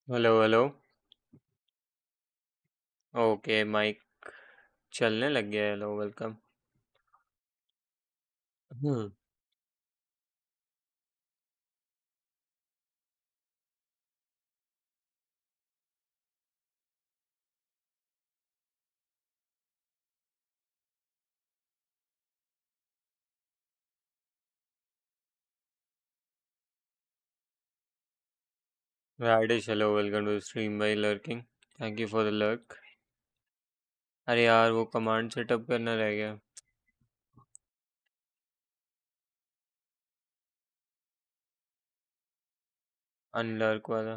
Hello hello. Okay mic चलने लग गया। Hello welcome. Hmm. Raidish hello welcome to stream by lurking. Thank you for the lurk. अरे यार वो command setup करना रह गया। अनलर्क वाला।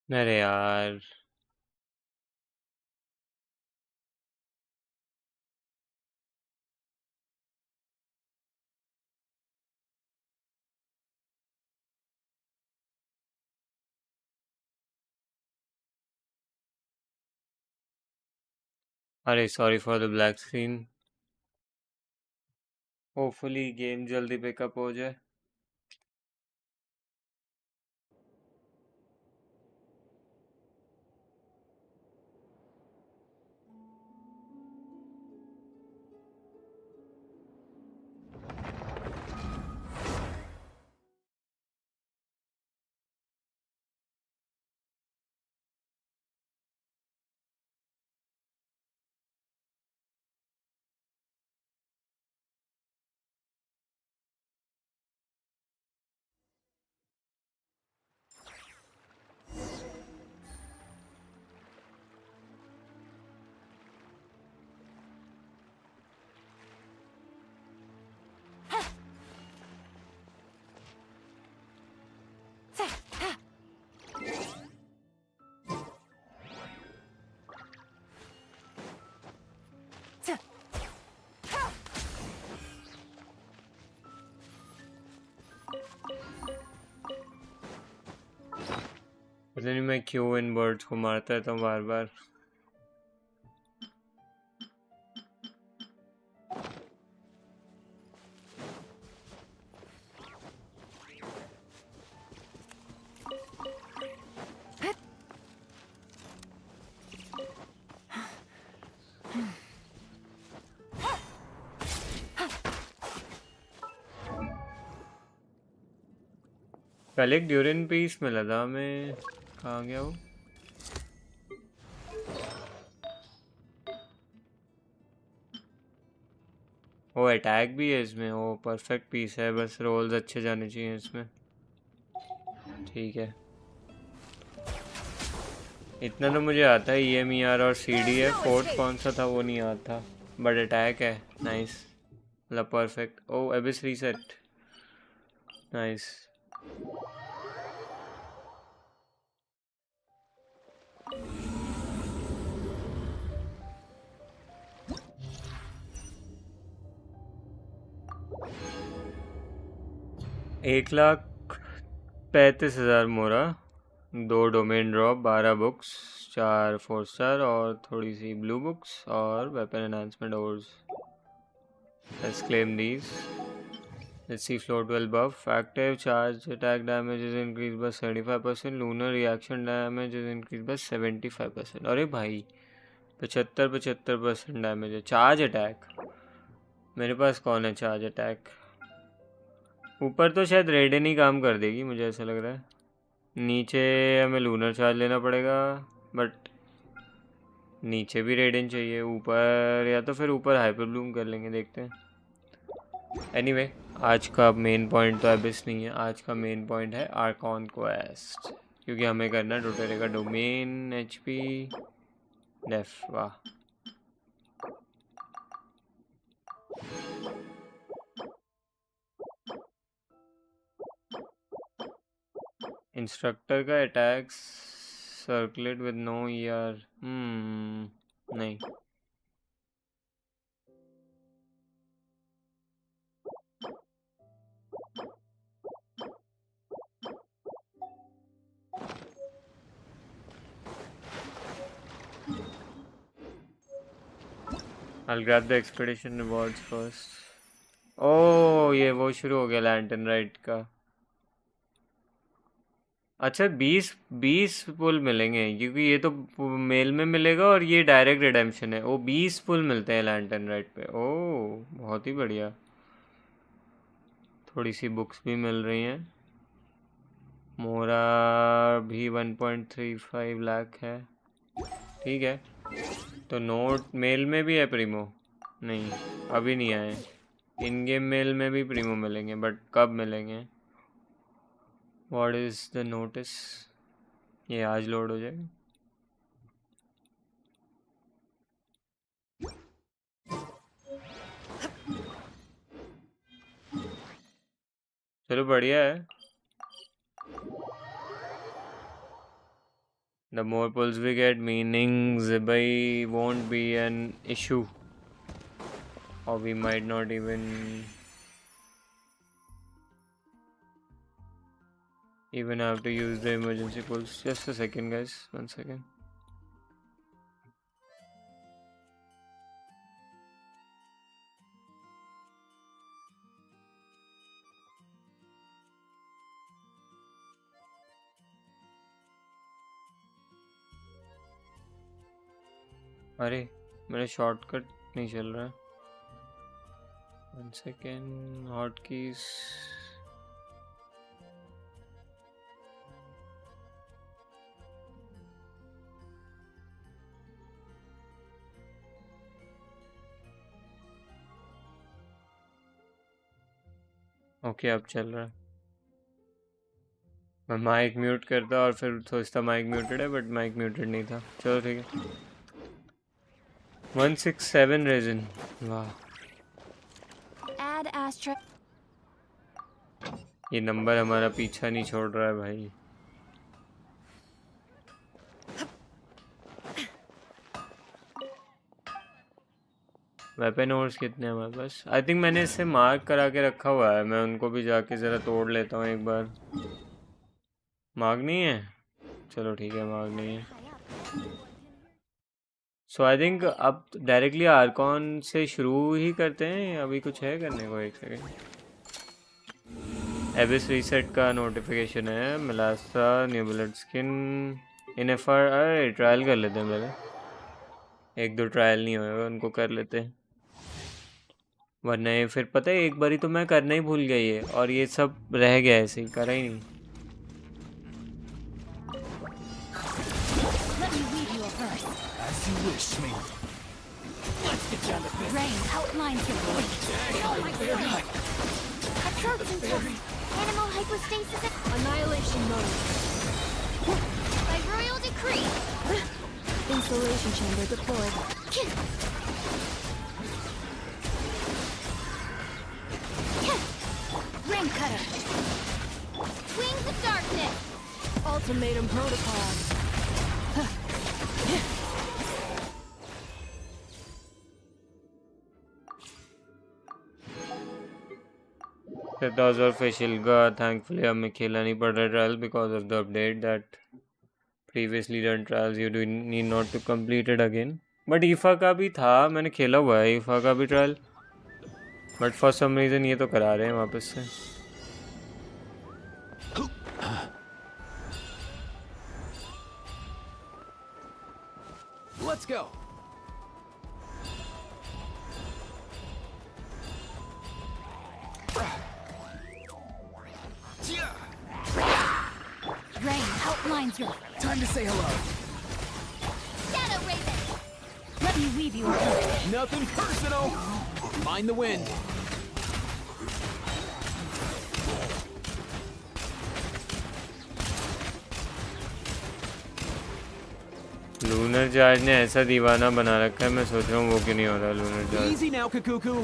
अरे यार। अरे sorry for the black screen. Hopefully game जल्दी पिकअप हो जाए। पता नहीं मैं क्यों इन बर्ड्स को मारता रहता हूँ बार बार। कल एक ड्यूरिन पीस मिला था मैं। कहाँ गया वो? वो अटैक भी है इसमें। वो परफेक्ट पीस है, बस रोल्स अच्छे जाने चाहिए इसमें। ठीक है। इतना तो मुझे आता है। EMER और CD है। फोर्थ कौन सा था वो नहीं आता। बट अटैक है। नाइस। मतलब परफेक्ट। ओ एबिस रीसेट। नाइस। 1,35,000 मोरा। 2 डोमेन ड्रॉप, 12 बुक्स, 4 4 स्टार और थोड़ी सी ब्लू बुक्स और weapon enhancement ores. Let's claim these. Let's see float well buff. Active charge attack damage is increased by 75%. Lunar reaction damage is increased by 75%. अरे भाई 75% damage है। Charge attack मेरे पास कौन है? Charge attack ऊपर तो शायद रेडिन ही काम कर देगी, मुझे ऐसा लग रहा है। नीचे हमें लूनर चार्ज लेना पड़ेगा, बट नीचे भी रेडिन चाहिए। ऊपर या तो फिर ऊपर हाइपर ब्लूम कर लेंगे, देखते हैं। एनीवे आज का मेन पॉइंट तो एबिस नहीं है, आज का मेन पॉइंट है आर्कॉन क्वेस्ट, क्योंकि हमें करना डोटेरे का डोमेन एचपी डेफ। वाह इंस्ट्रक्टर का attack circulate with no ER. नहीं, I'll grab the expedition rewards first. ओह ये वो शुरू हो गया लैंटर्न राइट का। अच्छा 20 पुल मिलेंगे, क्योंकि ये तो मेल में मिलेगा और ये डायरेक्ट रिडेम्पशन है। वो 20 पुल मिलते हैं लैंटर्न राइट पे। ओह बहुत ही बढ़िया। थोड़ी सी बुक्स भी मिल रही हैं। मोरा भी 1.35 लाख है, ठीक है। तो नोट मेल में भी है प्रीमो? नहीं अभी नहीं आए। इन गेम मेल में भी प्रीमो मिलेंगे, बट कब मिलेंगे? What is the notice? ये आज लोड हो जाएगा। चलो बढ़िया है। The more pulls we get, meaning Zibai won't be an issue, or we might not even have to use the emergency pulls. Just a second guys, 1 second. अरे मेरा shortcut नहीं चल रहा। 1 second, hotkeys. ओके अब चल रहा है। मैं माइक म्यूट करता और फिर सोचता माइक म्यूटेड है, बट माइक म्यूटेड नहीं था। चलो ठीक है। 167 रेजिन, वाह। ये नंबर हमारा पीछा नहीं छोड़ रहा है भाई। वेपन ओर्स कितने हैं हमारे पास? आई थिंक मैंने इससे मार्क करा के रखा हुआ है, मैं उनको भी जाके ज़रा तोड़ लेता हूँ एक बार। मार्क नहीं है? चलो ठीक है, मार्क नहीं है। सो आई थिंक अब डायरेक्टली आर्कॉन से शुरू ही करते हैं। अभी कुछ है करने को? एक सेकेंड। एबिस रीसेट का नोटिफिकेशन है। मिलासा new bullet skin in FR. अरे ट्रायल कर लेते हैं पहले, 1-2 ट्रायल नहीं होएगा, उनको कर लेते हैं। वरना ये फिर पता है एक बारी तो मैं करना ही भूल गया ये, और ये सब रह गया ऐसे ही, करा ही नहीं। Animal hypostasis annihilation mode. By royal decree. Insulation chamber deployed. Ring cutter. Wings of darkness. Ultimatum protocol. That और फेशियल का thankfully हमें खेलना नहीं पड़ रहा trial because of the update that previously done trials you do need not to complete it again. But ईफा का भी था, मैंने खेला हुआ है ईफा का भी trial, but for some reason ये तो करा रहे हैं वापस से. Let's go. Rain outlines your Time to say hello. shadow raven. Let me weave you a hook. Nothing personal. Mind the wind. Lunar charge ने ऐसा दीवाना बना रखा है, मैं सोच रहा हूँ वो क्यों नहीं हो रहा lunar charge. Easy now, Kakuku.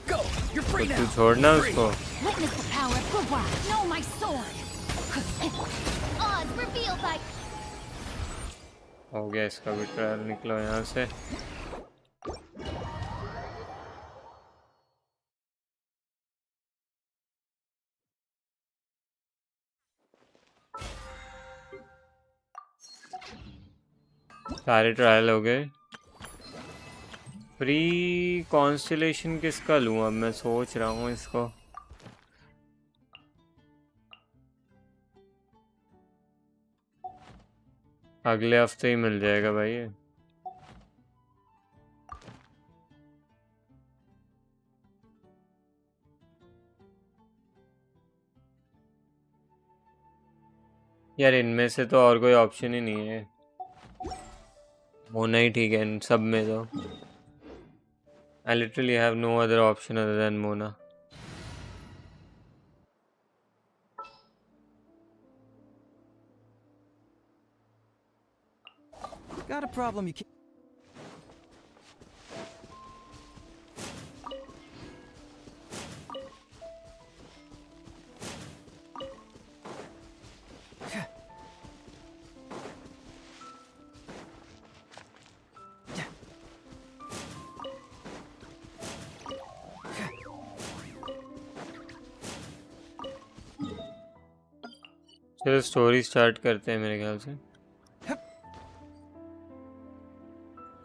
Go. You're free तो now. तू छोड़ना उसको. Witness the power of Pubg. Know my sword. Odds revealed by हो गया इसका भी ट्रायल, निकलो यहाँ से. सारे ट्रायल हो गए. फ्री कॉन्स्टेलेशन किसका लूँ अब, मैं सोच रहा हूँ इसको. अगले हफ्ते ही मिल जाएगा भाई ये. यार इनमें से तो और कोई ऑप्शन ही नहीं है, होना ही ठीक है इन सब में तो. I literally have no other option other than Mona. Got a problem you can't. चलो स्टोरी स्टार्ट करते हैं मेरे ख्याल से.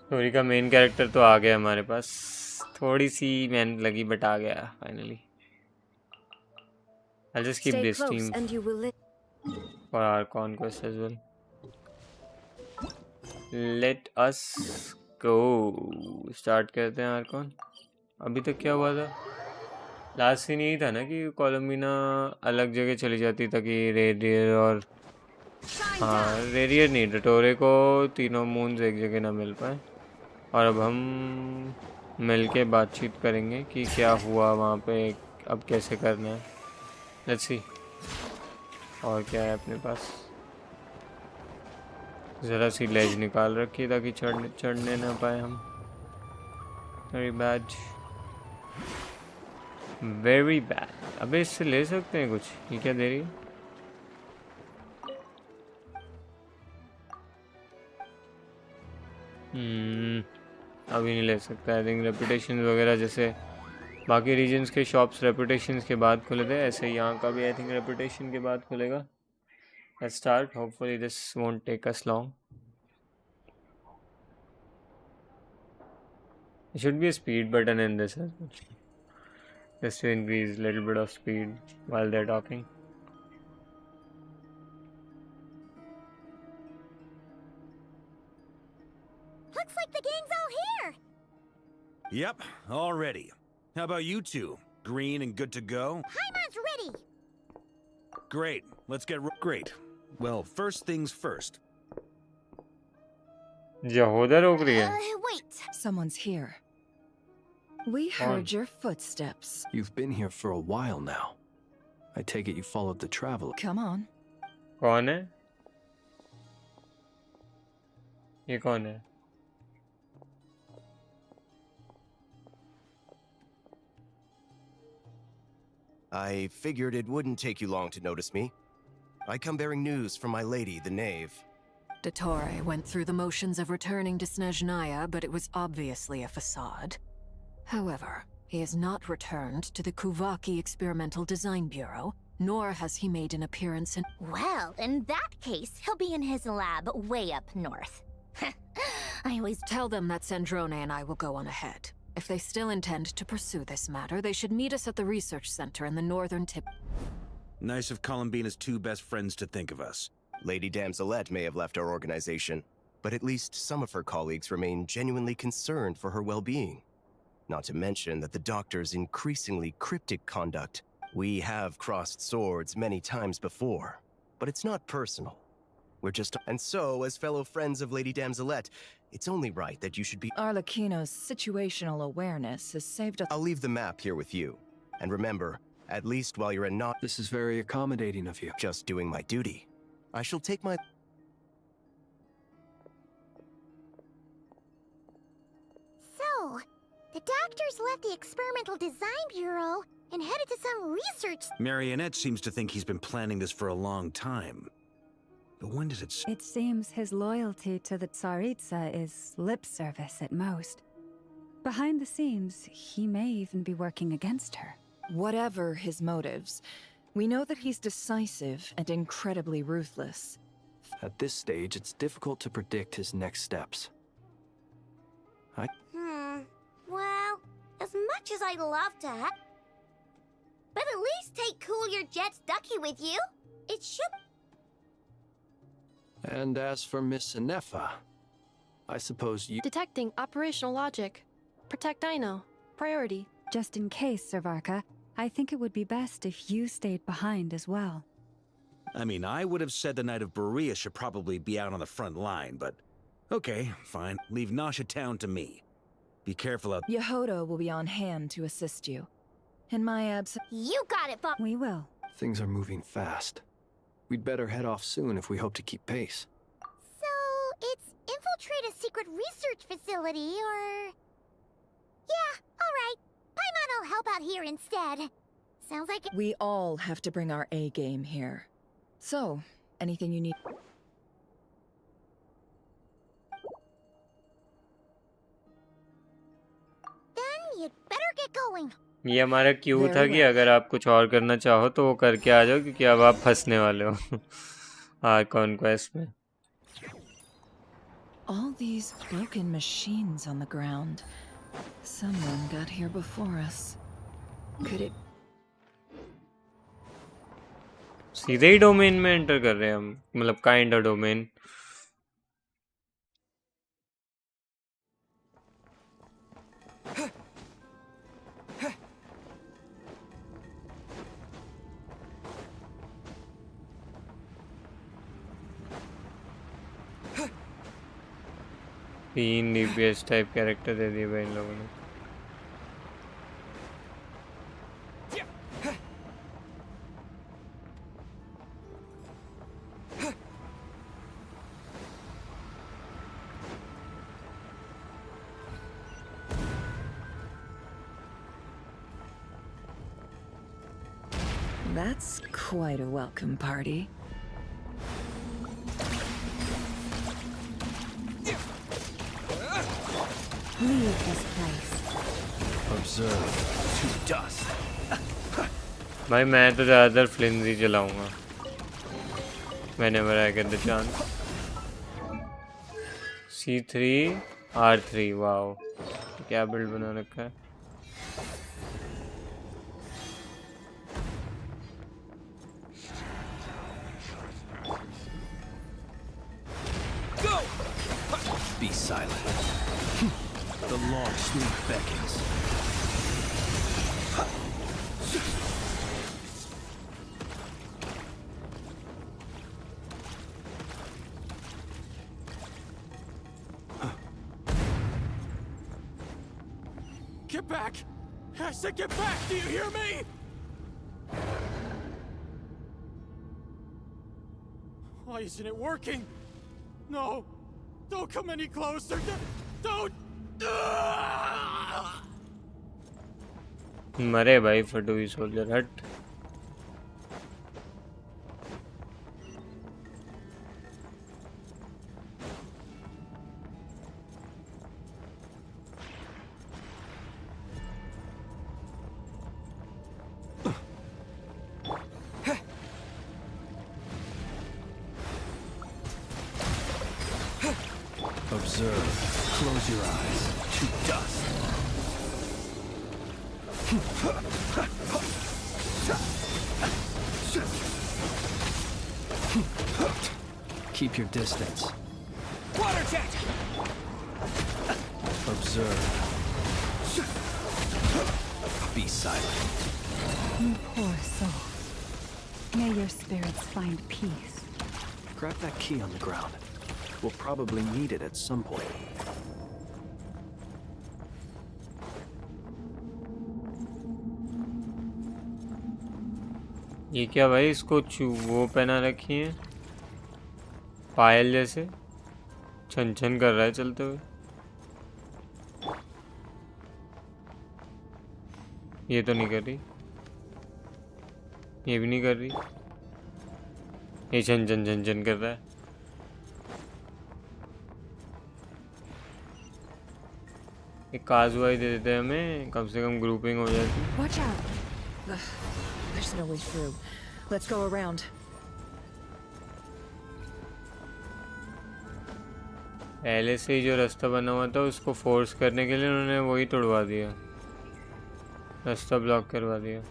स्टोरी का मेन कैरेक्टर तो आ गया हमारे पास, थोड़ी सी मेहनत लगी बट आ गया finally. I'll just keep this team for our conquest as well. Let us go. Start करते हैं आर्कॉन. अभी तक क्या हुआ था, लास्ट सीन यही था ना कि कोलम्बिना अलग जगह चली जाती ताकि रेडियर और हाँ रेडियर नहीं डटोरे को तीनों मून्स एक जगह ना मिल पाए. और अब हम मिल के बातचीत करेंगे कि क्या हुआ वहाँ पे, अब कैसे करना है. Let's see. और क्या है अपने पास, ज़रा सी लेज निकाल रखी ताकि चढ़ने ना पाए हम. Very bad, very bad. अबे इससे ले सकते हैं कुछ, ये क्या दे रही है. अभी नहीं ले सकता. आई थिंक रेपुटेशन वगैरह जैसे बाकी रीजन्स के शॉप्स रेपुटेशन के बाद खुले थे, ऐसे यहाँ का भी आई थिंक रेपुटेशन के बाद खुलेगा. Let's start. Hopefully this won't take us long. There should be a speed button in this as well, just to increase a little bit of speed while they're talking. looks like the gang's all here. Yep, all ready. How about you two? Green and good to go? Hyman's ready. Great. Let's get great. Well, first things first. Jehoda रोक रही है. Wait. Someone's here. We heard your footsteps. You've been here for a while now. I take it you followed the traveler. Come on. कौन है ये, कौन है. I figured it wouldn't take you long to notice me. I come bearing news from my lady, the knave. Dottore went through the motions of returning to Snezhnaya, but it was obviously a facade. However, He has not returned to the Kuvaki Experimental Design Bureau, nor has he made an appearance in... Well, in that case, he'll be in his lab way up north. I always Tell them that Sandrone and I will go on ahead. If they still intend to pursue this matter, they should meet us at the research center in the northern tip. Nice of Columbina's two best friends to think of us. Lady Damselette may have left our organization, but at least some of her colleagues remain genuinely concerned for her well-being. Not to mention that the doctor's increasingly cryptic conduct. We have crossed swords many times before, but it's not personal. We're just... And so, as fellow friends of Lady Damselette, it's only right that you should be... Arlecchino's situational awareness has saved us. I'll leave the map here with you. And remember, at least while you're not This is very accommodating of you. just doing my duty, I shall take my... So, the doctors left the Experimental Design Bureau and headed to some research. Marionette seems to think he's been planning this for a long time. But when does it... It seems his loyalty to the Tsaritsa is lip service at most. Behind the scenes, he may even be working against her. Whatever his motives, we know that he's decisive and incredibly ruthless. At this stage, it's difficult to predict his next steps. Well, as much as I'd love to but at least take Cool Your Jet's ducky with you. It should... And as for Miss Inefa, I suppose you... Detecting operational logic. Protect Dino. Priority. Just in case, Servarka, I think it would be best if you stayed behind as well. I mean, I would have said the Knight of Berea should probably be out on the front line, but... Okay, fine. Leave Nasha Town to me. Be careful out... Yehoda will be on hand to assist you. In my absence... You got it, Bob. We will. Things are moving fast. We'd better head off soon if we hope to keep pace. So, it's infiltrate a secret research facility, or... Yeah, alright. Paimon will help out here instead. Sounds like... We all have to bring our A game here. So, anything you need... Then you'd better get going. ये हमारा Q था कि अगर आप कुछ और करना चाहो तो वो करके आ जाओ क्योंकि अब आप फंसने वाले हो कॉन्क्वेस्ट में. All these broken machines on the ground. Someone got here before us. Could it... सीधे ही डोमेन में एंटर कर रहे हैं हम, मतलब काइंड ऑफ डोमेन. तीन डीपीएस टाइप कैरेक्टर दे दिए भाई इन लोगों ने. That's quite a welcome party. Leave this place. Observe to dust. भाई मैं तो ज़्यादातर फ्लिंजी चलाऊंगा whenever I get the chance. C3 R3 wow, क्या बिल्ड बना रखा है. Be silent. The long sleep beckons. Get back! I said get back! Do you hear me? Why isn't it working? No! Don't come any closer! Don't! मरे भाई फटुई soldier हट. Observe. Close your eyes. To dust. Keep your distance. Water jet! Observe. Be silent. You poor soul. May your spirits find peace. Grab that key on the ground. We'll probably need it at some point. ये क्या भाई, इसको वो पहना रखी है पायल जैसे, छन छन कर रहा है चलते हुए। ये तो नहीं कर रही, ये भी नहीं कर रही, ये छन छन छन छन कर रहा है। एक काजवाई दे देते हैं हमें, कम से कम ग्रुपिंग हो जाती। Watch out. Ugh, there's no way through. Let's go around. पहले से ही जो रास्ता बना हुआ था उसको फोर्स करने के लिए उन्होंने वही तोड़वा दिया, रास्ता ब्लॉक करवा दिया।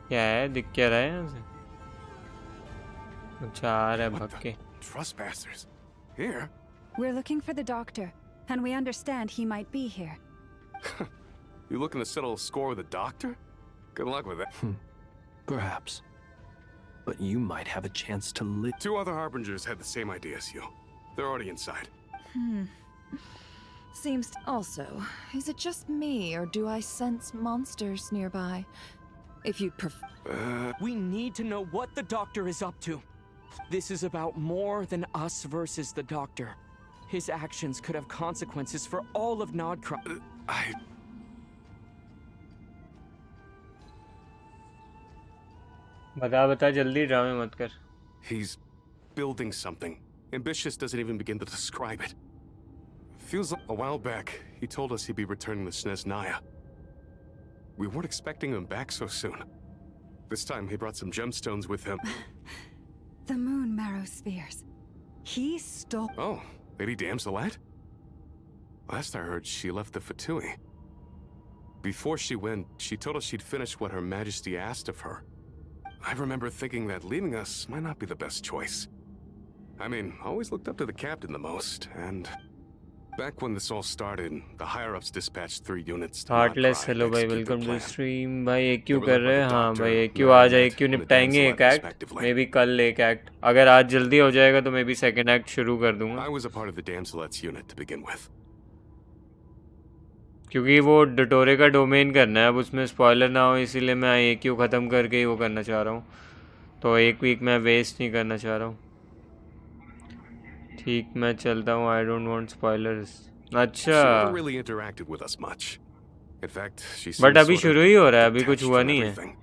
क्या है, दिख क्या रहा है यहाँ से? अच्छा आ रहा है भाग के। Trespassers. Here? We're looking for the doctor, and we understand he might be here. You looking to settle a score with the doctor? Good luck with that. Perhaps. But you might have a chance to live. 2 other harbingers had the same idea as you. They're already inside. Seems also. Is it just me, or do I sense monsters nearby? If you'd prefer. We need to know what the doctor is up to. This is about more than us versus the doctor. His actions could have consequences for all of Nodcry. बता जल्दी, ड्रामे मत कर। He's building something. Ambitious doesn't even begin to describe it. Feels like a while back, he told us he'd be returning to Snezhnaya. We weren't expecting him back so soon. This time he brought some gemstones with him. The moon marrow spheres. He stole. Oh, Lady Damselette? Last I heard, she left the Fatui. Before she went, she told us she'd finished what Her Majesty asked of her. I remember thinking that leaving us might not be the best choice. I mean, I always looked up to the captain the most, and back when this all started, the higher-ups dispatched 3 units to Heartless, Nodcry hello to भाई, execute welcome their to plan. stream भाई। एक क्यों They were कर led by रहे the हैं? हाँ doctor, भाई, एक क्यों आज एक क्यों and the निपटाएंगे एक Damselette, act, respectively. May be कल एक एक्ट, अगर आज जल्दी हो जाएगा तो मे बी सेकंड एक्ट शुरू कर दूंगा। I was a part of the Damselette's unit to begin with. क्योंकि वो डटोरे का डोमेन करना है, अब उसमें स्पॉइलर ना हो, इसीलिए मैं ए क्यू ख़त्म करके ही वो करना चाह रहा हूँ। तो एक वीक मैं वेस्ट नहीं करना चाह रहा हूँ। ठीक, मैं चलता हूँ, आई डोंट वांट स्पॉयलर्स। अच्छा, She never really interacted with us much. In fact, she seemed but अभी sort of शुरू ही हो रहा है, अभी कुछ detached हुआ from नहीं है। everything.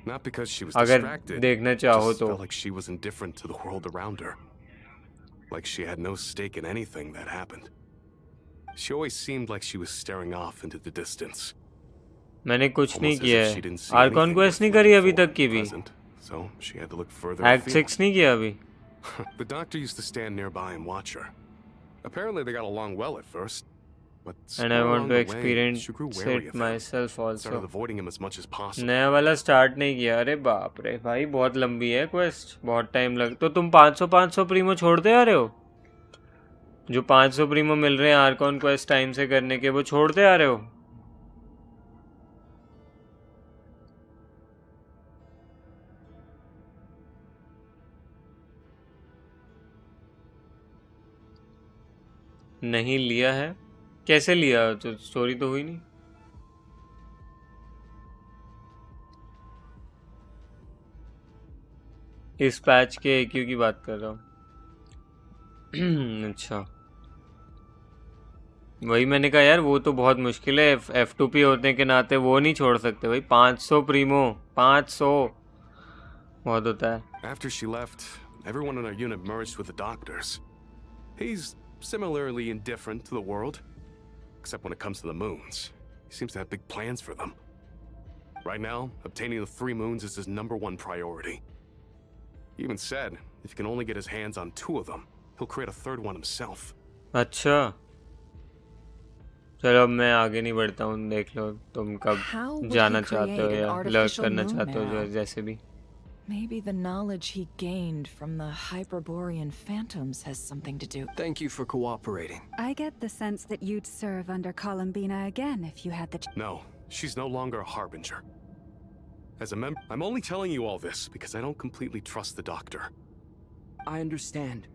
Not because she was अगर distracted, देखना चाहो just तो। felt like she was indifferent to the world around her. Like she had no stake in anything that happened. She always seemed like she was staring off into the distance. मैंने कुछ नहीं Almost as किया if है। she didn't see Arcon anything quest नहीं worth करी living अभी for तक की भी। present, so she had to look further act afield. 6 नहीं किया अभी। The doctor used to stand nearby and watch her. Apparently they got along well at first, but And I somewhere want along to the way, experience she grew wary it of him. myself Started also. avoiding him as much as possible. नया वाला start नहीं किया। अरे बाप रे भाई, बहुत लंबी है क्वेस्ट, बहुत टाइम लग। तो तुम 500 प्रीमो छोड़ते आ रहे हो? जो 500 प्रीमो मिल रहे हैं आर्कॉन क्वेस्ट टाइम से करने के, वो छोड़ते आ रहे हो? नहीं लिया है? कैसे लिया? तो स्टोरी तो हुई नहीं। इस पैच के AQ की बात कर रहा हूँ। अच्छा, वही मैंने कहा यार, वो तो बहुत मुश्किल है। F2P होने के नाते वो नहीं छोड़ सकते भाई। 500 प्रीमो, 500 बहुत होता है. After she left, everyone in our unit merged with the doctors. He's similarly indifferent to the world, except when it comes to the moons. He seems to have big plans for them. Right now, obtaining the 3 moons is his #1 priority. He even said if he can only get his hands on 2 of them, he'll create a 3rd one himself. अच्छा, चलो अब मैं आगे नहीं बढ़ता हूँ. देख लो तुम कब How would जाना he चाहते हो create an या लर्न artificial करना moon चाहते हो, जो marrow? जैसे भी. Maybe the knowledge he gained from the Hyperborean phantoms has something to do. Thank you for cooperating. I get the sense that you'd serve under Columbina again if you had the No, she's no longer a harbinger. As a member, I'm only telling you all this because I don't completely trust the doctor. I understand.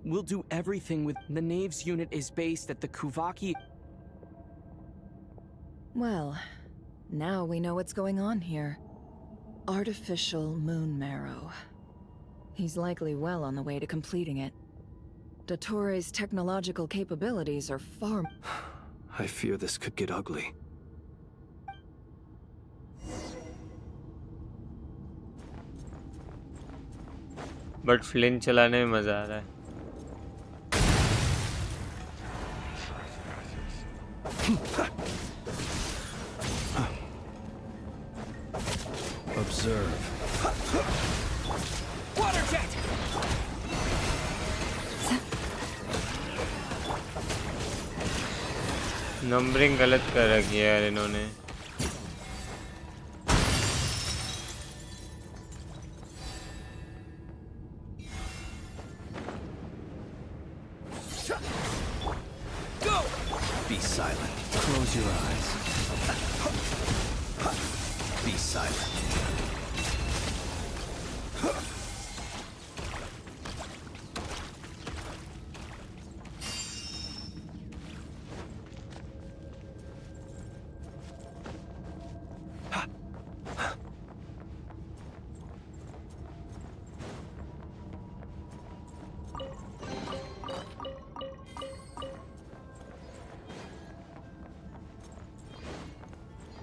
We'll do everything with... The Knaves unit is based at the Kuvaki... Well, now we know what's going on here. Artificial moon marrow. He's likely well on the way to completing it. Dottore's technological capabilities are far... I fear this could get ugly. But Flint चलाने में मजा आ रहा है. Observe. Water jet! Numbering गलत कर रखी है यार इन्होंने. Be silent. Close your eyes. Be silent.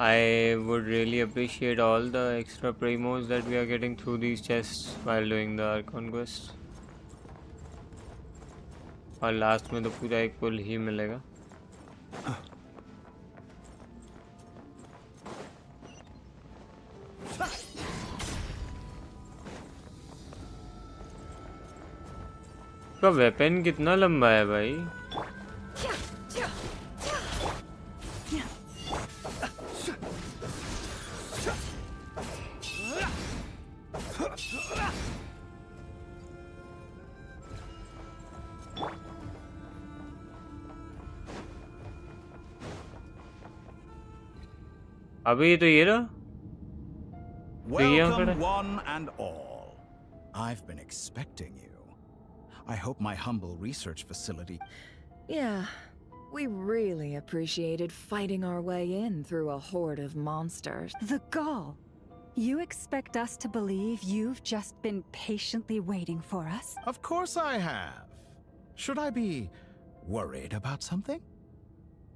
I would really appreciate all the extra primos that we are getting through these chests while doing the Archon quest. और last में तो पूरा एक पुल ही मिलेगा. का वेपन कितना लंबा है भाई. अभी तो ये रहा. Welcome, one and all. I've been expecting you. I hope my humble research facility... Yeah, we really appreciated fighting our way in through a horde of monsters. The gall! You expect us to believe you've just been patiently waiting for us? Of course I have. Should I be worried about something?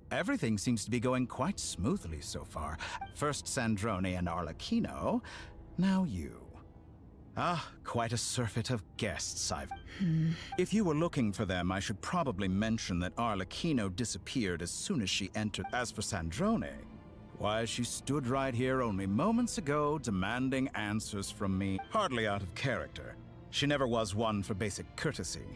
Everything seems to be going quite smoothly so far. First Sandrone and Arlecchino, now you. Ah, quite a surfeit of guests I've... If you were looking for them, I should probably mention that Arlecchino disappeared as soon as she entered. As for Sandrone, why, she stood right here only moments ago demanding answers from me. Hardly out of character. She never was one for basic courtesy.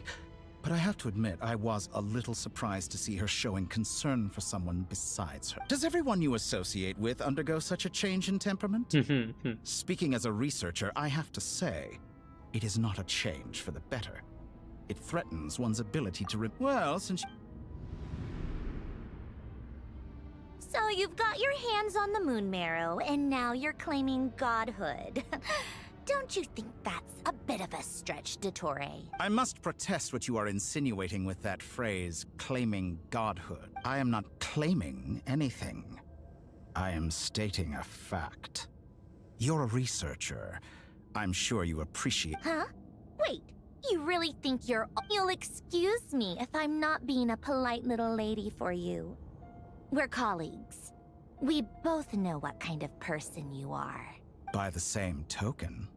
But I have to admit, I was a little surprised to see her showing concern for someone besides her. Does everyone you associate with undergo such a change in temperament? Speaking as a researcher, I have to say, it is not a change for the better. It threatens one's ability to well, since... So you've got your hands on the moon marrow, and now you're claiming godhood. Don't you think that's a bit of a stretch, Dottore? I must protest what you are insinuating with that phrase, claiming godhood. I am not claiming anything. I am stating a fact. You're a researcher. I'm sure you appreciate... Huh? Wait, you really think you're... You'll excuse me if I'm not being a polite little lady for you. We're colleagues. We both know what kind of person you are. By the same token,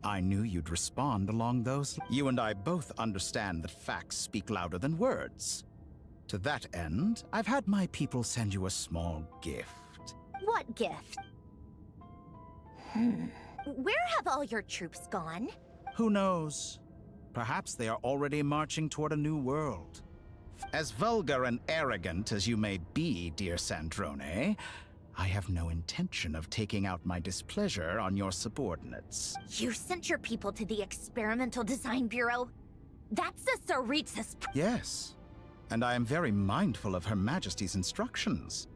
I knew you'd respond along those. You and I both understand that facts speak louder than words. To that end, I've had my people send you a small gift. What gift? Where have all your troops gone? Who knows? Perhaps they are already marching toward a new world. As vulgar and arrogant as you may be, dear Sandrone, I have no intention of taking out my displeasure on your subordinates. You sent your people to the Experimental Design Bureau? That's the Tsaritsa's... Yes, and I am very mindful of Her Majesty's instructions.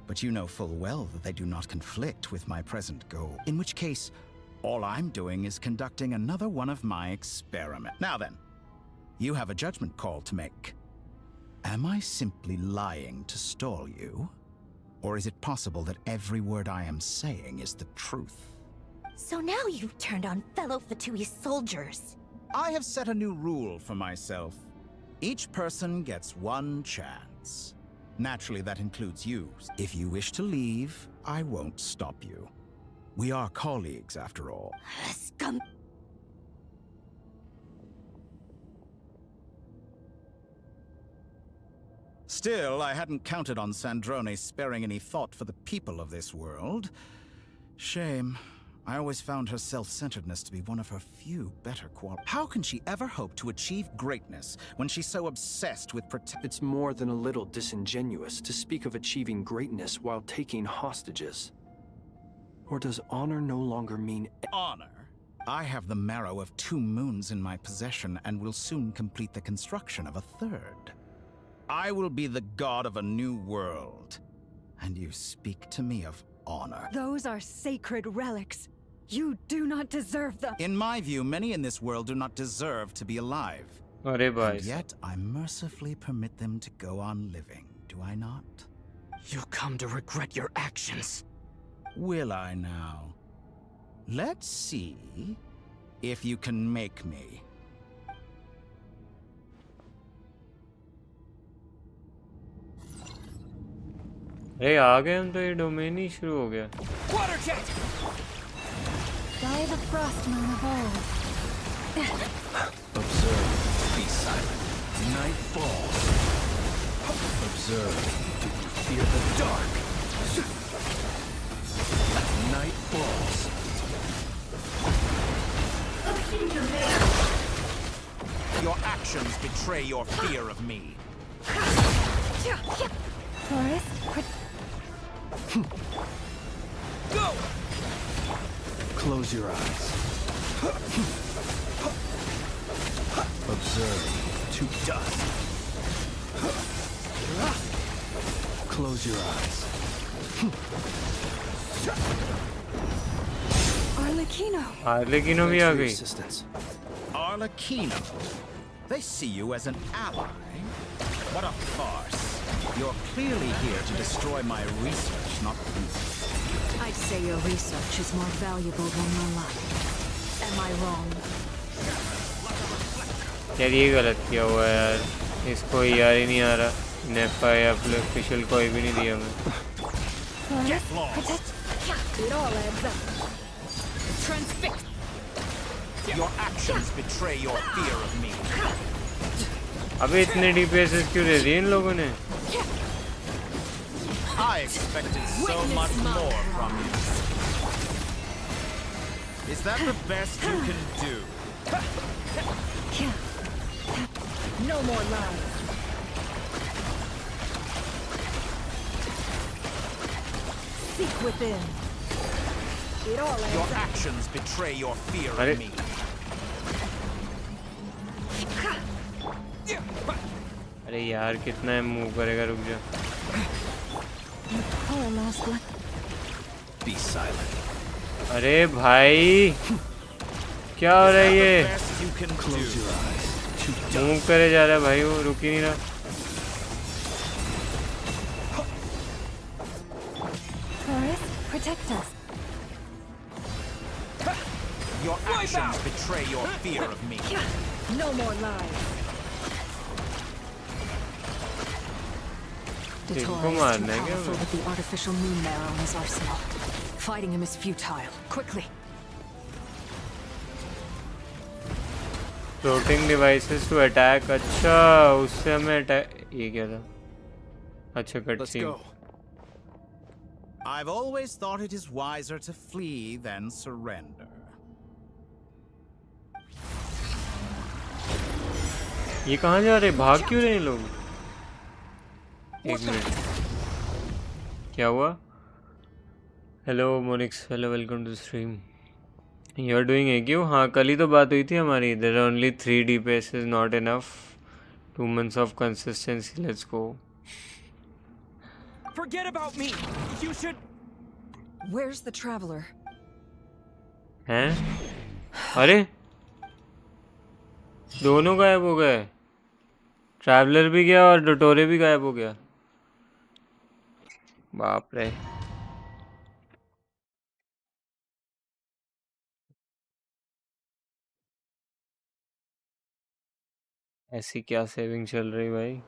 But you know full well that they do not conflict with my present goal. In which case, all I'm doing is conducting another one of my experiments. Now then, you have a judgment call to make. Am I simply lying to stall you? Or is it possible that every word I am saying is the truth? So now you've turned on fellow Fatui soldiers. I have set a new rule for myself. Each person gets one chance. Naturally, that includes you. If you wish to leave, I won't stop you. We are colleagues, after all. Scum... Still, I hadn't counted on Sandrone sparing any thought for the people of this world. Shame. I always found her self-centeredness to be one of her few better qualities. How can she ever hope to achieve greatness when she's so obsessed with It's more than a little disingenuous to speak of achieving greatness while taking hostages. Or does honor no longer mean honor? I have the marrow of 2 moons in my possession and will soon complete the construction of a 3rd. I will be the god of a new world. And you speak to me of honor. Those are sacred relics. You do not deserve them. In my view, many in this world do not deserve to be alive. And yet, I mercifully permit them to go on living, do I not? You'll come to regret your actions. Will I now? Let's see if you can make me. अरे आ गए हम तो ये domain ही शुरू हो गया. Water jet! By the frost moon of old. observe, be silent. Night falls. Observe, do you fear the dark? Night falls. Your actions betray your fear of me. Forest, Go! Close your eyes. Observe to dust. Close your eyes. Arlecchino. Arlecchino भी आ गई. Arlecchino? They see you as an ally? What a farce. You're clearly here to destroy my research, not me. I'd say your research is more valuable than your life. Am I wrong? यार ये गलत किया हुआ है यार. इसको यार ही नहीं आ रहा. नेफा या ऑफिशियल कोई भी नहीं दिया मैं. It all adds up. Transfix. Your actions betray your fear of me. अबे इतने DPS क्यों दे दिए इन लोगों ने? I expected so much more from you. Is that the best you can do? No more lies. Seek within. It all adds Your up. actions betray your fear of me. अरे यार कितना है move करेगा रुक जा. Be silent. अरे भाई क्या हो रहा है ये? Close your eyes. मूव करे जा रहा है भाई वो रुक ही नहीं रहा. Forest, protect us. Your actions betray your fear of me. No more lies. Detour is too powerful with the artificial moon marrow in his arsenal. Fighting him is futile. Quickly! Floating devices to attack. अच्छा उससे हमें attack, ये क्या था? अच्छा cutscene. I've always thought it is wiser to flee than surrender. ये कहाँ जा रहे? भाग क्यों रहे हैं लोग? एक मिनट, क्या हुआ? Hello Monix, hello welcome to stream. You are doing a queue? हाँ कल ही तो बात हुई थी हमारी। There are only 3 DPS is not enough, 2 months of consistency, let's go. Forget about me. You should. Where's the traveler? हैं? अरे दोनों गायब हो गए, ट्रैवलर भी गया और डोटोरे भी गायब हो गया। बाप रे। ऐसी क्या सेविंग चल रही भाई?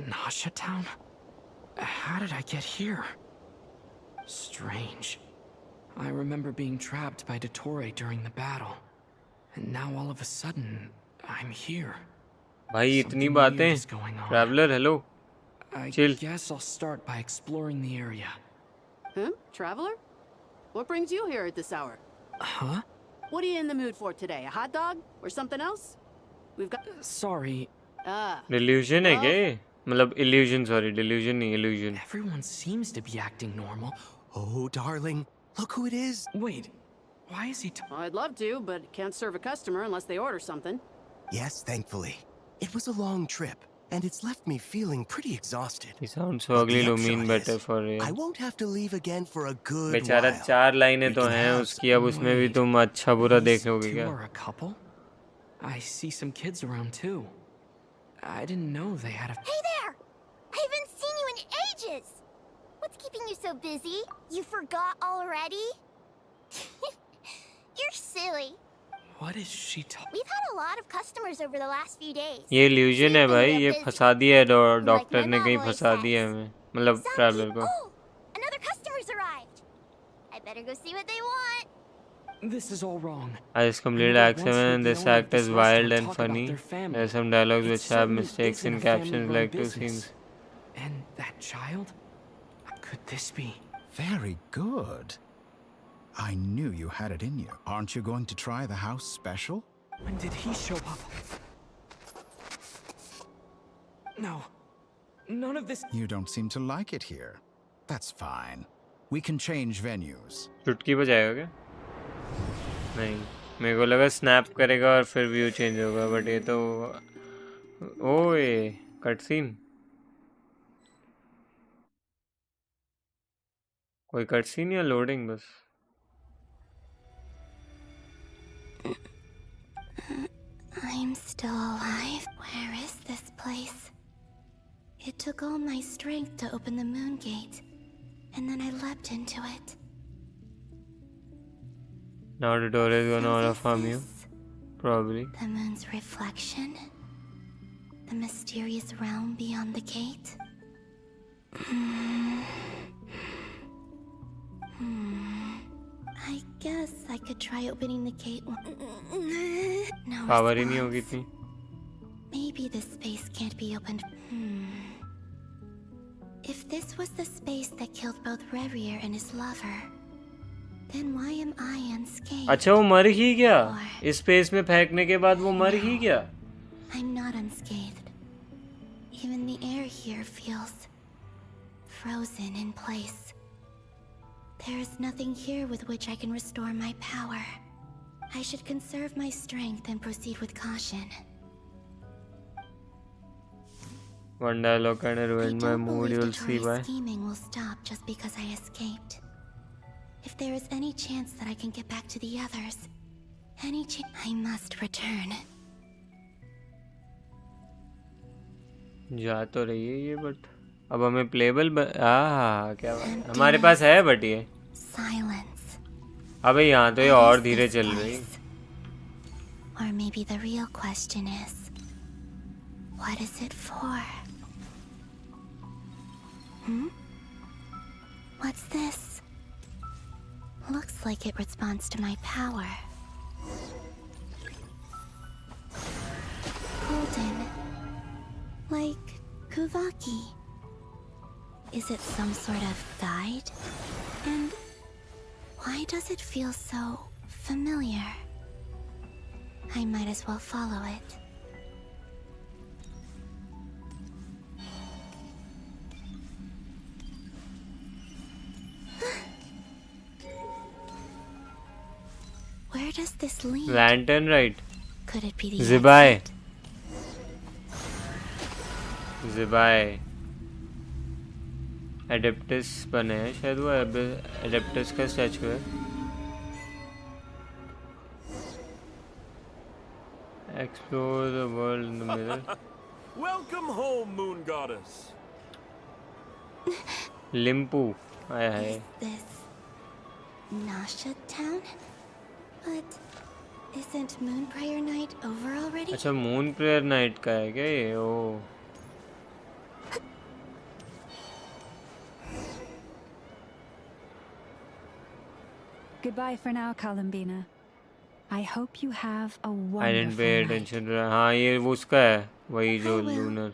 Nasha Town? How did I get here? Strange. I remember being trapped by Dottore during the battle. And now all of a sudden, I'm here. भाई इतनी बातें। Traveller hello, I guess I'll start by exploring the area. Traveler? What brings you here at this hour? Huh? What are you in the mood for today? A hot dog? Or something else? We've got... Sorry. Delusion है क्या ये? मतलब illusion, sorry, delusion नहीं, illusion. Everyone seems to be acting normal. Oh, darling, look who it is. Wait, why is he I'd love to, but can't serve a customer unless they order something. Yes, thankfully. It was a long trip, and it's left me feeling pretty exhausted. He sounds so ugly, to mean better for real. I won't have to leave again for a good बेचारा while. 4 लाइनें तो हैं उसकी, अब उसमें भी तुम अच्छा बुरा देख लोगे क्या? a couple? I see some kids around too. I didn't know they had a... Hey there! I haven't seen you in ages! What's keeping you so busy? You forgot already? You're silly. What is she talking? We've had a lot of customers over the last few days. ये illusion है भाई, ये फंसा दिया है doctor ने, कहीं फंसा दिया है हमें, मतलब ट्रैवलर को। Another customer's arrived. I better go see what they want. This is all wrong. I just completed Act 7. This act is wild and funny. There are some dialogues which have mistakes in captions like 2 scenes. And that child? Could this be? Very good. I knew you had it in you. Aren't you going to try the house special? When did he show up? No. None of this. You don't seem to like it here. That's fine. We can change venues. चुटकी बजाएगा क्या? नहीं, मेरे को लगा snap करेगा और फिर view change होगा, बट ये तो ओए कट सीन। कोई कट सीन या लोडिंग बस? I'm still alive. Where is this place? It took all my strength to open the moon gate, and then I leapt into it. Now the door is gonna wanna farm you, probably. The moon's reflection? The mysterious realm beyond the gate? I guess I could try opening the gate. No Power ही नहीं response. होगी इतनी. Maybe this space can't be opened. If this was the space that killed both Revier and his lover, then why am I unscathed? अच्छा वो मर ही गया? इस space में फेंकने के बाद वो मर ही गया? I'm not unscathed. Even the air here feels frozen in place. There is nothing here with which I can restore my power. I should conserve my strength and proceed with caution. One dialogue kind of ruined my mood, you'll see why. Scheming will stop just because I escaped. If there is any chance that I can get back to the others, I must return. जा तो रही है ये, but अब हमें payable क्या बात, हमारे पास है बट ये Silence. अबे यहाँ तो ये और धीरे चल रही। Or maybe the real question is, what is it for? What's this? Looks like it responds to my power. Golden. Like Kuvaki. Is it some sort of guide? And why does it feel so familiar? I might as well follow it. Where does this lead? Lantern, right? Could it be the Zibai. exit? Zibai. Adeptus बने हैं शायद वो Adeptus का statue है. Explore the world in the middle. Welcome home, Moon Goddess. Limpu. आया है. Is this Nasha Town? But isn't Moon Prayer Night over already? अच्छा moon prayer night का है क्या ये? ओ Goodbye for now, Columbina. I hope you have a wonderful I didn't pay night. attention to that. हाँ ये वो उसका है वही जो I will.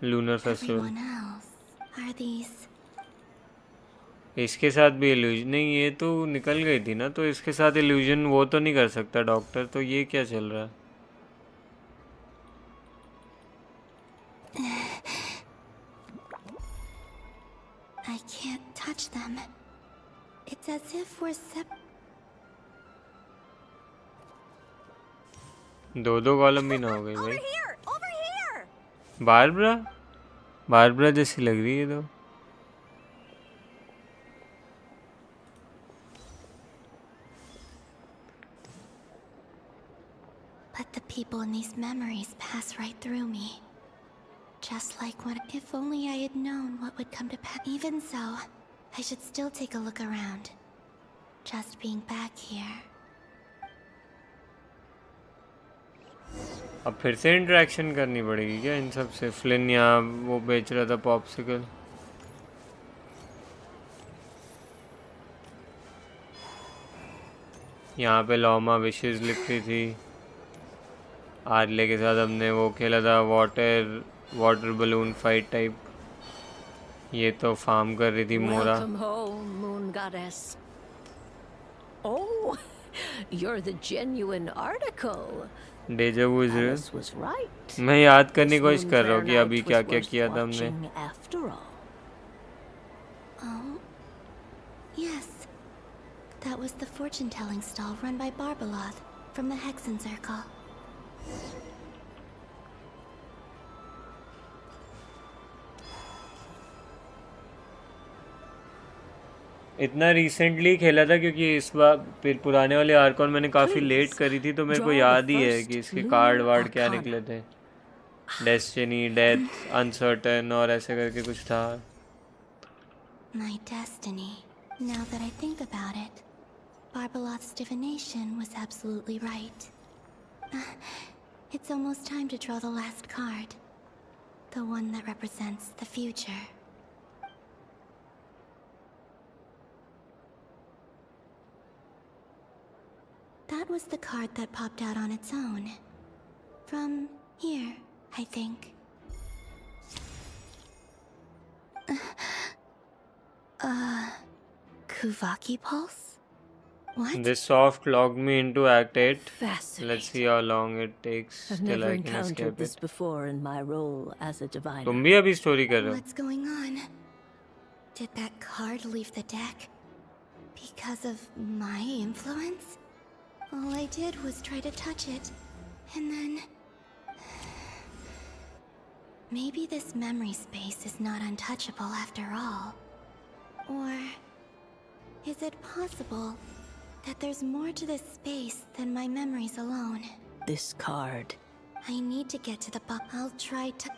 Lunar festival. Everyone else. Are these? इसके साथ भी इल्यूजन नहीं, ये तो निकल गई थी ना, तो इसके साथ इल्यूजन वो तो नहीं कर सकता डॉक्टर. तो ये क्या चल रहा है? I can't touch them. It's as if we're दो कॉलम भी ना हो गई भाई. बारबरा जैसी लग रही है तो. But the people in these memories pass right through me. Just like when... If only I had known what would come to pass. Even so, I should still take a look around. Just being back here. अब फिर से interaction करनी पड़ेगी क्या इन सब से? Flint यहाँ वो बेच रहा था पॉप्सिकल. यहाँ पे लॉमा विशेष लिख रही थी. आर्ले के साथ हमने वो खेला था वाटर बलून फाइट टाइप. ये तो फार्म कर रही थी मोरा. Welcome home, Moon Goddess. Oh, you're the genuine article. Deja vu is Alice was right. मैं याद करने की कोशिश Moon कर रहा हूँ Prayer कि अभी Night क्या was क्या worth किया था हमने. watching after all. Oh, yes. That was the fortune-telling stall run by Barbaloth from the Hexen Circle. इतना रिसेंटली खेला था क्योंकि इस बार पुराने वाले आर्कॉन मैंने काफ़ी लेट करी थी, तो मेरे को याद ही है कि इसके कार्ड वार्ड क्या निकले थे. डेस्टिनी, डेथ, अनसर्टेन और ऐसे करके कुछ था. My destiny. Now that I think about it, Barbaloth's divination was absolutely right. It's almost time to draw the last card. The one that represents the future. That was the card that popped out on its own. From here, I think. Kuvaki Pulse? What? This soft logged me into Act 8. Fascinating. Let's see how long it takes I've till never I can encountered escape this it. before in my role as a diviner. तुम भी अभी story कर रहे हो? What's going on? Did that card leave the deck? Because of my influence? All I did was try to touch it, and then... Maybe this memory space is not untouchable after all. Or... is it possible that there's more to this space than my memories alone? This card. I need to get to the I'll try to...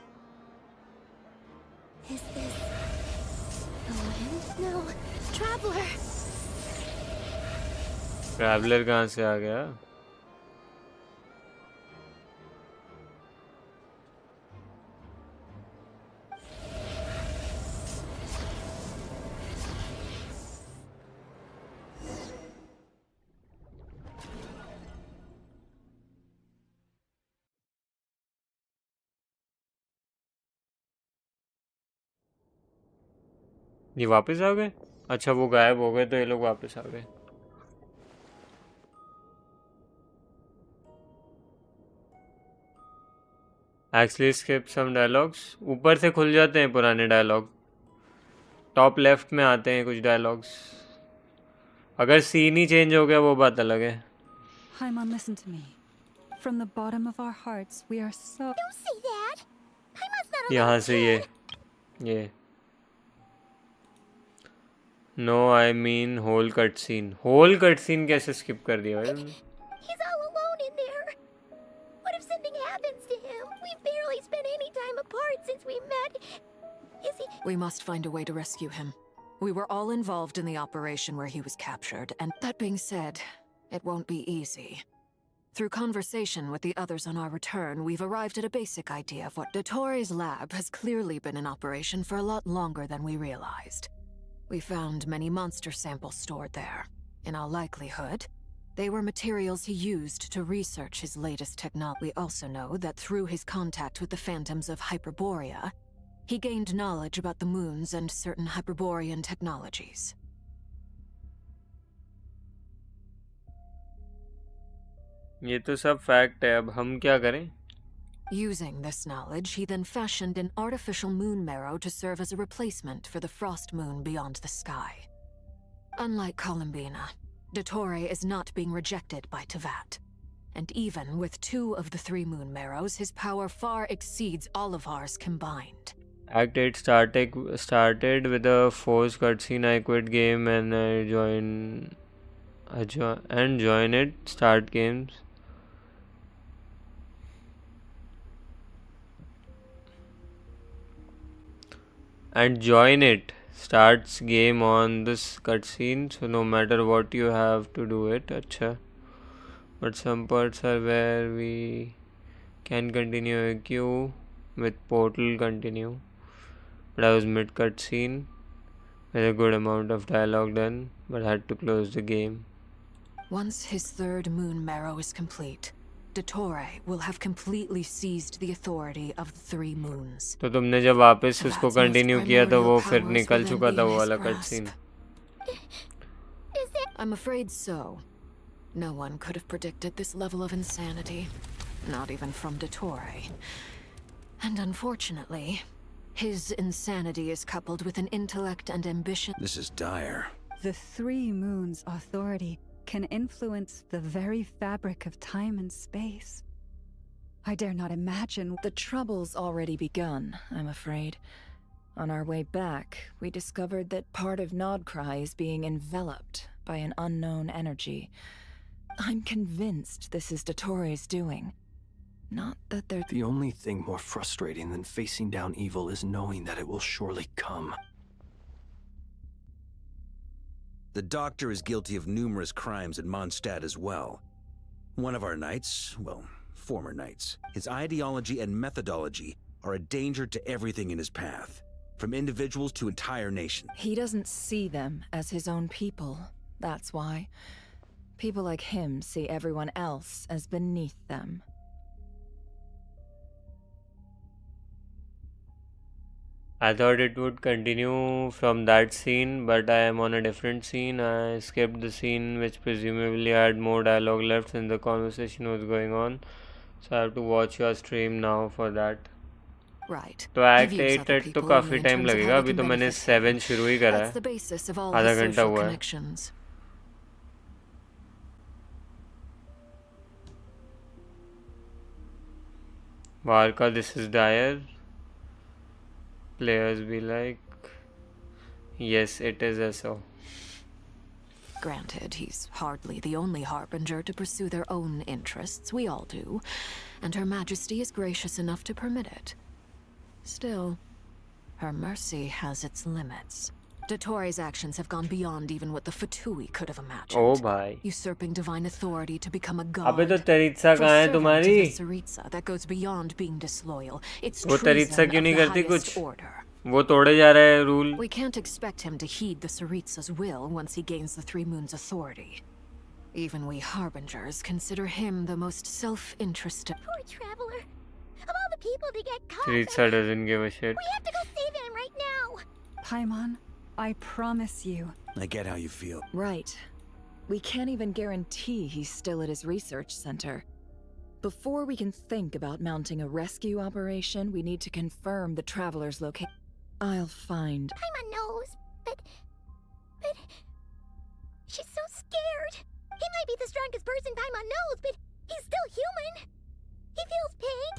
Is this... the wind? No! Traveler! Traveller कहाँ से आ गया? ये वापस आ गए? अच्छा वो गायब हो गए तो ये लोग वापस आ गए। Actually skip some dialogues. ऊपर से खुल जाते हैं पुराने डायलॉग, टॉप लेफ्ट में आते हैं कुछ डायलॉग्स। अगर सीन ही चेंज हो गया वो बात अलग है। Paimon, listen to me. From the bottom of our hearts, we are so... Don't say that. Paimon's not यहाँ alone, से ये no I mean whole cutscene. Whole cutscene कैसे स्किप कर दिया भाई? He's all alone in there. What if something happens to him? We've barely spent any time apart since we met. Is he... We must find a way to rescue him. We were all involved in the operation where he was captured, and that being said, it won't be easy. Through conversation with the others on our return, we've arrived at a basic idea of what Dottoro's lab has clearly been in operation for a lot longer than we realized. We found many monster samples stored there. In all likelihood, they were materials he used to research his latest technology. We also know that through his contact with the phantoms of Hyperborea, he gained knowledge about the moons and certain Hyperborean technologies. ये तो सब fact है, अब हम क्या करें? Using this knowledge, he then fashioned an artificial moon marrow to serve as a replacement for the frost moon beyond the sky. Unlike Columbina, Dottore is not being rejected by Tevat. And even with 2 of the 3 moon marrows, his power far exceeds all of ours combined. Act 8 started with a forced cutscene. I quit game and I join it. Start games. And join it. Starts game on this cutscene. So no matter what you have to do it. Acha. But some parts are where we can continue a queue with portal continue. But I was mid cutscene with a good amount of dialogue done, but had to close the game. Once his 3rd moon marrow is complete, Dottore will have completely seized the authority of the 3 moons. तो तुमने जब वापस उसको continue किया तो वो फिर निकल चुका था वो वाला cutscene. I'm afraid so. No one could have predicted this level of insanity, not even from Dottore. And unfortunately, his insanity is coupled with an intellect and ambition. This is dire. The 3 moons' authority can influence the very fabric of time and space. I dare not imagine. The trouble's already begun, I'm afraid. On our way back, we discovered that part of Nodcry is being enveloped by an unknown energy. I'm convinced this is Dottore's doing. Not that they're... The only thing more frustrating than facing down evil is knowing that it will surely come. The Doctor is guilty of numerous crimes at Mondstadt as well. One of our knights, well, former knights, his ideology and methodology are a danger to everything in his path, from individuals to entire nations. He doesn't see them as his own people, that's why. People like him see everyone else as beneath them. I thought it would continue from that scene, but I am on a different scene. I skipped the scene which presumably had more dialogue left since the conversation was going on. So I have to watch your stream now for that. Right. तो Act 8 तक तो काफी time लगेगा, अभी तो मैंने 7 शुरू ही करा है, आधा घंटा हुआ है. Varka, this is dire. Players be like, yes, it is so. Granted, he's hardly the only harbinger to pursue their own interests. We all do. And Her Majesty is gracious enough to permit it. Still, her mercy has its limits. Dottore's actions have gone beyond even what the Fatui could have imagined. Oh, bhai. Usurping divine authority to become a god. अबे तो तरीत्सा कहाँ है तुम्हारी? Saritsa that goes beyond being disloyal. It's वो तरीत्सा क्यों नहीं करती कुछ? order. वो तोड़े जा रहा है rule. We can't expect him to heed the Saritsa's will once he gains the 3 moons' authority. Even we harbingers consider him the most self-interested. Poor traveler. Of all the people to get caught, Saritsa doesn't give a shit. we have to go save him right now. Paimon, I promise you. I get how you feel. Right. We can't even guarantee he's still at his research center. Before we can think about mounting a rescue operation, we need to confirm the traveler's location. I'll find... Paimon knows, but she's so scared. He might be the strongest person Paimon knows, but he's still human. He feels pain.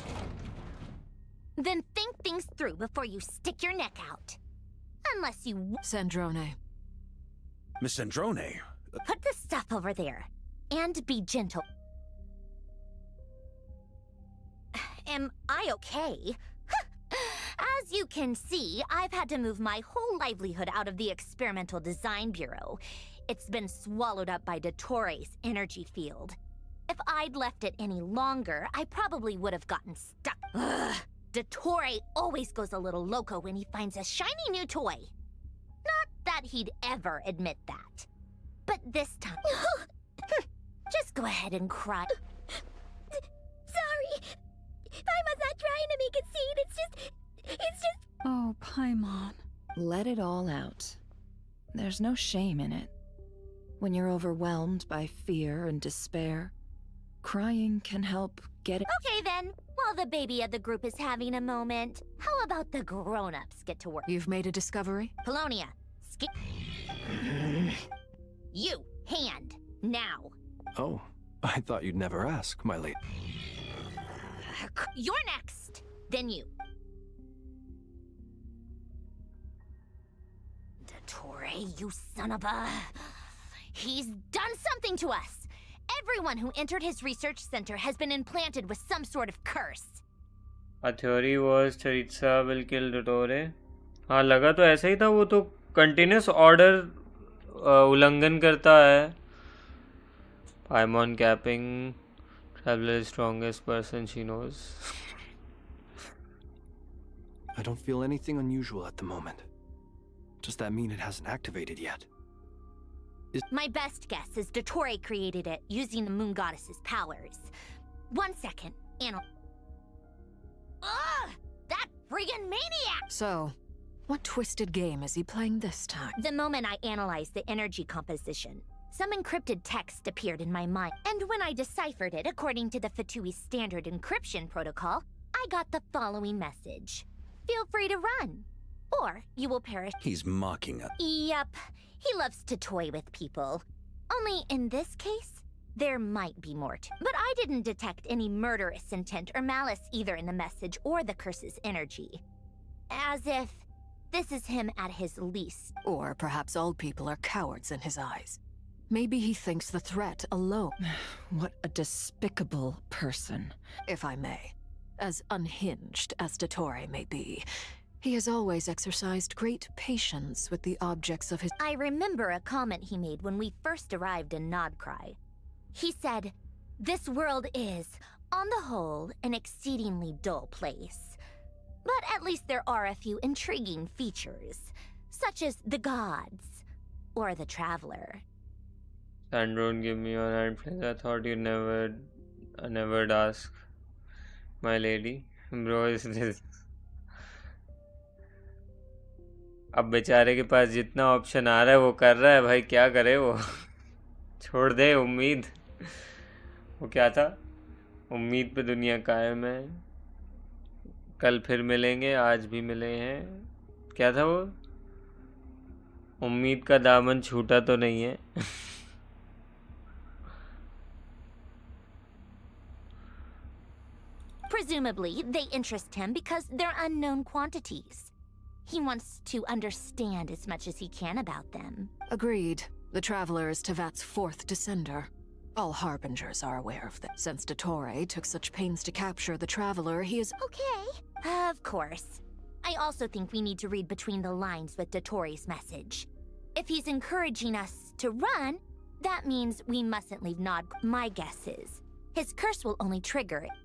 Then think things through before you stick your neck out. Unless you... Sandrone. Miss Sandrone? Put the stuff over there. And be gentle. Am I okay? As you can see, I've had to move my whole livelihood out of the Experimental Design Bureau. It's been swallowed up by Dottoro's energy field. If I'd left it any longer, I probably would have gotten stuck. Ugh. Dottore always goes a little loco when he finds a shiny new toy. Not that he'd ever admit that. But this time... Just go ahead and cry. Sorry. Paimon's not trying to make it seem. It's just... Oh, Paimon. Let it all out. There's no shame in it. When you're overwhelmed by fear and despair, crying can help get it... Okay then, while the baby of the group is having a moment, how about the grown-ups get to work? You've made a discovery? Polonia, You, hand, now. Oh, I thought you'd never ask, my lady. You're next, then you. Dottore, you son of a... He's done something to us! Everyone who entered his research center has been implanted with some sort of curse. A theory was Charitza will kill Dottore. हाँ लगा तो ऐसा ही था वो तो continuous order उल्लंघन करता है. Paimon capping traveler is strongest person she knows. I don't feel anything unusual at the moment. Does that mean it hasn't activated yet? My best guess is Dottore created it using the Moon Goddess's powers. 1 second, Ugh! That friggin' maniac! So, what twisted game is he playing this time? The moment I analyzed the energy composition, some encrypted text appeared in my mind, and when I deciphered it according to the Fatui standard encryption protocol, I got the following message. Feel free to run, or you will perish. He's mocking us. Yep, he loves to toy with people. Only in this case, there might be more to. But I didn't detect any murderous intent or malice either in the message or the curse's energy. As if this is him at his least. Or perhaps all people are cowards in his eyes. Maybe he thinks the threat alone. What a despicable person. If I may. As unhinged as Dottore may be, he has always exercised great patience with the objects of his... I remember a comment he made when we first arrived in Nodcry. He said, "This world is, on the whole, an exceedingly dull place. But at least there are a few intriguing features, such as the gods, or the traveler." And don't give me your hand, please. I thought you never ask. My lady. Bro, is this... अब बेचारे के पास जितना option आ रहा है वो कर रहा है भाई. क्या करे वो? छोड़ दे उम्मीद. वो क्या था? उम्मीद पे दुनिया कायम है. कल फिर मिलेंगे, आज भी मिले हैं. क्या था वो? उम्मीद का दामन छूटा तो नहीं है. Presumably, they interest him because they're unknown quantities. He wants to understand as much as he can about them. Agreed. The Traveler is Tevat's 4th descender. All Harbingers are aware of this. Since Dottore took such pains to capture the Traveler, he is... Okay. Of course. I also think we need to read between the lines with Dottori's message. If he's encouraging us to run, that means we mustn't leave Nod. My guess is, his curse will only trigger it.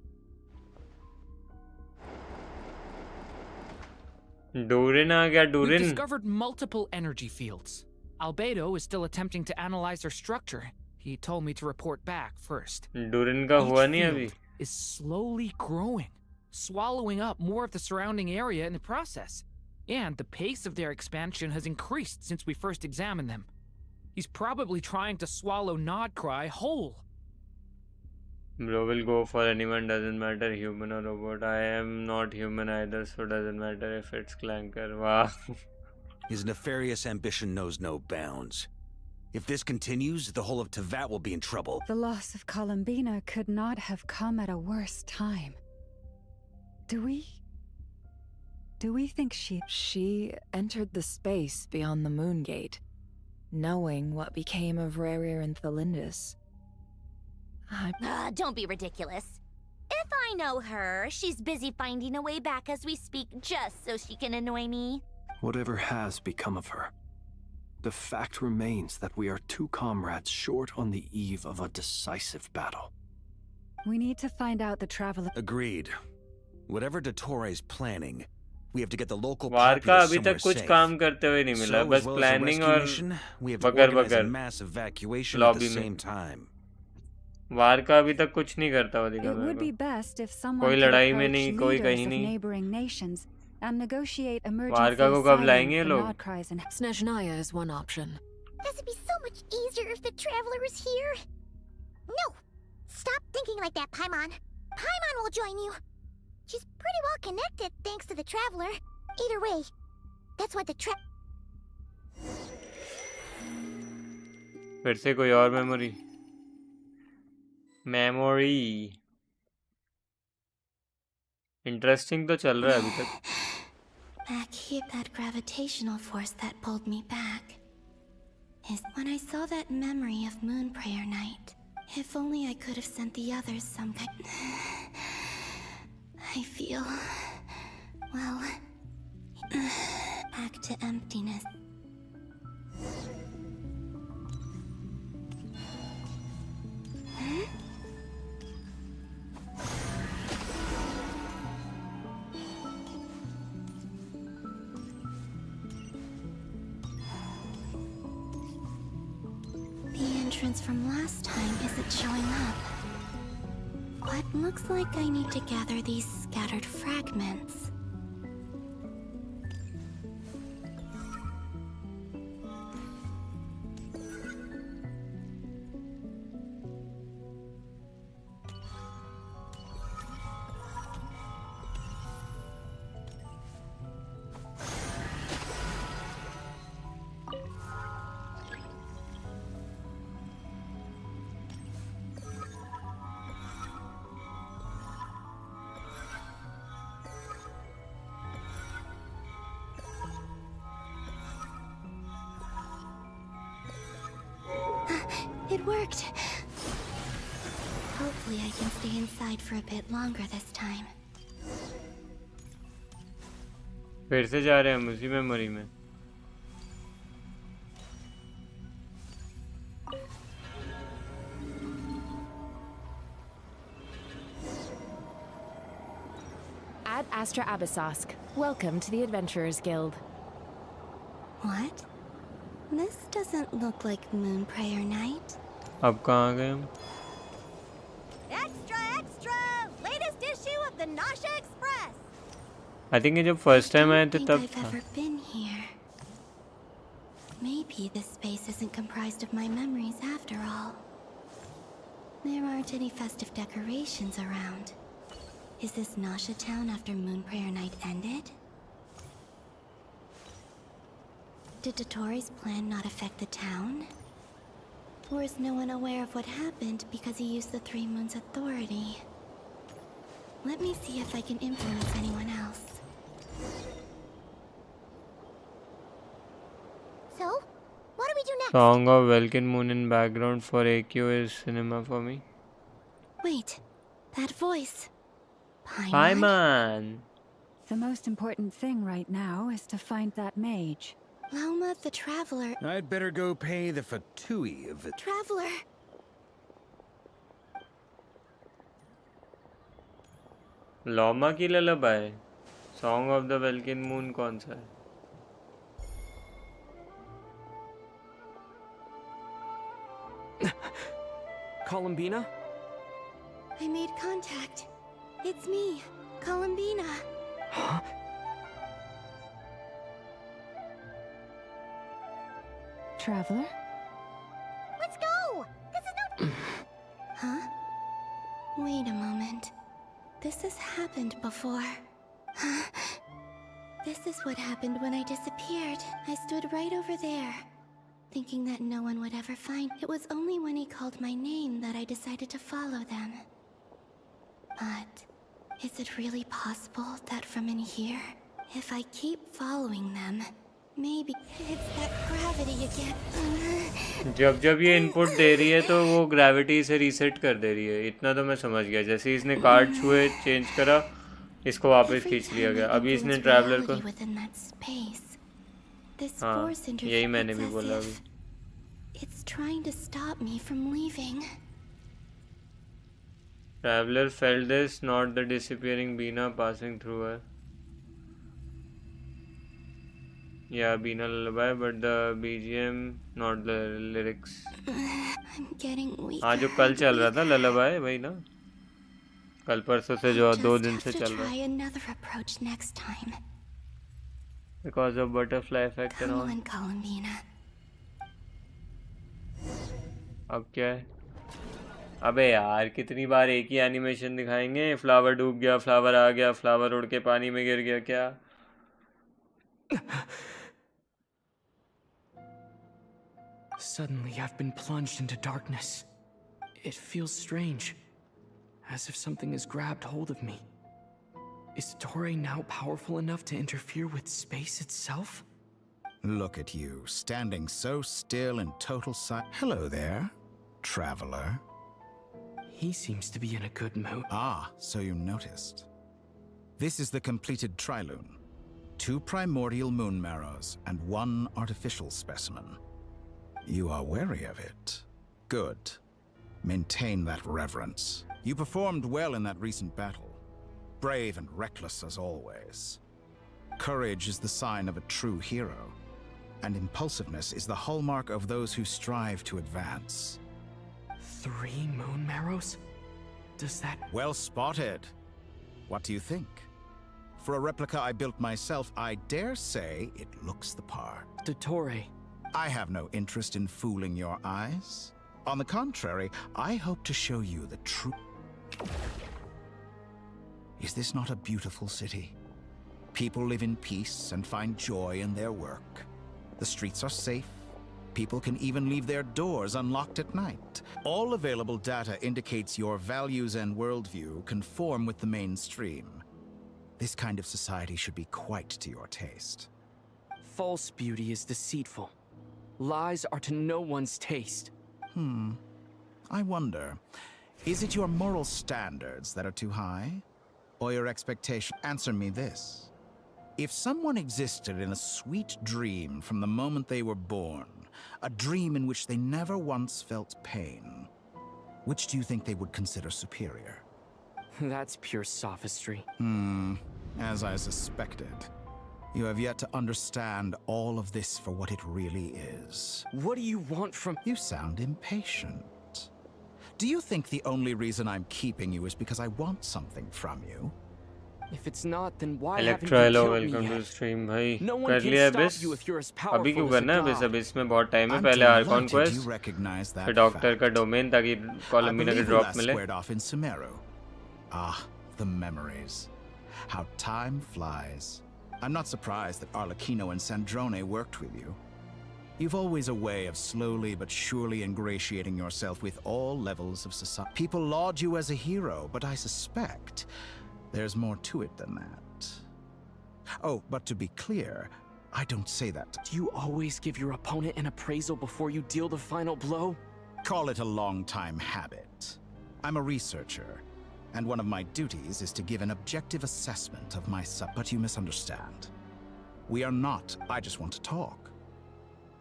Durin आ गया. We've Durin. discovered multiple energy fields. Albedo is still attempting to analyze their structure. He told me to report back first. Durin का हुआ नहीं अभी. Each field is slowly growing, swallowing up more of the surrounding area in the process. And the pace of their expansion has increased since we first examined them. He's probably trying to swallow Nodcry whole. Bro will go for anyone, doesn't matter human or robot. I am not human either, so doesn't matter if it's Clanker. Wow. His nefarious ambition knows no bounds. If this continues, the whole of Tevat will be in trouble. The loss of Columbina could not have come at a worse time. Do we think She entered the space beyond the Moon Gate, knowing what became of Rerir and Thelindis. Don't be ridiculous. If I know her, she's busy finding a way back as we speak just so she can annoy me. Whatever has become of her, the fact remains that we are two comrades short on the eve of a decisive battle. We need to find out the traveler. Agreed. Whatever Dottore planning, we have to get the local वार का populace अभी somewhere तक कुछ safe. काम करते हुए नहीं मिला, So, बस as well as a planning rescue और mission, we have to बकर organize a बकर mass evacuation at the lobby में. same time. वार का अभी तक कुछ नहीं करता हुआ दिखा It would be मेरे best if को. someone कोई could लड़ाई में approach नहीं, कोई leaders कहीं of नहीं. neighboring nations and negotiate emergency Varca को कब लाएंगे ये asylum for लोग? Nodcries and Snezhnaya is one option. This would be so much easier if the Traveler was here. No! Stop thinking like that, Paimon. Paimon will join you. She's pretty well connected thanks to the Traveler. Either way, that's what the फिर से कोई और memory interesting तो चल रहा है अभी तक. That gravitational force that pulled me back is when I saw that memory of Moon Prayer Night. If only I could have sent the others some kind. I feel, well, back to emptiness. The entrance from last time isn't showing up. What looks like I need to gather these scattered fragments. It worked. Hopefully I can stay inside for a bit longer this time. फिर से जा रहे हैं हम उसी memory में. Ad Astra Abyssosque. Welcome to the Adventurers Guild. What? This doesn't look like Moon Prayer Night. अब कहाँ गए हम? Extra, extra! Latest issue of the Nasha Express. I think ये जब first time आए थे I तब don't think था. I've ever been here. Maybe this space isn't comprised of my memories after all. There aren't any festive decorations around. Is this Nasha town after Moon Prayer Night ended? Did Dottore's plan not affect the town? Or is no one aware of what happened because he used the Three Moons' authority? Let me see if I can influence anyone else. So, what do we do next? Song of Welkin Moon in background for AQ is cinema for me. Wait, that voice. Paimon! The most important thing right now is to find that mage. Lauma the Traveler. I'd better go pay the fatui of it. Traveler! लॉमा की ललबाई. Song of the Welkin Moon कौन सा है? Columbina? I made contact. It's me, Columbina. Huh? Traveler? Let's go! This is no... Huh? Wait a moment. This has happened before. This is what happened when I disappeared. I stood right over there, thinking that no one would ever find. It was only when he called my name that I decided to follow them. But is it really possible that from in here, if I keep following them, maybe it's that gravity again? जब जब ये input दे रही है तो वो gravity से reset कर दे रही है, इतना तो मैं समझ गया। जैसे ही इसने कार्ड छुए चेंज करा, इसको वापस खींच लिया गया। अभी इसने ट्रैवलर को, हाँ यही मैंने भी बोला अभी। It's trying to stop me from leaving. Traveler felt this, not the disappearing Bina passing through her. Yeah, Bina lullaby, but the BGM, not the lyrics. I'm getting weak. हाँ जो कल चल रहा था lullaby वही ना, कल परसों से जो 2 दिन से चल रहा है। Try another approach next time. Because of butterfly effect and all. Come on, Columbina. अब क्या है? अबे यार कितनी बार एक ही एनिमेशन दिखाएंगे? फ्लावर डूब गया, फ्लावर आ गया, फ्लावर उड़ के पानी में गिर गया, क्या? Suddenly I've been plunged into darkness. It feels strange, as if something has grabbed hold of me. Is Torre now powerful enough to interfere with space itself? Look at you, standing so still in total silence. Hello there, traveler. He seems to be in a good mood. Ah, so you noticed. This is the completed trilune. 2 primordial moon marrows and 1 artificial specimen. You are wary of it. Good. Maintain that reverence. You performed well in that recent battle. Brave and reckless as always. Courage is the sign of a true hero, and impulsiveness is the hallmark of those who strive to advance. 3 moon marrows? Does that... Well spotted. What do you think? For a replica I built myself, I dare say it looks the part. The Torre. I have no interest in fooling your eyes. On the contrary, I hope to show you the truth. Is this not a beautiful city? People live in peace and find joy in their work. The streets are safe. People can even leave their doors unlocked at night. All available data indicates your values and worldview conform with the mainstream. This kind of society should be quite to your taste. False beauty is deceitful. Lies are to no one's taste. I wonder, is it your moral standards that are too high? Or your expectation? Answer me this. If someone existed in a sweet dream from the moment they were born, a dream in which they never once felt pain, which do you think they would consider superior? That's pure sophistry. As I suspected. You have yet to understand all of this for what it really is. What do you want from... You sound impatient. Do you think the only reason I'm keeping you is because I want something from you? If it's not, then why haven't you Electra, killed welcome me to yet? stream भाई। No one कर can लिया stop Abish? you if you're as अभी powerful क्यों as a करना है Abish? god. Abish में बहुत time है। I'm पहले Arcon delighted you quest, recognize that फिर डॉक्टर का fact. डोमेन ताकि I कोलम्बिना के believe we ड्रॉप last मिले। squared off in Sumeru. Ah, the memories. How time flies. I'm not surprised that Arlecchino and Sandrone worked with you. You've always a way of slowly but surely ingratiating yourself with all levels of society. People laud you as a hero, but I suspect there's more to it than that. Oh, but to be clear, I don't say that. Do you always give your opponent an appraisal before you deal the final blow? Call it a long-time habit. I'm a researcher, and one of my duties is to give an objective assessment of my but you misunderstand. We are not, I just want to talk.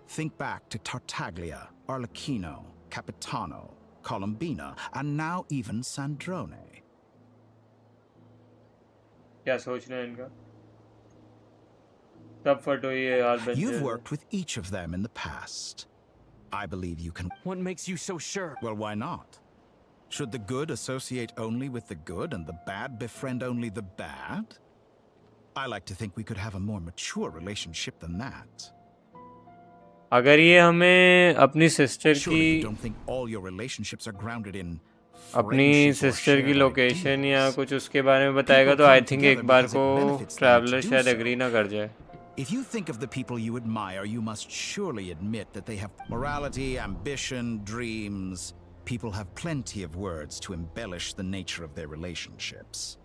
Think back to Tartaglia, Arlecchino, Capitano, Colombina, and now even Sandrone. क्या सोच रहे हैं इनका? तब फटो ये यार बच्चे। You've worked with each of them in the past. I believe you can. What makes you so sure? Well, why not? Should the good associate only with the good and the bad befriend only the bad? I like to think we could have a more mature relationship than that. अगर ये हमें अपनी sister Surely you की don't think all your relationships are grounded in अपनी friendship or sister की shared location या ideals? कुछ उसके बारे में बताएगा People तो आई come थिंक together एक बार because को it benefits them to traveller do शायद so. एग्री ना कर जाए. If you think of the people you admire, you must surely admit that they have morality, ambition, dreams. People have plenty of words to embellish the nature of their relationships.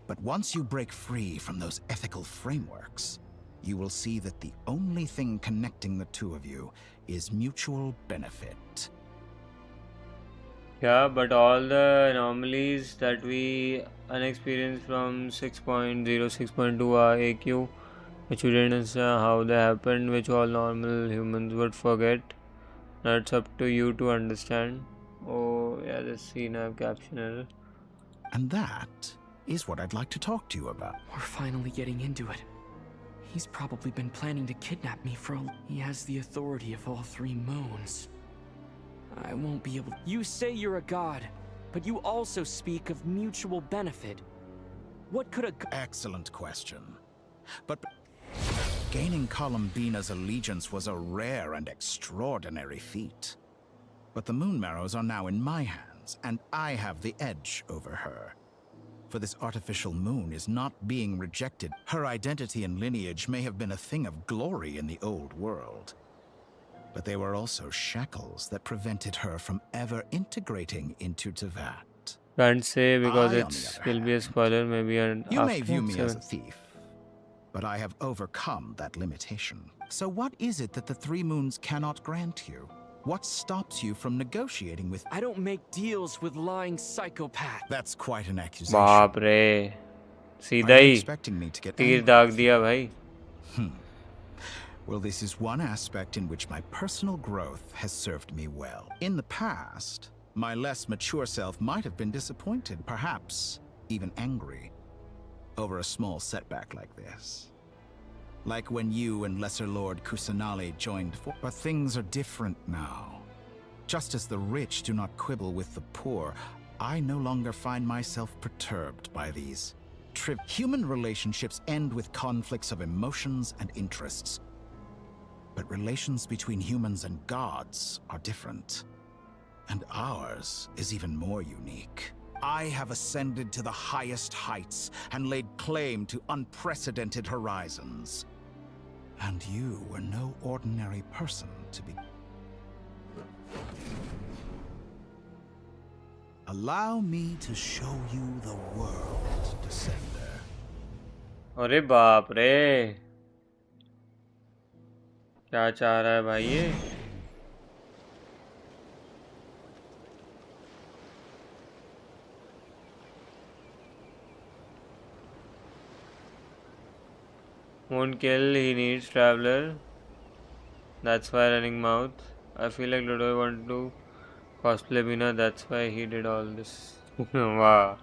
But once you break free from those ethical frameworks, you will see that the only thing connecting the two of you is mutual benefit. Yeah, but all the anomalies that we unexperienced from 6.0, 6.2 are AQ, which we didn't understand how they happened, which all normal humans would forget. That's up to you to understand. Oh, yeah, this scene I have caption error. And that is what I'd like to talk to you about. We're finally getting into it. He's probably been planning to kidnap me for He has the authority of all 3 moons. I won't be able. You say you're a god, but you also speak of mutual benefit. What could a Excellent question. But gaining Columbina's allegiance was a rare and extraordinary feat. But the Moon Marrows are now in my hands, and I have the edge over her. For this artificial moon is not being rejected. Her identity and lineage may have been a thing of glory in the old world. But they were also shackles that prevented her from ever integrating into Tevat. Can't say because I, it will be a spoiler, maybe an You may after view me as 7. a thief, but I have overcome that limitation. So what is it that the 3 moons cannot grant you? What stops you from negotiating with... I don't make deals with lying psychopaths. That's quite an accusation. बाप रे, सीधा Are you he expecting me to get तीर angry दाग with दिया भाई. Well, this is one aspect in which my personal growth has served me well. In the past, my less mature self might have been disappointed, perhaps even angry, over a small setback like this. Like when you and Lesser Lord Kusanali joined for... But things are different now. Just as the rich do not quibble with the poor, I no longer find myself perturbed by these human relationships end with conflicts of emotions and interests. But relations between humans and gods are different. And ours is even more unique. I have ascended to the highest heights and laid claim to unprecedented horizons. And you were no ordinary person to be. Allow me to show you the world, Descender. अरे बाप रे, क्या चाह रहा है भाई ये? Won't kill, he needs traveler. That's why running mouth. I feel like Ludo wanted to cosplay Bina, that's why he did all this. Wow.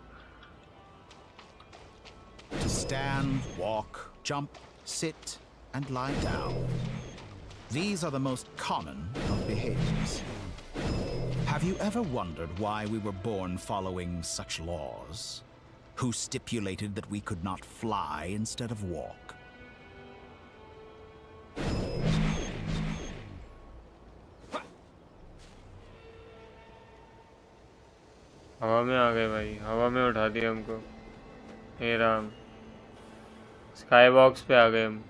To stand, walk, jump, sit, and lie down. These are the most common of behaviors. Have you ever wondered why we were born following such laws? Who stipulated that we could not fly instead of walk? हवा में आ गए भाई, हवा में उठा दिया हमको. हे Ram, sky box पे आ गए हम.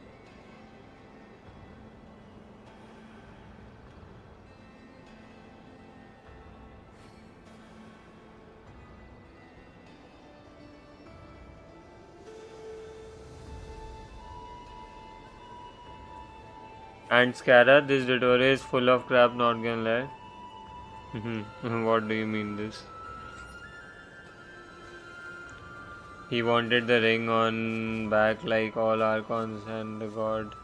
And Scara, this tutorial is full of crap, not gonna lie. What do you mean this? He wanted the ring on back like all Archons and the god.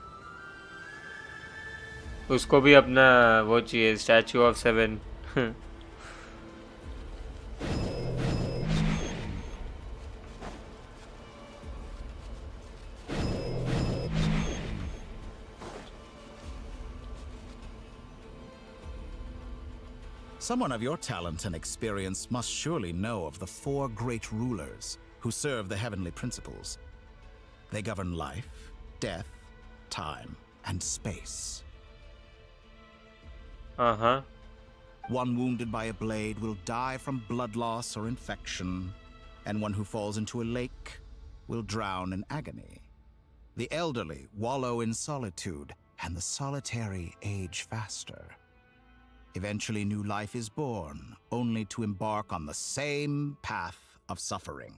उसको भी अपना वो चाहिए, Statue of 7. Someone of your talent and experience must surely know of the 4 great rulers who serve the heavenly principles. They govern life, death, time, and space. Uh-huh. One wounded by a blade will die from blood loss or infection, and one who falls into a lake will drown in agony. The elderly wallow in solitude, and the solitary age faster. Eventually, new life is born, only to embark on the same path of suffering.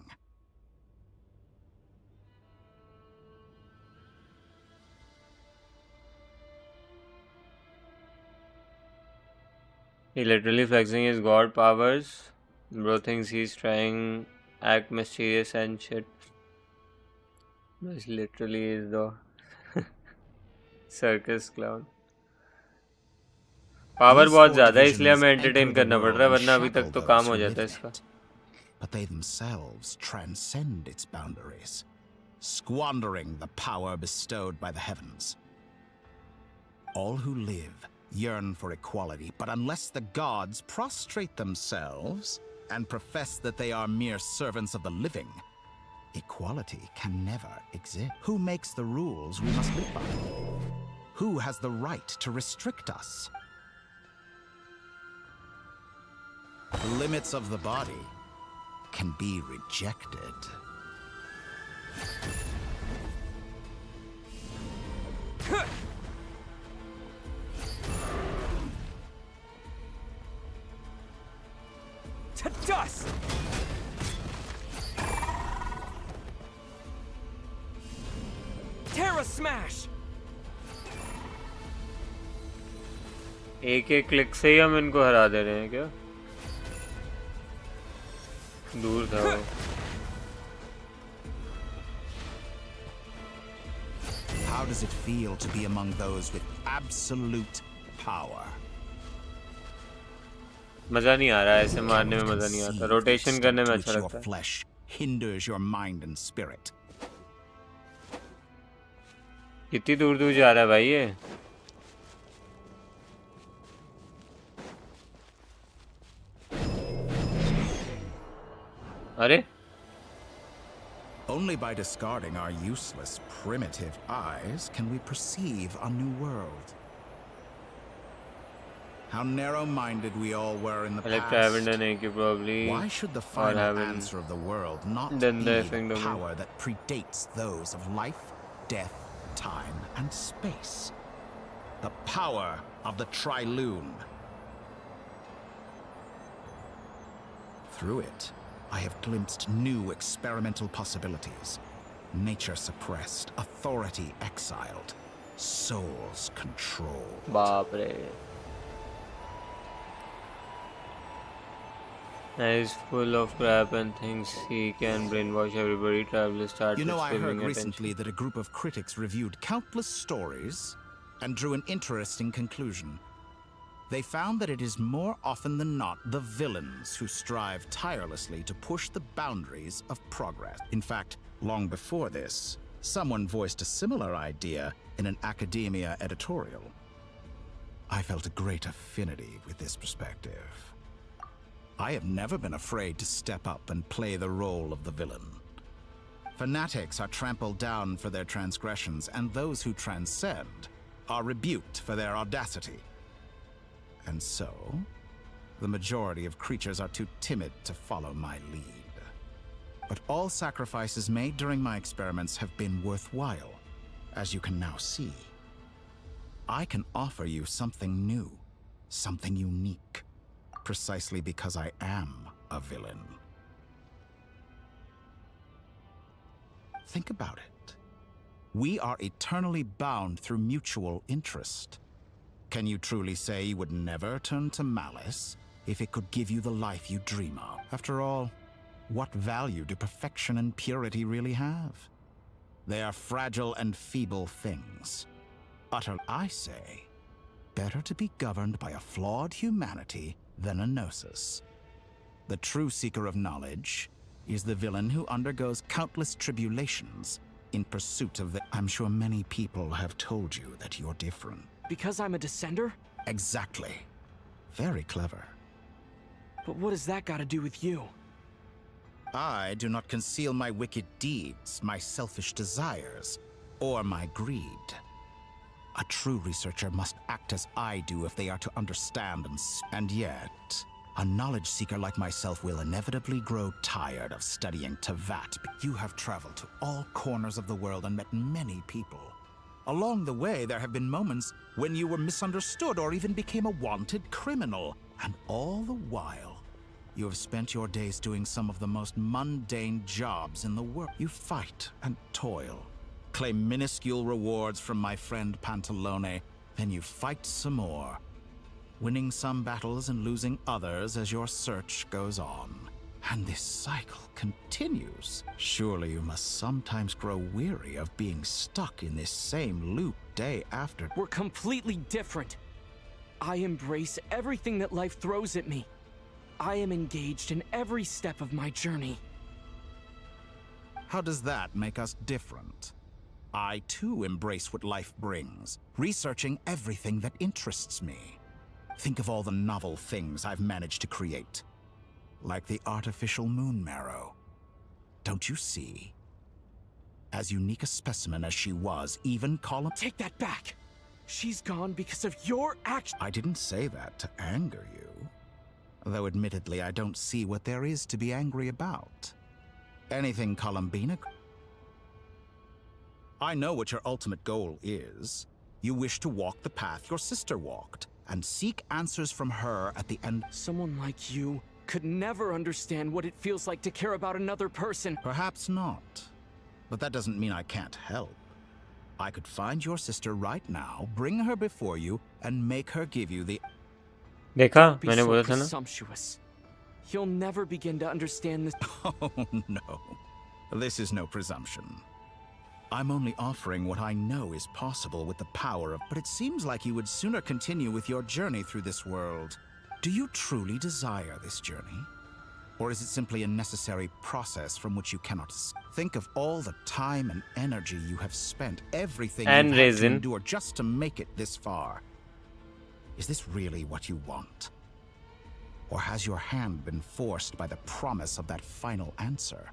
He literally flexing his god powers. Bro thinks he's trying act mysterious and shit. This literally is the circus clown. Power बहुत ज़्यादा है इसलिए हमें entertain करना पड़ रहा है वरना अभी तक तो काम हो जाता है इसका. But they themselves transcend its boundaries, squandering the power bestowed by the heavens. All who live yearn for equality, but unless the gods prostrate themselves and profess that they are mere servants of the living, equality can never exist. Who makes the rules we must live by? Who has the right to restrict us? The limits of the body can be rejected. To dust! Terra smash! एक एक click से ही हम इनको हरा दे रहे हैं क्या? दूर था वो. How does it feel to be among those with absolute power? मजा नहीं आ रहा है ऐसे मारने में मजा नहीं आता. रोटेशन करने में अच्छा लगता है. Flesh hinders your mind and spirit. कितनी दूर दूर जा रहा है भाई ये? अरे? Only by discarding our useless, primitive eyes can we perceive a new world. How narrow-minded we all were in the past. Probably. Why should the final answer of the world not be the power that predates those of life, death, time, and space? The power of the Trilune. Through it, I have glimpsed new experimental possibilities. Nature suppressed, authority exiled, souls controlled. Baap re. He's full of crap and thinks he can brainwash everybody. Travelers start. You know, I heard recently that a group of critics reviewed countless stories and drew an interesting conclusion. They found that it is more often than not the villains who strive tirelessly to push the boundaries of progress. In fact, long before this, someone voiced a similar idea in an academia editorial. I felt a great affinity with this perspective. I have never been afraid to step up and play the role of the villain. Fanatics are trampled down for their transgressions, and those who transcend are rebuked for their audacity. And so, the majority of creatures are too timid to follow my lead. But all sacrifices made during my experiments have been worthwhile, as you can now see. I can offer you something new, something unique, precisely because I am a villain. Think about it. We are eternally bound through mutual interest. Can you truly say you would never turn to malice if it could give you the life you dream of? After all, what value do perfection and purity really have? They are fragile and feeble things. I say, better to be governed by a flawed humanity than a gnosis. The true seeker of knowledge is the villain who undergoes countless tribulations in pursuit of the... I'm sure many people have told you that you're different. Because I'm a descender? Exactly. Very clever. But what does that got to do with you? I do not conceal my wicked deeds, my selfish desires, or my greed. A true researcher must act as I do if they are to understand and yet, a knowledge seeker like myself will inevitably grow tired of studying Tevat. You have traveled to all corners of the world and met many people. Along the way, there have been moments when you were misunderstood or even became a wanted criminal. And all the while, you have spent your days doing some of the most mundane jobs in the world. You fight and toil, claim minuscule rewards from my friend Pantalone, then you fight some more, winning some battles and losing others as your search goes on. And this cycle continues. Surely you must sometimes grow weary of being stuck in this same loop day after. We're completely different. I embrace everything that life throws at me. I am engaged in every step of my journey. How does that make us different? I too embrace what life brings, researching everything that interests me. Think of all the novel things I've managed to create. Like the artificial moon marrow. Don't you see? As unique a specimen as she was, even column— Take that back! She's gone because of your action. I didn't say that to anger you. Though admittedly, I don't see what there is to be angry about. Anything Columbina— I know what your ultimate goal is. You wish to walk the path your sister walked, and seek answers from her at the end. Someone like you could never understand what it feels like to care about another person. Perhaps not. But that doesn't mean I can't help. I could find your sister right now, bring her before you, and make her give you the— देखा Be मैंने so बोला था ना presumptuous. You'll never begin to understand this. Oh, no. This is no presumption. I'm only offering what I know is possible with the power of— But it seems like you would sooner continue with your journey through this world. Do you truly desire this journey? Or is it simply a necessary process from which you cannot think of all the time and energy you have spent, everything And you've had to Resin. endure just to make it this far? Is this really what you want? Or has your hand been forced by the promise of that final answer?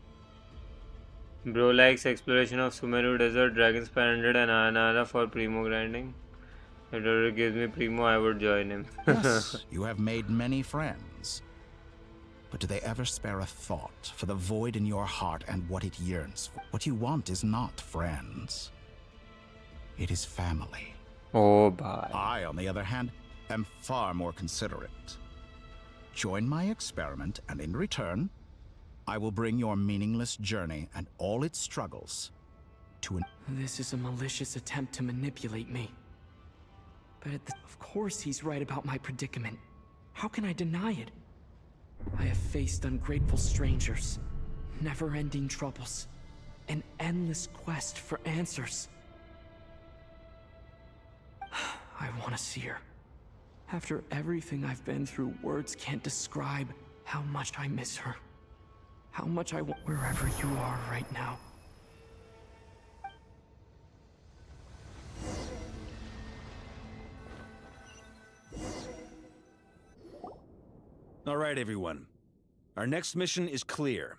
Bro likes exploration of Sumeru Desert, Dragon's Parenthood and Anara for Primo grinding. If it gives me Primo, I would join him. Yes, you have made many friends. But do they ever spare a thought for the void in your heart and what it yearns for? What you want is not friends. It is family. Oh, bye. I, on the other hand, am far more considerate. Join my experiment, and in return, I will bring your meaningless journey and all its struggles to an— This is a malicious attempt to manipulate me. But of course he's right about my predicament. How can I deny it? I have faced ungrateful strangers, never-ending troubles, an endless quest for answers. I want to see her. After everything I've been through, words can't describe how much I miss her. How much I want wherever you are right now. All right, everyone. Our next mission is clear.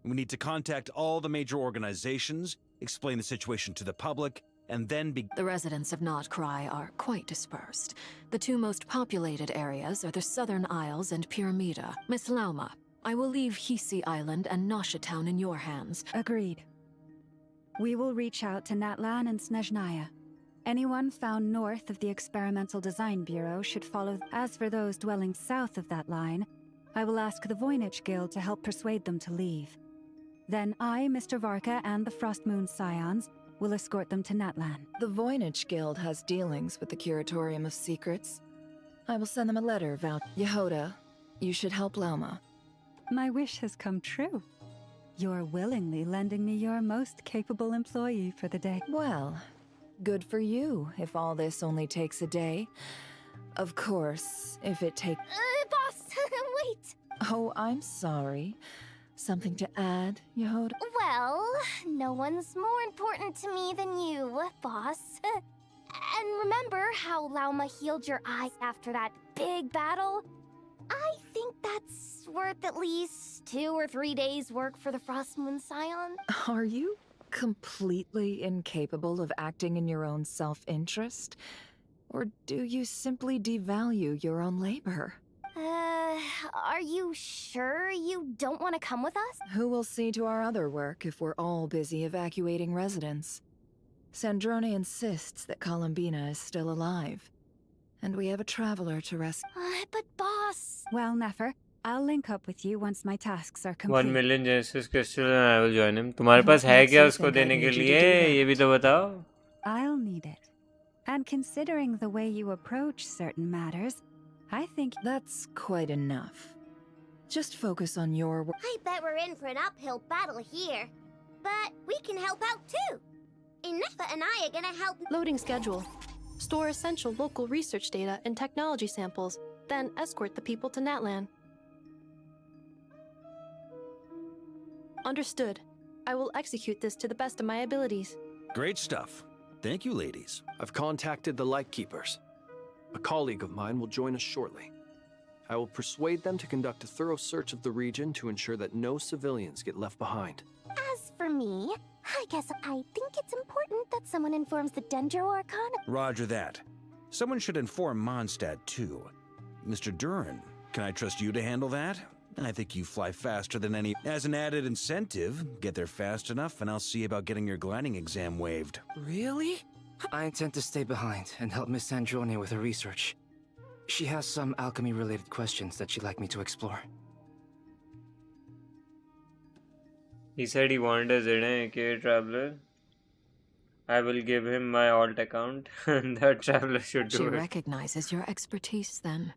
We need to contact all the major organizations, explain the situation to the public, and then The residents of Not Cry are quite dispersed. The two most populated areas are the Southern Isles and Pyramida. Miss Lauma, I will leave Hisi Island and Nosha Town in your hands. Agreed. We will reach out to Natlan and Snezhnaya. Anyone found north of the Experimental Design Bureau should follow. As for those dwelling south of that line, I will ask the Voynich Guild to help persuade them to leave. Then I, Mr. Varka, and the Frostmoon Scions will escort them to Natlan. The Voynich Guild has dealings with the Curatorium of Secrets. I will send them a letter about Yehoda. You should help Lauma. My wish has come true. You're willingly lending me your most capable employee for the day. Well, good for you if all this only takes a day. Of course, if it takes— Boss, wait! Oh, I'm sorry. Something to add, Yehoda? Well, no one's more important to me than you, boss. And remember how Lauma healed your eyes after that big battle? I think that's worth at least 2 or 3 days' work for the Frostmoon Scion. Are you completely incapable of acting in your own self-interest? Or do you simply devalue your own labor? Are you sure you don't want to come with us? Who will see to our other work if we're all busy evacuating residents? Sandrone insists that Columbina is still alive, and we have a traveler to rescue. But boss... Well, Nefer, I'll link up with you once my tasks are complete. 1 million Genesis crystal and I will join him. तुम्हारे पास है क्या उसको देने के लिए? ये भी तो बताओ. I'll need it. And considering the way you approach certain matters, I think that's quite enough. Just focus on your work. I bet we're in for an uphill battle here. But we can help out too. Inefa and I are gonna help. Loading schedule. Store essential local research data and technology samples, then escort the people to Natlan. Understood. I will execute this to the best of my abilities. Great stuff. Thank you, ladies. I've contacted the Lightkeepers. A colleague of mine will join us shortly. I will persuade them to conduct a thorough search of the region to ensure that no civilians get left behind. As for me, I guess I think it's important that someone informs the Dendro Archon. Roger that. Someone should inform Mondstadt, too. Mr. Duran, can I trust you to handle that? I think you fly faster than any. As an added incentive, get there fast enough and I'll see about getting your gliding exam waived. Really? I intend to stay behind and help Miss Sandrone with her research. She has some alchemy-related questions that she'd like me to explore. He said he wanted a ZK traveler. I will give him my alt account and that traveler should do She it. recognizes your expertise then.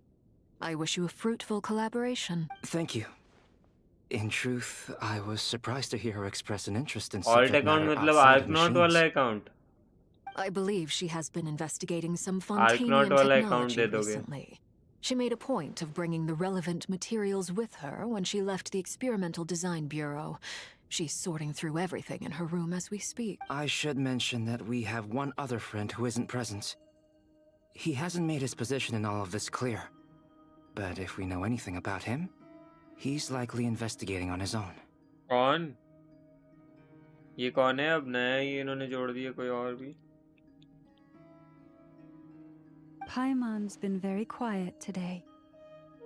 I wish you a fruitful collaboration. Thank you. In truth, I was surprised to hear her express an interest in Alt subject account matter मतलब outside of Arknaut machines. वाला account. I believe she has been investigating some Arknaut Fontanian वाला account technology दे दोगे. recently. She made a point of bringing the relevant materials with her when she left the Experimental Design Bureau. She's sorting through everything in her room as we speak. I should mention that we have one other friend who isn't present. He hasn't made his position in all of this clear. But if we know anything about him, he's likely investigating on his own. कौन? ये कौन है अब नया ये इन्होंने जोड़ दिया कोई और भी? Paimon's been very quiet today.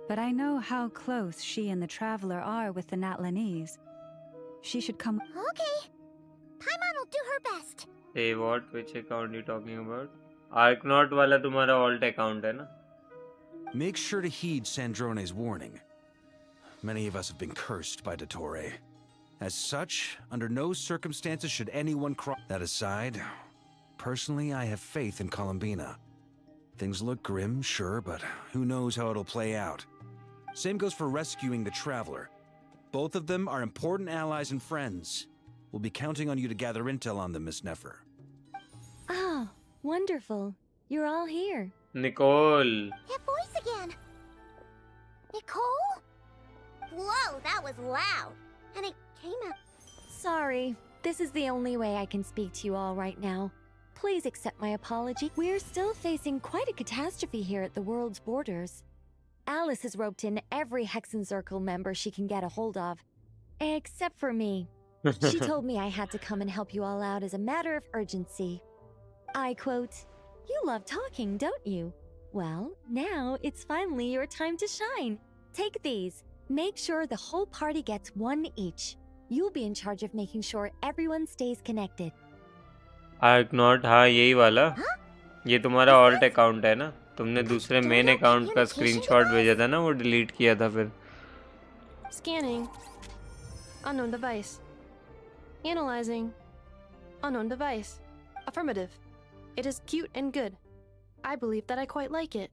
But I know how close she and the Traveler are with the Natlanese. She should come. Okay. Paimon will do her best. Hey, what? Which account you talking about? Arknaut वाला तुम्हारा alt account है ना? Make sure to heed Sandrone's warning. Many of us have been cursed by Dottore. As such, under no circumstances should anyone cross. That aside, personally, I have faith in Columbina. Things look grim, sure, but who knows how it'll play out. Same goes for rescuing the Traveler. Both of them are important allies and friends. We'll be counting on you to gather intel on them, Miss Nefer. Ah, wonderful. You're all here. Nicole. That voice again. Nicole? Whoa, that was loud. And it came out. Sorry. This is the only way I can speak to you all right now. Please accept my apology. We're still facing quite a catastrophe here at the world's borders. Alice has roped in every Hexen Circle member she can get a hold of. Except for me. She told me I had to come and help you all out as a matter of urgency. I quote, "You love talking, don't you? Well, now it's finally your time to shine. Take these. Make sure the whole party gets one each. You'll be in charge of making sure everyone stays connected." Arknaut हाँ यही वाला. ये तुम्हारा alt account है ना? तुमने दूसरे main account का screenshot भेजा था ना वो delete किया था फिर. Scanning. Unknown device. Analyzing. Unknown device. Affirmative. It is cute and good. I believe that I quite like it.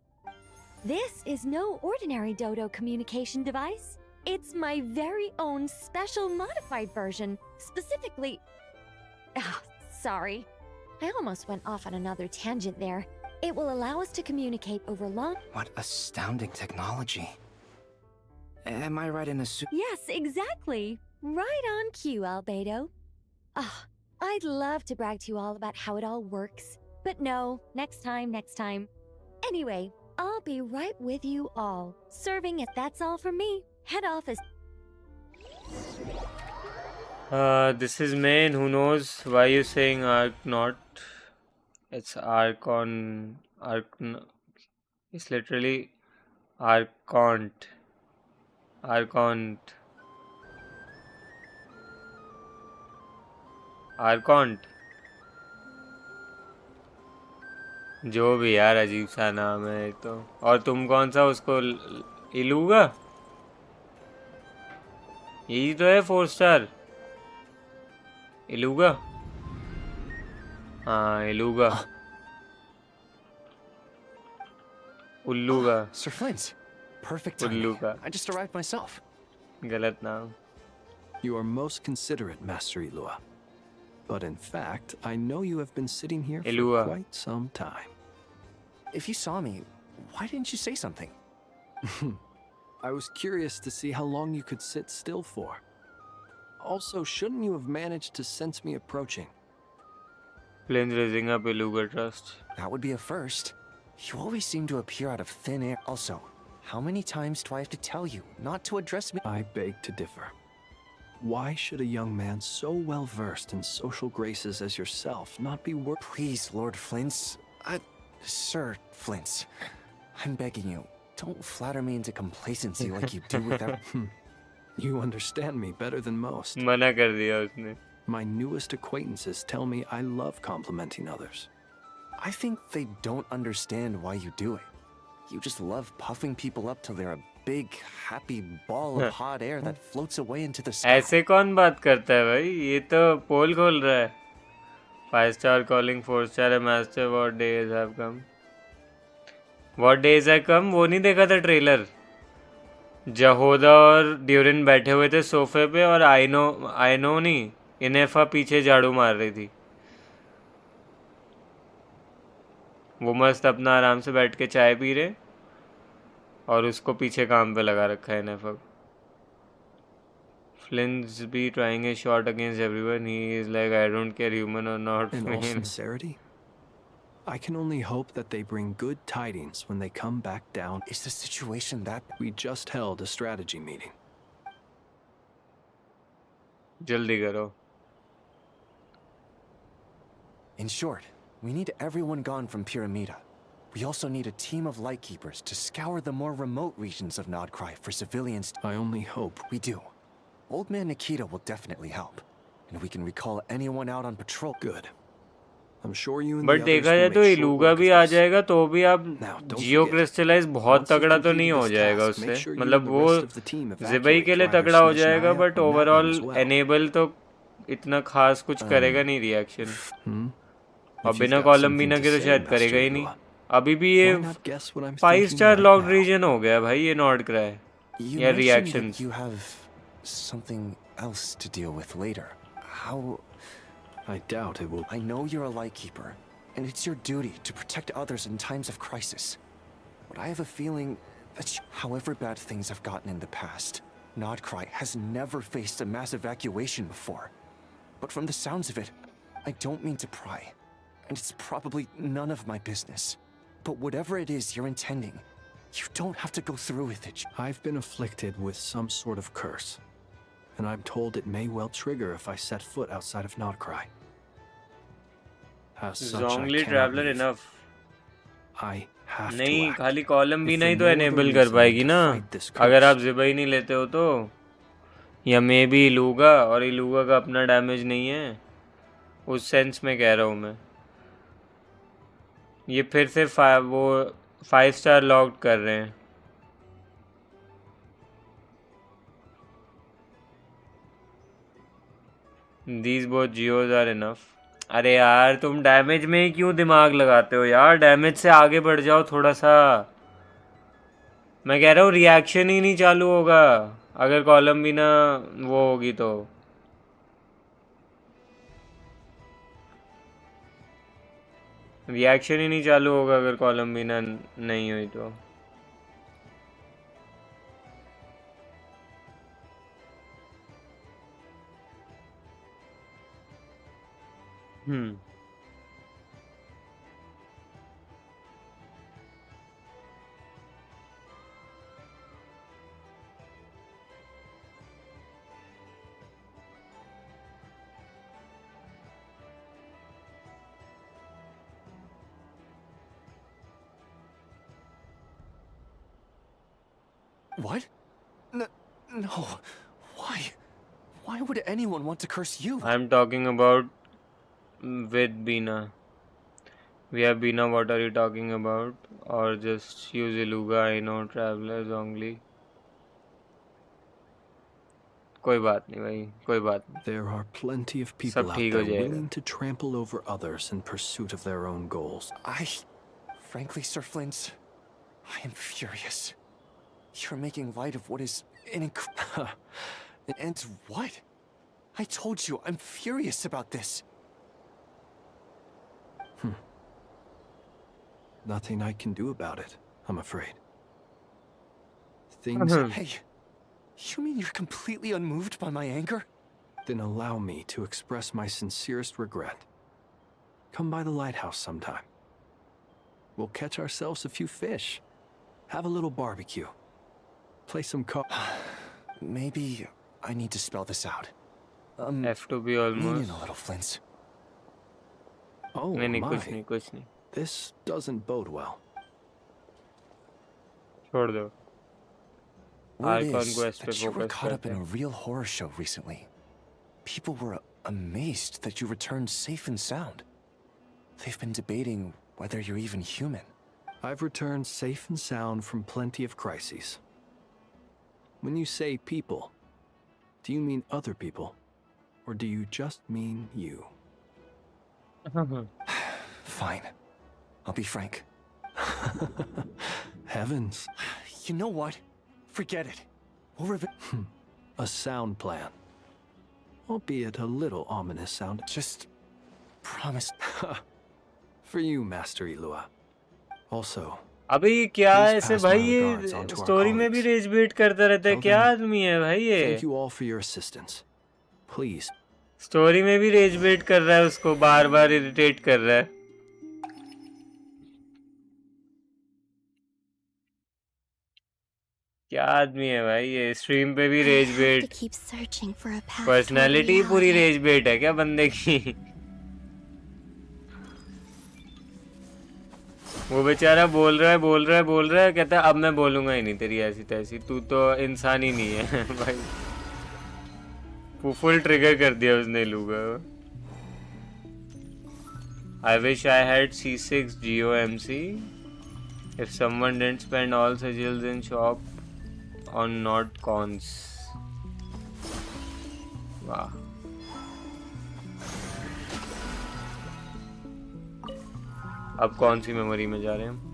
This is no ordinary Dodo communication device. It's my very own special modified version, specifically... Ah, sorry. I almost went off on another tangent there. It will allow us to communicate over long... What astounding technology. Am I right in assuming... Yes, exactly. Right on cue, Albedo. Ah, I'd love to brag to you all about how it all works. But no, next time. Anyway, I'll be right with you all, serving if that's all from me. Head off as... This is main. Who knows why you saying arc not? It's archon. It's literally archont. Archont. आर्कॉन्ट जो भी यार अजीब सा नाम है एक तो। और तुम कौन सा उसको इलूगा? यही तो है 4 स्टार इलूगा। हाँ इलूगा उल्लूगा Sir Flint, perfect timing. उल्लूगा I just arrived myself. गलत नाम। You are most considerate, Master Ilua. But in fact, I know you have been sitting here Ilua. for quite some time. If you saw me, why didn't you say something? I was curious to see how long you could sit still for. Also, shouldn't you have managed to sense me approaching? Flint raising up Iluga trust. That would be a first. You always seem to appear out of thin air. Also, how many times do I have to tell you not to address me? I beg to differ. Why should a young man so well versed in social graces as yourself not be worth? Please, Lord Flint's. Sir Flint's. I'm begging you, don't flatter me into complacency like you do with every. You understand me better than most. मना कर दिया उसने। My newest acquaintances tell me I love complimenting others. I think they don't understand why you do it. You just love puffing people up till they're a big, happy ball of hot air that floats away into the sky. ऐसे कौन बात करता है भाई? ये तो पोल खोल रहा है। 5 star calling 4 star master what days have come? What days have come? वो नहीं देखा था ट्रेलर? जहोदा और ड्यूरिन बैठे हुए थे सोफे पे और आइनो नहीं इनेफा पीछे झाड़ू मार रही थी। वो मस्त अपना आराम से बैठ के चाय पी रहे और उसको पीछे काम पे लगा रखा है इनेफा। Flint's be trying a shot against everyone. He is like, I don't care human or not. In all sincerity, I can only hope that they bring good tidings when they come back down. Is the situation that... We just held a strategy meeting. जल्दी करो। In short, we need everyone gone from Pyramida. We also need a team of lightkeepers to scour the more remote regions of Nodcry for civilians. I only hope. We do. Old man Nikita will definitely help. And we can recall anyone out on patrol. Good. I'm sure you and But देखा जाए तो इलूगा भी आ जाएगा तो भी आप जियो crystallise बहुत तगड़ा तो नहीं हो जाएगा उससे। मतलब वो ज़िबई के लिए तगड़ा हो जाएगा बट ओवरऑल एनेबल तो इतना खास कुछ करेगा नहीं रिएक्शन। और बिना कॉलम्बिना के तो शायद करेगा ही नहीं। अभी भी ये 5 स्टार लॉक्ड रीजन हो गया भाई ये नॉट क्राई या reactions. You have something else to deal with later. How? I doubt it will. I know you're a lightkeeper, and it's your duty to protect others in times of crisis. But I have a feeling that however bad things have gotten in the past, Nodcry has never faced a mass evacuation before. But from the sounds of it, I don't mean to pry, and it's probably none of my business. But whatever it is you're intending, you don't have to go through with it. I've been afflicted with some sort of curse, and I'm told it may well trigger if I set foot outside of Nodcry. As such, Zongli traveler enough. I have नहीं to act. खाली column भी If नहीं for तो no enable other कर reason पाएगी to ना fight this अगर curse. आप ज़िबई नहीं लेते हो तो। या मे भी इलूगा और इलूगा का अपना डैमेज नहीं है उस सेंस में कह रहा हूँ मैं। ये फिर से 5 स्टार लॉक्ड कर रहे हैं। These both geos are enough. अरे यार तुम डैमेज में ही क्यों दिमाग लगाते हो यार? डैमेज से आगे बढ़ जाओ थोड़ा सा। मैं कह रहा हूँ रिएक्शन ही नहीं चालू होगा अगर कॉलम भी ना वो होगी तो। रिएक्शन ही नहीं चालू होगा अगर कॉलम भी ना नहीं हुई तो। What? No. Why? Why would anyone want to curse you? I'm talking about with Bina. We have Bina, what are you talking about? Or just use Iluga, I know travelers only. कोई बात नहीं भाई, कोई बात नहीं. There are plenty of people सब out ठीक हो there जाएगा. willing to trample over others in pursuit of their own goals. Frankly, Sir Flint, I am furious. You're making light of what is and what? I told you, I'm furious about this. Nothing I can do about it, I'm afraid. Things... Hey, you mean you're completely unmoved by my anger? Then allow me to express my sincerest regret. Come by the lighthouse sometime. We'll catch ourselves a few fish. Have a little barbecue. Play some Maybe I need to spell this out. Have to be almost. Lean in a little, Flint. Oh नहीं, my. कुछ नहीं. This doesn't bode well. छोड़ दो. Word Icon is Quest पे that you were focus caught up करते in हैं. a real horror show recently. People were amazed that you returned safe and sound. They've been debating whether you're even human. I've returned safe and sound from plenty of crises. When you say people, do you mean other people? Or do you just mean you? Fine. I'll be frank. Heavens. You know what? Forget it. We'll A sound plan. Albeit a little ominous sound. Just promise. For you, Master Ilua. Also, अबे क्या please ऐसे pass भाई my ये regards on to our story में भी colleagues. Raise बेट करता रहता है. Tell क्या them- आदमी है भाई ये? Thank you all for your assistance. Please. Story में भी रेज बेट कर रहा है, उसको बार बार इरिटेट कर रहा है. क्या आदमी है भाई ये? स्ट्रीम पे भी rage bait. Keep searching for a path personality toward purer reality. Rage bait है क्या बंदे की? वो बेचारा बोल रहा है, कहता है अब मैं बोलूंगा ही नहीं तेरी ऐसी तैसी, तू तो इंसान ही नहीं है भाई. फुल ट्रिगर कर दिया उसने लूगा. I wish I had C6 GOMC. If someone didn't spend all sigils in shop on not cons. वाह. अब कौन सी मेमोरी में जा रहे हैं हम?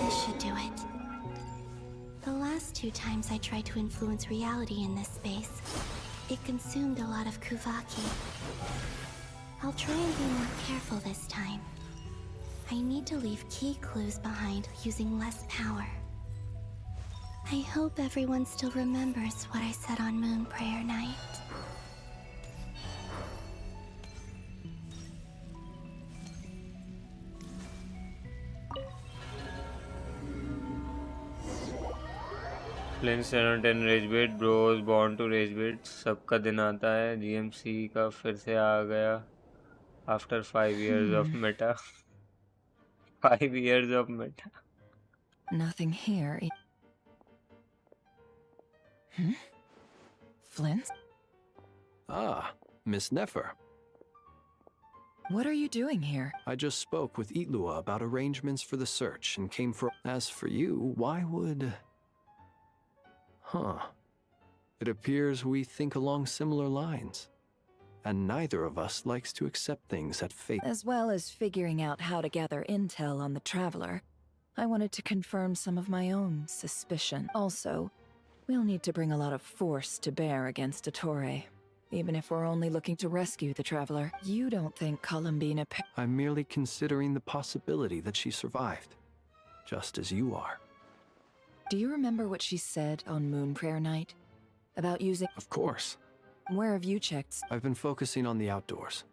This should do it. The last 2 times I tried to influence reality in this space, it consumed a lot of Kuvaki. I'll try and be more careful this time. I need to leave key clues behind using less power. I hope everyone still remembers what I said on Moon Prayer Night. Flint 10 Rage Bait, Bros Born to Rage Bait. सबका दिन आता है. GMC का फिर से आ गया. After 5 years of meta. 5 years of meta. Nothing here. Flint? Ah, Miss Nefer. What are you doing here? I just spoke with Itlua about arrangements for the search and came for... As for you, why would... Huh. It appears we think along similar lines. And neither of us likes to accept things at face. As well as figuring out how to gather intel on the Traveler, I wanted to confirm some of my own suspicion. Also, we'll need to bring a lot of force to bear against Ettore. Even if we're only looking to rescue the Traveler. You don't think Columbina... I'm merely considering the possibility that she survived. Just as you are. Do you remember what she said on Moon Prayer Night? About using... Of course. Where have you checked? I've been focusing on the outdoors.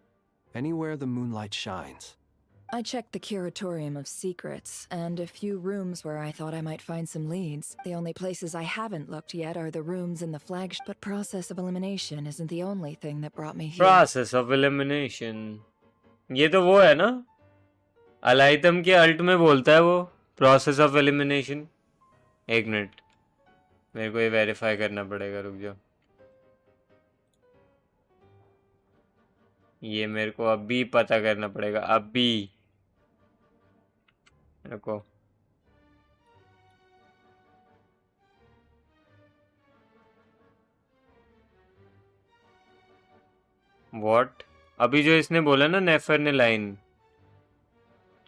Anywhere the moonlight shines. I checked the curatorium of secrets and a few rooms where I thought I might find some leads. The only places I haven't looked yet are the rooms in the flagship, but process of elimination isn't the only thing that brought me here. Process of elimination. ये तो वो है ना, अलाइतम के alt में बोलता है वो, प्रोसेस ऑफ एलिमिनेशन। एक मिनट, मेरे को ये वेरीफाई करना पड़ेगा, रुक जाओ। ये मेरे को अभी पता करना पड़ेगा, अभी रुको। व्हाट? अभी जो इसने बोला ना, नेफर ने line,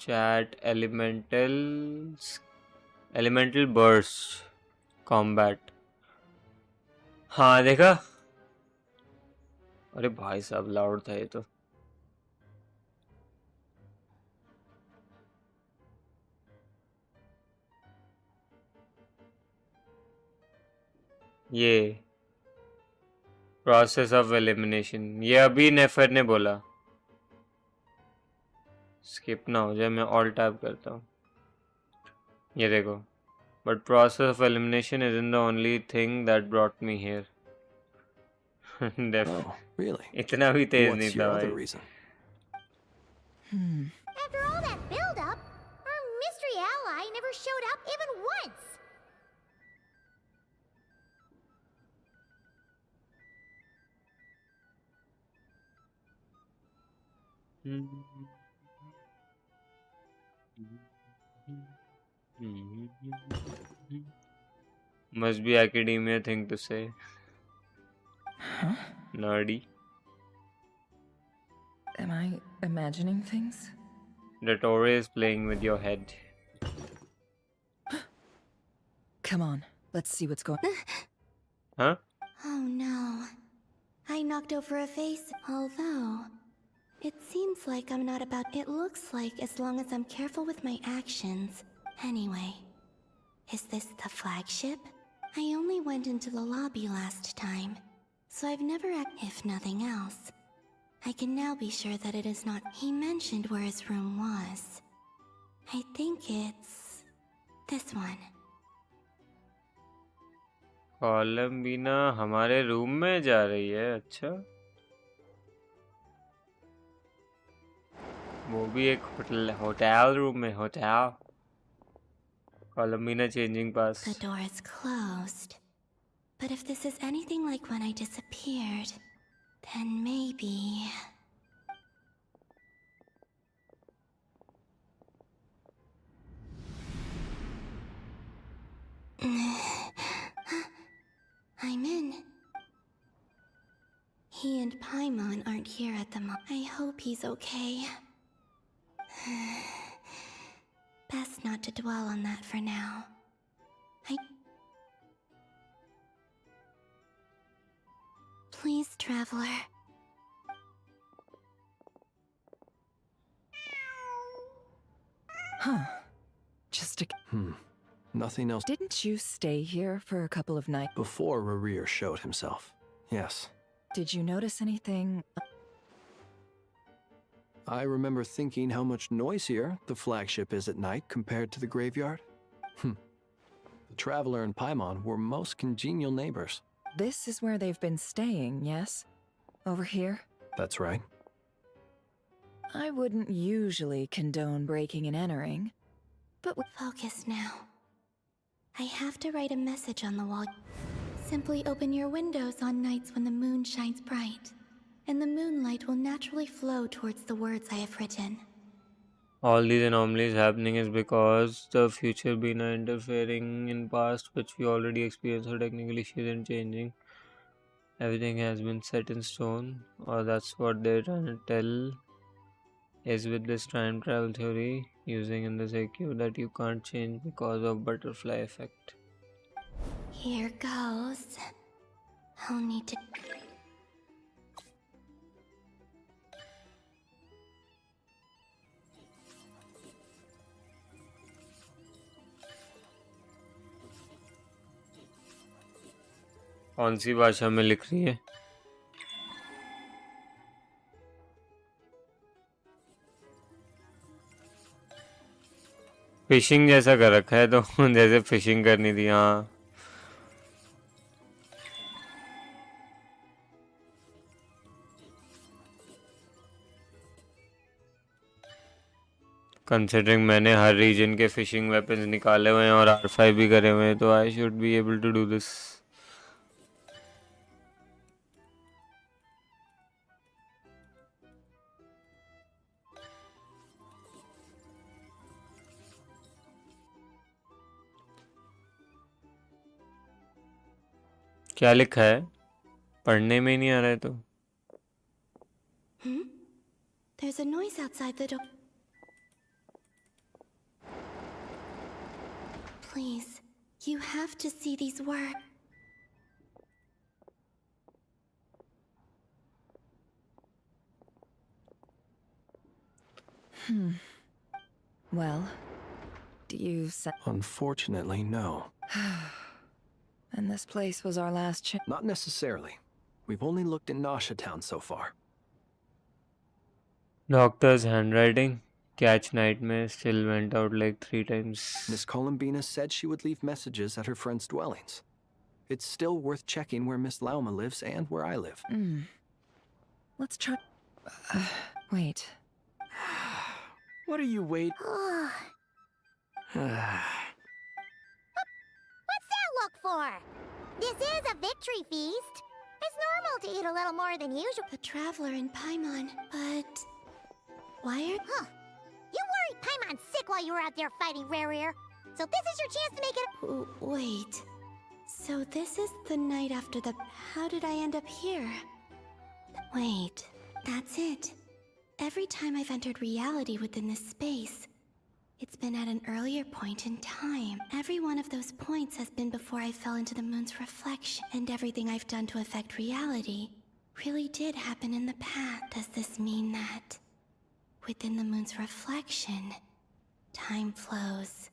chat elemental burst combat. हाँ देखा, अरे भाई साहब लाउड था ये तो। ये प्रोसेस ऑफ एलिमिनेशन, ये अभी नेफर ने बोला। स्किप ना हो जाए, मैं ऑल टैब करता हूँ। ये देखो, but process of elimination is in the only thing that brought me here. Really? इतना भी तेज नहीं What's था your भाई। other reason? After all that build-up, our mystery ally never showed up even once. Must be academia thing to say. Huh? Nerdy. Am I imagining things? The Torre is playing with your head. Come on, let's see what's going. Huh? Oh no. I knocked over a vase, although it seems like I'm not about. It looks like as long as I'm careful with my actions. Anyway, is this the flagship? I only went into the lobby last time, so I've never if nothing else. I can now be sure that it is not. He mentioned where his room was. I think it's this one. कॉलम्बिना हमारे room में जा रही है, अच्छा। वो भी एक hotel room में, hotel. Columbina changing pass. The door is closed. But if this is anything like when I disappeared, then maybe... I'm in. He and Paimon aren't here at the moment. I hope he's okay. Best not to dwell on that for now. Please, traveler. Huh. Just a... Nothing else. Didn't you stay here for a couple of nights? Before Rerir showed himself. Yes. Did you notice anything? I remember thinking how much noisier the flagship is at night compared to the graveyard. The Traveler and Paimon were most congenial neighbors. This is where they've been staying, yes? Over here? That's right. I wouldn't usually condone breaking and entering, but focus now. I have to write a message on the wall. Simply open your windows on nights when the moon shines bright, and the moonlight will naturally flow towards the words I have written. All these anomalies happening is because the future been interfering in past, which we already experienced, so technically she isn't changing. Everything has been set in stone, or that's what they're trying to tell, is with this time travel theory, using in this AQ that you can't change because of butterfly effect. Here goes. I'll need to... कौन सी भाषा में लिख रही है? Fishing जैसा कर रखा है तो जैसे फिशिंग करनी थी। हाँ कंसिडरिंग मैंने हर रीजन के फिशिंग वेपन्स निकाले हुए हैं और R5 भी करे हुए हैं, तो I should be able to do this. क्या लिखा है? पढ़ने में ही नहीं आ रहा है तो। There's a noise outside the door. Please, you have to see these words. Well, do you Unfortunately, no. And this place was our last chance. Not necessarily. We've only looked in Nasha Town so far. Doctor's handwriting. Catch nightmare. Still went out like 3 times. Miss Columbina said she would leave messages at her friends' dwellings. It's still worth checking where Miss Lauma lives and where I live. Let's try. Wait. What are you waiting? What's that look for? This is a victory feast. It's normal to eat a little more than usual. The Traveler and Paimon, but why are... Huh. You worried Paimon sick while you were out there fighting Rare. So this is your chance to make it... Wait. So this is the night after the... How did I end up here? Wait, that's it. Every time I've entered reality within this space, it's been at an earlier point in time. Every one of those points has been before I fell into the moon's reflection, and everything I've done to affect reality really did happen in the past. Does this mean that within the moon's reflection, time flows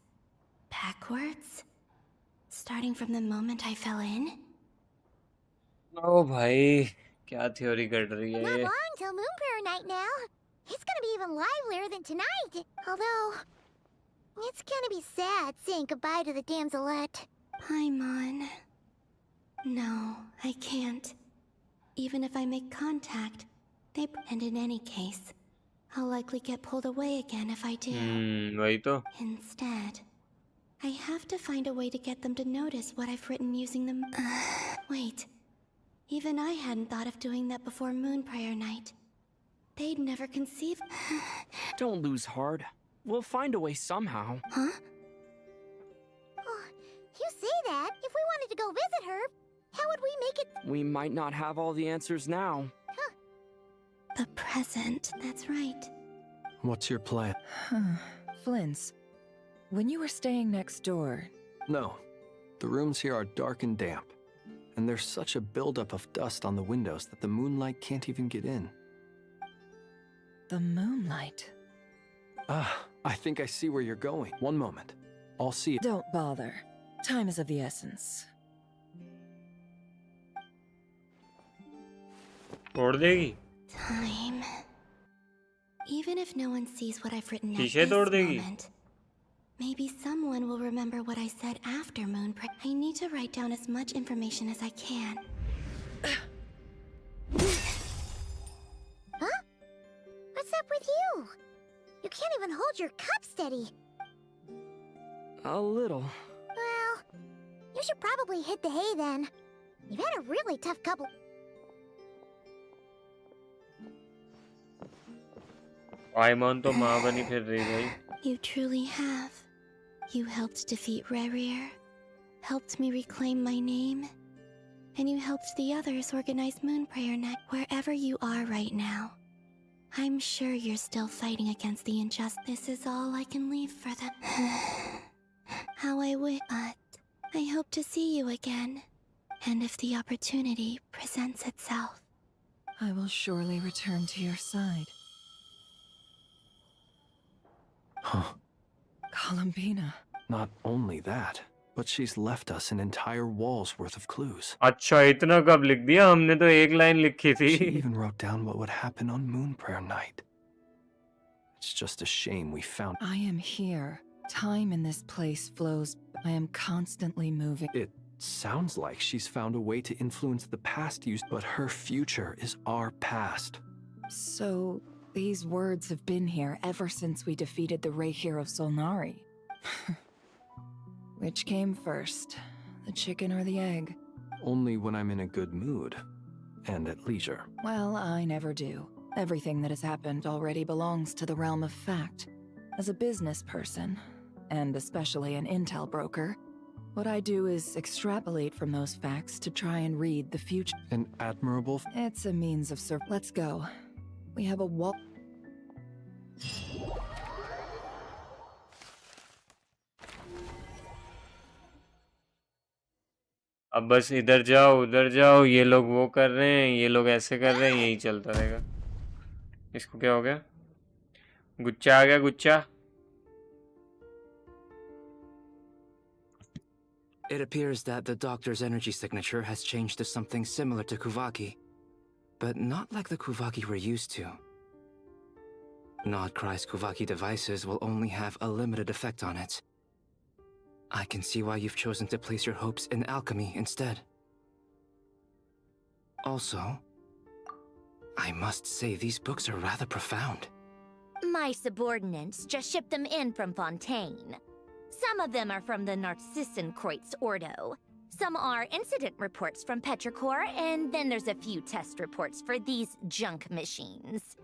backwards? Starting from the moment I fell in? Oh भाई क्या theory कर रही है Not ये? long till Moon Prayer night now. It's gonna be even livelier than tonight. Although, it's gonna be sad saying goodbye to the damselette. Paimon. No, I can't. Even if I make contact, and in any case, I'll likely get pulled away again if I do. वही तो. Instead, I have to find a way to get them to notice what I've written using them. Wait. Even I hadn't thought of doing that before Moon Prayer night. They'd never conceive. Don't lose heart. We'll find a way somehow. Huh? Oh, you say that. If we wanted to go visit her, how would we make it? We might not have all the answers now. Huh. The present, that's right. What's your plan? Flint's. When you were staying next door... No. The rooms here are dark and damp. And there's such a buildup of dust on the windows that the moonlight can't even get in. The moonlight? I think I see where you're going. One moment. I'll see you. Don't bother. Time is of the essence. तोड़ देगी. Time. Even if no one sees what I've written at शीशे this तोड़ देगी. moment, maybe someone will remember what I said after Moon Prayer. I need to write down as much information as I can. Huh? What's up with you? You can't even hold your cup steady. A little. Well, you should probably hit the hay then. You've had a really tough couple... Ayman तो माँ बनी फिर रही भाई. You truly have. You helped defeat Rerir, helped me reclaim my name, and you helped the others organize Moon Prayer Night. Wherever you are right now, I'm sure you're still fighting against the injustice. This is all I can leave for them. How I wish, but I hope to see you again. And if the opportunity presents itself, I will surely return to your side. Huh. Columbina. Not only that, but she's left us an entire wall's worth of clues. अच्छा इतना कब लिख दिया? हमने तो एक line लिखी थी. She even wrote down what would happen on Moon Prayer Night. It's just a shame we found... I am here Time in this place flows. I am constantly moving. It sounds like she's found a way to influence the past use, but her future is our past. So, these words have been here ever since we defeated the Ray Hero Solnari. Which came first, the chicken or the egg? Only when I'm in a good mood and at leisure. Well, I never do. Everything that has happened already belongs to the realm of fact. As a business person, and especially an intel broker, what I do is extrapolate from those facts to try and read the future. An admirable... It's a means of Let's go. We have a wall... अब बस इधर जाओ उधर जाओ, ये लोग वो कर रहे हैं, ये लोग ऐसे कर रहे हैं, यही चलता रहेगा। इसको क्या हो गया? गुच्छा आ गया, गुच्छा। It appears that the doctor's energy signature has changed to something similar to Kuvaki, but not like the Kuvaki we're used to. Nodcry's Kuvaki devices will only have a limited effect on it. I can see why you've chosen to place your hopes in alchemy instead. Also, I must say these books are rather profound. My subordinates just shipped them in from Fontaine. Some of them are from the Narcissenkreuz Ordo. Some are incident reports from Petrichor, and then there's a few test reports for these junk machines.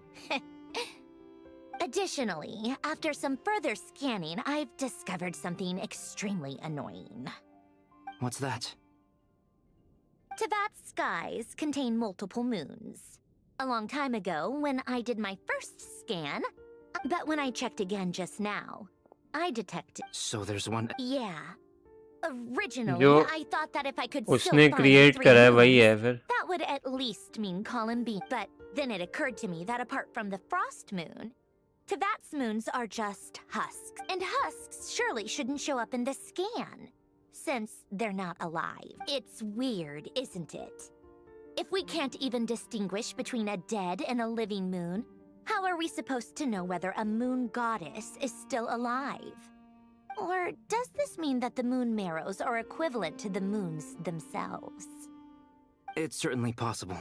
Additionally, after some further scanning, I've discovered something extremely annoying. What's that? Tevat's skies contain multiple moons. A long time ago, when I did my first scan, but when I checked again just now, I detected... So there's one... Yeah. Originally, जो I thought that if I could उसने still create find करा है 3 वही है moons, फिर। that would at least mean Columbine. But then it occurred to me that apart from the frost moon, Tevat's moons are just husks. And husks surely shouldn't show up in the scan, since they're not alive. It's weird, isn't it? If we can't even distinguish between a dead and a living moon, how are we supposed to know whether a moon goddess is still alive? Or does this mean that the moon marrows are equivalent to the moons themselves? It's certainly possible.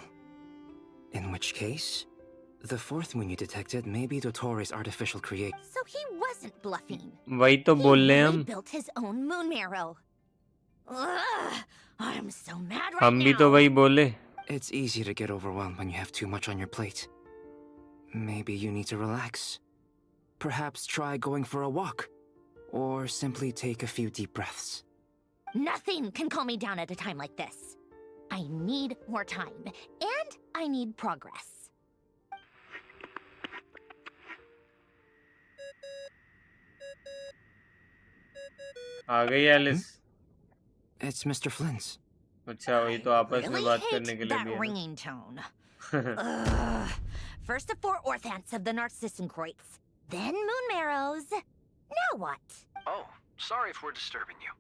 In which case, the 4th moon you detected may be Dottore artificial creation. So he wasn't bluffing. वही तो बोल रहे हैं He हम। built his own moon marrow. Ugh, I'm so mad right हम भी now. तो वही बोले। It's easy to get overwhelmed when you have too much on your plate. Maybe you need to relax. Perhaps try going for a walk. Or simply take a few deep breaths. Nothing can calm me down at a time like this. I need more time, and I need progress. आ गई Alice. It's Mr. Flynn's. अच्छा वही तो आपस में Really बात hate करने के लिए that भी है ना। ringing tone. Ugh. First the 4 orthants of the Narcissenkreuz, then moon marrows. Now what? Oh, sorry if we're disturbing you.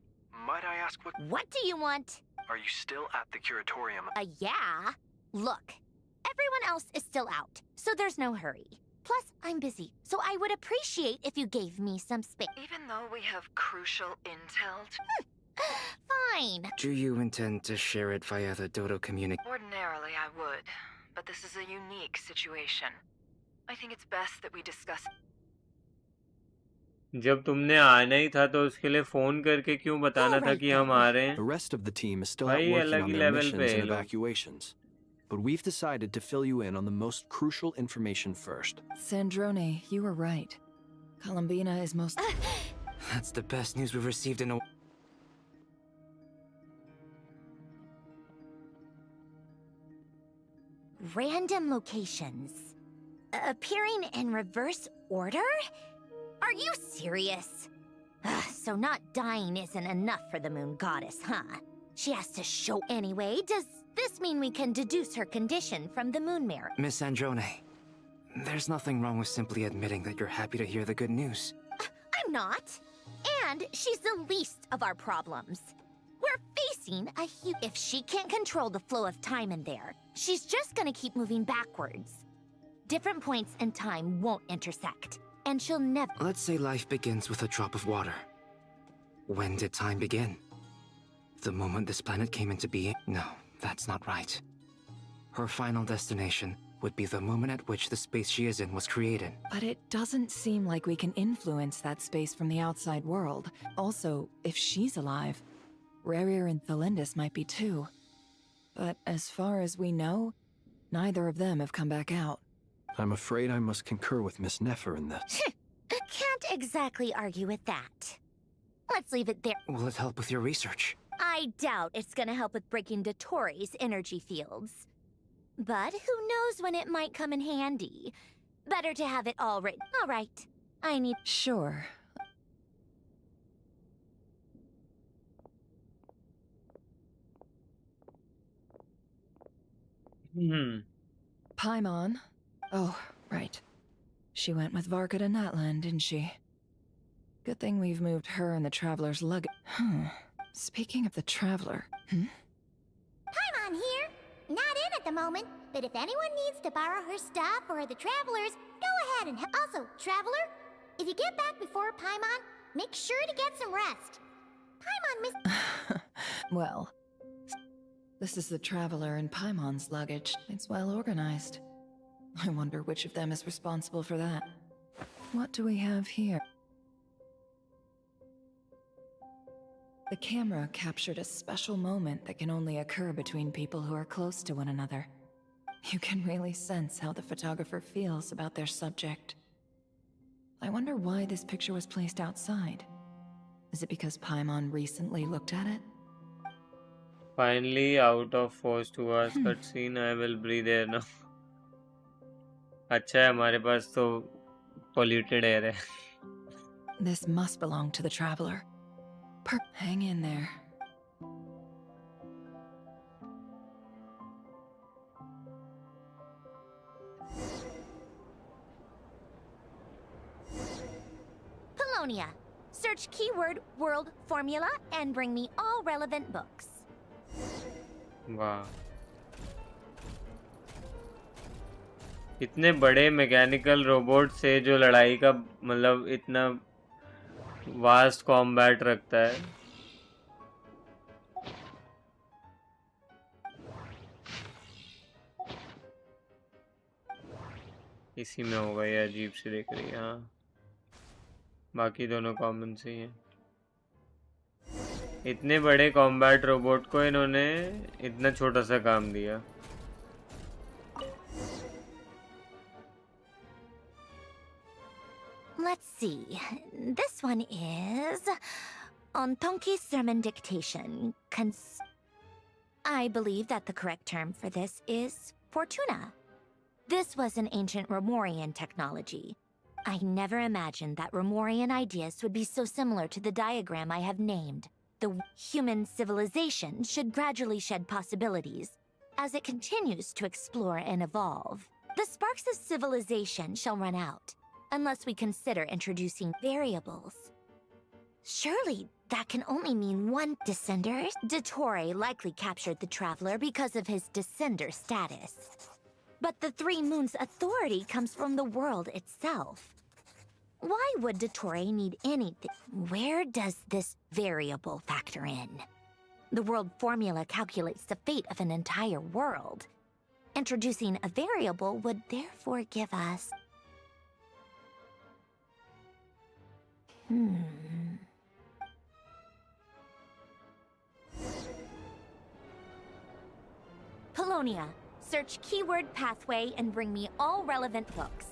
Might I ask what... What do you want? Are you still at the curatorium? Yeah. Look, everyone else is still out, so there's no hurry. Plus, I'm busy, so I would appreciate if you gave me some space. Even though we have crucial intel... Fine. Do you intend to share it via the Dodo communication? Ordinarily I would, but this is a unique situation. I think it's best that we discuss... जब तुमने आना ही था तो उसके लिए phone करके क्यों बताना था कि हम आ रहे हैं? The rest of the team is still out भाई working अलग on he their level missions पे है and लोग। evacuations. But we've decided to fill you in on the most crucial information first. Sandrone, you were right. Columbina is most... That's the best news we've received in a... Random locations. Appearing in reverse order? Are you serious? So not dying isn't enough for the moon goddess, huh? She has to show anyway. Does this mean we can deduce her condition from the moon mirror? Miss Androne, there's nothing wrong with simply admitting that you're happy to hear the good news. I'm not. And she's the least of our problems. We're facing a huge... If she can't control the flow of time in there, she's just gonna keep moving backwards. Different points in time won't intersect. and she'll never. Let's say life begins with a drop of water. When did time begin? The moment this planet came into being? No, that's not right. Her final destination would be the moment at which the space she is in was created. But it doesn't seem like we can influence that space from the outside world. Also, if she's alive, Rerir and Thelindis might be too. But as far as we know, neither of them have come back out. I'm afraid I must concur with Miss Nefer in this. Can't exactly argue with that. Let's leave it there. Will it help with your research? I doubt it's gonna help with breaking Dottoro's energy fields. But who knows when it might come in handy. Better to have it all written. All right. I need... Sure. Paimon. Oh, right. She went with Varka to Natlan, didn't she? Good thing we've moved her and the Traveler's luggage. Speaking of the Traveler, Paimon here. Not in at the moment, but if anyone needs to borrow her stuff or the Travelers, go ahead and also, Traveler, if you get back before Paimon, make sure to get some rest. Paimon miss... Well, this is the Traveler and Paimon's luggage. It's well organized. I wonder which of them is responsible for that. What do we have here? The camera captured a special moment that can only occur between people who are close to one another. You can really sense how the photographer feels about their subject. I wonder why this picture was placed outside. Is it because Paimon recently looked at it? Finally, out of force to us cutscene, I will breathe air now. अच्छा है हमारे पास तो polluted air है. This must belong to the Traveler. Hang in there. Polonia. Search keyword world formula and bring me all relevant books. वाह इतने बड़े mechanical robot से जो लड़ाई का मतलब इतना वास्ट कॉम्बैट रखता है इसी में होगा ये अजीब सी दिख रही है हाँ बाकी दोनों कॉमन से ही हैं इतने बड़े कॉम्बैट रोबोट को इन्होंने इतना छोटा सा काम दिया Let's see. This one is Ontonki sermon dictation. I believe that the correct term for this is Fortuna. This was an ancient Romorian technology. I never imagined that Romorian ideas would be so similar to the diagram I have named. The human civilization should gradually shed possibilities as it continues to explore and evolve. The sparks of civilization shall run out, unless we consider introducing variables. Surely that can only mean one descender. Dottore likely captured the Traveler because of his descender status. But the Three Moons' authority comes from the world itself. Why would Dottore need anything? Where does this variable factor in? The world formula calculates the fate of an entire world. Introducing a variable would therefore give us... Polonia, search keyword pathway and bring me all relevant books.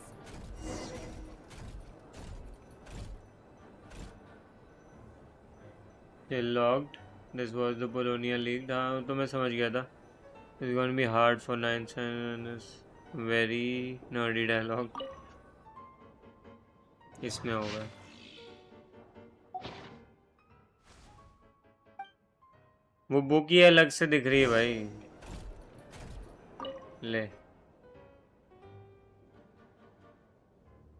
Still logged. This was the Polonia League. हाँ तो मैं समझ गया था. It's going to be hard for 9 cents. Very nerdy dialogue. इसमें होगा. वो book ही अलग से दिख रही है भाई. ले.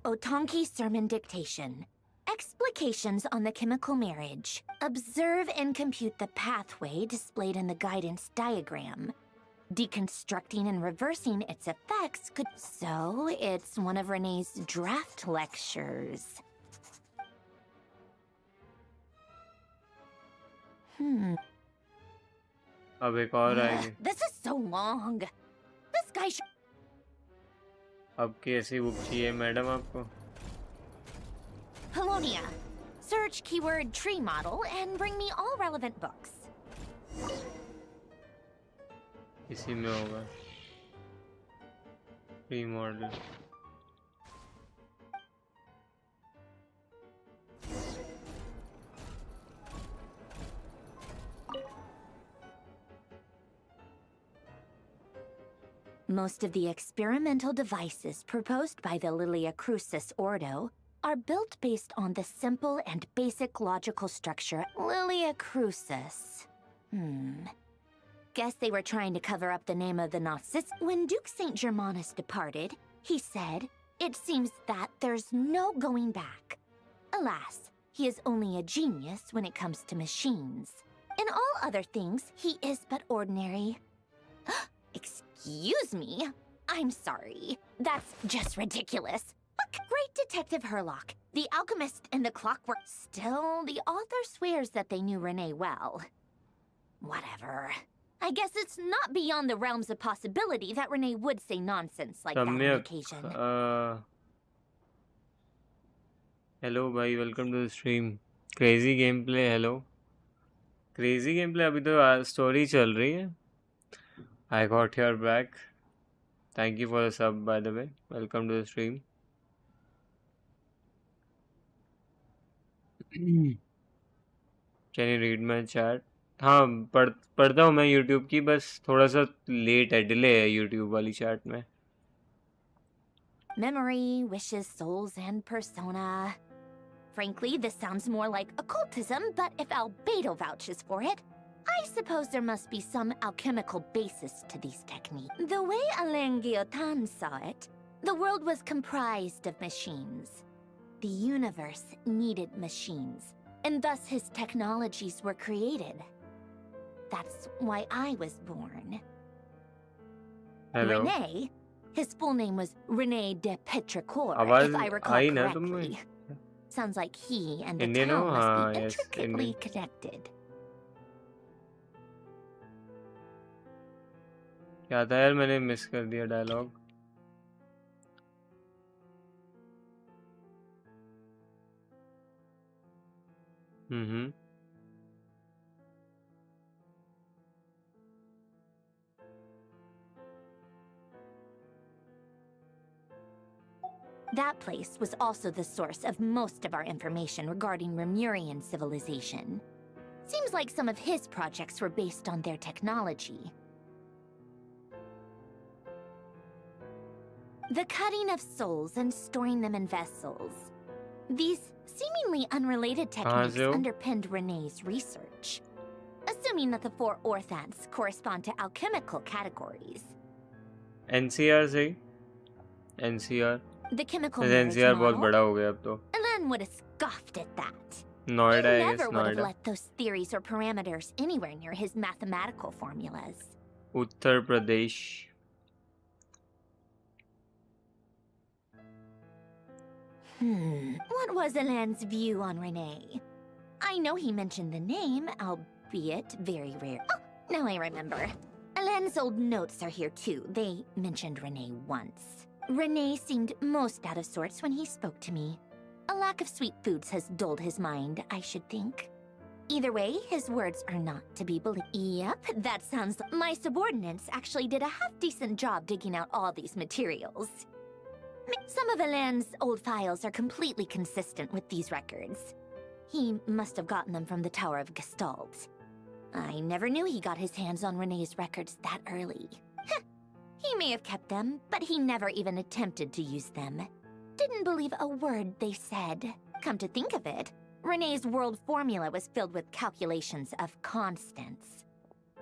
Otonki sermon dictation. Explications on the chemical marriage. Observe and compute the pathway displayed in the guidance diagram. Deconstructing and reversing its effects could... So, it's one of Renee's draft lectures. अब एक और आएगी. This is so long. This guy should... अब कैसी book चाहिए madam आपको? Polonia. Search keyword tree model and bring me all relevant books. इसी में होगा. Tree model. Most of the experimental devices proposed by the Lilia Crucis Ordo are built based on the simple and basic logical structure Lilia Crucis. Guess they were trying to cover up the name of the Nazis. When Duke St. Germanus departed, he said, "It seems that there's no going back." Alas, he is only a genius when it comes to machines. In all other things, he is but ordinary. Excuse me? I'm sorry. That's just ridiculous. Look, great Detective Herlock, the alchemist and the clockwork. Still, the author swears that they knew Renee well. Whatever. I guess it's not beyond the realms of possibility that Renee would say nonsense like that on occasion. Hello, bhai. Welcome to the stream. Crazy gameplay. Hello. Crazy gameplay. अभी तो story चल रही है. I got your back. Thank you for the sub, by the way. Welcome to the stream. Can you read my chat? हाँ पढ़ता हूँ मैं YouTube की, बस थोड़ा सा लेट है, डिले है YouTube वाली chat में. Memory, wishes, souls, and persona. Frankly, this sounds more like occultism, but if Albedo vouches for it, I suppose there must be some alchemical basis to these techniques. The way Alain Guillotin saw it, the world was comprised of machines. The universe needed machines, and thus his technologies were created. That's why I was born. Hello. René, his full name was René de Petrichor, if I recall correctly. Sounds like he and the town must be intricately connected. क्या था यार, मैंने miss कर दिया dialogue. That place was also the source of most of our information regarding Remurian civilization. Seems like some of his projects were based on their technology. The cutting of souls and storing them in vessels. These seemingly unrelated techniques underpinned René's research. Assuming that the 4 orthants correspond to alchemical categories. NCR से NCR. The chemical NCR बहुत बड़ा हो गया अब तो. Alain would have scoffed at that. Noida, He never would have let those theories or parameters anywhere near his mathematical formulas. Uttar Pradesh. What was Alain's view on René? I know he mentioned the name, albeit very rare. Oh, now I remember. Alain's old notes are here too. They mentioned René once. René seemed most out of sorts when he spoke to me. A lack of sweet foods has dulled his mind, I should think. Either way, his words are not to be believed. Yep, that sounds like my subordinates actually did a half-decent job digging out all these materials. Some of Alain's old files are completely consistent with these records. He must have gotten them from the Tower of Gestalt. I never knew he got his hands on René's records that early. He may have kept them, but he never even attempted to use them. Didn't believe a word they said. Come to think of it, René's world formula was filled with calculations of constants.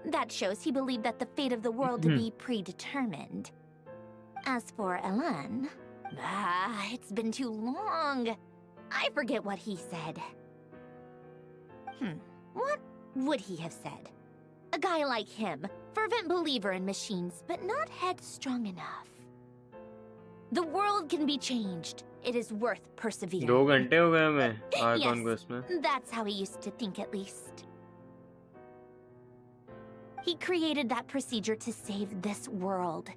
That shows he believed that the fate of the world to be predetermined. As for Alain, it's been too long. I forget what he said. What would he have said? A guy like him, fervent believer in machines, but not headstrong enough. The world can be changed. It is worth persevering. 2 घंटे हो गए हमें Arcon को Yes, इसमें. that's how he used to think at least. He created that procedure to save this world.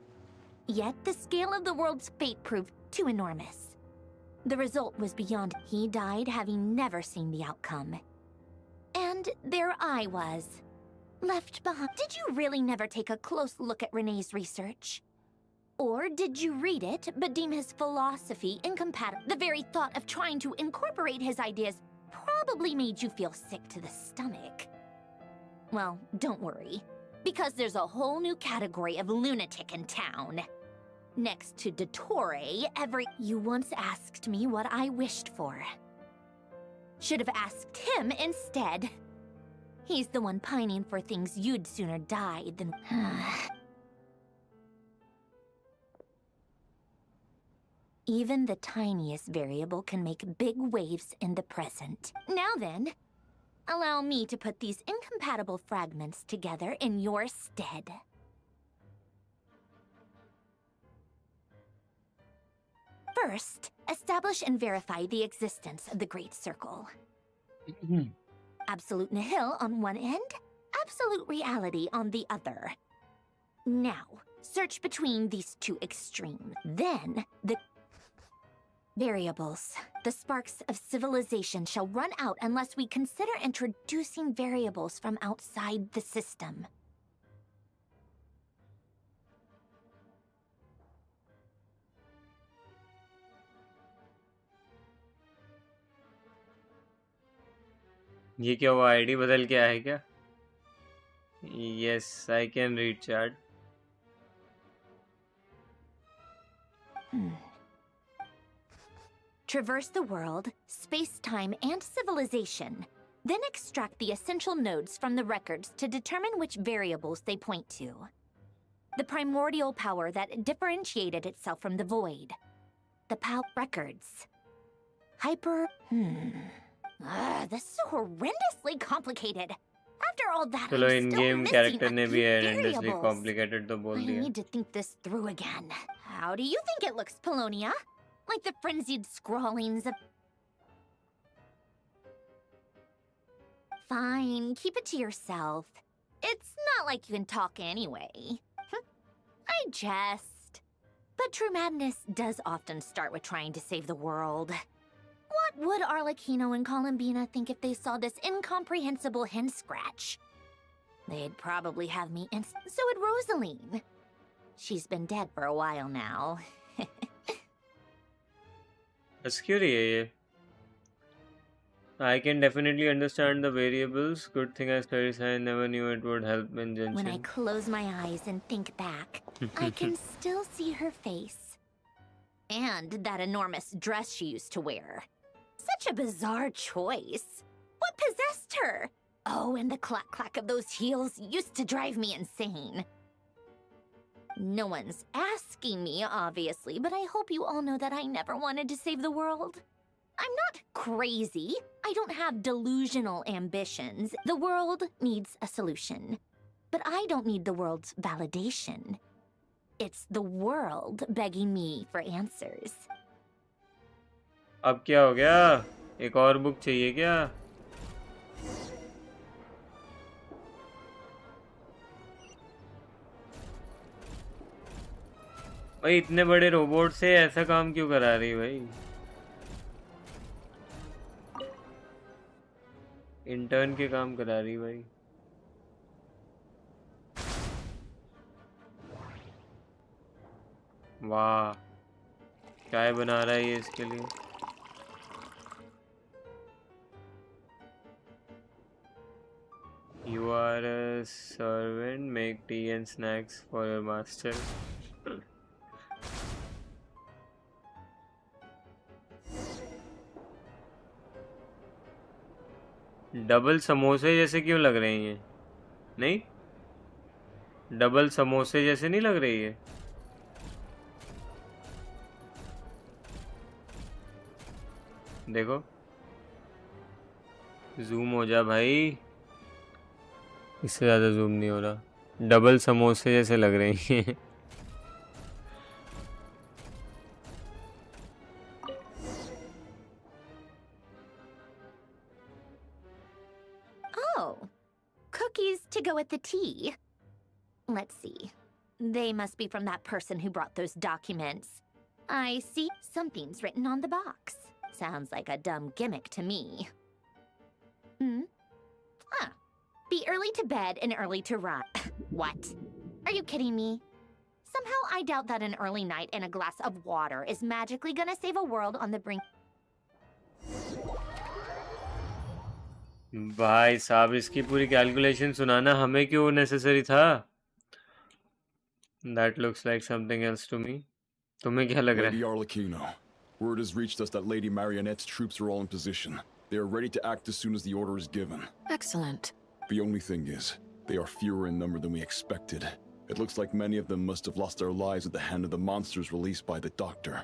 Yet the scale of the world's fate proved too enormous. The result was beyond. He died having never seen the outcome. And there I was, left behind. Did you really never take a close look at Renee's research? Or did you read it, but deem his philosophy incompatible? The very thought of trying to incorporate his ideas probably made you feel sick to the stomach. Well, don't worry, because there's a whole new category of lunatic in town. Next to Dottore, You once asked me what I wished for. Should have asked him instead. He's the one pining for things you'd sooner die than... Even the tiniest variable can make big waves in the present. Now then, allow me to put these incompatible fragments together in your stead. First, establish and verify the existence of the Great Circle. Absolute nihil on one end, absolute reality on the other. Now, search between these two extremes. Then, the variables. The sparks of civilization shall run out unless we consider introducing variables from outside the system. ये क्या हुआ? ID बदल के आया है क्या? Yes, I can read chat. Traverse the world, space-time, and civilization. Then extract the essential nodes from the records to determine which variables they point to. The primordial power that differentiated itself from the void. The records. This is horrendously complicated. After all that, चलो I'm in still game missing character a ने few भी horrendously variables. complicated तो बोल I दिया. need to think this through again. How do you think it looks, Polonia? Like the frenzied scrawlings of... Fine, keep it to yourself. It's not like you can talk anyway. I jest. But true madness does often start with trying to save the world. What would Arlecchino and Columbina think if they saw this incomprehensible hen scratch? They'd probably have me So would Rosaline. She's been dead for a while now. Scary है ये. I can definitely understand the variables. Good thing I studied science. Never knew it would help in Genshin. When I close my eyes and think back, I can still see her face. And that enormous dress she used to wear. Such a bizarre choice. What possessed her? Oh, and the clack-clack of those heels used to drive me insane. No one's asking me, obviously, but I hope you all know that I never wanted to save the world. I'm not crazy. I don't have delusional ambitions. The world needs a solution. But I don't need the world's validation. It's the world begging me for answers. अब क्या हो गया? एक और book चाहिए क्या? भाई इतने बड़े रोबोट से ऐसा काम क्यों करा रही भाई? इंटर्न के काम करा रही भाई. वाह, चाय बना रहा है ये इसके लिए. You are a servant. Make tea and snacks for your master. Double समोसे जैसे क्यों लग रहे हैं ये? नहीं, डबल समोसे जैसे नहीं लग रही है. देखो, जूम हो जा भाई. इससे ज़्यादा जूम नहीं हो रहा, डबल समोसे जैसे लग रहे हैं। Oh, cookies to go with the tea. Let's see. They must be from that person who brought those documents. I see something's written on the box. Sounds like a dumb gimmick to me. Huh. Be early to bed and early to rise. What? Are you kidding me? Somehow I doubt that an early night and a glass of water is magically gonna save a world on the brink. भाई साहब इसकी पूरी calculation सुनाना हमें क्यों necessary था? That looks like something else to me. तुम्हें क्या लग रहा है? Lady Arlecchino, word has reached us that Lady Marionette's troops are all in position. They are ready to act as soon as the order is given. Excellent. The only thing is, they are fewer in number than we expected. It looks like many of them must have lost their lives at the hand of the monsters released by the doctor.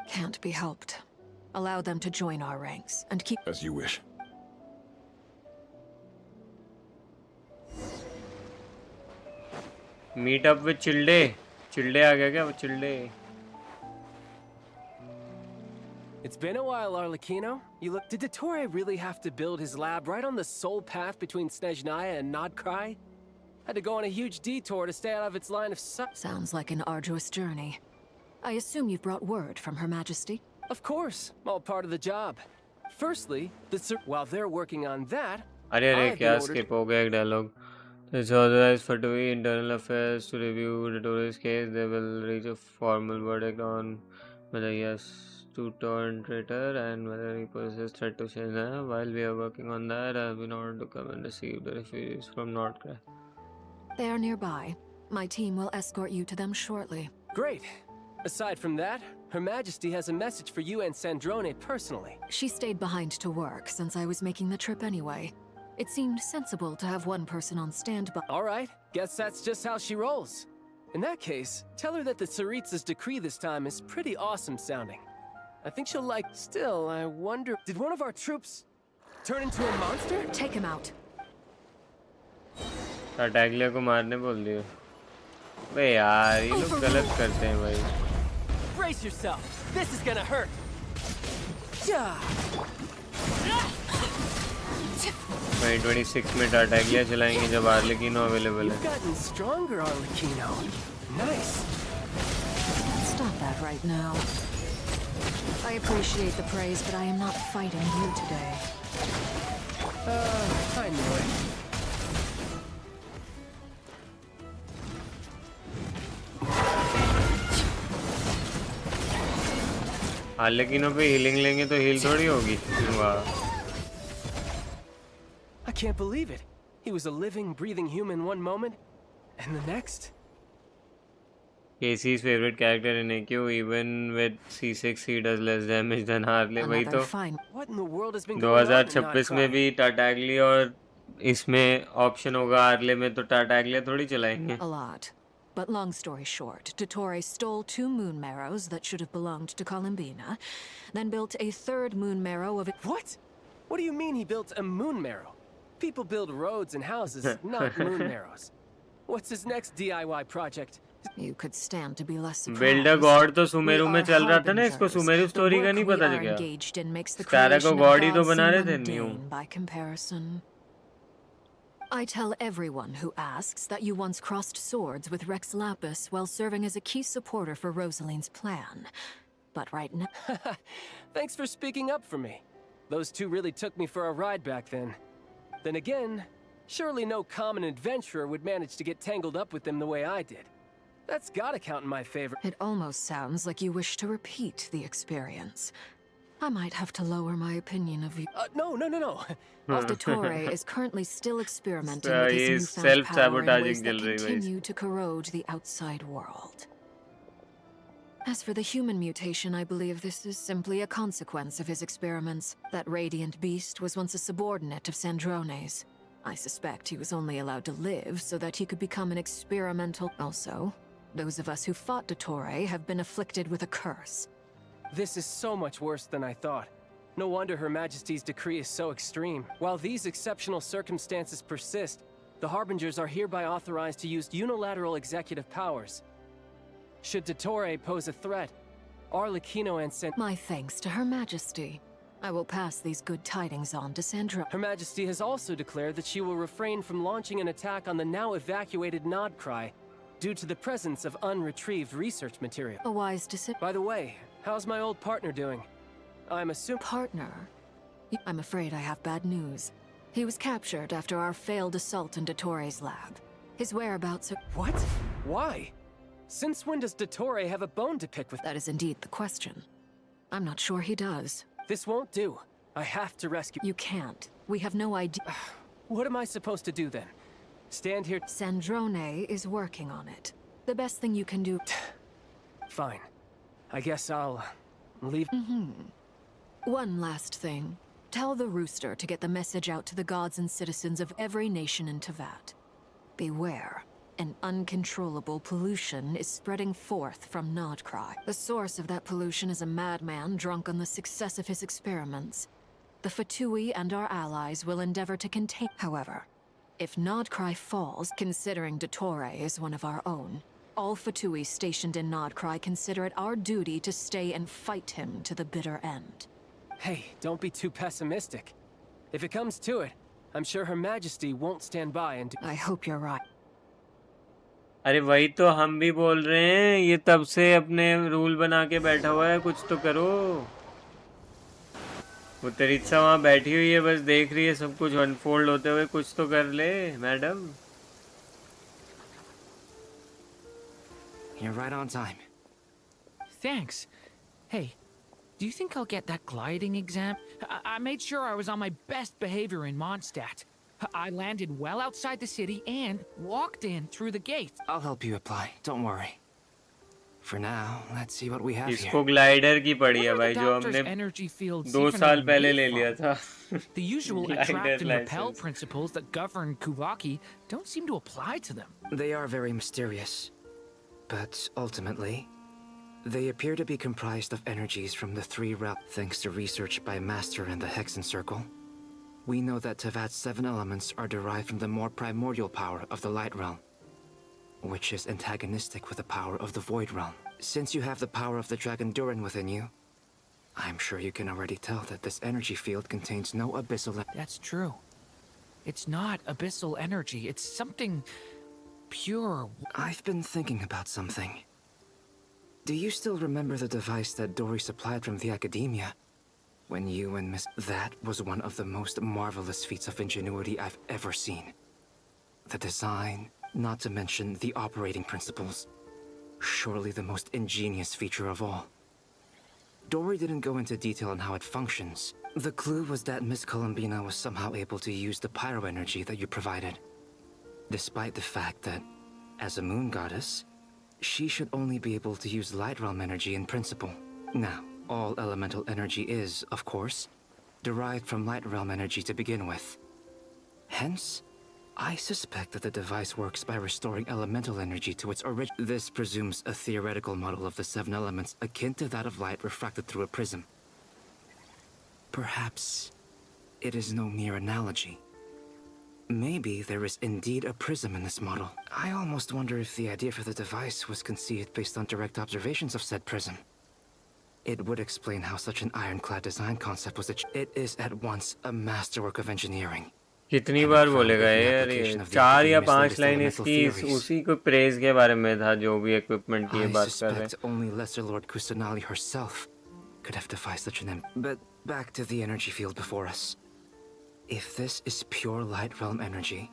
Can't be helped. Allow them to join our ranks and keep... As you wish. Meet up with Childe. Childe आ गया क्या? वो Childe. It's been a while, Arlecchino. Did Dottore really have to build his lab right on the sole path between Snezhnaya and Nodcry? Had to go on a huge detour to stay out of its line of sight. Sounds like an arduous journey. I assume you've brought word from Her Majesty? Of course, all part of the job. Firstly, while they're working on that, अरे I've been क्या ordered... skip हो गया एक dialogue. It's authorized for TB Internal Affairs to review Dottore's case. They will reach a formal verdict on whether he has to turn traitor and whether he poses threat to Snezhnaya. While we are working on that, I have been ordered to come and receive the refugees from Nordcry. They are nearby. My team will escort you to them shortly. Great. Aside from that, Her Majesty has a message for you and Sandrone personally. She stayed behind to work since I was making the trip anyway. It seemed sensible to have one person on standby. All right, guess that's just how she rolls. In that case, tell her that the Tsaritsa's decree this time is pretty awesome sounding. I think she'll like... Still, I wonder... Did one of our troops turn into a monster? Take him out. टाटैगलिया को मारने बोल दिए। बे यार ये लोग गलत करते हैं भाई। Brace yourself. This is gonna hurt. भाई 26 में टाटैगलिया चलाएंगे जब आर्लेकिनो अवेलेबल है। You've gotten stronger, Arlecchino. Nice. Stop that right now. I appreciate the praise, but I am not fighting you today. I knew it. आर्लेकिनो पे हीलिंग लेंगे तो heal थोड़ी होगी। वाह। I can't believe it. He was a living, breathing human one moment, and the next. Casey's favorite character in AQ, even with C6 he does less damage than Harley. वही तो What in the world has been going on? 2026 में भी टाटैगलिया और इसमें option होगा Harley में तो टाटैगलिया थोड़ी चलाएंगे। A lot. But long story short, Dottore stole 2 moon marrows that should have belonged to Columbina, then built a 3rd moon marrow of it. What? What do you mean he built a moon marrow? People build roads and houses, not moon marrows. What's his next DIY project? You could stand to be less surprised. Build a god तो सुमेरु में चल रहा था ना, इसको Sumeru story का नहीं पता क्या? स्टारा को god ही तो बना रहे थे new. By comparison. I tell everyone who asks that you once crossed swords with Rex Lapis while serving as a key supporter for Rosaline's plan. But right now... Thanks for speaking up for me. Those two really took me for a ride back then. Then again, surely no common adventurer would manage to get tangled up with them the way I did. That's gotta count in my favor. It almost sounds like you wish to repeat the experience. I might have to lower my opinion of you. No. Dottore is currently still experimenting with his newfound power in ways that continue to corrode the outside world. As for the human mutation, I believe this is simply a consequence of his experiments. That radiant beast was once a subordinate of Sandrone's. I suspect he was only allowed to live so that he could become an experimental... Also, those of us who fought Dottore have been afflicted with a curse. This is so much worse than I thought. No wonder Her Majesty's decree is so extreme. While these exceptional circumstances persist, The Harbingers are hereby authorized to use unilateral executive powers. Should Dottore pose a threat, Arlecchino and My thanks to Her Majesty. I will pass these good tidings on to Sandro. Her Majesty has also declared that she will refrain from launching an attack on the now evacuated Nodcry due to the presence of unretrieved research material. A wise decision. By the way, how's my old partner doing? I'm assuming... Partner? I'm afraid I have bad news. He was captured after our failed assault in Dottore's lab. His whereabouts are... What? Why? Since when does Dottore have a bone to pick with? That is indeed the question. I'm not sure he does. This won't do. I have to rescue... You can't. We have no idea... What am I supposed to do then? Stand here... Sandrone is working on it. The best thing you can do... Fine. I guess I'll... leave... One last thing. Tell the Rooster to get the message out to the gods and citizens of every nation in Tevat. Beware. An uncontrollable pollution is spreading forth from Nodcry. The source of that pollution is a madman drunk on the success of his experiments. The Fatui and our allies will endeavor to contain... However, if Nodcry falls, considering Dottore is one of our own, all Fatui stationed in Nodcry consider it our duty to stay and fight him to the bitter end. Hey, don't be too pessimistic. If it comes to it, I'm sure Her Majesty won't stand by and... I hope you're right. अरे वही तो हम भी बोल रहे हैं, ये तब से अपने रूल बना के बैठा हुआ है, कुछ तो करो। वो तरीसा वहाँ बैठी हुई है, बस देख रही है सब कुछ अनफोल्ड होते हुए, कुछ तो कर ले madam. You're right on time. Thanks. Hey, do you think I'll get that gliding exam? I made sure I was on my best behavior in Mondstadt. I landed well outside the city and walked in through the gate. I'll help you apply. Don't worry. For now, let's see what we have here. इसको glider की पड़ी है भाई, जो हमने 2 साल पहले ले लिया था। The usual attract and repel principles that govern Kuvaki don't seem to apply to them. They are very mysterious, but ultimately, they appear to be comprised of energies from the 3 realms. Thanks to research by Master in the Hexen Circle, we know that Tevat's 7 elements are derived from the more primordial power of the Light Realm, which is antagonistic with the power of the Void Realm. Since you have the power of the Dragon Durin within you, I'm sure you can already tell that this energy field contains no abyssal... That's true. It's not abyssal energy, it's something pure. I've been thinking about something. Do you still remember the device that Dory supplied from the Academia? When you and Miss... That was one of the most marvelous feats of ingenuity I've ever seen. The design, not to mention the operating principles. Surely the most ingenious feature of all. Dory didn't go into detail on how it functions. The clue was that Miss Columbina was somehow able to use the pyro energy that you provided. Despite the fact that, as a moon goddess, she should only be able to use Light Realm energy in principle. Now, all elemental energy is, of course, derived from Light Realm energy to begin with. Hence, I suspect that the device works by restoring elemental energy to its origin. This presumes a theoretical model of the 7 elements akin to that of light refracted through a prism. Perhaps it is no mere analogy. Maybe there is indeed a prism in this model. I almost wonder if the idea for the device was conceived based on direct observations of said prism. It would explain how such an ironclad design concept was achieved. It is at once a masterwork of engineering. कितनी बार बोलेगा यार ये? 4 या 5 line इसकी उसी को praise के बारे में था, जो भी इक्विपमेंट की बात कर रहे हैं. Only Lesser Lord Kusanali herself could have devised such an But back to the energy field before us. If this is pure Light Realm energy,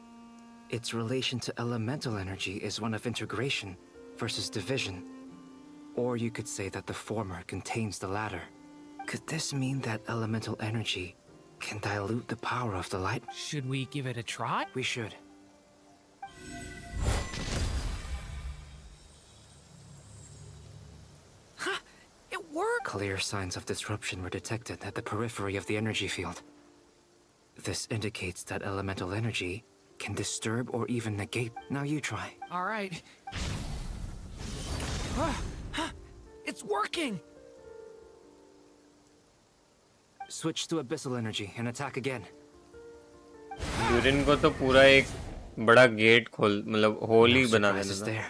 its relation to elemental energy is one of integration versus division. Or you could say that the former contains the latter. Could this mean that elemental energy can dilute the power of the light? Should we give it a try? We should. Ha! It worked! Clear signs of disruption were detected at the periphery of the energy field. This indicates that elemental energy can disturb or even negate. Now you try. All right. It's working! Switch to abyssal energy and attack again. Urine को तो पूरा एक बड़ा gate खोल मतलब whole ही No बना surprises देना था।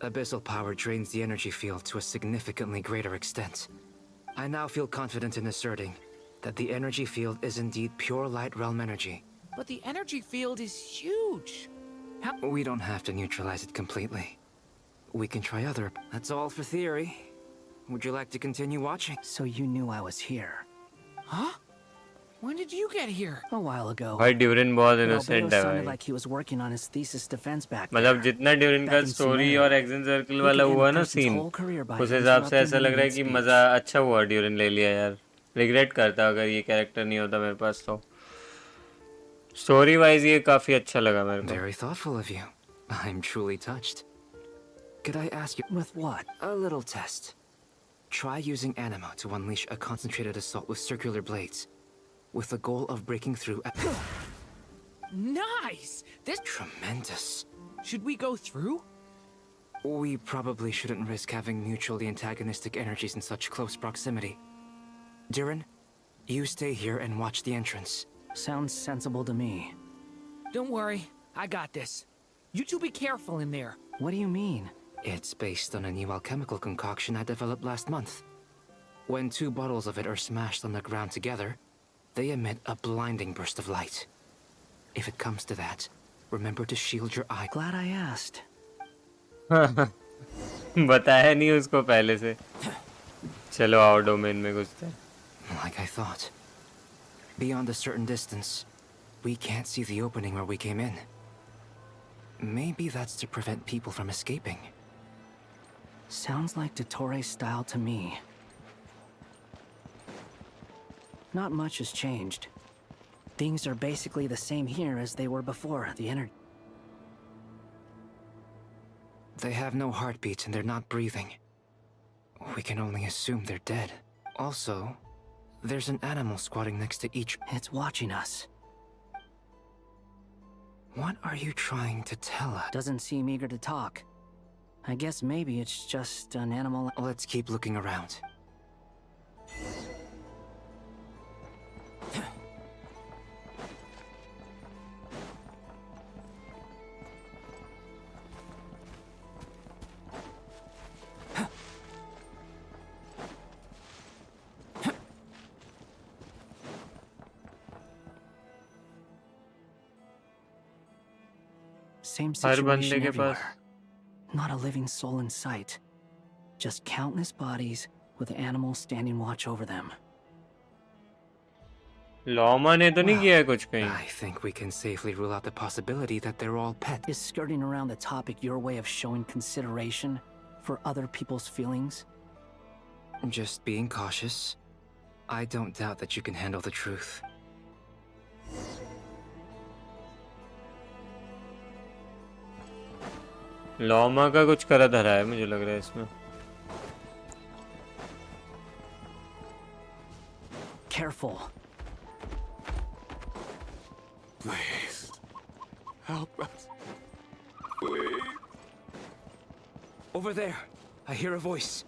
there. Abyssal power drains the energy field to a significantly greater extent. I now feel confident in asserting that the energy field is indeed pure light realm energy. But the energy field is huge. We don't have to neutralize it completely. We can try other. That's all for theory. Would you like to continue watching? So you knew I was here. Huh? When did you get here? A while ago. भाई durian बहुत Albedo innocent है sounded भाई। like he was working on his thesis defense back मतलब there. जितना durian का Back in story Sumeria. और action circle You वाला can end हुआ a ना person's scene, whole career by उस हिसाब से interrupting ऐसा them लग रहा है कि mid-speech. मज़ा अच्छा हुआ ड्यूरिन ले लिया यार। रिग्रेट करता अगर ये कैरेक्टर नहीं होता मेरे पास तो। स्टोरी वाइज ये काफ़ी अच्छा लगा मेरे को। Very thoughtful of you. I'm truly touched. Could I ask you... With what? A little test. Try using Anima to unleash a concentrated assault with circular blades, with the goal of breaking through... Nice! This... Tremendous. Should we go through? We probably shouldn't risk having mutually antagonistic energies in such close proximity. Durin, you stay here and watch the entrance. Sounds sensible to me. Don't worry, I got this. You two be careful in there. What do you mean? It's based on a new alchemical concoction I developed last month. When 2 bottles of it are smashed on the ground together, they emit a blinding burst of light. If it comes to that, remember to shield your eye. Glad I asked. बताया नहीं उसको पहले से। चलो आओ domain में घुसते हैं। Like I thought. Beyond a certain distance, we can't see the opening where we came in. Maybe that's to prevent people from escaping. Sounds like Dottore style to me. Not much has changed. Things are basically the same here as they were before the energy. They have no heartbeat and they're not breathing. We can only assume they're dead. Also, there's an animal squatting next to each. It's watching us. What are you trying to tell us? Doesn't seem eager to talk. I guess maybe it's just an animal. Let's keep looking around. Same her situation बंदे के everywhere. Pass Not a living soul in sight. Just countless bodies with animals standing watch over them. लॉमा ने तो नहीं किया है कुछ कहीं। I think we can safely rule out the possibility that they're all pets. Is skirting around the topic your way of showing consideration for other people's feelings? Just being cautious. I don't doubt that you can handle the truth. लॉमा का कुछ करा धरा है मुझे लग रहा है इसमें। Careful. Please. Help us. Please. Over there. I hear a voice.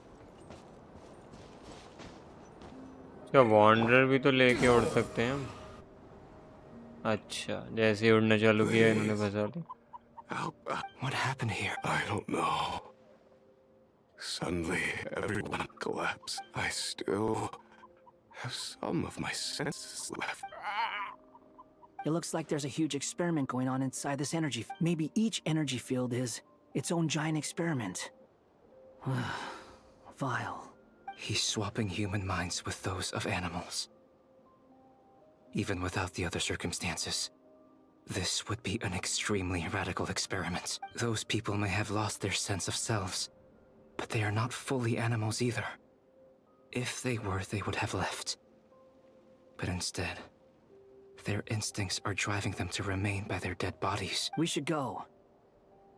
क्या वॉन्डर भी तो लेके उड़ सकते हैं हम? अच्छा, जैसे ही उड़ना चालू किया इन्होंने फंसा दी। What happened here? I don't know. Suddenly, everyone collapsed. I still have some of my senses left. It looks like there's a huge experiment going on inside this energy. Maybe each energy field is its own giant experiment. Vile. He's swapping human minds with those of animals. Even without the other circumstances. This would be an extremely radical experiment. Those people may have lost their sense of selves, but they are not fully animals either. If they were, they would have left. But instead, their instincts are driving them to remain by their dead bodies. We should go.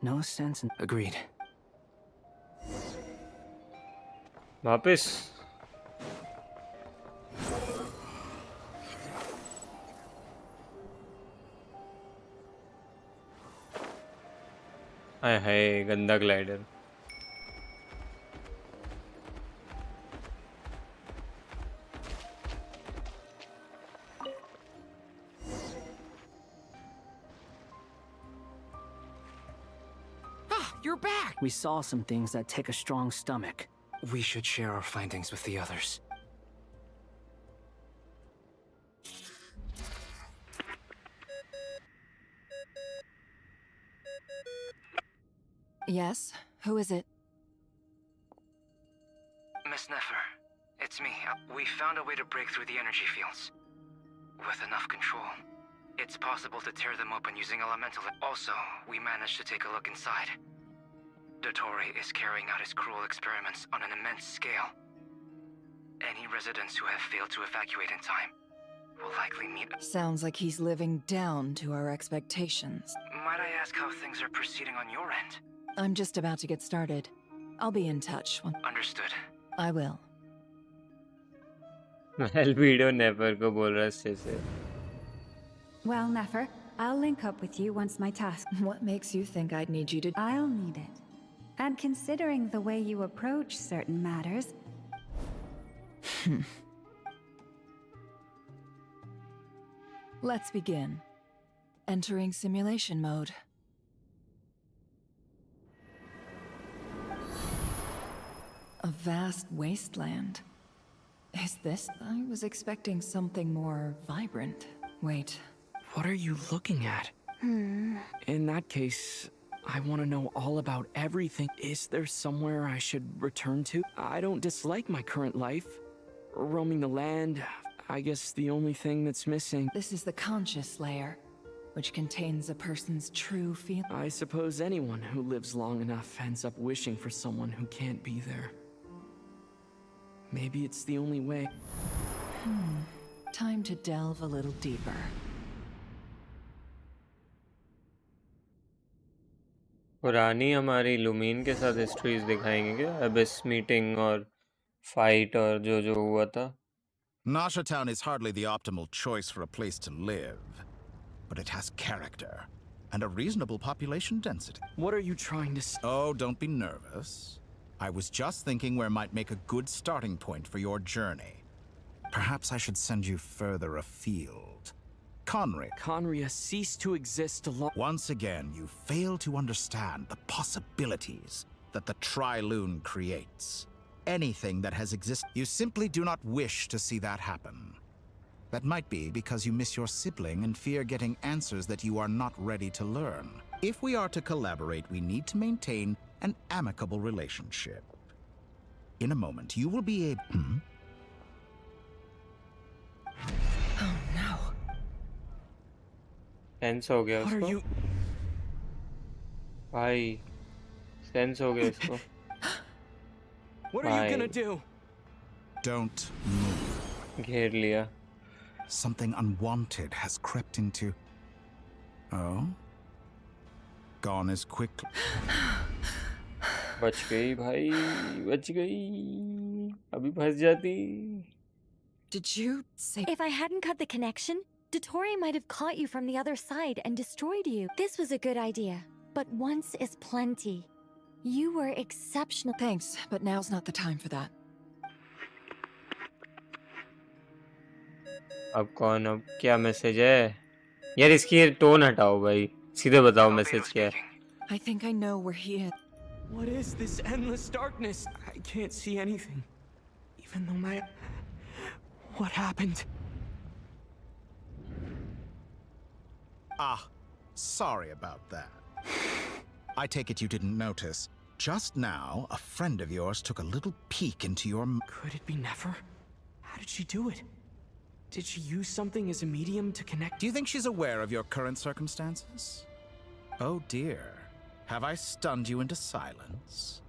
No sense in... Agreed. वापिस हाय हाय गंदा glider. you're back! We saw some things that take a strong stomach. We should share our findings with the others. Yes? Who is it? Miss Nefer, it's me. We found a way to break through the energy fields. With enough control, it's possible to tear them open using elemental. Also, we managed to take a look inside. Dottore is carrying out his cruel experiments on an immense scale. Any residents who have failed to evacuate in time will likely meet... Sounds like he's living down to our expectations. Might I ask how things are proceeding on your end? I'm just about to get started. I'll be in touch. Understood. I will. Albedo Nefer को बोल रहा है अच्छे से. Well, Nefer, I'll link up with you once my task... What makes you think I'd need you to... I'll need it. And considering the way you approach certain matters... Let's begin. Entering simulation mode. A vast wasteland. Is this? I was expecting something more vibrant. Wait. What are you looking at? In that case, I want to know all about everything. Is there somewhere I should return to? I don't dislike my current life. Roaming the land, I guess the only thing that's missing... This is the conscious layer, which contains a person's true feeling. I suppose anyone who lives long enough ends up wishing for someone who can't be there. Maybe it's the only way. Time to delve a little deeper. पुरानी हमारी लुमीन के साथ histories दिखाएंगे क्या? एबिस meeting और fight और जो हुआ था. Nasha Town is hardly the optimal choice for a place to live, but it has character and a reasonable population density. What are you trying to say? Oh, don't be nervous. I was just thinking where might make a good starting point for your journey. Perhaps I should send you further afield. Conria ceased to exist alone. Once again, you fail to understand the possibilities that the Tri-Lune creates. Anything that has existed, you simply do not wish to see that happen. That might be because you miss your sibling and fear getting answers that you are not ready to learn. If we are to collaborate, we need to maintain an amicable relationship. In a moment, you will be able... Oh no. Sense हो गया What उसको. are you... भाई sense हो गया इसको. What are you gonna do? Don't move. घेर लिया. Something unwanted has crept into... Oh? Gone as quickly. बच गई भाई, बच गई. अभी फंस जाती. Did you say... If I hadn't cut the connection, Dottore might have caught you from the other side and destroyed you. This was a good idea, but once is plenty. You were exceptional. Thanks, but now's not the time for that. अब कौन, अब क्या message है यार? इसकी tone हटाओ भाई, सीधे बताओ मैसेज क्या है. I think I know where he is. What is this endless darkness? I can't see anything. Even though my... What happened? Ah, sorry about that. I take it you didn't notice. Just now, a friend of yours took a little peek into your... Could it be Nefer? How did she do it? Did she use something as a medium to connect? Do you think she's aware of your current circumstances? Oh dear. Have I stunned you into silence?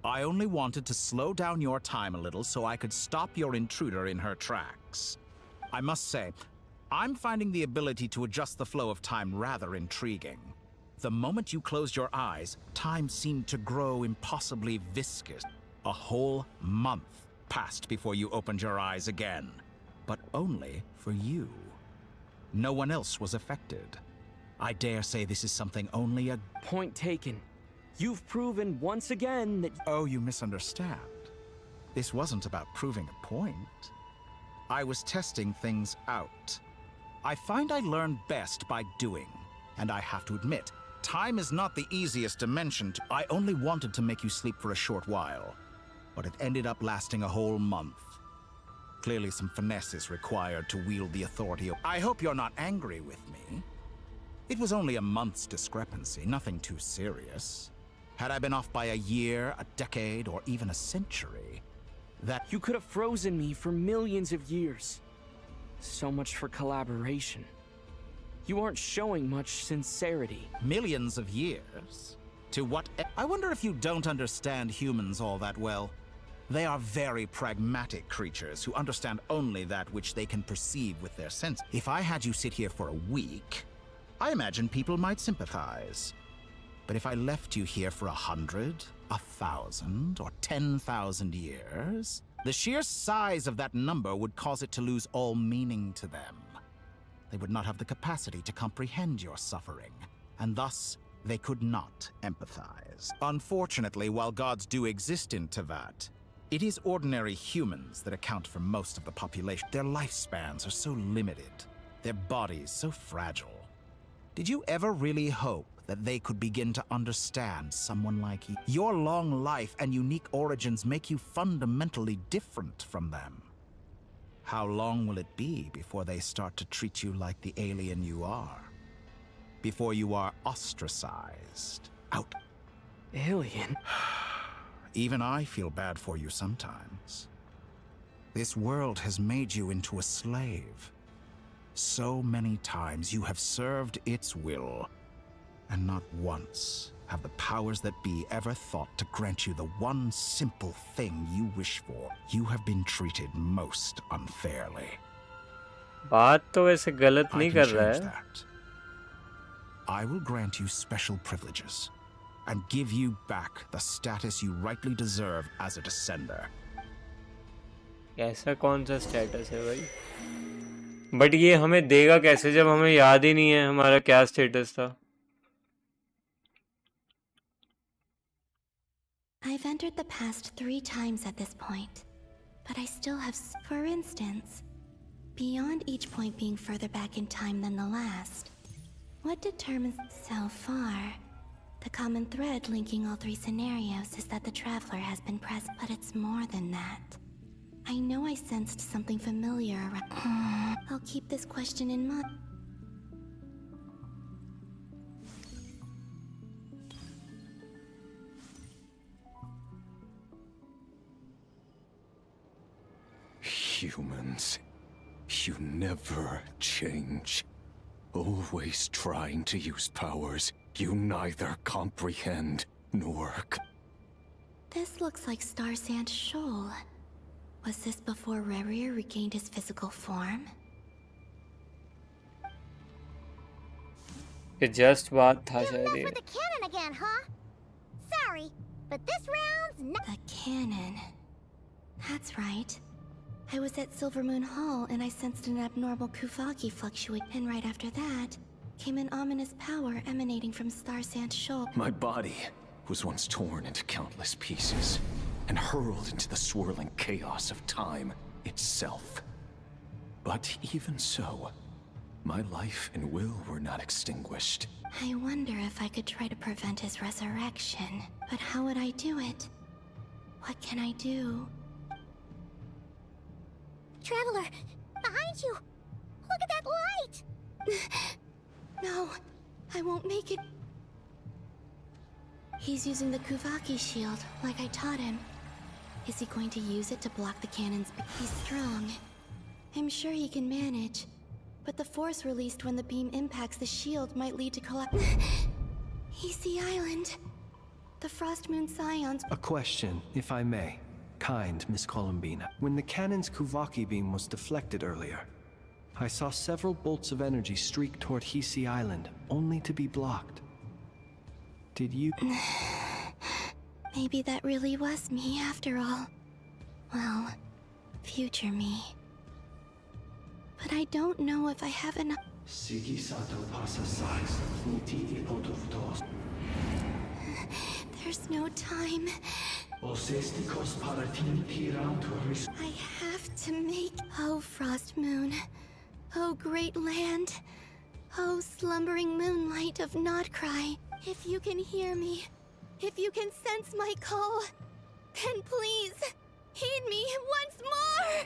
I only wanted to slow down your time a little so I could stop your intruder in her tracks. I must say, I'm finding the ability to adjust the flow of time rather intriguing. The moment you closed your eyes, time seemed to grow impossibly viscous. A whole month passed before you opened your eyes again. But only for you. No one else was affected. I dare say this is something only a... Point taken. You've proven once again that... Oh, you misunderstand. This wasn't about proving a point. I was testing things out. I find I learn best by doing, and I have to admit, Time is not the easiest dimension to... I only wanted to make you sleep for a short while, but it ended up lasting a whole month. Clearly some finesse is required to wield the authority of... I hope you're not angry with me. It was only a month's discrepancy, nothing too serious. Had I been off by a year, a decade, or even a century, that... You could have frozen me for millions of years. So much for collaboration. You aren't showing much sincerity. Millions of years? To what... I wonder if you don't understand humans all that well. They are very pragmatic creatures who understand only that which they can perceive with their sense. If I had you sit here for a week, I imagine people might sympathize. But if I left you here for 100, 1,000, or 10,000 years, the sheer size of that number would cause it to lose all meaning to them. They would not have the capacity to comprehend your suffering, and thus they could not empathize. Unfortunately, while gods do exist in Teyvat, it is ordinary humans that account for most of the population. Their lifespans are so limited, their bodies so fragile. Did you ever really hope that they could begin to understand someone like you? Your long life and unique origins make you fundamentally different from them. How long will it be before they start to treat you like the alien you are? Before you are ostracized, out. Alien? Even I feel bad for you sometimes. This world has made you into a slave. So many times you have served its will, and not once have the powers that be ever thought to grant you the one simple thing you wish for. You have been treated most unfairly. बात तो वैसे गलत नहीं कर रहा है. I will grant you special privileges and give you back the status you rightly deserve as a descender. ऐसा कौन सा स्टेटस है भाई? बट ये हमें देगा कैसे जब हमें याद ही नहीं है हमारा क्या स्टेटस था? I've entered the past 3 times at this point, but I still have... For instance, beyond each point being further back in time than the last, what determines... So far, the common thread linking all 3 scenarios is that the Traveler has been present, but it's more than that. I know I sensed something familiar around... I'll keep this question in mind. Humans, you never change. Always trying to use powers you neither comprehend nor... This looks like Star Sand Shoal. Was this before Rerir regained his physical form? It just बात था शायद ये. For the cannon again, huh? Sorry, but this round's not... The cannon. That's right. I was at Silver Moon Hall and I sensed an abnormal Pubg fluctuate, and right after that came an ominous power emanating from Star Sand Shoal. My body was once torn into countless pieces and hurled into the swirling chaos of time itself. But even so, my life and will were not extinguished. I wonder if I could try to prevent his resurrection. But how would I do it? What can I do? Traveler, behind you! Look at that light! No, I won't make it. He's using the Kuvaki shield, like I taught him. Is he going to use it to block the cannons? He's strong. I'm sure he can manage. But the force released when the beam impacts the shield might lead to collapse. Easy Island. The Frost Moon Scions... A question, if I may. Kind Miss Columbina. When the cannon's Kuvaki beam was deflected earlier, I saw several bolts of energy streak toward Hisi Island, only to be blocked. Did you... Maybe that really was me after all. Well, future me. But I don't know if I have enough... There's no time. I have to make... Oh, Frost Moon. Oh, great land. Oh, slumbering moonlight of Nodcry. If you can hear me, if you can sense my call, then please, heed me once more!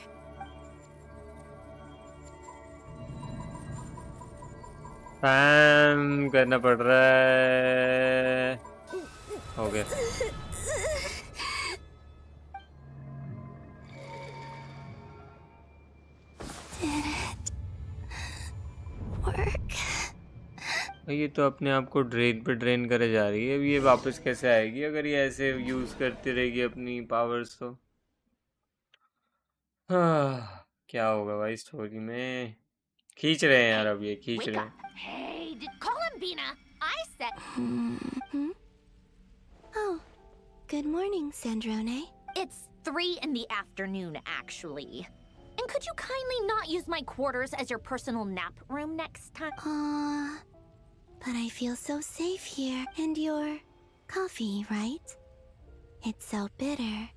Spam करना पड़ रहा है. हो गया. Did it work? ये तो अपने आप को ड्रेन पे ड्रेन करे जा रही है. अब ये वापस कैसे आएगी अगर ये ऐसे यूज करती रहेगी अपनी पावर्स तो. क्या होगा भाई स्टोरी में. खींच रहे हैं यार, अब ये खींच रहे हैं. Hey, Columbina, I said... Oh, good morning, Sandrone. It's 3 in the afternoon, actually. And could you kindly not use my quarters as your personal nap room next time? But I feel so safe here. And your coffee, right? It's so bitter.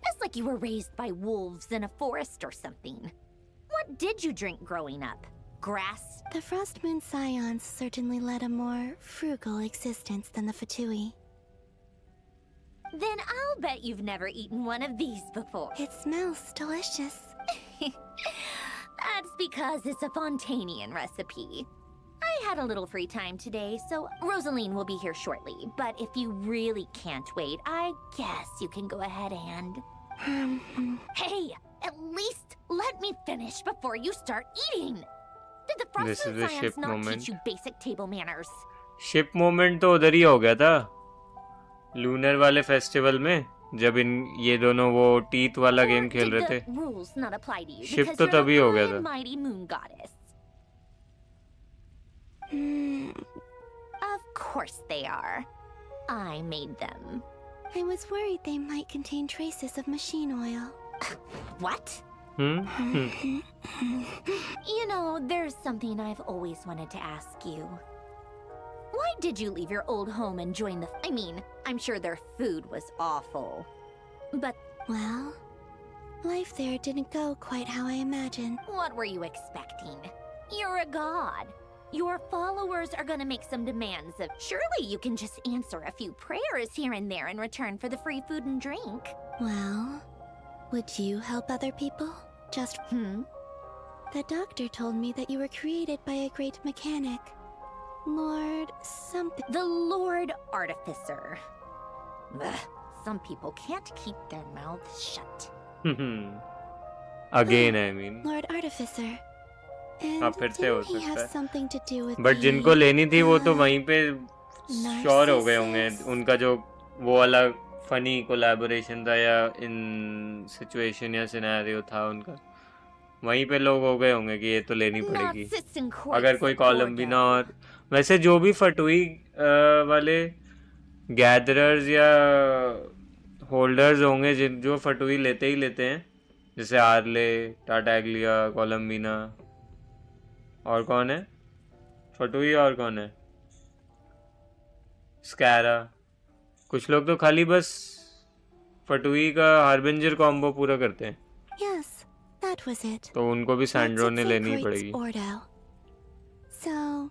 That's like you were raised by wolves in a forest or something. What did you drink growing up? Grass? The Frost Moon Scions certainly led a more frugal existence than the Fatui. Then I'll bet you've never eaten one of these before. It smells delicious. That's because it's a Fontanian recipe. I had a little free time today, so Rosaline will be here shortly. But if you really can't wait, I guess you can go ahead and... Hey, at least let me finish before you start eating. Did the Frost Moon Scions not teach you basic table manners? Ship moment तो उधर ही हो गया था lunar वाले festival में, जब ये दोनों वो टीथ वाला गेम खेल रहे थे. शिप तो तभी हो गया था. Of course they are. I made them. I was worried they might contain traces of machine oil. What? You know, there's something I've always wanted to ask you. Why did you leave your old home and join the... I mean, I'm sure their food was awful. But... Well, life there didn't go quite how I imagined. What were you expecting? You're a god. Your followers are gonna make some demands of... Surely you can just answer a few prayers here and there in return for the free food and drink. Well, would you help other people? Just... The doctor told me that you were created by a great mechanic. Lord something... The Lord Artificer. Ugh, some people can't keep their mouths shut. Again, I mean. Lord Artificer. हाँ फिर से हो He have सकता something to do with है. But जिनको लेनी थी वो तो वहीं पे श्योर हो गए होंगे. उनका जो वो वाला फनी कोलैबोरेशन था या इन सिचुएशन या सिनेरियो था उनका, वहीं पे लोग हो गए होंगे कि ये तो लेनी पड़ेगी. अगर कोई कॉलम भी ना. और वैसे जो भी फटुई वाले गैदरर्स या होल्डर्स होंगे जो फटुई लेते ही लेते हैं, जैसे आर्ले, टाटाग्लिया, कोलम्बिना, और कौन है फटुई, और कौन है स्कैरा. कुछ लोग तो खाली बस फटुई का हार्बिंजर कॉम्बो पूरा करते हैं. Yes, that was it. तो उनको भी सैंड्रो ने लेनी ही पड़ेगी. So,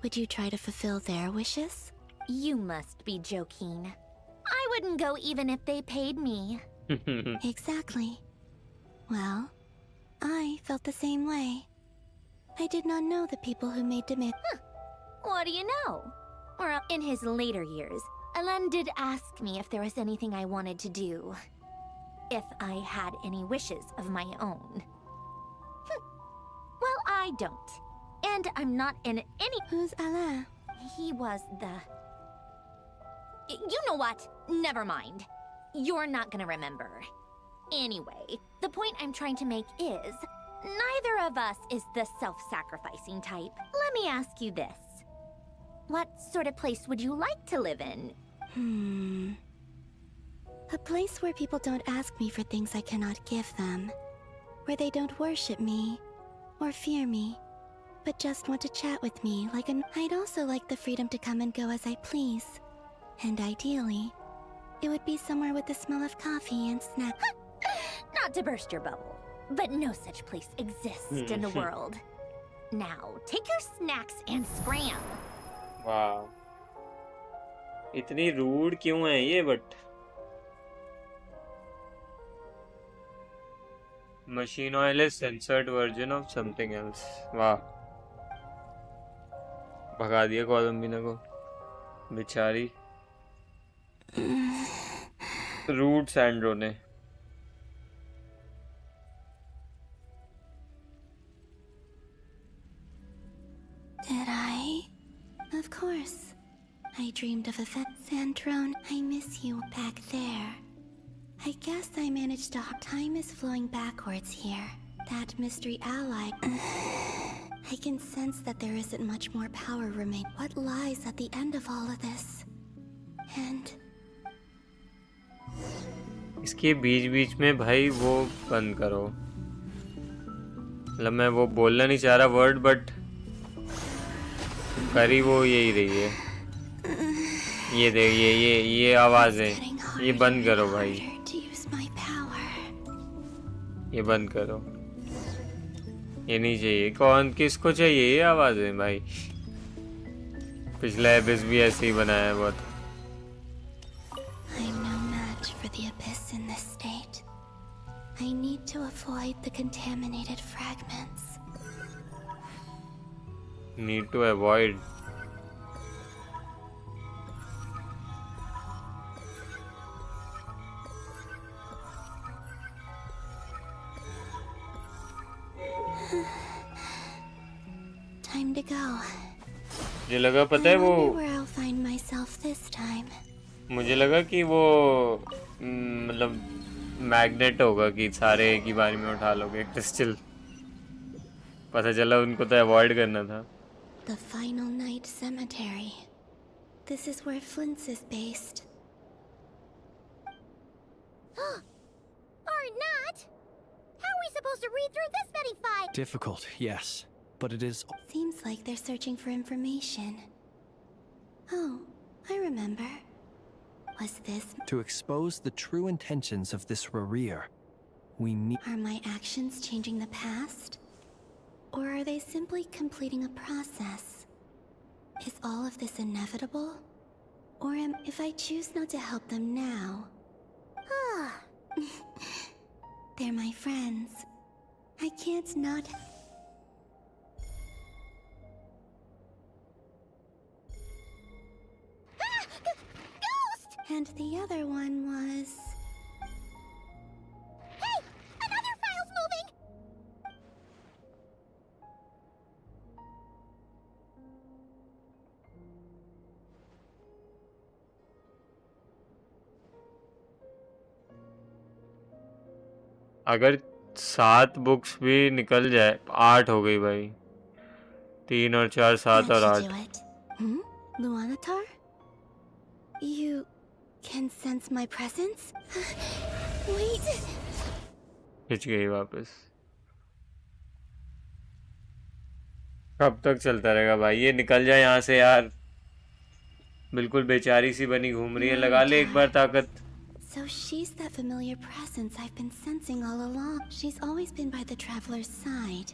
would you try to fulfill their wishes? You must be joking. I wouldn't go even if they paid me. Exactly. Well, I felt the same way. I did not know the people who made Demit. What do you know? Well, in his later years, Alan did ask me if there was anything I wanted to do. If I had any wishes of my own. Well, I don't. And I'm not in any... Who's Alain? He was the... You know what? Never mind. You're not gonna remember. Anyway, the point I'm trying to make is... Neither of us is the self-sacrificing type. Let me ask you this. What sort of place would you like to live in? A place where people don't ask me for things I cannot give them. Where they don't worship me, or fear me, but just want to chat with me like an... I'd also like the freedom to come and go as I please. And ideally, it would be somewhere with the smell of coffee and snacks. Not to burst your bubble, but no such place exists in the world. Now, take your snacks and scram. Wow. इतनी rude क्यों है ये? But machine oil is censored version of something else. वाह, भगा दिया Columbina को बेचारी rude Sandrone ने। Did I? Of course. I dreamed of a Sandrone, I miss you back there. I guess I managed to... Time is flowing backwards here. That mystery ally... I can sense that there isn't much more power remain. What lies at the end of all of this? And... इसके बीच बीच में भाई वो बंद करो। मतलब मैं वो बोलना नहीं चाह रहा वर्ड, बट करी वो यही रही है। ये दे, ये आवाजें, ये बंद करो भाई, ये बंद करो। ये नहीं चाहिए। कौन किसको चाहिए ये आवाजें भाई? पिछला एबिस भी ऐसे ही बनाया है बहुत। I'm no match for the abyss in this state. I need to avoid the contaminated fragments. Need to avoid. Time to go. मुझे लगा पता है वो, Where I'll find myself this time. मुझे लगा कि वो मतलब मैग्नेट होगा कि सारे एक ही बारी में उठा लोगे क्रिस्टल। पता चला उनको तो अवॉइड करना था। The final night cemetery. This is where Flint's is based. Or not? How are we supposed to read through this many files? Difficult, yes, but it is... Seems like they're searching for information. Oh, I remember. Was this... To expose the true intentions of this Rarir, we need... Are my actions changing the past? Or are they simply completing a process? Is all of this inevitable? Or if I choose not to help them now... They're my friends. I can't not... Ghost! And the other one was... Hey! Another file's moving! अगर 7 books भी निकल जाए, 8 हो गई भाई। 3 और 4, 7 और 8। Luanatar? You can sense my presence? Wait. खिंच गई वापस। कब तक चलता रहेगा भाई? ये निकल जाए यहाँ से यार। बिल्कुल बेचारी सी बनी घूम रही है। लगा ले एक बार ताकत। So she's that familiar presence I've been sensing all along. She's always been by the Traveler's side.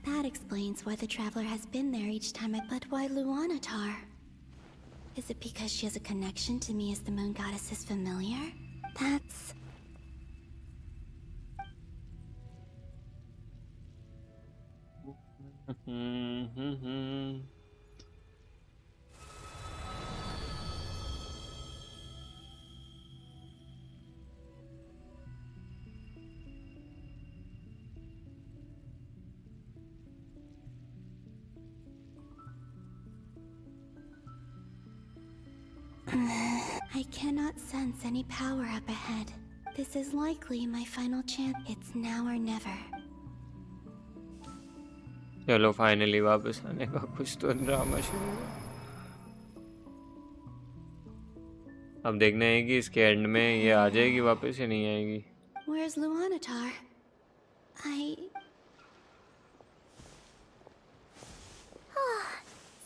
That explains why the Traveler has been there each time But why Luanatar? Is it because she has a connection to me as the Moon Goddess's familiar? That's... I cannot sense any power up ahead. This is likely my final chance. It's now or never. चलो finally वापस आने का कुछ तो drama शुरू हुआ। अब देखना है कि इसके एंड में ये आ जाएगी वापस या नहीं आएगी। Where's Luanatar?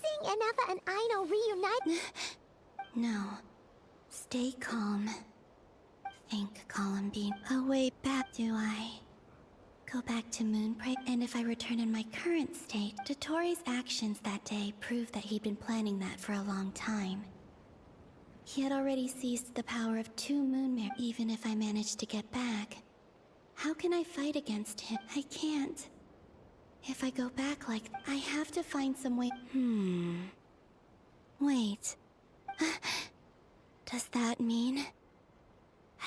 Seeing Anafa and Aino reunite... No. Stay calm. Think, Columbine. A way back, do I? Go back to Moonprey, and if I return in my current state, Dotori's actions that day prove that he'd been planning that for a long time. He had already seized the power of 2 moon. Even if I managed to get back, how can I fight against him? I can't. If I go back like I have to find some way. Wait. Does that mean?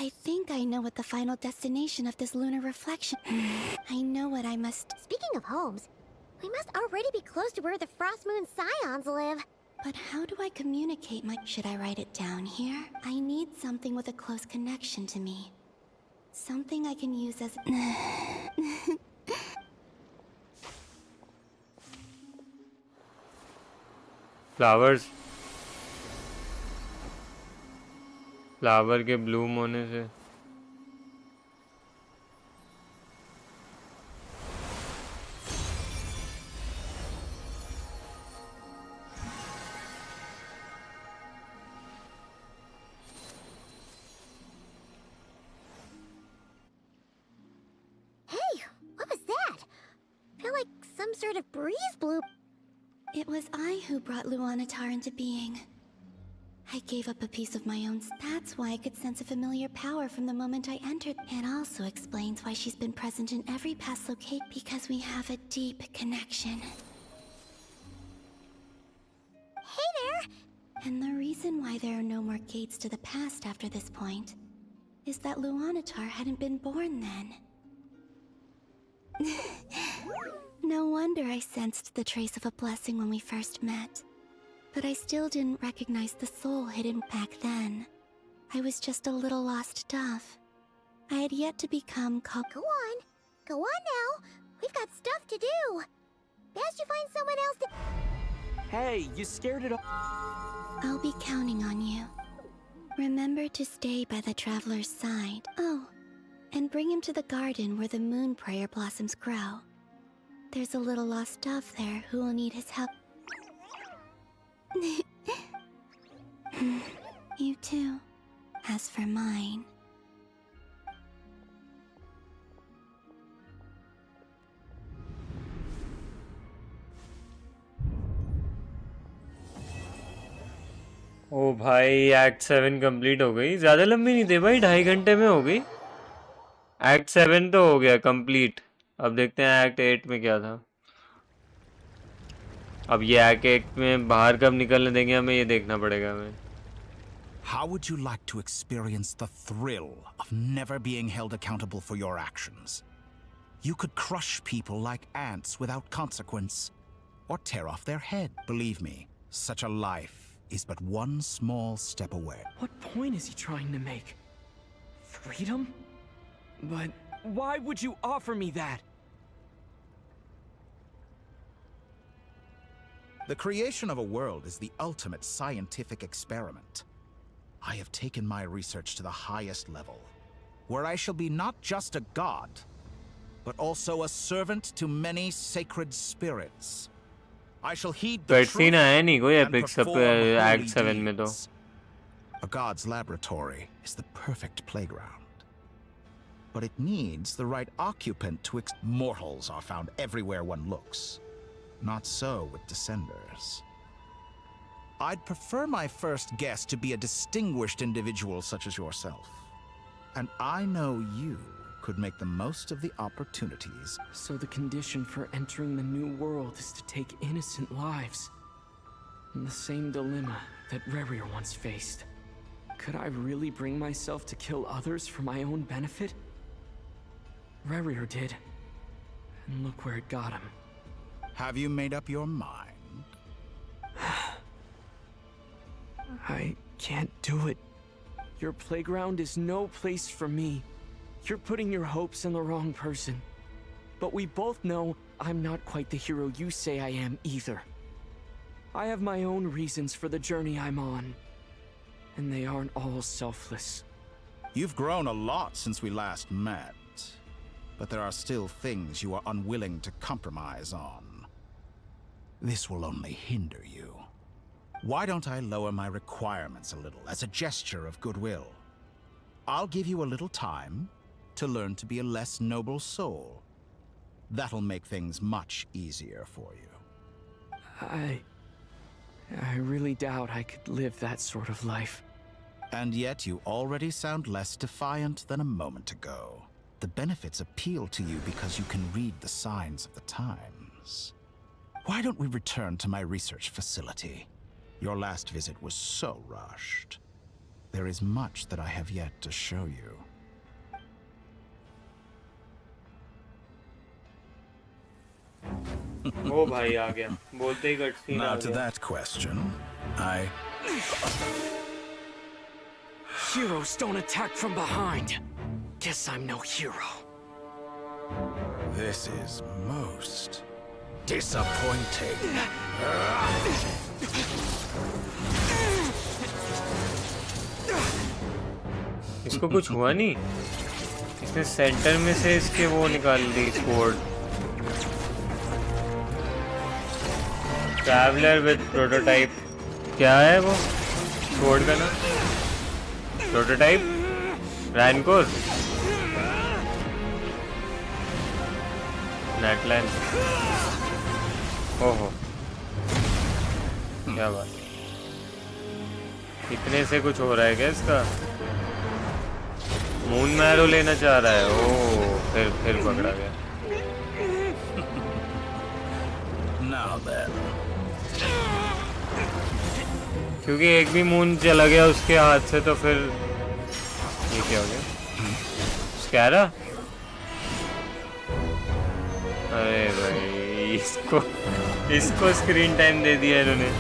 I think I know what the final destination of this lunar reflection. I know what I must. Speaking of homes, we must already be close to where the Frost Moon Scions live. But how do I communicate my... Should I write it down here? I need something with a close connection to me. Something I can use as... flowers flower के Bloom होने से Hey, what was that? I feel like some sort of breeze blew. It was I who brought Luanatar into being. I gave up a piece of my own. That's why I could sense a familiar power from the moment I entered. It also explains why she's been present in every past location, because we have a deep connection. Hey there! And the reason why there are no more gates to the past after this point is that Luanatar hadn't been born then. No wonder I sensed the trace of a blessing when we first met. But I still didn't recognize the soul hidden back then. I was just a little lost dove. I had yet to become called. Go on now. We've got stuff to do. Best you find someone else to... Hey, you scared it off. I'll be counting on you. Remember to stay by the traveler's side. Oh, and bring him to the garden where the moon prayer blossoms grow. There's a little lost dove there who will need his help. You too. As for mine... ओ भाई act 7 complete हो गई। ज़्यादा लंबी नहीं थी भाई, 2.5 घंटे में हो गई। एक्ट 7 तो हो गया कंप्लीट। अब देखते हैं एक्ट 8 में क्या था। अब ये एक्ट 8 में बाहर कब निकलने देंगे हमें, ये देखना पड़ेगा हमें। How would you like to experience the thrill of never being held accountable for your actions? You could crush people like ants without consequence, or tear off their head. Believe me, such a life is but one small step away. What point is he trying to make? Freedom? But why would you offer me that? The creation of a world is the ultimate scientific experiment. I have taken my research to the highest level, where I shall be not just a god, but also a servant to many sacred spirits. I shall heed the truth नहीं कोई and epic सब perform act holy 7 में तो। deeds. A god's laboratory is the perfect playground, but it needs the right occupant to mortals are found everywhere one looks. Not so with Descenders. I'd prefer my first guest to be a distinguished individual such as yourself. And I know you could make the most of the opportunities. So the condition for entering the new world is to take innocent lives. The same dilemma that Rerir once faced. Could I really bring myself to kill others for my own benefit? Rerir did. And look where it got him. Have you made up your mind? I can't do it. Your playground is no place for me. You're putting your hopes in the wrong person. But we both know I'm not quite the hero you say I am either. I have my own reasons for the journey I'm on. And they aren't all selfless. You've grown a lot since we last met. But there are still things you are unwilling to compromise on. This will only hinder you. Why don't I lower my requirements a little as a gesture of goodwill? I'll give you a little time to learn to be a less noble soul. That'll make things much easier for you. I really doubt I could live that sort of life. And yet you already sound less defiant than a moment ago. The benefits appeal to you because you can read the signs of the times. Why don't we return to my research facility? Your last visit was so rushed. There is much that I have yet to show you. ओ भाई आ गया बोलते ही cut scene आ Now to गया that question, Heroes don't attack from behind. Guess I'm no hero. This is most disappointing. इसको कुछ हुआ नहीं इसने सेंटर में से इसके वो निकाल दी स्पोर्ट ट्रैवलर विद प्रोटोटाइप क्या है वो स्पोर्ट का नाम प्रोटोटाइप रैनकोर नेटलाइन ओहो क्या बात इतने से कुछ हो रहा है क्या इसका मून मैरो लेना चाह रहा है ओ फिर पकड़ा गया Now then. क्योंकि एक भी मून चला गया उसके हाथ से तो फिर ये क्या हो गया स्कैरा अरे भाई इसको स्क्रीन टाइम दे दिया इन्होंने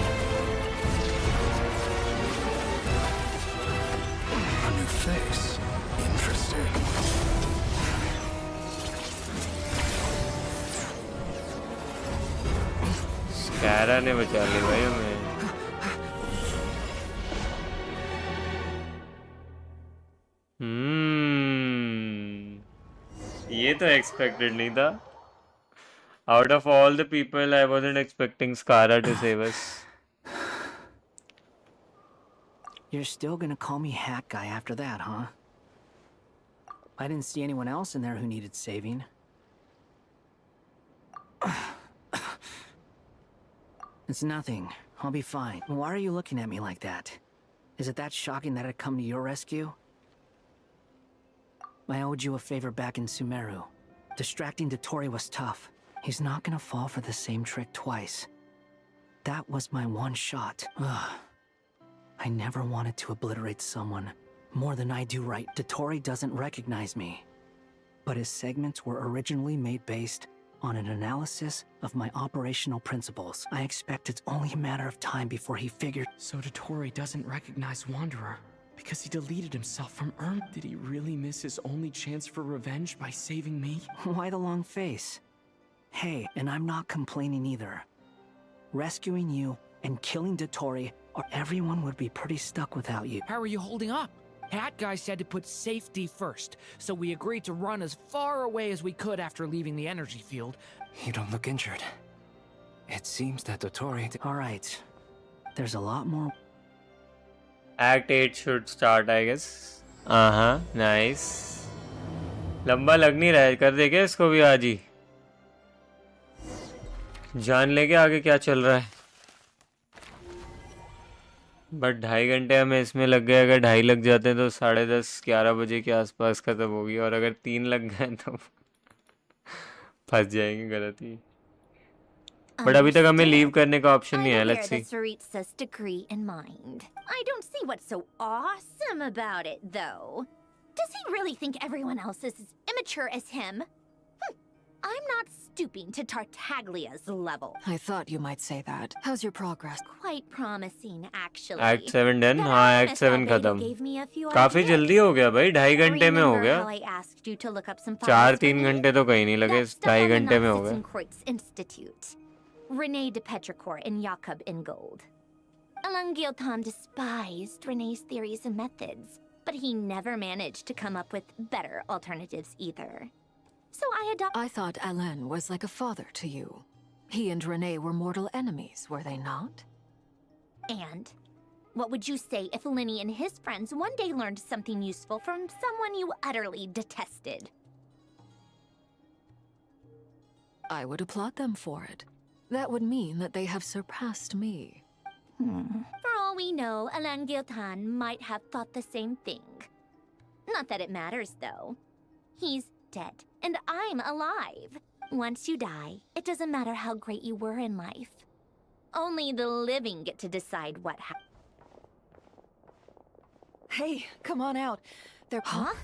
स्कैरा ने बचा ली भाई हमें ये तो एक्सपेक्टेड नहीं था Out of all the people, I wasn't expecting Skara to save us. You're still gonna call me Hat Guy after that, huh? I didn't see anyone else in there who needed saving. It's nothing. I'll be fine. Why are you looking at me like that? Is it that shocking that I'd come to your rescue? I owed you a favor back in Sumeru. Distracting Dotori was tough. He's not gonna fall for the same trick twice. That was my one shot. Ugh. I never wanted to obliterate someone more than I do right. Dotori doesn't recognize me. But his segments were originally made based on an analysis of my operational principles. I expect it's only a matter of time before he figured. So Dotori doesn't recognize Wanderer because he deleted himself from Erm. Did he really miss his only chance for revenge by saving me? Why the long face? Hey, and I'm not complaining either. Rescuing you and killing Dotori, or everyone would be pretty stuck without you. How are you holding up? Hat Guy said to put safety first, so we agreed to run as far away as we could after leaving the energy field. You don't look injured. It seems that Dotori... Alright. There's a lot more... Act 8 should start, I guess. Nice. लंबा लग नहीं रहा है कर दे क्या इसको भी आज ही जान लेके आगे क्या चल रहा है बट 2.5 घंटे हमें इसमें लग गए अगर 2.5 लग जाते हैं तो 10:30-11 बजे के आसपास खत्म होगी और अगर 3 लग गए तो फंस जाएंगे गलत ही बट अभी तक हमें लीव करने का ऑप्शन नहीं है let's see Saritsa's decree in mind. I don't see what's so awesome about it, though. Does he really think everyone else is as immature as him? I'm not stooping to Tartaglia's level. I thought you might say that. How's your progress? Quite promising, actually. Act 7 done हाँ Act 7 खत्म काफी जल्दी हो गया भाई 2.5 घंटे में हो गया 4-3 घंटे तो कहीं नहीं लगे 2.5 घंटे में हो गए Rene de Petrichor and Jakob Ingold. Elungilton despised Rene's theories and methods, but he never managed to come up with better alternatives either. So I thought Alain was like a father to you. He and Rene were mortal enemies, were they not? And what would you say if Lenny and his friends one day learned something useful from someone you utterly detested? I would applaud them for it. That would mean that they have surpassed me. For all all we know, Alan Giltan might have thought the same thing. Not that it matters, though. He's dead, and I'm alive. Once you die, it doesn't matter how great you were in life. Only the living get to decide what happens. Hey, come on out. They're... Huh?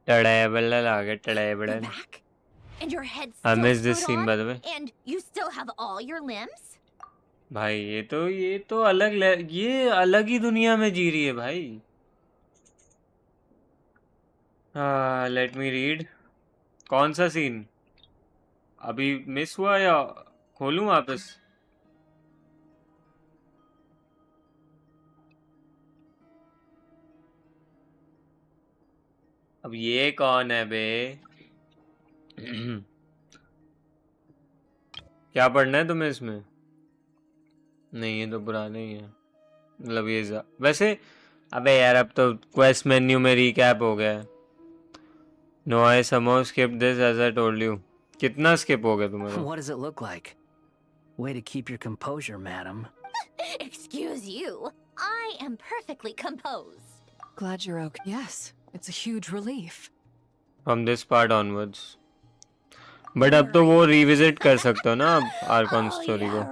And your head's I still missed this screwed scene, on? by the way. And you still have all your limbs? भाई ये तो ये अलग ही दुनिया में जी रही है भाई. Let me read. कौन सा सीन अभी मिस हुआ या खोलूं वापस? अब ये कौन है बे? क्या पढ़ना है तुम्हें इसमें? नहीं ये तो पुराने ही है. मतलब ये वैसे अबे यार अब तो क्वेस्ट मेन्यू में रिकैप हो गया है. No I somehow skipped this as I told you. कितना skip हो गया तुम्हारा? What does it look like? Way to keep your composure, madam. Excuse you. I am perfectly composed. Glad you're okay. Yes, it's a huge relief. From this part onwards. But अब तो वो revisit कर सकते हो ना आप Arcon story को.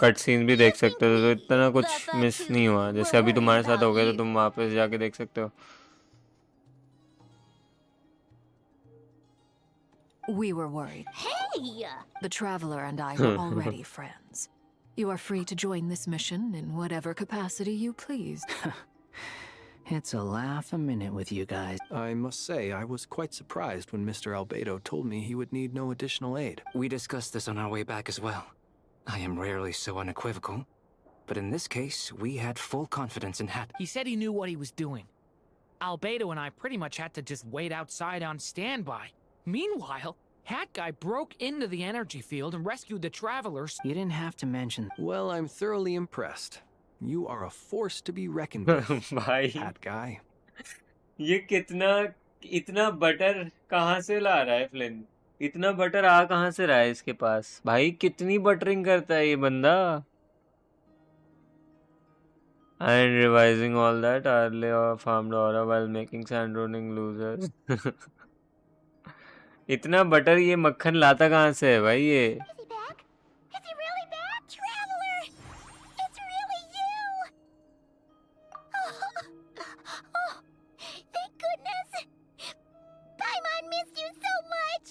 Cut scene भी देख सकते हो, तो इतना कुछ मिस नहीं हुआ. जैसे अभी तुम्हारे साथ हो गया तो तुम वापस जाके देख सकते हो. We were worried. Hey! The Traveler and I were already friends. You are free to join this mission in whatever capacity you please. It's a laugh a minute with you guys. I must say, I was quite surprised when Mr. Albedo told me he would need no additional aid. We discussed this on our way back as well. I am rarely so unequivocal, but in this case, we had full confidence in Hat. He said he knew what he was doing. Albedo and I pretty much had to just wait outside on standby. Meanwhile, Hat Guy broke into the energy field and rescued the Travelers. You didn't have to mention. Well, I'm thoroughly impressed. You are a force to be reckoned with, भाई Hat Guy. ये इतना butter कहाँ से ला रहा है Flint? इतना butter आ कहाँ से रहा है इसके पास? भाई कितनी बटरिंग करता है ये बंदा? And revising all that, earlier farmed aura while making sand running losers. इतना बटर ये मक्खन लाता कहाँ से है भाई ये? Is he back? Is he really back? Traveler! It's really you! Oh, thank goodness! Paimon missed you so much!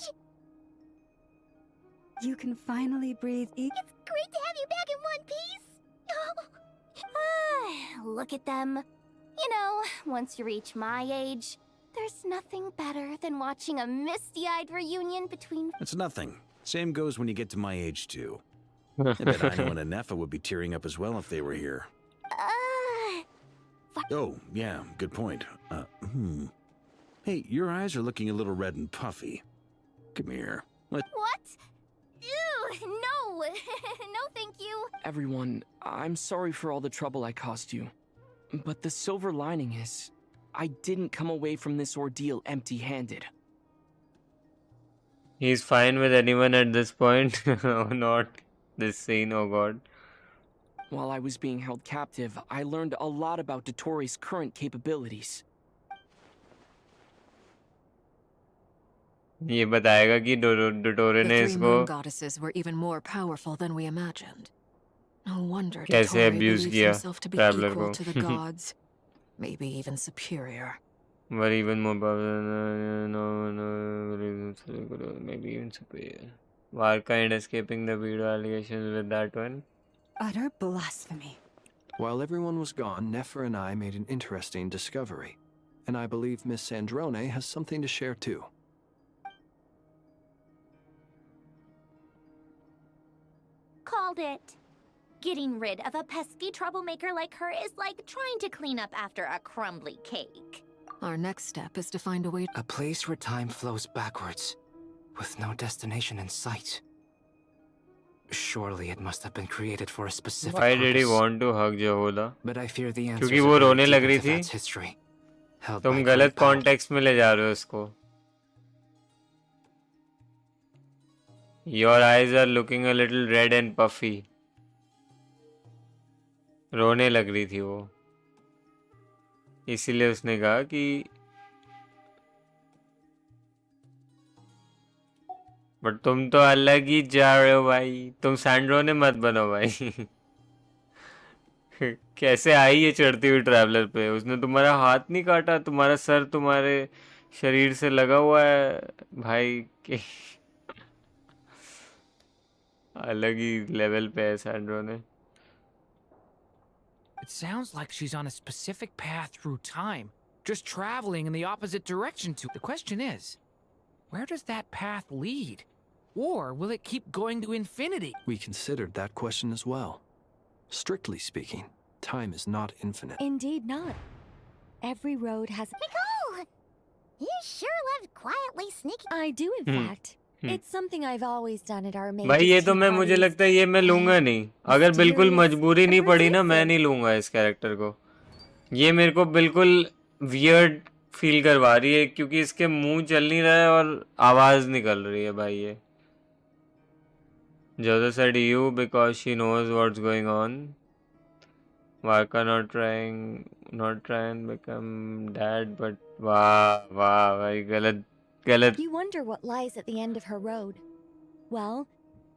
You can finally breathe It's great to have you back in one piece! Look at them. You know, once you reach my age, there's nothing better than watching a misty-eyed reunion between... It's nothing. Same goes when you get to my age, too. I bet Anu and Nefa would be tearing up as well if they were here. Oh, yeah, good point. Hey, your eyes are looking a little red and puffy. Come here. What? Ew, no! No, thank you. Everyone, I'm sorry for all the trouble I caused you. But the silver lining is, I didn't come away from this ordeal empty-handed. He's fine with anyone at this point. Oh, not this scene, oh god. While I was being held captive, I learned a lot about Dotori's current capabilities. ये बताएगा कि डोटोरे The ने three इसको moon goddesses were even more powerful than we imagined. No wonder कैसे Dotori abuse believes किया himself to be traveller equal को. to the gods, maybe even superior. But even more powerful, maybe even superior. Warkind escaping the video allegations with that one. utter blasphemy. While everyone was gone, Nefer and I made an interesting discovery. And I believe Miss Sandrone has something to share too. Called it. Getting rid of a pesky troublemaker like her is like trying to clean up after a crumbly cake. Our next step is to find a way... A place where time flows backwards, with no destination in sight. Surely it must have been created for a specific Why did he purpose. want to hug Jehola? But I fear the answers क्योंकि are वो buried रोने deep लग रही into थी. that's history, held तुम by गलत great power. Context में ले जा रहे हो इसको. Your eyes are looking a little red and puffy. रोने लग रही थी वो, इसीलिए उसने कहा कि बट तुम तो अलग ही जा रहे हो भाई, तुम सैंड्रोने मत बनो भाई। कैसे आई ये चढ़ती हुई ट्रैवलर पे? उसने तुम्हारा हाथ नहीं काटा, तुम्हारा सर तुम्हारे शरीर से लगा हुआ है भाई के। अलग ही लेवल पे है सैंड्रोने। It sounds like she's on a specific path through time, just traveling in the opposite direction to. The question is, where does that path lead? Or will it keep going to infinity? We considered that question as well. Strictly speaking, time is not infinite. Indeed not. Every road has... Nicole! You sure love quietly sneaking. I do, in fact. It's something I've always done at our भाई ये तो मैं, मुझे लगता है ये मैं लूंगा नहीं। अगर बिल्कुल मजबूरी नहीं पड़ी ना, मैं नहीं लूंगा इस कैरेक्टर को। ये मेरे को बिल्कुल वियर्ड फील करवा रही है, क्योंकि इसके मुंह चल नहीं रहा है और आवाज निकल रही है भाई। ये Jojo said you because she knows what's going on. Varka not try and become dad, but वाह भाई, गलत। You wonder what lies at the end of her road. Well,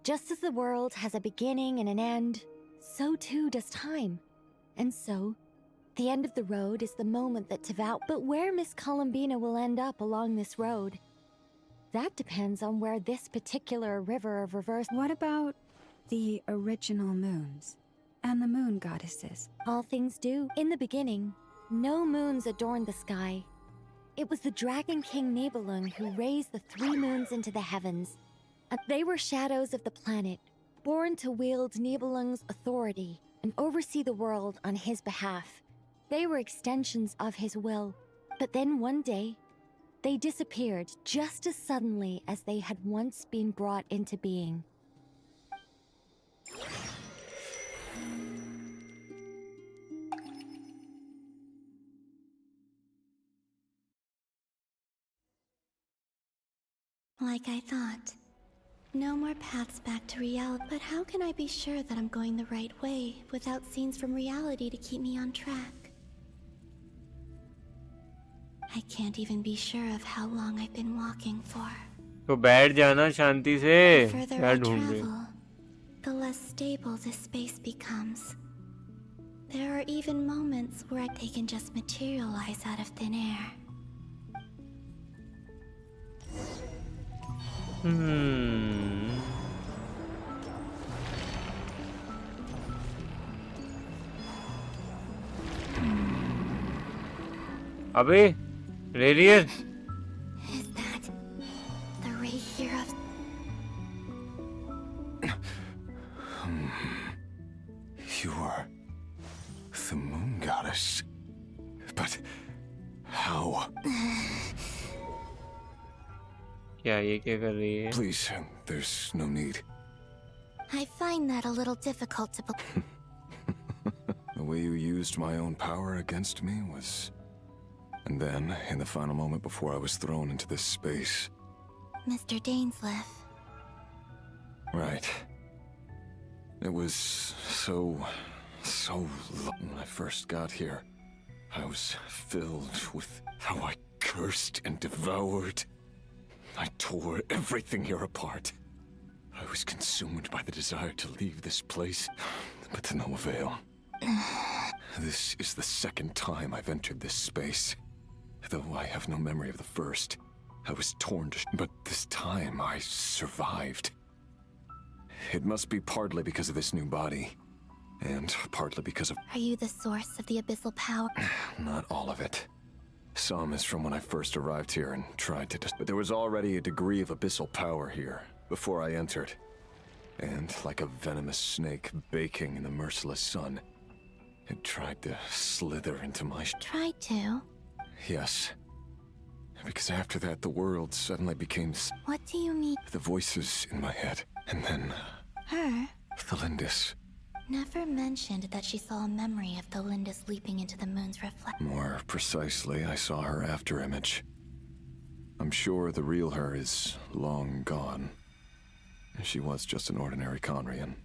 just as the world has a beginning and an end, so too does time. And so, the end of the road is the moment that devout. But where Miss Columbina will end up along this road, that depends on where this particular river of reverse... What about the original moons and the moon goddesses? All things do. In the beginning, no moons adorned the sky. It was the Dragon King Nibelung who raised the 3 moons into the heavens. They were shadows of the planet, born to wield Nibelung's authority and oversee the world on his behalf. They were extensions of his will. But then one day, they disappeared just as suddenly as they had once been brought into being. Like I thought. No more paths back to reality. But how can I be sure that I'm going the right way without scenes from reality to keep me on track? I can't even be sure of how long I've been walking for. तो बैठ जाना शांति से। The further क्या I ढूंढ रही? travel, the less stable this space becomes. There are even moments where they can just materialize out of thin air. अबे रेडियर, Is that the ray here of... You are the moon goddess. But how? क्या ये क्या कर रही है? Please, there's no need. I find that a little difficult to believe. The way you used my own power against me was... And then, in the final moment before I was thrown into this space... Mr. Dainsleif. Right. It was so when I first got here. I was filled with how I cursed and devoured. I tore everything here apart. I was consumed by the desire to leave this place, but to no avail. This is the second time I've entered this space. Though I have no memory of the first. I was torn to but this time I survived. It must be partly because of this new body. And partly because of... Are you the source of the abyssal power? Not all of it. Some is from when I first arrived here and tried to... But there was already a degree of abyssal power here, before I entered. And like a venomous snake baking in the merciless sun, it tried to slither into my... Tried to? Yes. Because after that, the world suddenly became... What do you mean? The voices in my head. And then... Her? The Lindis. Never mentioned that she saw a memory of the Lindis leaping into the moon's reflection. More precisely, I saw her after-image. I'm sure the real her is long gone. She was just an ordinary Conrian.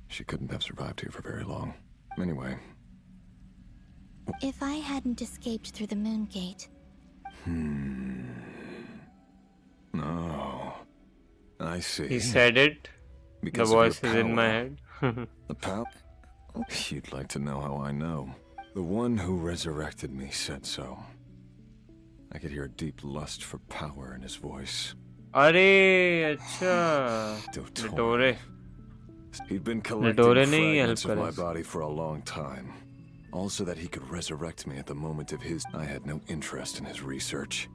She couldn't have survived here for very long. Anyway. If I hadn't escaped through the moon gate... No. I see. He said it. Because the of your voice is in my head. The power? You'd like to know how I know. The one who resurrected me said so. I could hear a deep lust for power in his voice. अरे अच्छा Dottore. He'd been collecting fragments of my body for a long time. Also that he could resurrect me at the moment of his... I had no interest in his research.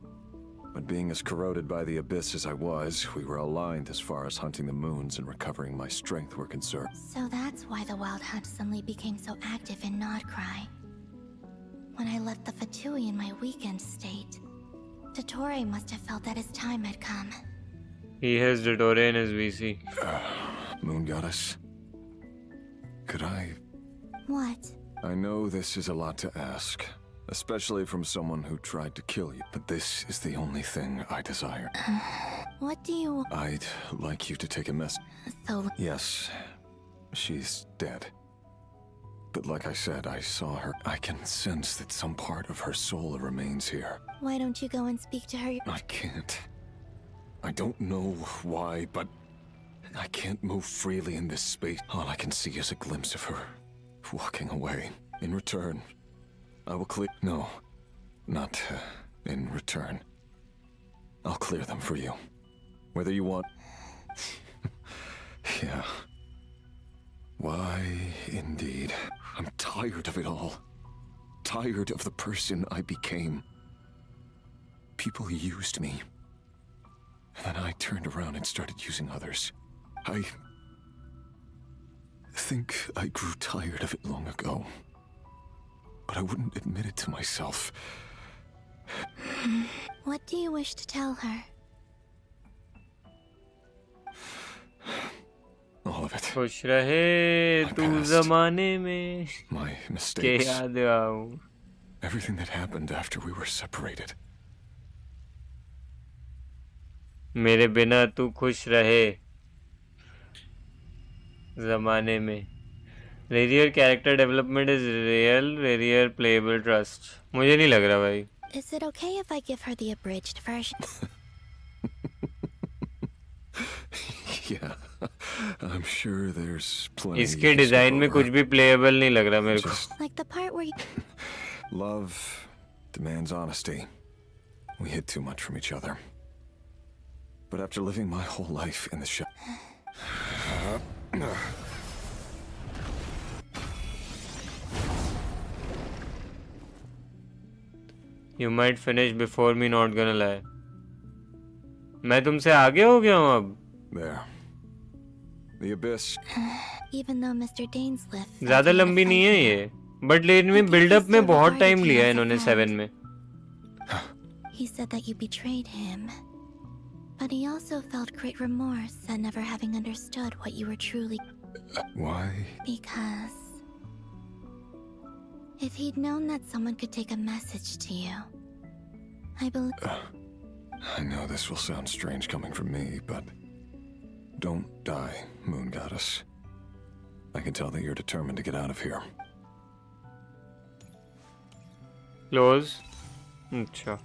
But being as corroded by the abyss as I was, we were aligned as far as hunting the moons and recovering my strength were concerned. So that's why the Wild Hunt suddenly became so active in Nodcry. When I left the Fatui in my weakened state, Dottore must have felt that his time had come. He has Dottore in his VC. Moon Goddess, could I... What? I know this is a lot to ask, especially from someone who tried to kill you, but this is the only thing I desire. What do you... I'd like you to take a mess. So... Yes, she's dead. But like I said, I saw her. I can sense that some part of her soul remains here. Why don't you go and speak to her? I can't. I don't know why, but I can't move freely in this space. All I can see is a glimpse of her walking away. In return, I will clear... No, not in return. I'll clear them for you. Whether you want... Yeah. Why, indeed. I'm tired of it all. Tired of the person I became. People used me. And then I turned around and started using others. I think I grew tired of it long ago. But I wouldn't admit it to myself. What do you wish to tell her? All of it. खुश रहे तू ज़माने में My के mistakes. याद आऊं. Everything that happened after we were separated. मेरे बिना तू खुश रहे ज़माने में. Rarier character development is real, rarier playable trust. मुझे नहीं लग रहा भाई. Is it okay if I give her the abridged version? Yeah, I'm sure there's plenty. इसके डिजाइन में कुछ भी playable नहीं लग रहा मेरे को. Like the part where you... Love demands honesty. We hid too much from each other. But after living my whole life in the shop... You might finish before me, not gonna lie. मैं तुमसे आगे हो गया हूँ अब. There. The abyss. Even though Mr. Dainsliff... ज़्यादा लंबी नहीं है ये. But लेकिन में build-up में बहुत time लिया इन्होंने 7 में. He said that you betrayed him. But he also felt great remorse at never having understood what you were truly... Why? Because... if he'd known that someone could take a message to you, I believe... I know this will sound strange coming from me, but... Don't die, Moon Goddess. I can tell that you're determined to get out of here. Close. अच्छा.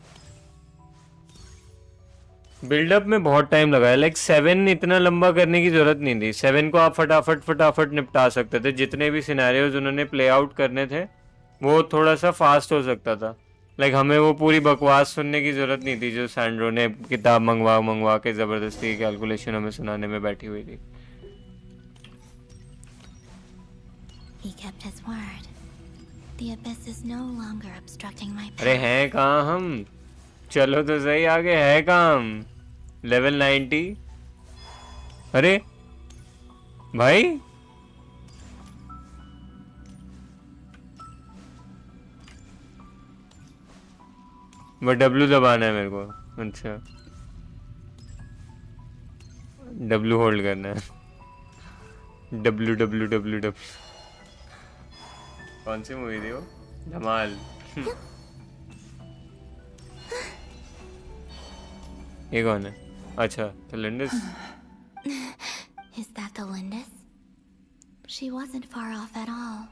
Buildup में बहुत time लगा है. Like 7 इतना लंबा करने की जरूरत नहीं थी. 7 को आप फटाफट निपटा सकते थे. जितने भी सिनेरियोज उन्होंने प्ले आउट करने थे वो थोड़ा सा फास्ट हो सकता था. लाइक हमें वो पूरी बकवास सुनने की जरूरत नहीं थी जो सैंड्रो ने किताब मंगवा के जबरदस्ती कैलकुलेशन हमें सुनाने में बैठी हुई थी. He kept his word. The abyss is no longer obstructing my path. अरे हैं कहाँ हम? चलो तो सही आगे है कहाँ हम? लेवल 90. अरे भाई वो W दबाना है मेरे को. अच्छा W होल्ड करना है. W. कौन सी मूवी थी वो? धमाल. ये कौन है? अच्छा तो लिंडस. She wasn't far off at all.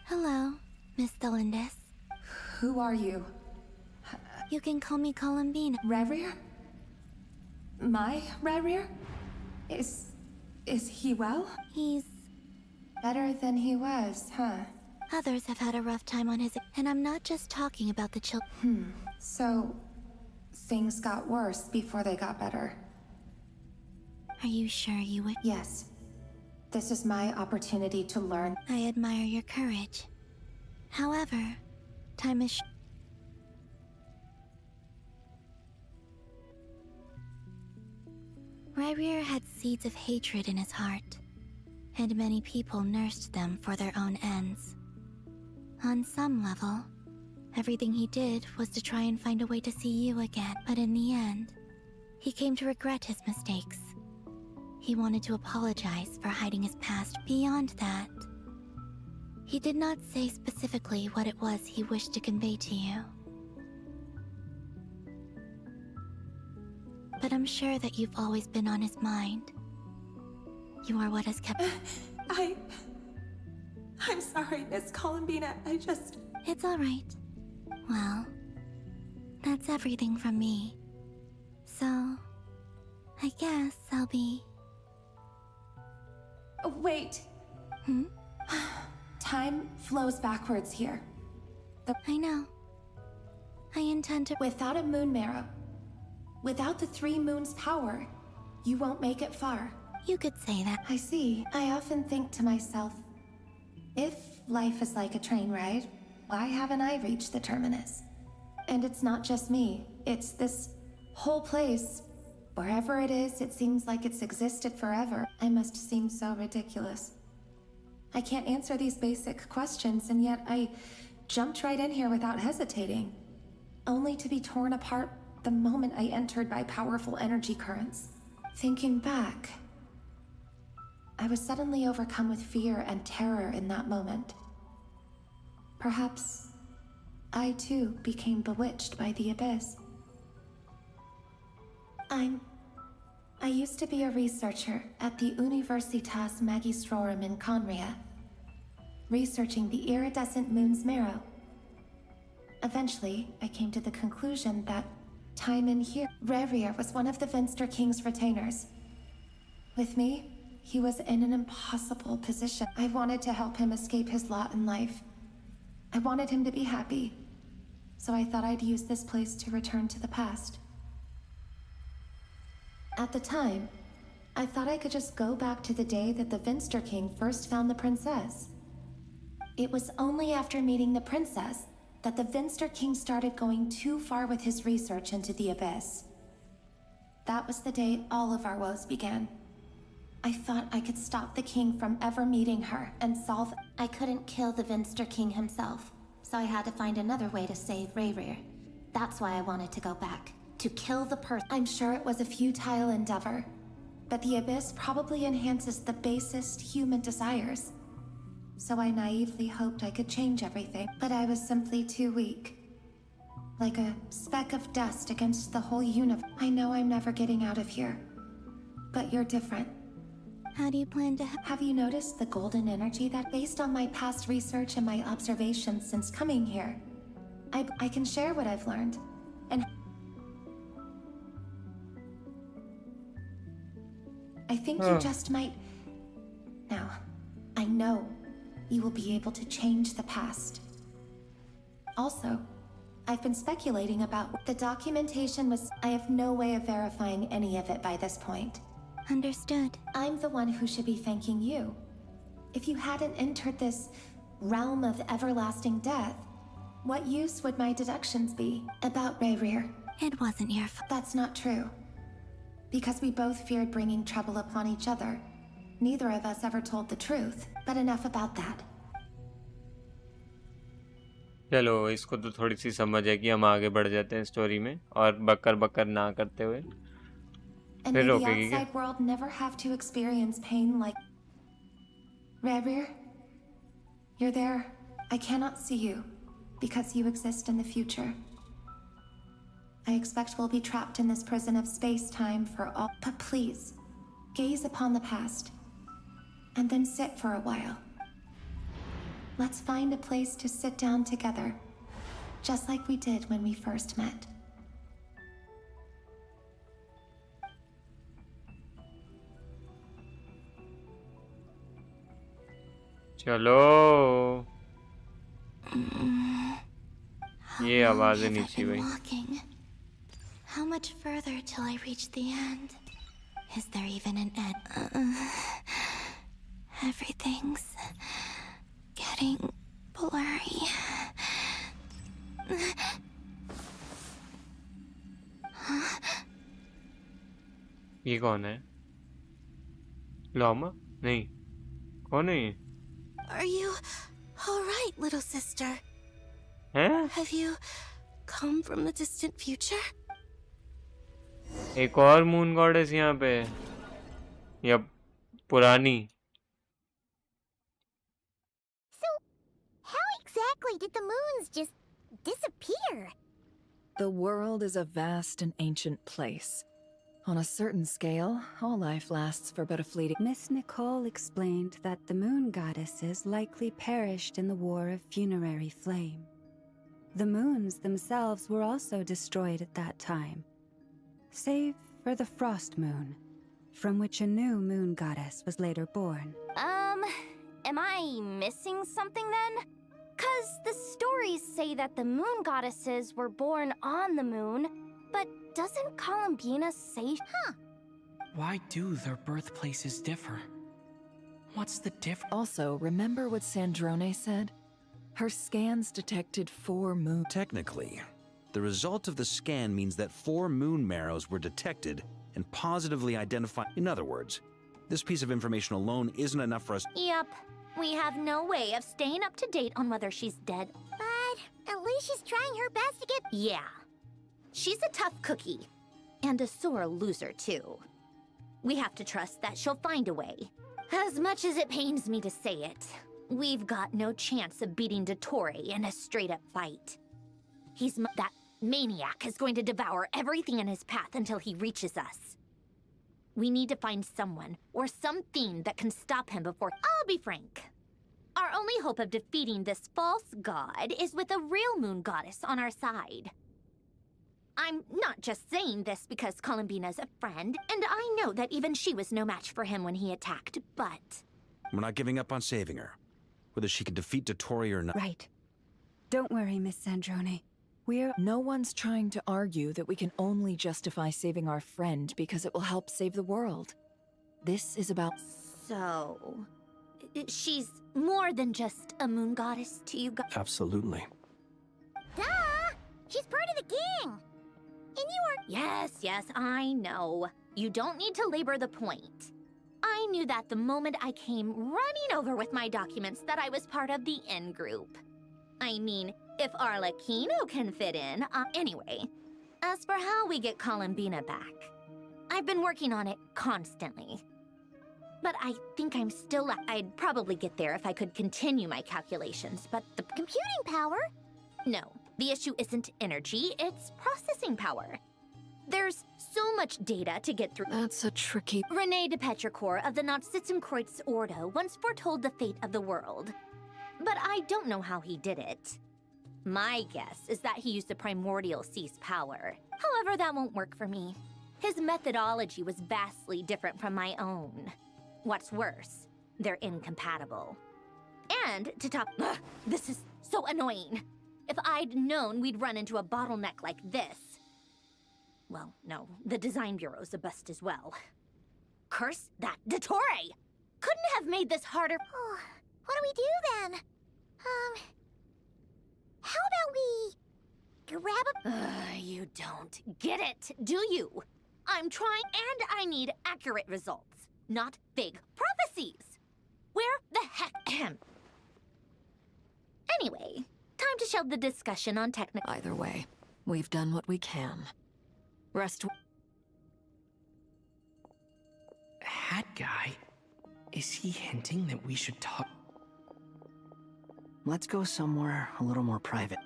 Hello, Miss Delindis. Who are you? You can call me Columbine. Rerir? My Rerir? Is he well? He's better than he was, huh? Others have had a rough time on his, and I'm not just talking about the children. So, things got worse before they got better. Are you sure you would? Yes. This is my opportunity to learn. I admire your courage. However, time is Rerir had seeds of hatred in his heart, and many people nursed them for their own ends. On some level, everything he did was to try and find a way to see you again, but in the end, he came to regret his mistakes. He wanted to apologize for hiding his past. Beyond that, he did not say specifically what it was he wished to convey to you. But I'm sure that you've always been on his mind. You are what has kept... I'm sorry, Miss Columbina. It's all right. Well, that's everything from me. So, I guess I'll be... Wait. Time flows backwards here. I know. I intend to... Without a moon marrow, without the 3 moons' power, you won't make it far. You could say that. I see. I often think to myself, if life is like a train ride, why haven't I reached the terminus? And it's not just me. It's this whole place. Wherever it is, it seems like it's existed forever. I must seem so ridiculous. I can't answer these basic questions, and yet I jumped right in here without hesitating, only to be torn apart the moment I entered by powerful energy currents. Thinking back, I was suddenly overcome with fear and terror in that moment. Perhaps I too became bewitched by the abyss. I used to be a researcher at the Universitas Magistrorum in Conria, researching the iridescent moon's marrow. Eventually, I came to the conclusion that time in here, Rerir was one of the Vinster King's retainers. With me, he was in an impossible position. I wanted to help him escape his lot in life. I wanted him to be happy, so I thought I'd use this place to return to the past. At the time, I thought I could just go back to the day that the Vinster King first found the princess. It was only after meeting the princess that the Vinster King started going too far with his research into the abyss. That was the day all of our woes began. I thought I could stop the king from ever meeting her and solve... I couldn't kill the Vinster King himself, so I had to find another way to save Rerir. That's why I wanted to go back. To kill the person. I'm sure it was a futile endeavor, but the abyss probably enhances the basest human desires. So I naively hoped I could change everything, but I was simply too weak. Like a speck of dust against the whole universe. I know I'm never getting out of here, but you're different. How do you plan to... Have you noticed the golden energy that, based on my past research and my observations since coming here, I can share what I've learned, and I think you just might... Now, I know you will be able to change the past. Also, I've been speculating about... The documentation was... I have no way of verifying any of it by this point. Understood. I'm the one who should be thanking you. If you hadn't entered this realm of everlasting death, what use would my deductions be about Rerir? It wasn't your fault. That's not true. Because we both feared bringing trouble upon each other. Neither of us ever told the truth, but enough about that. चलो इसको तो थोड़ी सी समझ है कि हम आगे बढ़ जाते हैं स्टोरी में और बकर बकर ना करते हुए And may the outside world never have to experience pain like... Rerir, you're there. I cannot see you, because you exist in the future. I expect we'll be trapped in this prison of space-time for all... But please, gaze upon the past, and then sit for a while. Let's find a place to sit down together, just like we did when we first met. चलो ये आवाज़ें नीची भाई. Walking. How much further till I reach the end? Is there even an end? Everything's getting blurry. ये कौन है? लामा? नहीं. कौन है ये? Are you all right, little sister? हैं? Have you come from the distant future? एक और मून गॉडेस यहाँ पे है. या पुरानी. How exactly did the moons just disappear? The world is a vast and ancient place. On a certain scale, all life lasts for but a fleeting... Miss Nicole explained that the moon goddesses likely perished in the War of Funerary Flame. The moons themselves were also destroyed at that time, save for the Frost Moon, from which a new moon goddess was later born. Am I missing something then? 'Cause the stories say that the moon goddesses were born on the moon, but doesn't Columbina say... Why do their birthplaces differ? What's the difference? Also, remember what Sandrone said? Her scans detected 4 moon... Technically, the result of the scan means that 4 moon marrows were detected and positively identified. In other words, this piece of information alone isn't enough for us. Yep. We have no way of staying up to date on whether she's dead. But at least she's trying her best to get... Yeah. She's a tough cookie. And a sore loser, too. We have to trust that she'll find a way. As much as it pains me to say it, we've got no chance of beating Dottore in a straight-up fight. That maniac is going to devour everything in his path until he reaches us. We need to find someone or something that can stop him before... I'll be frank. Our only hope of defeating this false god is with a real moon goddess on our side. I'm not just saying this because Columbina's a friend, and I know that even she was no match for him when he attacked, but... We're not giving up on saving her, whether she can defeat Dottore or not. Right. Don't worry, Miss Sandrone. No one's trying to argue that we can only justify saving our friend because it will help save the world. This is about... So... she's more than just a moon goddess to you guys? Absolutely. Duh! She's part of the gang! And you are... Yes, I know. You don't need to labor the point. I knew that the moment I came running over with my documents that I was part of the in-group. I mean, if Arlecchino can fit in... anyway, as for how we get Columbina back, I've been working on it constantly. But I think I'm still... I'd probably get there if I could continue my calculations, but the... Computing power? No, the issue isn't energy, it's processing power. There's so much data to get through. That's a tricky... René de Petrichor of the Nazissenkreuz Ordo once foretold the fate of the world. But I don't know how he did it. My guess is that he used the primordial sea's power. However, that won't work for me. His methodology was vastly different from my own. What's worse, they're incompatible. And to top... this is so annoying. If I'd known we'd run into a bottleneck like this... Well, no, the design bureau's a bust as well. Curse that Dottore! Couldn't have made this harder... Oh, what do we do then? How about we... grab a... you don't get it, do you? I'm trying and I need accurate results, not vague prophecies. Where the heck... Anyway, time to shelve the discussion on technical... Either way, we've done what we can. Rest... Hat guy? Is he hinting that we should talk? Let's go somewhere a little more private.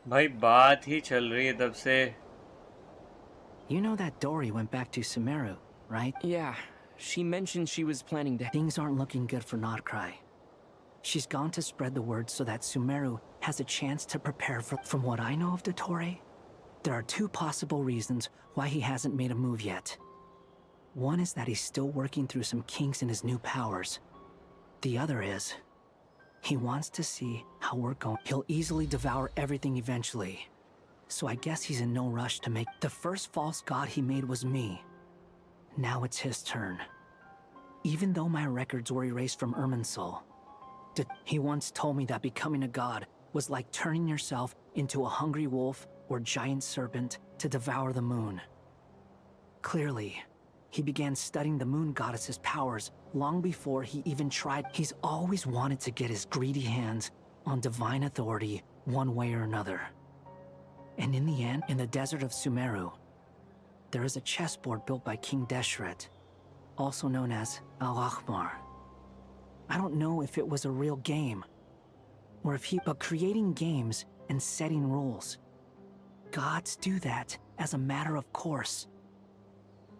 भाई बात ही चल रही है तब से. You know that Dory went back to Sumeru, right? Yeah, She mentioned she was planning to... Things aren't looking good for Nodcry. She's gone to spread the word so that Sumeru has a chance to prepare for... From what I know of Dottore, there are two possible reasons why he hasn't made a move yet. One is that he's still working through some kinks in his new powers. The other is, he wants to see how we're going. He'll easily devour everything eventually. So I guess he's in no rush to make... The first false god he made was me. Now it's his turn. Even though my records were erased from Irminsul, he once told me that becoming a god was like turning yourself into a hungry wolf or giant serpent to devour the moon. Clearly, he began studying the moon goddess's powers long before he even tried. He's always wanted to get his greedy hands on divine authority one way or another. And in the end, in the desert of Sumeru, there is a chessboard built by King Deshret, also known as Al-Ahmar. I don't know if it was a real game, or if but creating games and setting rules. Gods do that as a matter of course.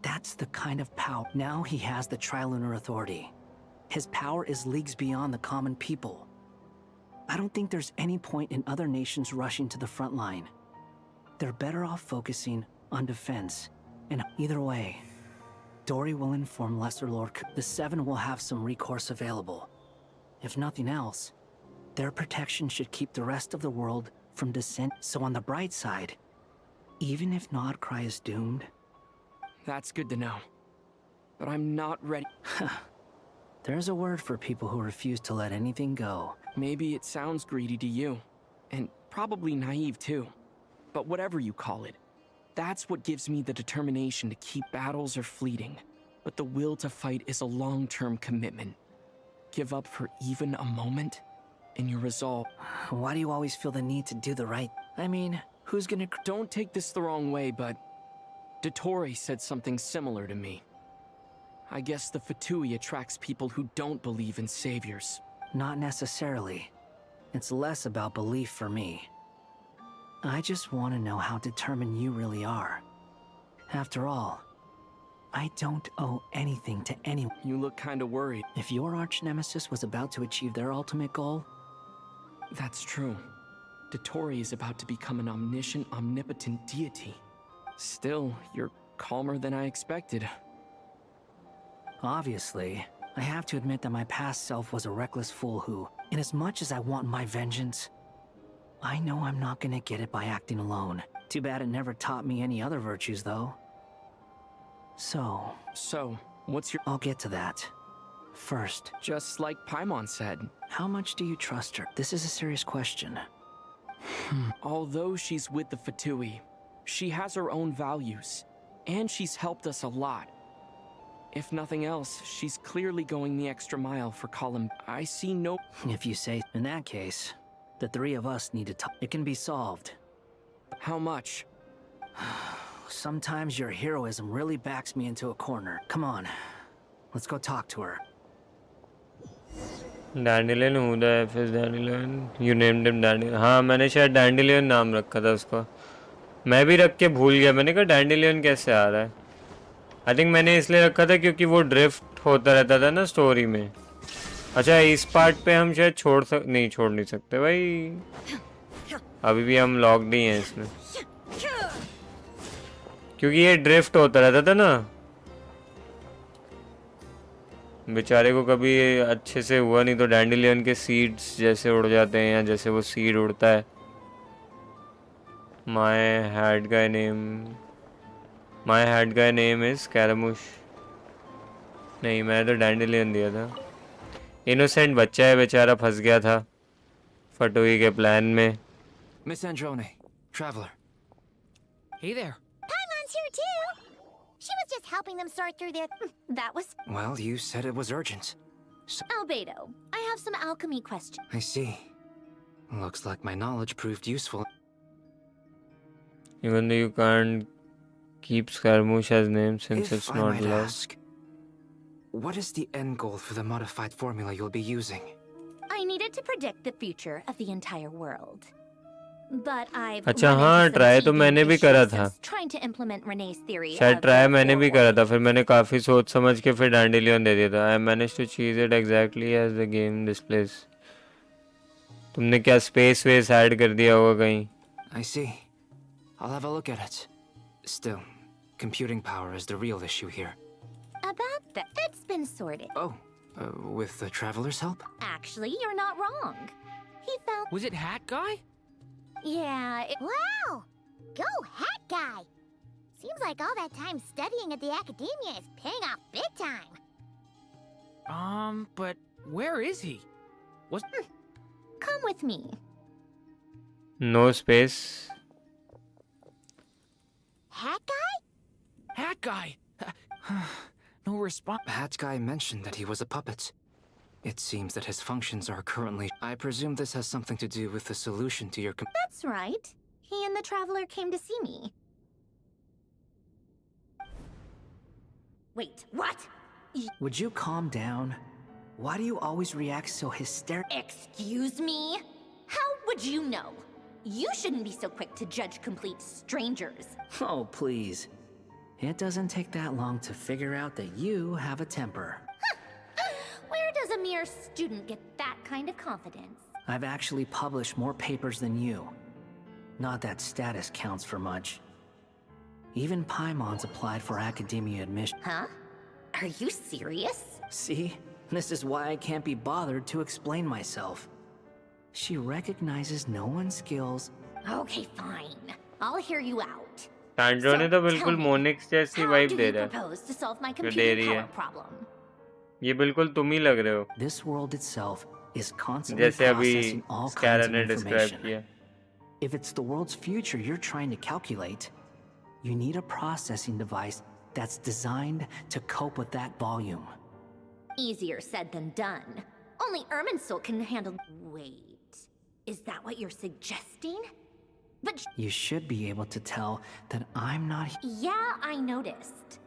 That's the kind of power. Now he has the Trilunar Authority. His power is leagues beyond the common people. I don't think there's any point in other nations rushing to the front line. They're better off focusing on defense. And either way, Dory will inform Lesser Lord. The Seven will have some recourse available. If nothing else, their protection should keep the rest of the world from dissent. So on the bright side, even if Nodcry is doomed... That's good to know. But I'm not ready. There's a word for people who refuse to let anything go. Maybe it sounds greedy to you, and probably naive too. But whatever you call it, that's what gives me the determination to keep. Battles are fleeting, but the will to fight is a long-term commitment. Give up for even a moment, and your resolve. Why do you always feel the need to do the right? I mean, who's gonna... Don't take this the wrong way, but Dottore said something similar to me. I guess the Fatui attracts people who don't believe in saviors. Not necessarily. It's less about belief for me. I just want to know how determined you really are. After all, I don't owe anything to anyone. You look kinda worried. If your arch-nemesis was about to achieve their ultimate goal... That's true. Dottore is about to become an omniscient, omnipotent deity. Still, you're calmer than I expected. Obviously, I have to admit that my past self was a reckless fool who, inasmuch as I want my vengeance, I know I'm not gonna get it by acting alone. Too bad it never taught me any other virtues, though. So, what's your... I'll get to that. First. Just like Paimon said. How much do you trust her? This is a serious question. Although she's with the Fatui, she has her own values, and she's helped us a lot. If nothing else, she's clearly going the extra mile for Colin. I see no... If you say... In that case, the three of us need to talk. It can be solved. How much? Sometimes your heroism really backs me into a corner. Come on, let's go talk to her. Dandelion, who the F is Dandelion? You named him Dandelion. हाँ मैंने शायद Dandelion नाम रखा था उसको. मैं भी रख के भूल गया. मैंने कहा Dandelion कैसे आ रहा है? I think मैंने इसलिए रखा था क्योंकि वो ड्रिफ्ट होता रहता था ना स्टोरी में. अच्छा इस पार्ट पे हम शायद छोड़ नहीं सकते भाई. अभी भी हम लॉक्ड ही हैं इसमें. क्योंकि ये ड्रिफ्ट होता रहता था ना. बेचारे को कभी अच्छे से हुआ नहीं तो डैंडिलियन के सीड्स जैसे उड़ जाते हैं या जैसे वो सीड उड़ता है. My had guy name is Caramush. नहीं मैं तो डैंडिलियन दिया था. इनोसेंट बच्चा है बेचारा फंस गया था फटोई के प्लान में. Miss Androne, traveler. Hey there. Paimon's here too. She was just helping them sort through their... That was... Well, you said it was urgent. So Albedo, I have some alchemy questions. I see. Looks like my knowledge proved useful. Even though you can't keep Scaramouche as name since it's not might allowed. ask, what is the end goal for the modified formula you'll be using? I needed to predict the future of the entire world. But I've अच्छा run into हाँ some try तो teething मैंने भी करा issues था since trying to implement Renee's theory शायद of try the मैंने भी four करा था organs. फिर मैंने काफ़ी सोच समझ के फिर डैंडिलियन दे दिया था I manage to cheese it exactly as the game displays तुमने क्या स्पेस वेस ऐड कर दिया होगा कहीं I see. I'll have a look at it. Still, computing power is the real issue here. About that, that's been sorted. Oh, with the Traveler's help? Actually, you're not wrong. He found... Was it Hat Guy? Yeah, Wow! Go Hat Guy! Seems like all that time studying at the academia is paying off big time. But where is he? Come with me. No space Hat Guy? Hat Guy! No response. Hat Guy mentioned that he was a puppet. It seems that his functions are currently... I presume this has something to do with the solution to your... That's right. He and the Traveler came to see me. Wait, what? Would you calm down? Why do you always react so hysterically? Excuse me? How would you know? You shouldn't be so quick to judge complete strangers. Oh, please. It doesn't take that long to figure out that you have a temper. Where does a mere student get that kind of confidence? I've actually published more papers than you. Not that status counts for much. Even Paimon's applied for academia admission. Huh? Are you serious? See? This is why I can't be bothered to explain myself. She recognizes no one's skills. Okay, fine. I'll hear you out. Sandro ने तो बिल्कुल मोनिक्स जैसी How vibe do they you रहा है propose to solve my जो दे computing रही power है problem? ये बिल्कुल तुम ही लग रहे हो This world itself is constantly जैसे अभी processing all स्कैरर kinds of ने डिस्क्राइब information. किया If it's the world's future you're trying to calculate, you need a processing device that's designed to cope with that volume. Easier said than done. Only Irminsul can handle... Wait, is that what you're suggesting? But... You should be able to tell that I'm not... Yeah, I noticed.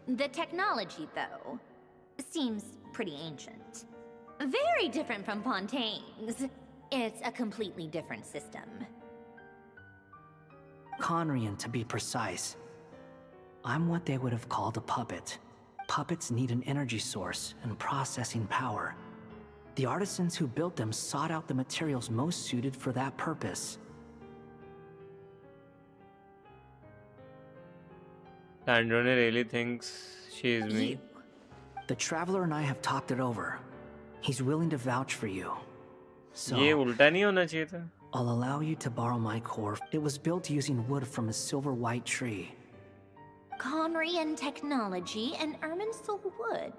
The technology, though, seems pretty ancient. Very different from Fontaine's. It's a completely different system. Conrian, to be precise. I'm what they would have called a puppet. Puppets need an energy source and processing power. The artisans who built them sought out the materials most suited for that purpose. Sandro ने really thinks she is me The Traveler and I have talked it over. He's willing to vouch for you. So, ये उल्टा नहीं होना चाहिए था I'll allow you to borrow my core. It was built using wood from a silver white tree. Conrian technology and Irminsul wood.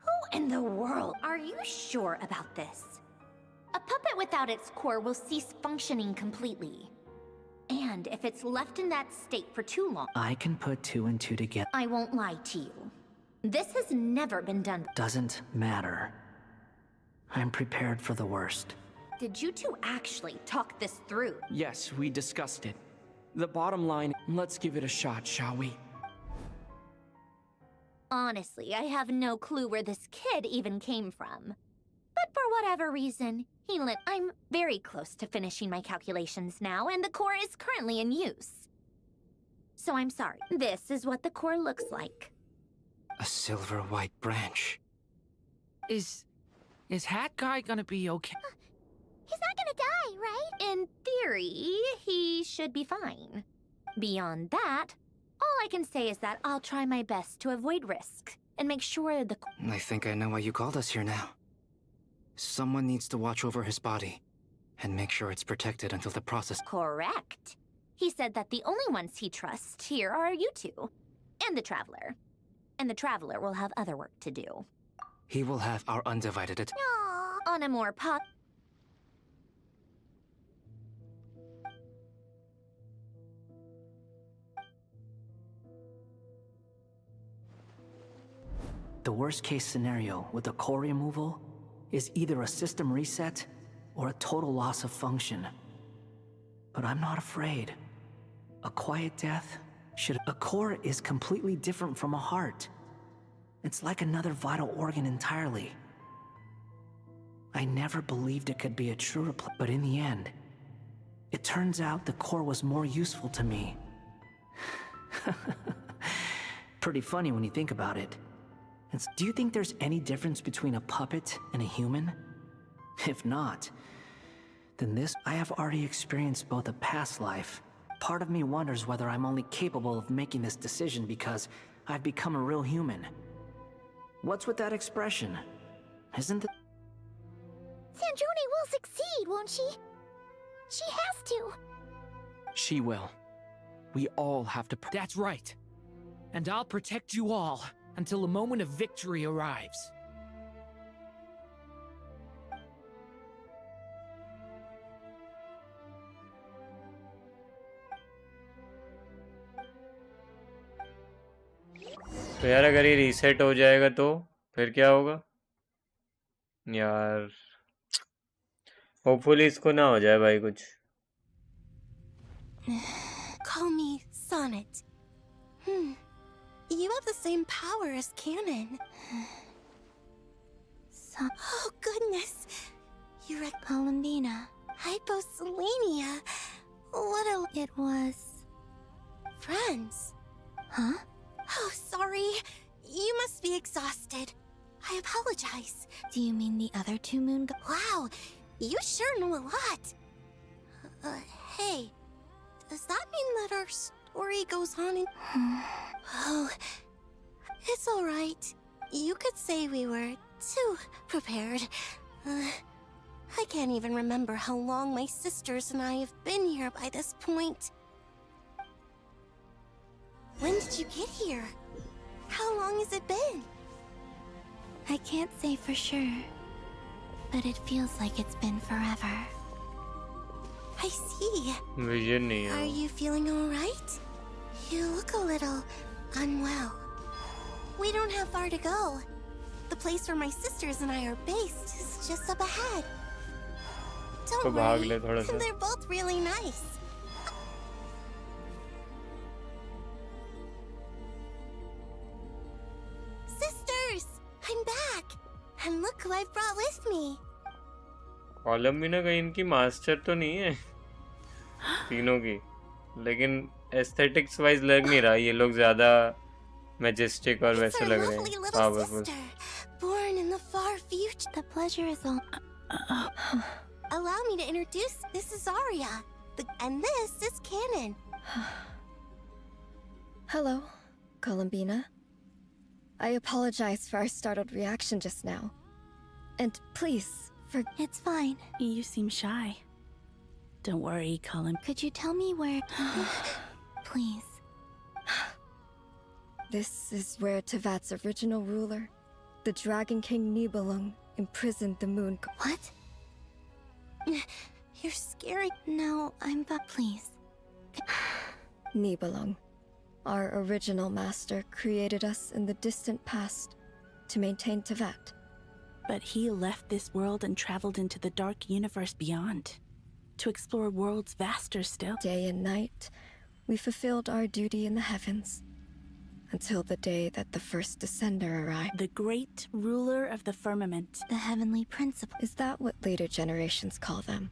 Who in the world? Are you sure about this? A puppet without its core will cease functioning completely. And if it's left in that state for too long... I can put two and two together. I won't lie to you. This has never been done. Doesn't matter. I'm prepared for the worst. Did you two actually talk this through? Yes, we discussed it. The bottom line, let's give it a shot, shall we? Honestly, I have no clue where this kid even came from. But for whatever reason, I'm very close to finishing my calculations now, and the core is currently in use. So I'm sorry. This is what the core looks like. A silver white branch. Is Hat Guy gonna be okay? He's not gonna die, right? In theory, he should be fine. Beyond that, all I can say is that I'll try my best to avoid risk and make sure the... I think I know why you called us here now. Someone needs to watch over his body and make sure it's protected until the process... Correct. He said that the only ones he trusts here are you two, and the Traveler. And the Traveler will have other work to do. He will have our undivided attention. On a more The worst case scenario with the core removal is either a system reset or a total loss of function. But I'm not afraid. A quiet death should... A core is completely different from a heart. It's like another vital organ entirely. I never believed it could be a true replacement, but in the end, It turns out the core was more useful to me. Pretty funny when you think about it. Do you think there's any difference between a puppet and a human? If not, then I have already experienced both a past life. Part of me wonders whether I'm only capable of making this decision because I've become a real human. What's with that expression? Isn't it? Sandrone will succeed, won't she? She has to. She will. We all have to. That's right. And I'll protect you all until a moment of victory arrives. तो यार अगर ये reset हो जाएगा तो फिर क्या होगा यार? होपफुली इसको ना हो जाए भाई कुछ. Call me Sonnet. You have the same power as Canon. Oh goodness. You're a Columbina. hyposelenia. What a... It was... Friends. Huh? Oh, sorry. You must be exhausted. I apologize. Do you mean the other two moon Wow, you sure know a lot. Hey, does that mean that our story goes on in... Oh, it's alright. You could say we were too prepared. I can't even remember how long my sisters and I have been here by this point. When did you get here? How long has it been? I can't say for sure, but it feels like it's been forever. I see. Vision नहीं है. Are you feeling alright? You look a little unwell. We don't have far to go. The place where my sisters and I are based is just up ahead. Don't भाग ले worry, थोड़ा सा. they're both really nice. Sisters, I'm back. And look who I've brought with me. कोलम्बिना कहीं इनकी master तो नहीं है तीनों की, लेकिन एस्थेटिक्स वाइज लग नहीं रहा. ये लोग ज्यादा मैजेस्टिक और वैसे लग रहे हैं, powerful. Born in the far future. The pleasure is all... Allow me to introduce. This is Arya. And this is Canon. Hello, Columbina. I apologize for our startled reaction just now. And please, It's fine. You seem shy. Don't worry, Colin. Could you tell me where... Please. This is where Tevat's original ruler, the Dragon King Nibelung, imprisoned the moon. What? You're scary. No, please. Nibelung, our original master, created us in the distant past to maintain Tevat. But he left this world and traveled into the dark universe beyond, to explore worlds vaster still. Day and night, we fulfilled our duty in the heavens, until the day that the first descender arrived. The great ruler of the firmament. The heavenly principle. Is that what later generations call them?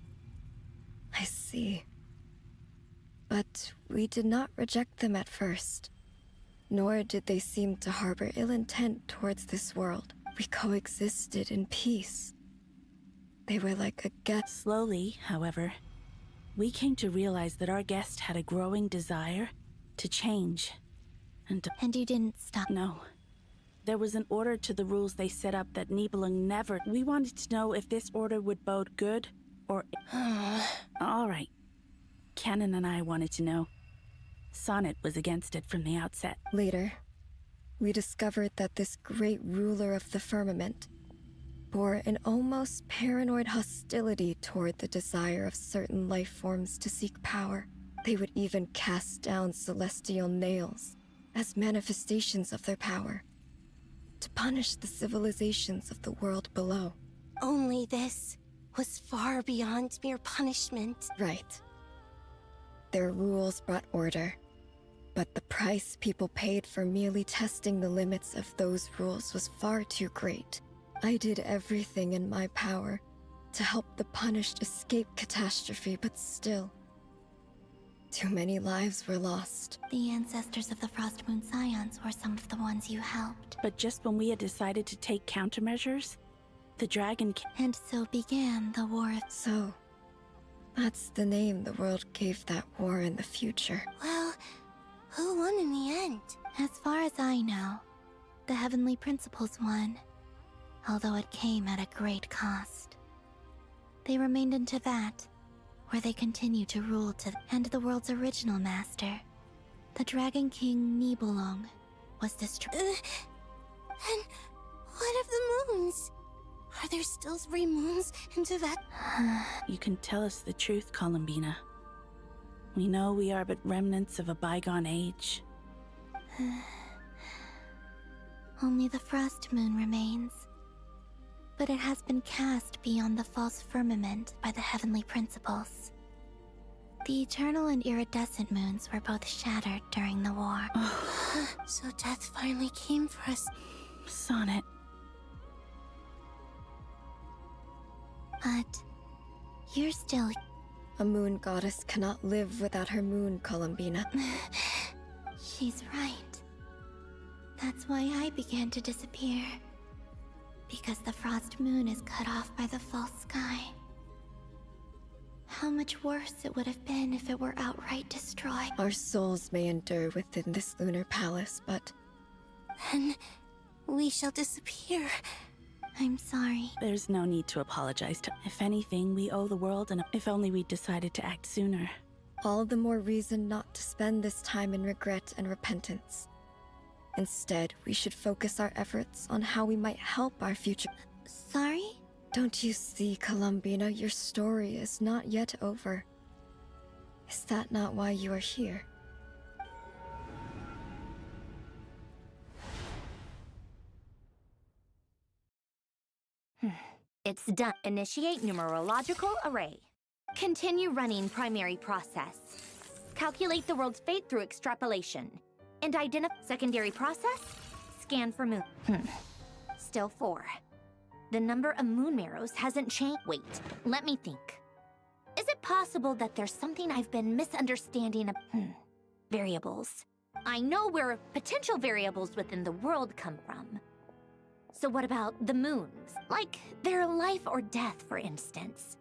I see. But we did not reject them at first, nor did they seem to harbor ill intent towards this world. We coexisted in peace. They were like a guest. Slowly, however, we came to realize that our guest had a growing desire to change. And you didn't stop? No. There was an order to the rules they set up that Nibelung never... We wanted to know if this order would bode good or... All right. Canon and I wanted to know. Sonnet was against it from the outset. Later, we discovered that this great ruler of the firmament bore an almost paranoid hostility toward the desire of certain life forms to seek power. They would even cast down celestial nails as manifestations of their power, to punish the civilizations of the world below. Only this was far beyond mere punishment. Right. Their rules brought order, but the price people paid for merely testing the limits of those rules was far too great. I did everything in my power to help the punished escape catastrophe, but still, Too many lives were lost. The ancestors of the Frost Moon Scions were some of the ones you helped. But just when we had decided to take countermeasures, the Dragon King... And so began the War of... So, that's the name the world gave that war in the future. Well, who won in the end? As far as I know, the Heavenly Principles won, although it came at a great cost. They remained in Teyvat, where they continue to rule and the world's original master, the Dragon King Nibelung, was destroyed. And what of the moons? Are there still 3 moons in Teyvat? You can tell us the truth, Columbina. We know we are but remnants of a bygone age. Only the Frost Moon remains. But it has been cast beyond the false firmament by the Heavenly Principles. The eternal and iridescent moons were both shattered during the war. So death finally came for us. Sonnet. But you're still... A moon goddess cannot live without her moon, Columbina. She's right. That's why I began to disappear. Because the Frost Moon is cut off by the false sky. How much worse it would have been if it were outright destroyed. Our souls may endure within this lunar palace, but... Then we shall disappear. I'm sorry. There's no need to apologize. If anything, we owe the world, and if only we decided to act sooner. All the more reason not to spend this time in regret and repentance. Instead, we should focus our efforts on how we might help our future. Sorry? Don't you see, Columbina, your story is not yet over. Is that not why you are here? It's done. Initiate numerological array. Continue running primary process. Calculate the world's fate through extrapolation. And identify secondary process. Scan for moon. Still 4. The number of moon marrows hasn't changed. Wait, let me think. Is it possible that there's something I've been misunderstanding? Variables. I know where potential variables within the world come from. So what about the moons? Like their life or death, for instance.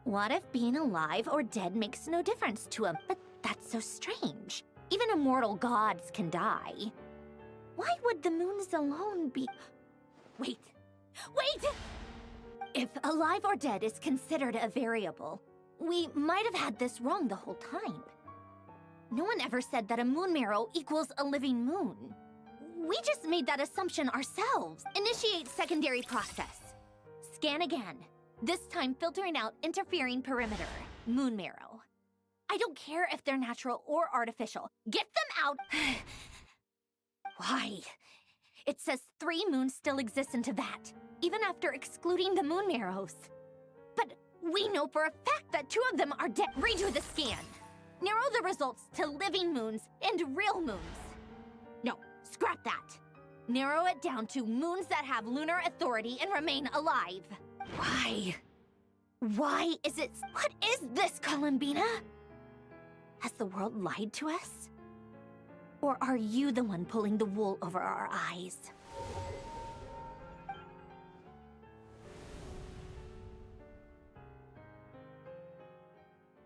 What if being alive or dead makes no difference to them? But that's so strange. Even immortal gods can die. Why would the moons alone be... Wait! If alive or dead is considered a variable, we might have had this wrong the whole time. No one ever said that a moon marrow equals a living moon. We just made that assumption ourselves. Initiate secondary process. Scan again. This time filtering out interfering perimeter. Moon marrow. I don't care if they're natural or artificial. Get them out! Why? It says 3 moons still exist in Teyvat, even after excluding the moon marrows. But we know for a fact that 2 of them are dead. Redo the scan. Narrow the results to living moons and real moons. No, scrap that. Narrow it down to moons that have lunar authority and remain alive. Why? Why is it... What is this, Columbina? Has the world lied to us? Or are you the one pulling the wool over our eyes?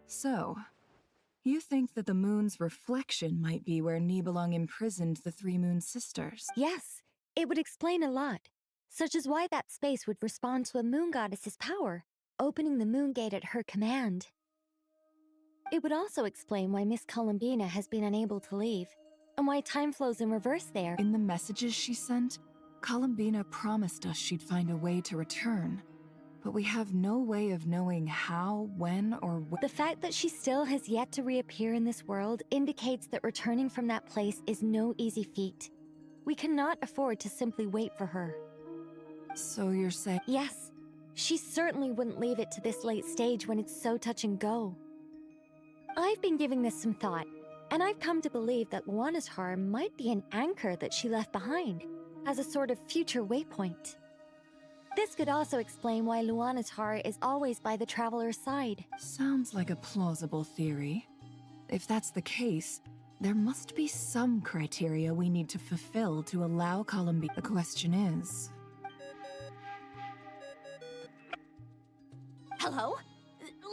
So, you think that the moon's reflection might be where Nibelung imprisoned the 3 moon sisters? Yes, it would explain a lot, such as why that space would respond to a moon goddess's power, opening the moon gate at her command. It would also explain why Miss Columbina has been unable to leave, and why time flows in reverse there. In the messages she sent, Columbina promised us she'd find a way to return. But we have no way of knowing how, when, or where. The fact that she still has yet to reappear in this world indicates that returning from that place is no easy feat. We cannot afford to simply wait for her. So you're saying... Yes. She certainly wouldn't leave it to this late stage when it's so touch and go. I've been giving this some thought, and I've come to believe that Luanatar might be an anchor that she left behind, as a sort of future waypoint. This could also explain why Luanatar is always by the Traveler's side. Sounds like a plausible theory. If that's the case, there must be some criteria we need to fulfill to allow Columbia. The question is... Hello?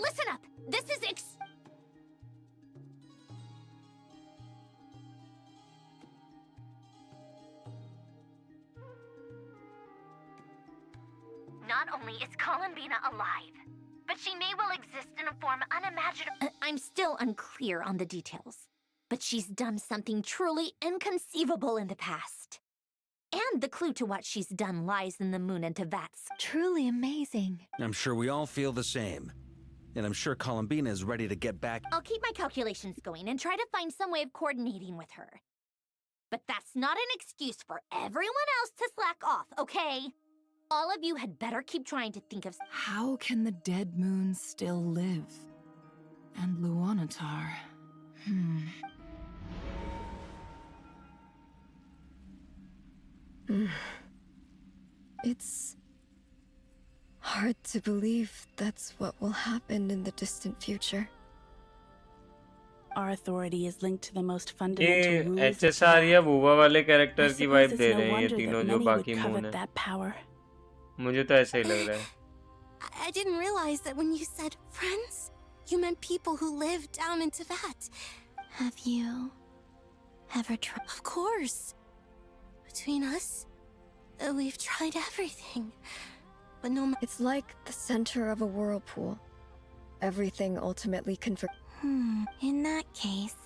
Listen up! This is Not only is Columbina alive, but she may well exist in a form unimaginable. I'm still unclear on the details, but she's done something truly inconceivable in the past. And the clue to what she's done lies in the moon and Tavats. Truly amazing. I'm sure we all feel the same. And I'm sure Columbina is ready to get back. I'll keep my calculations going and try to find some way of coordinating with her. But that's not an excuse for everyone else to slack off, okay? All of you had better keep trying to think of... How can the dead moon still live? And Luanatar... It's hard to believe that's what will happen in the distant future. Our authority is linked to the most fundamental ये rules. HSR या वुवा वाले character I की suppose vibe it's they no रहे हैं ये wonder तीनों that जो many बाकी would मून covet है. that power. मुझे तो ऐसा ही लग रहा है. I didn't realize that when you said friends, you meant people who live down in Tibet. Have you ever tried? Of course. Between us, we've tried everything. But no matter. It's like the center of a whirlpool. Everything ultimately converges. In that case,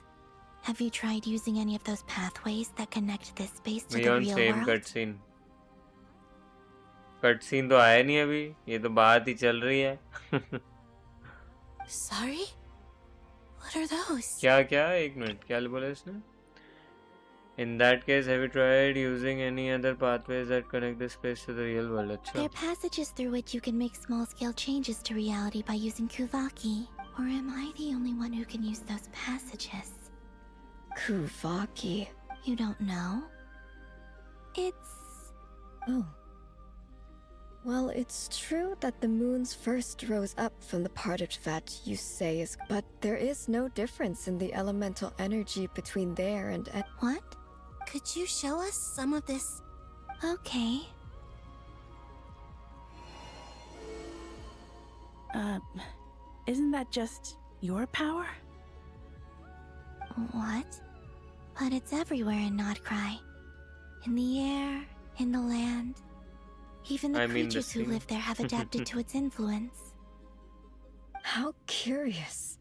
have you tried using any of those pathways that connect this space to We the on real same world? cutscene. Cutscene तो आया नहीं अभी. ये तो बात ही चल रही है. Sorry? What are those? क्या क्या? एक मिनट. क्या बोला इसने? In that case, have you tried using any other pathways that connect this space to the real world? अच्छा. They're passages through which you can make small-scale changes to reality by using Kuvaki. Or am I the only one who can use those passages? Kuvaki. You don't know? It's... Oh. Well, it's true that the moons first rose up from the part of Tibet you say is... But there is no difference in the elemental energy between there and... What? Could you show us some of this? Okay. Isn't that just your power? What? But it's everywhere in Notcry. In the air, in the land. Even the creatures who live there have adapted to its influence. How curious.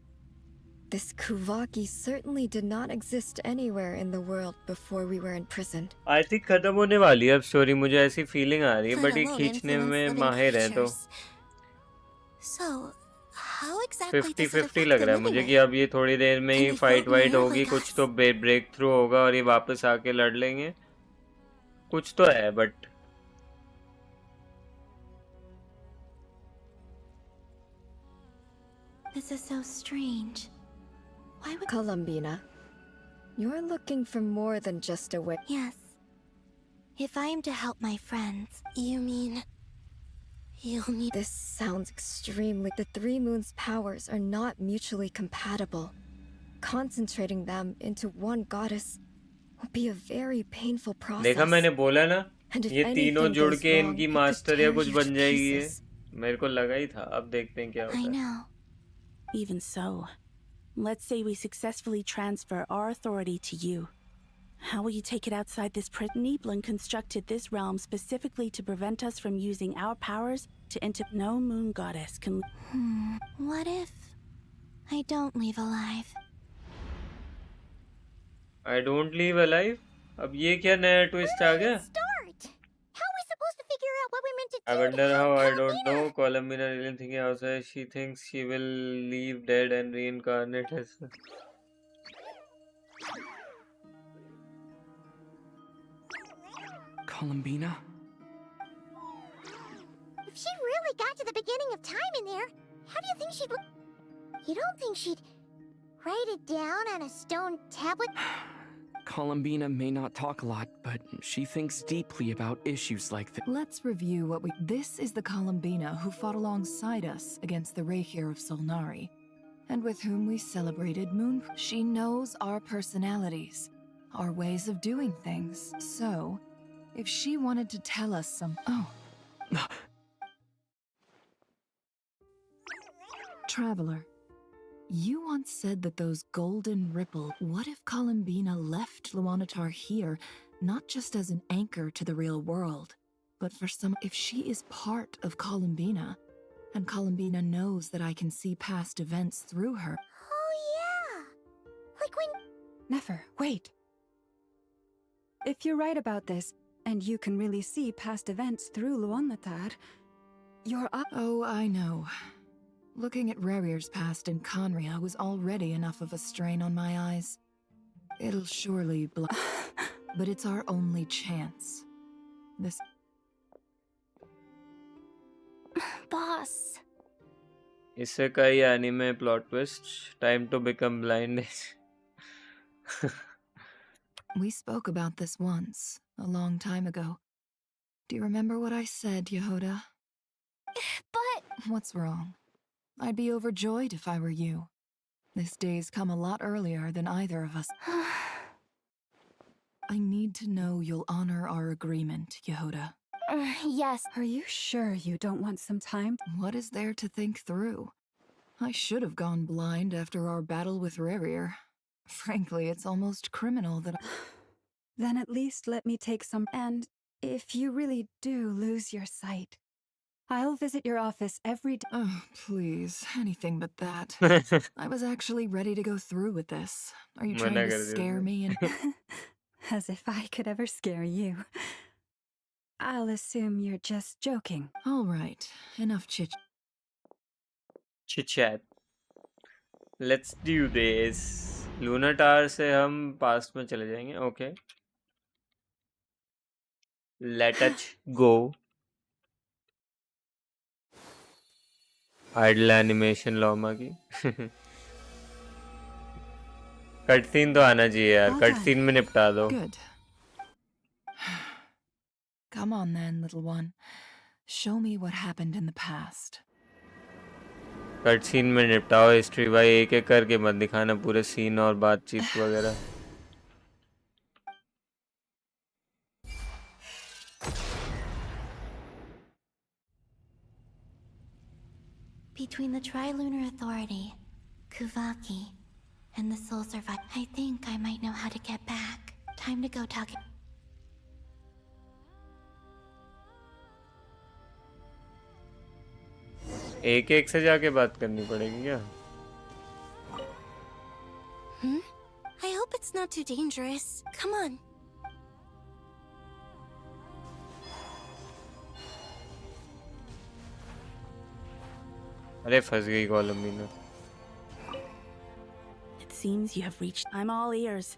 This Kuvaki certainly did not exist anywhere in the world before we were imprisoned. I think खत्म होने वाली है अब story. मुझे ऐसी feeling आ रही है but ये खींचने में माहिर है तो So, how exactly 50-50 लग रहा है मुझे कि अब ये थोड़ी देर में ही फाइट वाइट होगी. कुछ तो ब्रेक थ्रू होगा और ये वापस आके लड़ लेंगे. कुछ तो है but This is so strange. Why would... Columbina, you're looking for more than just a way. Yes. If I am to help my friends... You mean... You'll need... This sounds extremely... The three moons' powers are not mutually compatible. Concentrating them into one goddess will be a very painful process. देखा मैंने बोला ना ये तीनों जुड़ goes के wrong, इनकी it could master या tear कुछ you to बन जाएगी ये. pieces. मेरे को लगा ही था. अब देखते हैं क्या होता है. I know. Even so, let's say we successfully transfer our authority to you. How will you take it outside this prison? Niblin constructed this realm specifically to prevent us from using our powers to enter. No moon goddess can... What if I don't leave alive? I don't leave alive. अब ये क्या नया twist आ गया? Start! How are we supposed to figure out what we're meant to do? I wonder how. I don't know. Columbina really thinking outside. She thinks she will leave dead and reincarnate as. Columbina? If she really got to the beginning of time in there, how do you think she'd... You don't think she'd write it down on a stone tablet? Columbina may not talk a lot, but she thinks deeply about issues like this. Let's review what we... This is the Columbina who fought alongside us against the Rahir of Solnari. and with whom we celebrated Moon. She knows our personalities, our ways of doing things. So, if she wanted to tell us some... Oh. Traveler, you once said that those golden ripple... What if Columbina left Luanatar here, not just as an anchor to the real world, but for some... If she is part of Columbina, and Columbina knows that I can see past events through her... Oh yeah! Like when... Nefer, wait. If you're right about this, and you can really see past events through Luanatar, you're up... Oh, I know. Looking at Rerir's past in Conria was already enough of a strain on my eyes. It'll surely but it's our only chance. This... Boss. Isekai anime plot twist. Time to become blind. We spoke about this once, a long time ago. Do you remember what I said, Yehoda? But... What's wrong? I'd be overjoyed if I were you. This day's come a lot earlier than either of us. I need to know you'll honor our agreement, Yehoda. Yes. Are you sure you don't want some time? What is there to think through? I should have gone blind after our battle with Rerir. Frankly, it's almost criminal that Then at least let me take some... And if you really do lose your sight, I'll visit your office every day. Oh, please. Anything but that. I was actually ready to go through with this. Are you trying to scare me? And As if I could ever scare you. I'll assume you're just joking. All right. Enough chit chat. Let's do this. Lunatar से हम past में चले जाएंगे. Okay. Let us go. Idle animation लॉमा की. Cut scene तो आना चाहिए यार. कट सीन में निपटा दो. Good. Come on then, little one. Show me what happened in the past. Cutscene में निपटाओ हिस्ट्री भाई. एक एक करके मत दिखाना पूरे सीन और बातचीत वगैरह. Between the Trilunar Authority, Kuvaki, and the Soul Survivor, I think I might know how to get back. Time to go talk. एक एक से जाके बात करनी पड़ेगी क्या? I hope it's not too dangerous. Come on. अरे फंस गई कोलंबिना. It seems you have reached... I'm all ears.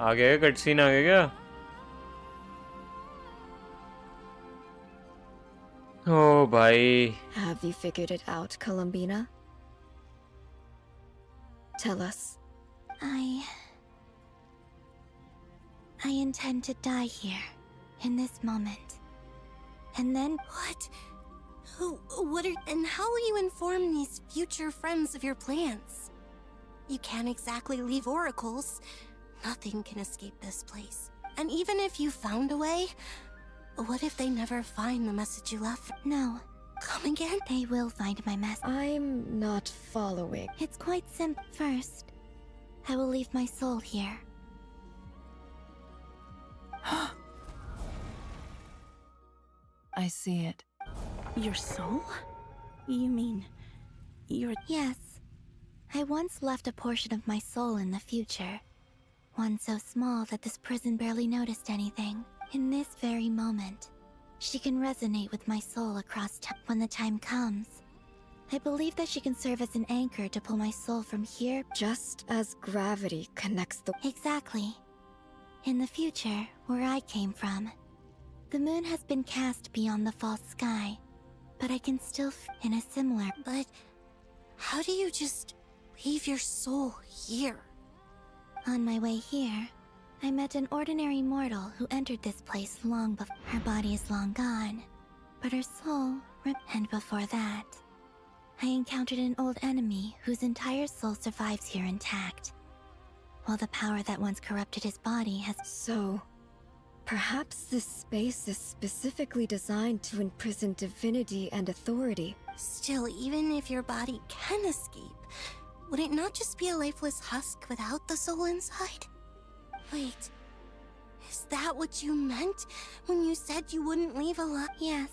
आ गया कट सीन आ गया क्या? Oh, bhai. Have you figured it out, Columbina? Tell us. I intend to die here, in this moment. And then... What? And how will you inform these future friends of your plans? You can't exactly leave oracles. Nothing can escape this place. And even if you found a way, what if they never find the message you left? No. Come again? They will find my message. I'm not following. It's quite simple. First, I will leave my soul here. I see it. Your soul? You mean... your... Yes. I once left a portion of my soul in the future. One so small that this prison barely noticed anything. In this very moment, she can resonate with my soul across time. When the time comes, I believe that she can serve as an anchor to pull my soul from here. Just as gravity connects the... Exactly. In the future, where I came from, the moon has been cast beyond the false sky, but I can still in a similar... But how do you just leave your soul here? On my way here, I met an ordinary mortal who entered this place long before. Her body is long gone, but her soul. And before that, I encountered an old enemy whose entire soul survives here intact, while the power that once corrupted his body has. So, perhaps this space is specifically designed to imprison divinity and authority. Still, even if your body can escape, would it not just be a lifeless husk without the soul inside? Wait, is that what you meant when you said you wouldn't leave alive? Yes.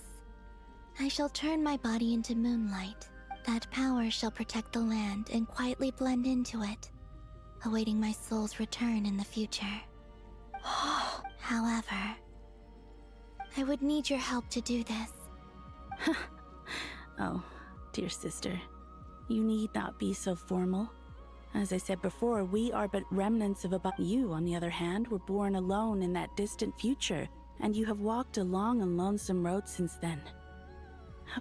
I shall turn my body into moonlight. That power shall protect the land and quietly blend into it, awaiting my soul's return in the future. However, I would need your help to do this. Oh, dear sister, you need not be so formal. As I said before, we are but remnants of about you, on the other hand, were born alone in that distant future, and you have walked a long and lonesome road since then.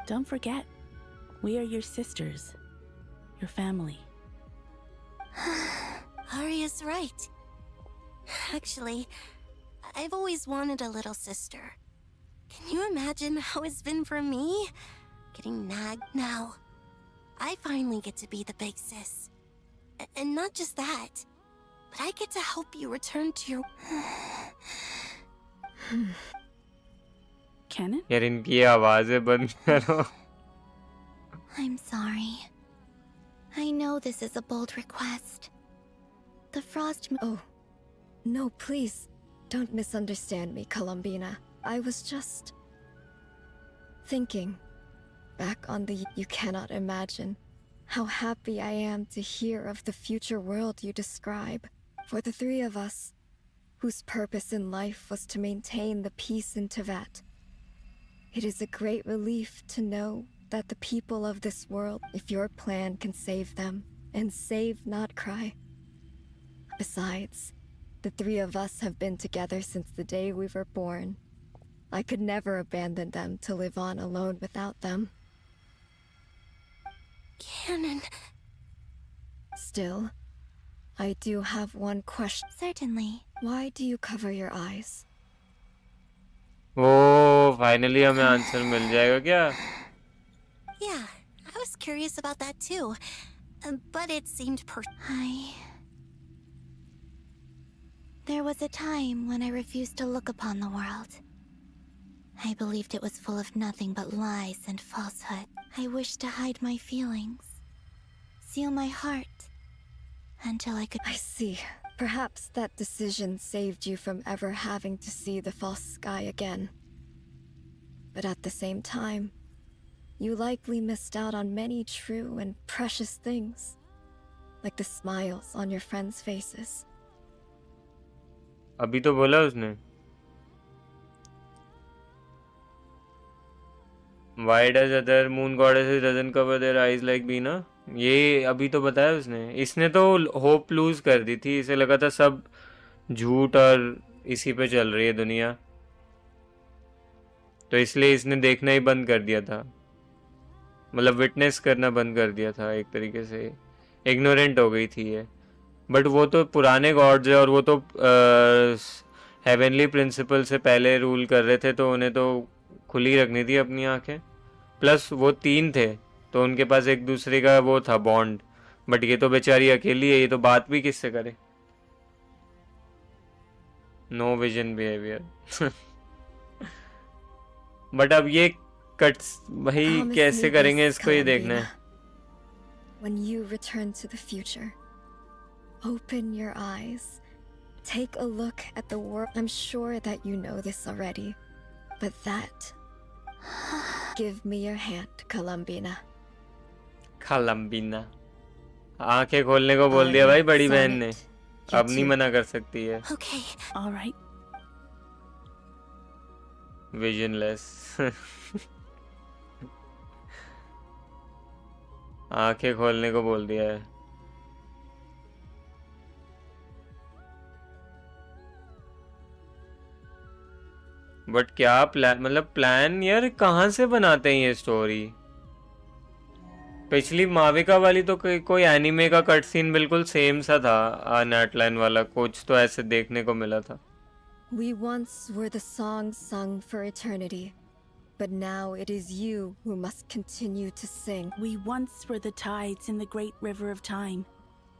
Don't forget, we are your sisters, your family. Arya's right. Actually, I've always wanted a little sister. Can you imagine how it's been for me? Getting nagged now. I finally get to be the big sis. And not just that, but I get to help you return to your... Kennen? यार इनकी आवाजें बंद करो. I'm sorry. I know this is a bold request. The frost... Oh, no, please. Don't misunderstand me, Columbina. I was just... thinking. Back on the... You cannot imagine how happy I am to hear of the future world you describe. For the three of us, whose purpose in life was to maintain the peace in Tibet. It is a great relief to know that the people of this world, if your plan can save them, and save not cry. Besides, the three of us have been together since the day we were born. I could never abandon them to live on alone without them. Cannon. Still, I do have one question. Certainly. Why do you cover your eyes? Oh finally हमें answer मिल जाएगा क्या? Yeah, I was curious about that too. But it seemed There was a time when I refused to look upon the world. I believed it was full of nothing but lies and falsehood. I wished to hide my feelings, seal my heart, until I could... I see. Perhaps that decision saved you from ever having to see the false sky again. But at the same time, you likely missed out on many true and precious things, like the smiles on your friends' faces. अभी तो बोला उसने. Why does other moon goddesses doesn't cover their eyes like Bina? ये अभी तो बताया उसने. इसने तो होप लूज कर दी थी. इसे लगा था सब झूठ और इसी पे चल रही है दुनिया, तो इसलिए इसने देखना ही बंद कर दिया था. मतलब विटनेस करना बंद कर दिया था. एक तरीके से इग्नोरेंट हो गई थी ये. बट वो तो पुराने गॉड्स है और वो तो हेवनली प्रिंसिपल से पहले रूल कर रहे थे, तो उन्हें तो खुली रखनी थी अपनी आंखें. प्लस वो 3 थे तो उनके पास एक दूसरे का वो था बॉन्ड. बट ये तो बेचारी अकेली है, ये तो बात भी किससे करे. No vision behaviour. बट अब ये कट्स भाई कैसे करेंगे इसको, ये देखना है. When you return to the future, open your eyes. Take a look at the world. I'm sure that you know this already, but that... Give me your hand, Columbina. Columbina. आंखें खोलने को बोल दिया भाई बड़ी बहन ने. अब नहीं मना कर सकती है. Okay. All right. Visionless. आंखें खोलने को बोल दिया है. बट क्या प्लान, मतलब प्लान यार कहाँ से बनाते हैं ये स्टोरी. पिछली माविका वाली तो कोई एनिमे का कट सीन बिल्कुल सेम सा था, नेटलाइन वाला कुछ तो ऐसे देखने को मिला था। We once were the songs sung for eternity, but now it is you who must continue to sing. We once were the tides in the great river of time,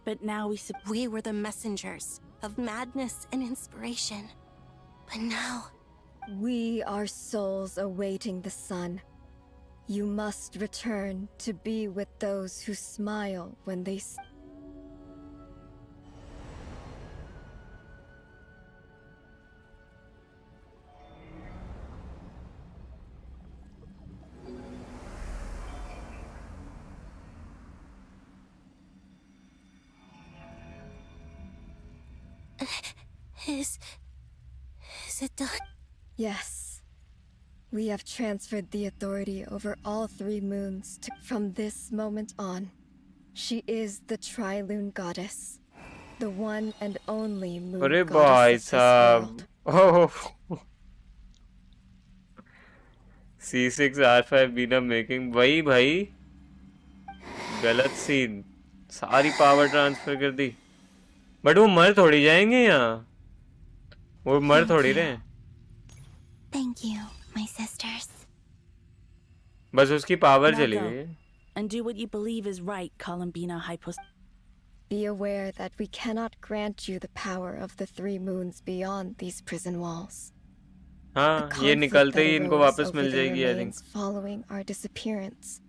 but now we were the messengers of madness and inspiration, but now we are souls awaiting the sun. You must return to be with those who smile when they Is it done? Yes. We have transferred the authority over all 3 moons from this moment on. She is the Tri-Lune Goddess, the one and only moon goddess of this world. Oh. C6R5 बिना making वही भाई गलत scene, सारी power transfer कर दी। But वो मर थोड़ी जाएंगे यहाँ, वो मर थोड़ी रहे। Thank you, my sisters. बस उसकी पावर Now चली go, गई। and do what you believe is right, Columbina Hypos. Be aware that we cannot grant you the power of the 3 moons beyond these prison walls. हाँ, ये निकलते ही इनको वापस मिल जाएगी I think. Following our disappearance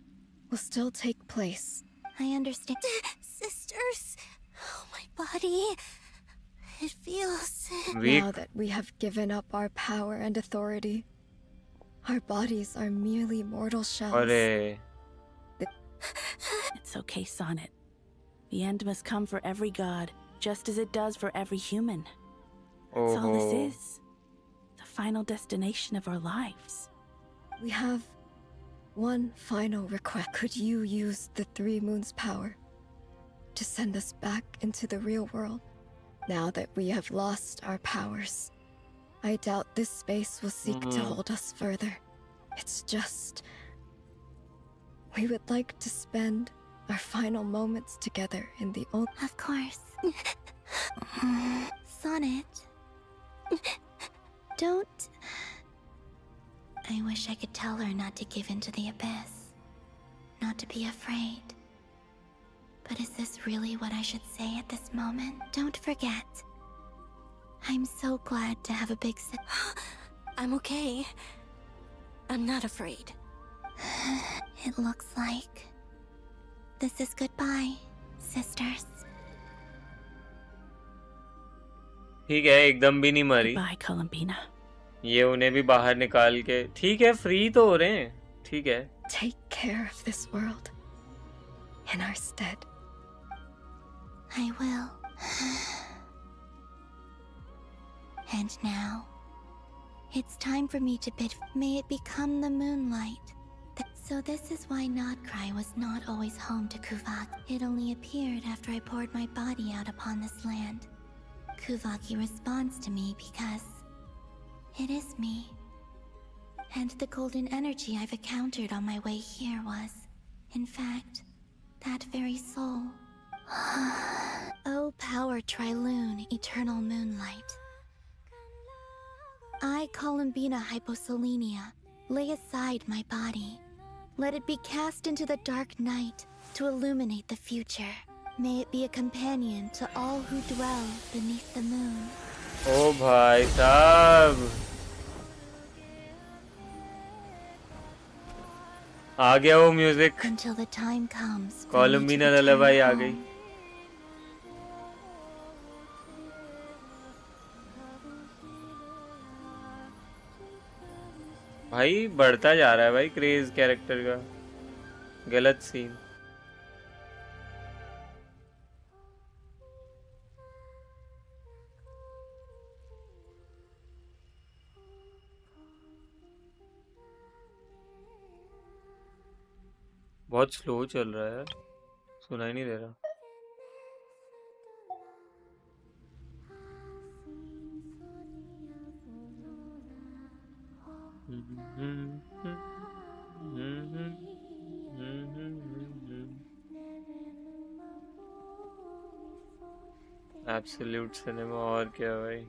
will still take place. I understand. Sisters, oh my body. It feels Now that we have given up our power and authority, our bodies are merely mortal shells. अरे It's okay, Sonnet. The end must come for every god, just as it does for every human. That's all this is. The final destination of our lives. We have one final request. Could you use the 3 moons' power to send us back into the real world? Now that we have lost our powers, I doubt this space will seek to hold us further. It's just... we would like to spend our final moments together in the old... Of course. Sonnet. Don't... I wish I could tell her not to give in to the abyss. Not to be afraid. But is this really what I should say at this moment? Don't forget. I'm so glad to have a big I'm okay. I'm not afraid. It looks like this is goodbye, sisters. ठीक है, एकदम भी नहीं मरी। Goodbye, Columbina. ये उन्हें भी बाहर निकाल के ठीक है, फ्री तो हो रहे हैं, ठीक है। Take care of this world in our stead. I will. And now, it's time for me to bid. May it become the moonlight. So this is why Notcry was not always home to Kuvak. It only appeared after I poured my body out upon this land. Kuvaki responds to me because it is me. And the golden energy I've encountered on my way here was, in fact, that very soul. O power Trilune, eternal moonlight. I, Columbina Hyposelenia, lay aside my body. Let it be cast into the dark night to illuminate the future. May it be a companion to all who dwell beneath the moon. ओ भाई साहब, आ गया वो music. Until the time comes. कोलम्बिना ललबाई आ गई। भाई बढ़ता जा रहा है भाई क्रेज कैरेक्टर का। गलत सीन। बहुत स्लो चल रहा है, सुनाई नहीं दे रहा। एब्सोल्यूट सिनेमा और क्या भाई।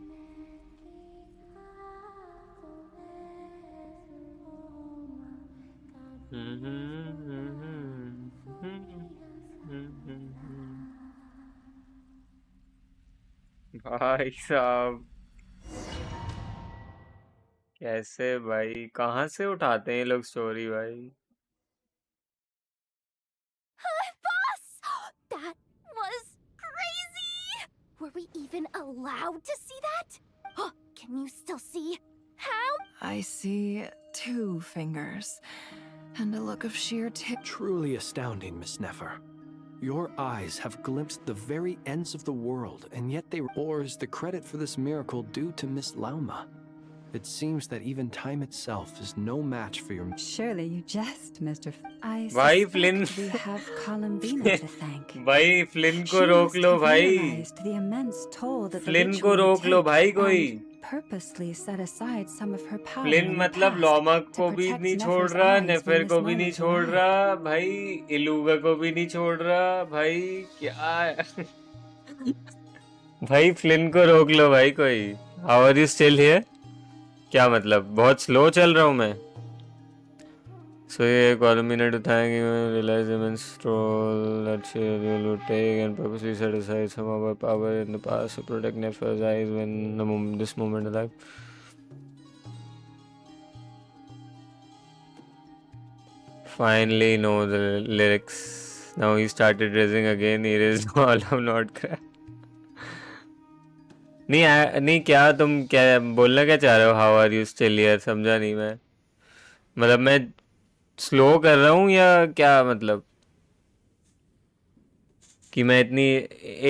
भाई साहब कैसे भाई, कहाँ से उठाते हैं ये लोग स्टोरी भाई। Boss! That was crazy! Were we even allowed to see that? Can you still see? How? I see 2 fingers and a look of sheer Truly astounding, Miss Nefer. Your eyes have glimpsed the very ends of the world, and yet they... Or is the credit for this miracle due to Miss Lauma? It seems that even time itself is no match for your... Surely you jest, Mr. I भाई Flint suspect we have Columbina to thank. भाई Flint को She रोक must low have भाई, realized the immense toll that the Flint को ritual would रोक लो take भाई कोई। and purposely set aside some of her power Flint in the मतलब past लॉमा to को भी protect नहीं छोड़ Nefer's रहा, eyes नेफर when को this भी नहीं moment छोड़ arrived. रहा भाई, इलूगा को भी नहीं छोड़ रहा भाई, क्या है? भाई फ्लिन को रोक लो भाई कोई। How are you still here? क्या मतलब बहुत स्लो चल रहा हूँ मैं? So yeah, Columina to thank you and realize the immense toll that she will take and purposely set aside some of her power in the past to protect Nefer's eyes when this moment alive. Finally know the lyrics. Now he started raising again. He raised all of not crap. नहीं क्या तुम क्या बोलना क्या चाह रहे हो? How are you still here समझा नहीं मैं, मतलब मैं स्लो कर रहा हूँ या क्या मतलब कि मैं इतनी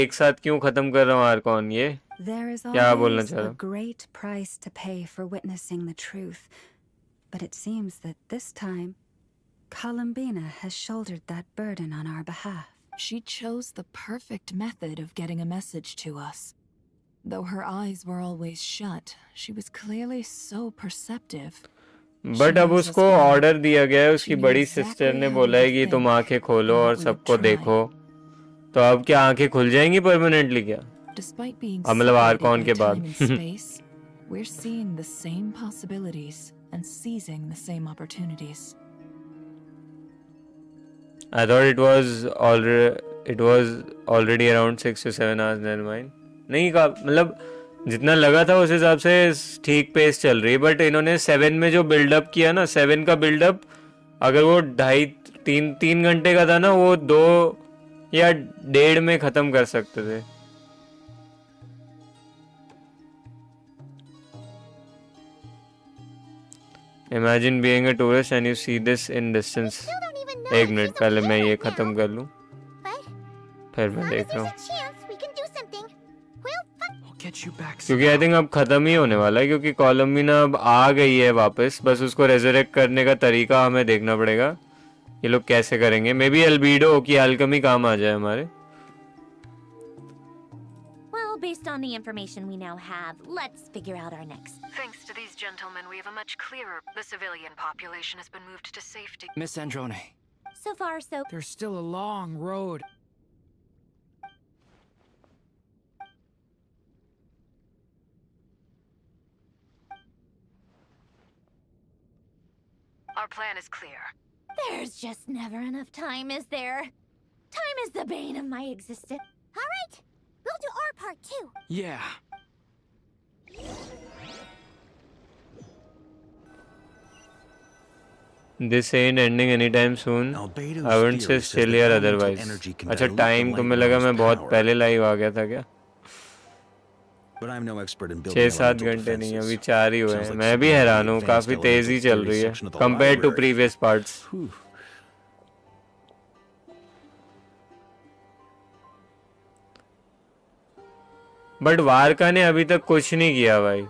एक साथ क्यों खत्म कर रहा हूँ आर्कॉन, ये There is क्या बोलना always चाह रहा a हूँ? great price to pay for witnessing the truth, but it seems that this time, Columbina has shouldered that burden on our behalf. She chose the perfect method of getting a message to us. Though her eyes were always shut, she was clearly so perceptive. But अब उसको order दिया गया है, उसकी बड़ी sister ने बोला है कि तुम आंखें खोलो और सबको देखो, तो अब क्या आंखें खुल जाएंगी परमानेंटली क्या? Despite being मतलब आर्कॉन separated के by बाद time and space, we're seeing the same possibilities and seizing the same opportunities. I thought it was already around 6 to 7 hours. Never mind. नहीं का मतलब जितना लगा था उस हिसाब से ठीक पेस चल रही है, बट इन्होंने 7 में जो बिल्डअप किया ना, 7 का बिल्डअप अगर वो 2.5-3 घंटे का था ना, वो 2 या 1.5 में खत्म कर सकते थे। Imagine being a tourist and you see this in distance. एक मिनट पहले मैं ये खत्म कर लूं, फिर मैं देख रहा हूँ, क्योंकि आई थिंक अब खत्म ही होने वाला है, क्योंकि कॉलम्बिना अब आ गई है वापस, बस उसको रेजरेक्ट करने का तरीका हमें देखना पड़ेगा, ये लोग कैसे करेंगे। मे बी एल्बीडो की अल्केमी काम आ जाए हमारे। Well, based on the information we now have, let's figure out our next. Thanks to these gentlemen, we have a much clearer... The civilian population has been moved to safety. Miss Androne. So far, so... There's still a long road. Our plan is clear. There's just never enough time, is there? Time is the bane of my existence. All right, we'll do our part too. Yeah. This ain't ending anytime soon. I wouldn't say still here otherwise. अच्छा time तुम्हें लगा मैं बहुत पहले live आ गया था क्या? But I'm no expert in building 6-7 घंटे नहीं, अभी 4 ही हुए हैं। मैं भी हैरान हूँ, काफी तेजी चल रही है compared to previous parts. But Varka ने अभी तक कुछ नहीं किया भाई,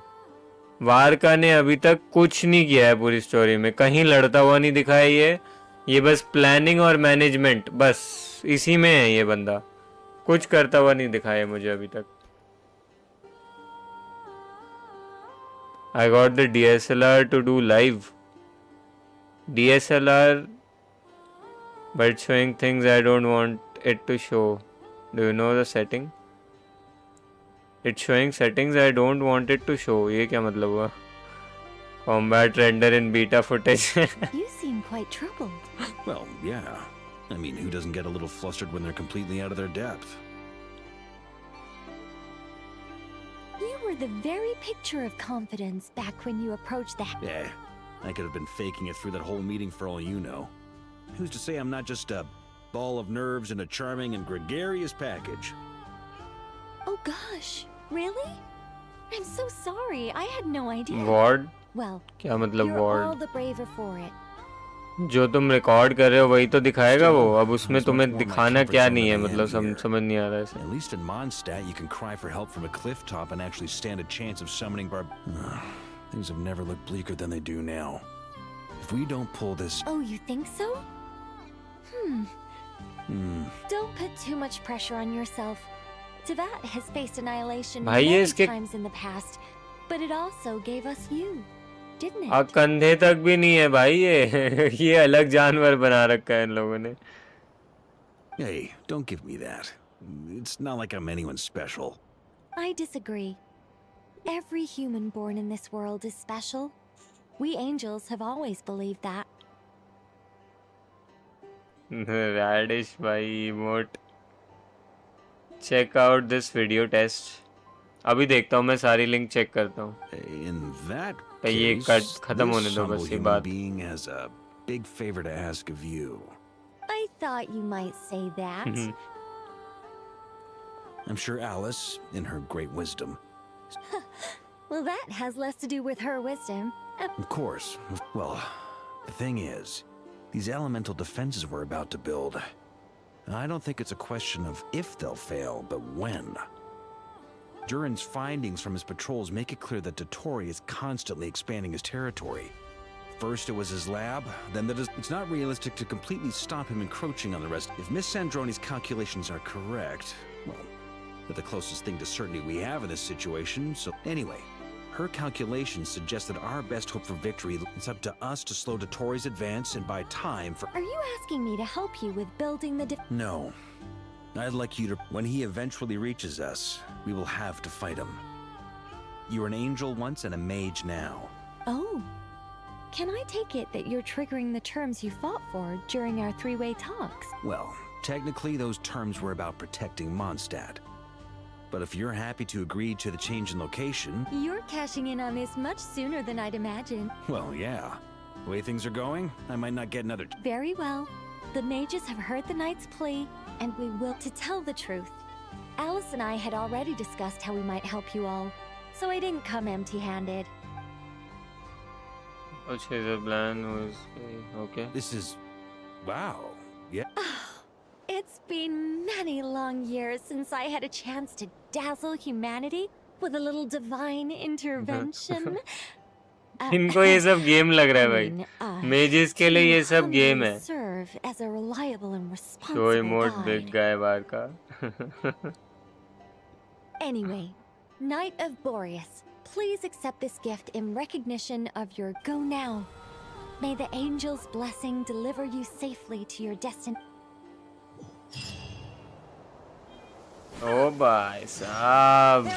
वारका ने अभी तक कुछ नहीं किया है पूरी स्टोरी में, कहीं लड़ता हुआ नहीं दिखाया ये बस प्लानिंग और मैनेजमेंट, बस इसी में है ये बंदा, कुछ करता हुआ नहीं दिखाया मुझे अभी तक। I got the DSLR to do live. DSLR, but showing things I don't want it to show. Do you know the setting? It's showing settings I don't want it to show. ये क्या मतलब हुआ? Combat render in beta footage. You seem quite troubled. Well, yeah. I mean, who doesn't get a little flustered when they're completely out of their depth? You were the very picture of confidence back when you approached the... Yeah, I could have been faking it through that whole meeting for all you know. Who's to say I'm not just a ball of nerves in a charming and gregarious package? Oh gosh, really? I'm so sorry. I had no idea. Ward? Well, क्या मतलब you're all ward? the braver for it. जो तुम record कर रहे हो वही तो दिखाएगा वो. अब उसमें तुम्हें दिखाना क्या नहीं है, मतलब समझ नहीं आ रहा है. At least in Mondstadt, you can cry for help from a cliff top and actually stand a chance of summoning Things have never looked bleaker than they do now. If we don't pull this... Oh, you think so? Don't put too much pressure on yourself. Tevat has faced annihilation many times in the past, but it also gave us you, didn't it? कंधे तक भी नहीं है भाई ये अलग जानवर बना रखा है इन लोगों ने. Hey, don't give me that. It's not like I'm anyone special. I disagree. Every human born in this world is special. We angels have always believed that. Radish भाई emote. Check out this video test. अभी देखता हूँ मैं सारी link check करता हूँ. In that ये case, खत्म होने this दो humble बस ये human बात. being has a big favor to ask of you. I thought you might say that. I'm sure Alice, in her great wisdom. Well, that has less to do with her wisdom. Of course. Well, the thing is, these elemental defenses we're about to build, I don't think it's a question of if they'll fail, but when. Durin's findings from his patrols make it clear that Dottore is constantly expanding his territory. First it was his lab, then it's not realistic to completely stop him encroaching on the rest. If Miss Sandroni's calculations are correct, well, they're the closest thing to certainty we have in this situation, so anyway, her calculations suggest that our best hope for victory is up to us to slow Dottore's advance and buy time for— Are you asking me to help you with building the No. I'd like you to— When he eventually reaches us, we will have to fight him. You were an angel once and a mage now. Oh. Can I take it that you're triggering the terms you fought for during our three-way talks? Well, technically those terms were about protecting Mondstadt. But if you're happy to agree to the change in location— You're cashing in on this much sooner than I'd imagined. Well, yeah. The way things are going, I might not get another— Very well. The mages have heard the knight's plea, and we will— To tell the truth, Alice and I had already discussed how we might help you all, so I didn't come empty-handed. Okay, the plan was okay. This is— Wow. Yeah. It's been many long years since I had a chance to dazzle humanity with a little divine intervention. इनको ये सब game लग रहा है भाई. Mazes के लिए ये सब गेम है. Serve as a reliable and Show responsible emote guide. big guy बार का. Anyway, Knight of Boreas, please accept this gift in recognition of your go now. May the angel's blessing deliver you safely to your destination. ओ भाई साहब,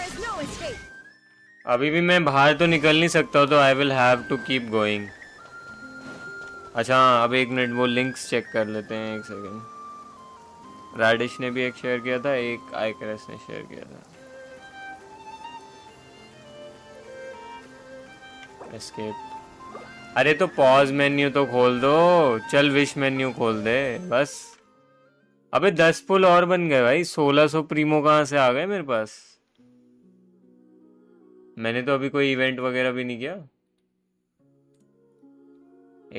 अभी भी मैं बाहर तो निकल नहीं सकता, तो I will have to keep going. अच्छा अब एक मिनट वो लिंक्स चेक कर लेते हैं. एक सेकंड. राडिश ने भी एक शेयर किया था, एक आइकरस ने शेयर किया था. एस्केप. अरे तो पॉज मेन्यू तो खोल दो. चल विश मेन्यू खोल दे बस. अबे 10 पुल और बन गए भाई. 1600 प्रीमो कहाँ से आ गए मेरे पास. मैंने तो अभी कोई इवेंट वगैरह भी नहीं किया.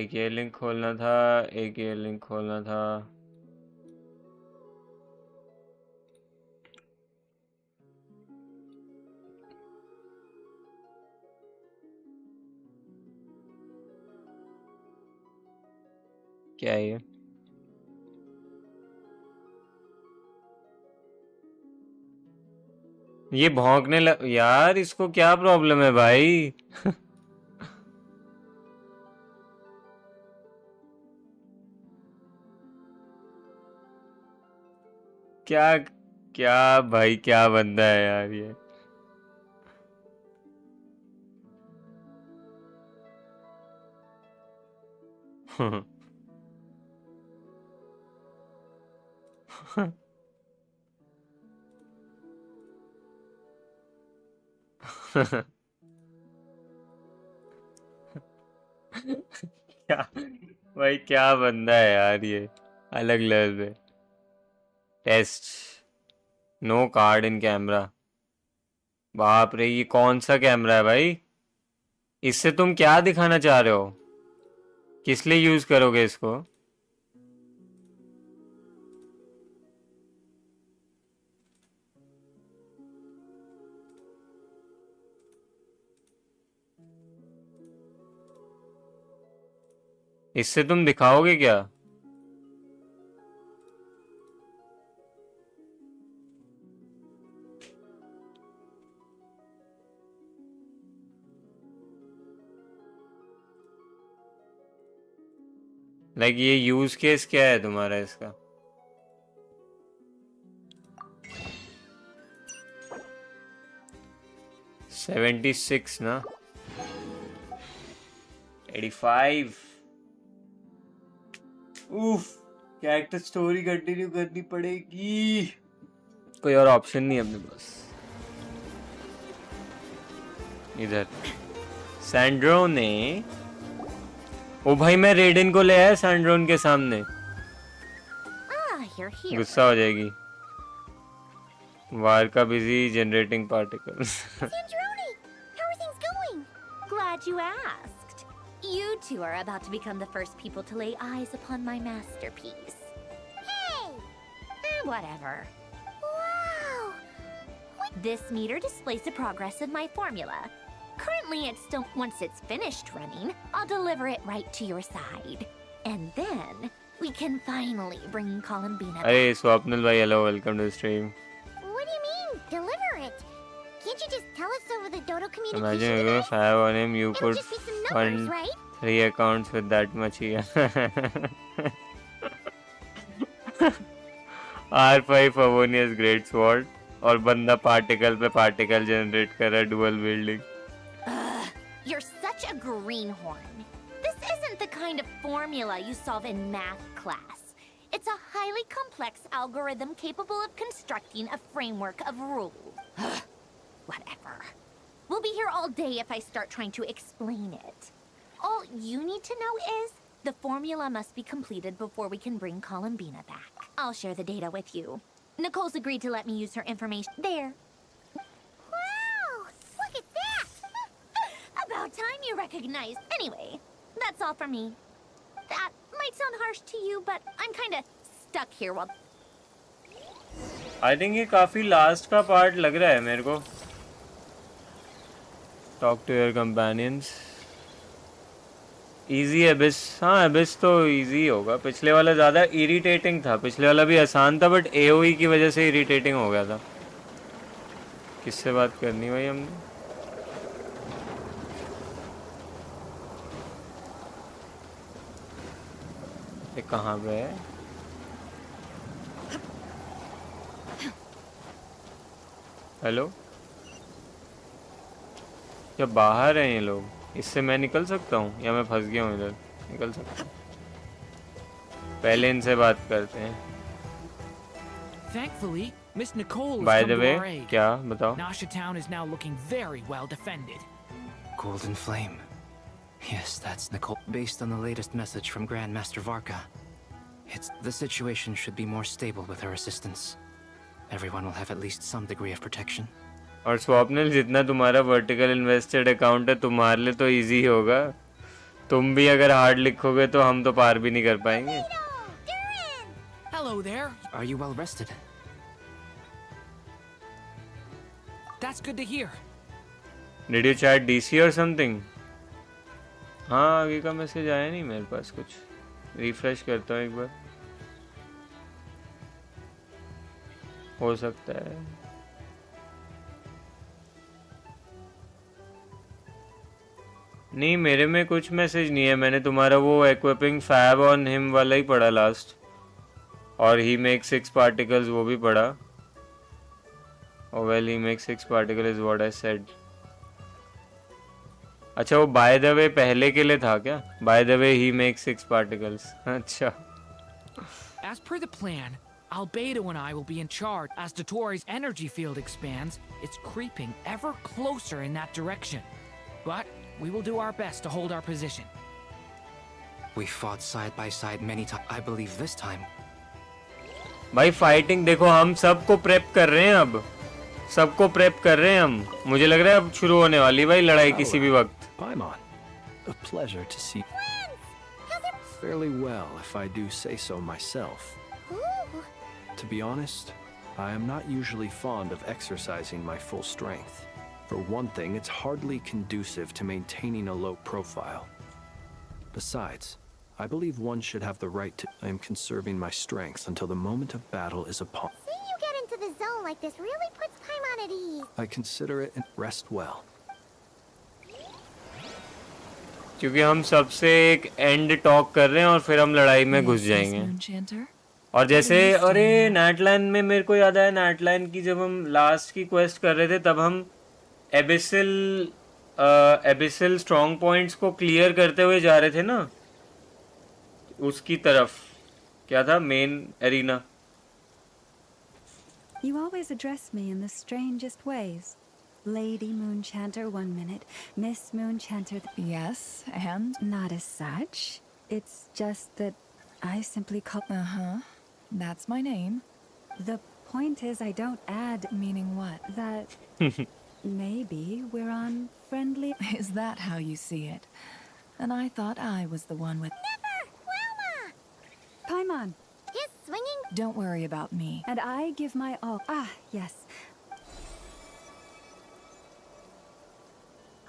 एक ये लिंक खोलना था, एक ये लिंक खोलना था. क्या है ये? ये भौंकने लग यार. इसको क्या प्रॉब्लम है भाई. क्या क्या भाई, क्या बंदा है यार ये. क्या भाई, क्या बंदा है यार ये, अलग लेवल पे। Test, no card in camera. बाप रे, ये कौन सा कैमरा है भाई? इससे तुम क्या दिखाना चाह रहे हो? किस लिए यूज करोगे इसको? इससे तुम दिखाओगे क्या? लाइक ये यूज केस क्या है तुम्हारा इसका? $76 ना, 85। उफ, कैरेक्टर स्टोरी कंटिन्यू करनी पड़ेगी, कोई और ऑप्शन नहीं है अपने पास। इधर सैंड्रो ने, ओ भाई मैं रेडिन को ले आया सैंड्रोन के सामने, गुस्सा हो जाएगी। वार का busy generating particles. Sandrone, how are things going? Glad you asked. You two are about to become the first people to lay eyes upon my masterpiece. Hey! Whatever. Wow! This meter displays the progress of my formula. Currently, it's still. Once it's finished running, I'll deliver it right to your side. And then, we can finally bring Columbina back. Hey, Swapnil bhai, hello, welcome to the stream. What do you mean, deliver it? Can't you just tell us over the Dodo communication Imagine if device? you have on him, you It'll could just be some numbers, fund right? 3 accounts with that much here. R5 Favonius Great Sword और बंदा particle पे particle generate कर रहा है, dual building. You're such a greenhorn. This isn't the kind of formula you solve in math class. It's a highly complex algorithm capable of constructing a framework of rules. Whatever. We'll be here all day if I start trying to explain it. All you need to know is the formula must be completed before we can bring Columbina back. I'll share the data with you. Nicole's agreed to let me use her information. There. Wow! Look at that! About time you recognized. Anyway, that's all from me. That might sound harsh to you, but I'm kind of stuck here while... I think ये काफी last का part लग रहा है मेरे को। Talk to your companions. Easy abyss, हाँ abyss तो easy होगा। पिछले वाला ज़्यादा irritating था, पिछले वाला भी आसान था, बट AOE की वजह से irritating हो गया था। किससे बात करनी भाई हमने? ये कहाँ पे है? हेलो, क्या बाहर हैं ये लोग? इससे मैं निकल सकता हूँ या मैं फंस गया हूँ इधर? निकल सकता हूँ। पहले इनसे बात करते हैं। Thankfully, Miss Nicole has By come the to way, our aid. क्या बताओ? Nasha Town is now looking very well defended. Golden Flame. Yes, that's Nicole. Based on the latest message from Grandmaster Varka, the situation should be more stable with her assistance. Everyone will have at least some degree of protection. और स्वप्निल, जितना तुम्हारा vertical invested account है तुम्हारे लिए तो easy होगा। तुम भी अगर हार्ड लिखोगे तो हम तो पार भी नहीं कर पाएंगे। Hello there. Are you well rested? That's good to hear. Did you chat DC or something? हाँ, आगे का मैसेज आया नहीं मेरे पास कुछ। रिफ्रेश करता हूँ एक बार, हो सकता है। नहीं, मेरे में कुछ मैसेज नहीं है। मैंने तुम्हारा वो equipping fab on him वाला ही पढ़ा लास्ट, और he makes 6 particles वो भी पढ़ा। Oh well, he makes 6 particles is what I said. अच्छा वो बाय द वे पहले के लिए था क्या? By the way he makes 6 particles. अच्छा. As per the plan, Albedo and I will be in charge. As Dottoro's energy field expands, it's creeping ever closer in that direction. But we will do our best to hold our position. We fought side by side many times. I believe this time. भाई fighting देखो, हम सबको prep कर रहे हैं अब. सबको prep कर रहे हैं हम. मुझे लग रहा है अब शुरू होने वाली भाई लड़ाई किसी भी वक्त. Paimon, a pleasure to see you. Fairly well, if I do say so myself. Ooh. To be honest, I am not usually fond of exercising my full strength. For one thing, it's hardly conducive to maintaining a low profile. Besides, I believe one should have the right to... I am conserving my strength until the moment of battle is upon. Seeing you get into the zone like this really puts Paimon at ease. I consider it and rest well. क्योंकि हम सबसे एक and talk कर रहे हैं और फिर हम लड़ाई में घुस जाएंगे. और जैसे अरे नाइटलाइन में मेरे को याद आया, नाइटलाइन की जब हम लास्ट की क्वेस्ट कर रहे थे तब हम एबिसिल स्ट्रॉन्ग पॉइंट्स को क्लियर करते हुए जा रहे थे ना उसकी तरफ. क्या था main arena. You always address me in the strangest ways. Lady Moonchanter 1 minute, Miss Moonchanter. Yes, and? Not as such. It's just that I simply call... That's my name. The point is I don't add... Meaning what? That maybe we're on friendly... Is that how you see it? And I thought I was the one with... Never! Wilma! Paimon! His swinging... Don't worry about me. And I give my all... Ah, yes.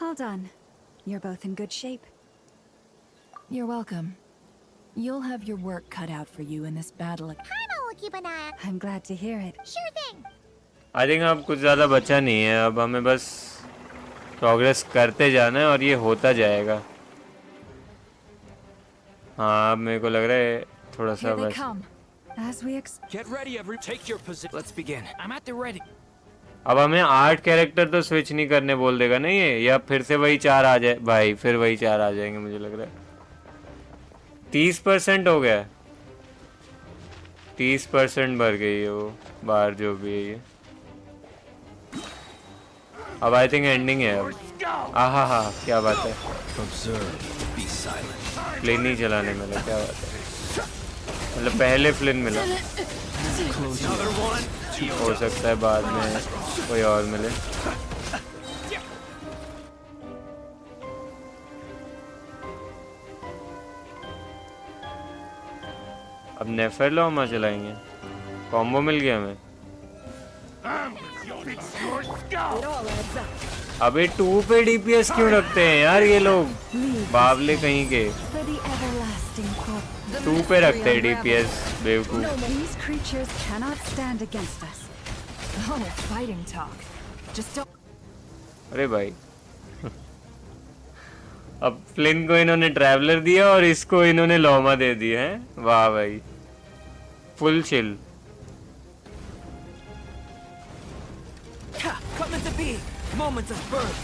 All done. You're both in good shape. You're welcome. You'll have your work cut out for you in this battle. Paimon will keep an eye out. I'm glad to hear it. Sure thing. I think अब कुछ ज़्यादा बचा नहीं है. अब हमें बस progress करते जाना है और ये होता जाएगा. हाँ, अब मेरे को लग रहा है थोड़ा सा बस. As we Get ready, everyone. Take your position. Let's begin. I'm at the ready. अब हमें 8 कैरेक्टर तो स्विच नहीं करने बोल देगा नहीं है, या फिर से वही 4 आ जाए भाई. फिर वही 4 आ जाएंगे मुझे लग रहा है. 30% हो गया. 30% भर गई है वो बार जो भी है ये. अब आई थिंक एंडिंग है अब. आहा हा क्या बात है. फ्लिन ही चलाने मिला. क्या बात है. मतलब पहले फ्लिन मिला. हो सकता है बाद में कोई और मिले. अब नेफरलोमा चलाएंगे. कॉम्बो मिल गया हमें. अबे 2 पे डीपीएस क्यों रखते हैं यार ये लोग, बावले कहीं के. 2 पे रखते हैं डीपीएस बेवकूफ. These creatures cannot stand against us. Oh, fighting talk. Just don't... अरे भाई अब फ्लिन को इन्होंने ट्रैवलर दिया और इसको इन्होंने लोमा दे दिया है. वाह भाई, full chill. Coming to be moments of birth.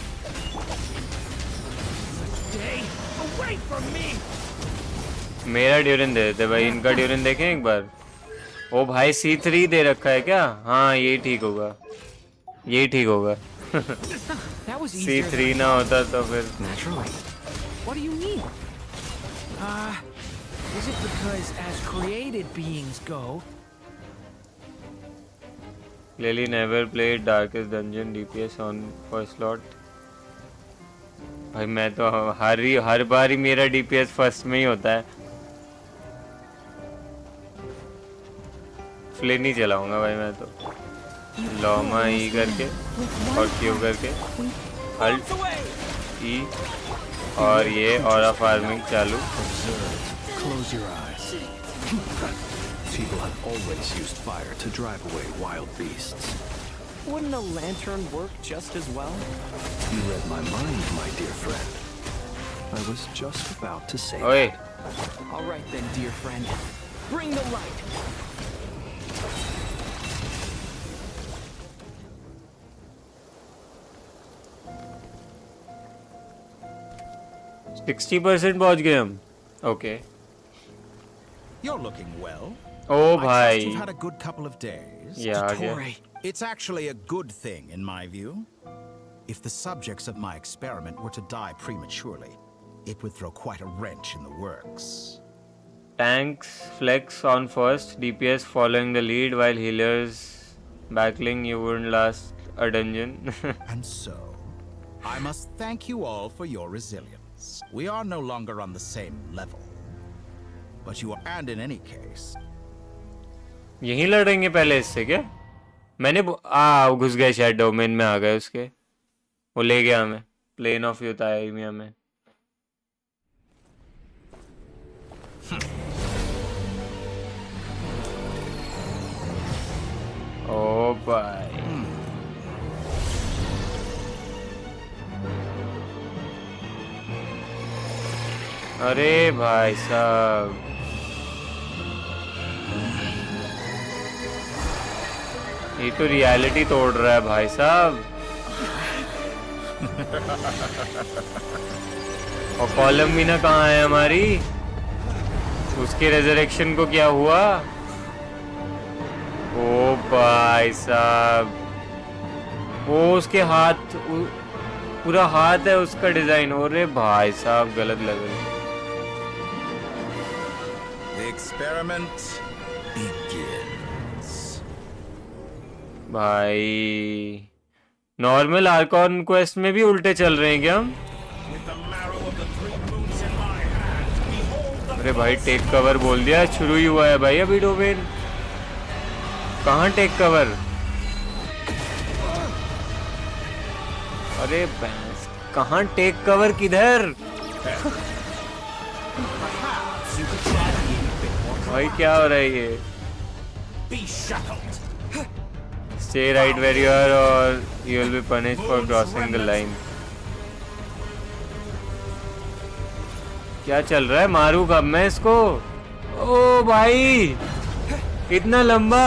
Stay away from me. मेरा ड्यूरिन दे देते भाई. इनका ड्यूरिन देखें एक बार. ओ भाई C3 दे रखा है क्या? हाँ यही ठीक होगा, यही ठीक होगा. C3 ना होता तो फिर. What do you mean? Is it because as created beings go? Clearly never played Darkest Dungeon DPS on first slot. भाई मैं तो हर बार ही मेरा DPS फर्स्ट में ही होता है. फ्लिन ही चलाऊंगा भाई मैं तो. लोमा ई करके और क्यू करके अल्ट ई और ये ऑरा फार्मिंग चालू. Close your eyes. People have always used fire to drive away wild beasts. Wouldn't a lantern work just as well? You read my mind, my dear friend. I was just about to say Oi. that. All right then, dear friend. Bring the light. 60% पहुंच गए हम. Okay. You're looking well. Oh, I bhai. trust you've had a good couple of days. Yeah, Dottore. It's actually a good thing, in my view. If the subjects of my experiment were to die prematurely, it would throw quite a wrench in the works. Tanks flex on first, DPS following the lead, while healers backling. You wouldn't last a dungeon. And so, I must thank you all for your resilience. We are no longer on the same level. But you are, and in any case. यहीं लड़ेंगे पहले इससे क्या? मैंने वो घुस गए शायद डोमेन में आ गए उसके. वो ले गया हमें. प्लेन ऑफ यूथ आया ही हमें. ओ भाई. अरे भाई साहब. ये तो रियलिटी तोड़ रहा है भाई साहब. और कॉलम भी ना कहाँ है हमारी. उसके रेजरेक्शन को क्या हुआ. ओ भाई साहब. वो उसके हाथ पूरा हाथ है उसका डिजाइन. अरे भाई साहब गलत लग रहा है. The experiment begins. भाई नॉर्मल आर्कॉन क्वेस्ट में भी उल्टे चल रहे हैं क्या हम. अरे भाई टेक कवर बोल दिया. शुरू ही हुआ है भाई अभी डोमेन. कहाँ टेक कवर. अरे भैंस कहाँ टेक कवर किधर. भाई क्या हो रहा है ये. Stay right where you are or you will be punished for crossing the line. क्या चल रहा है. मारू कब मैं इसको. ओ भाई इतना लंबा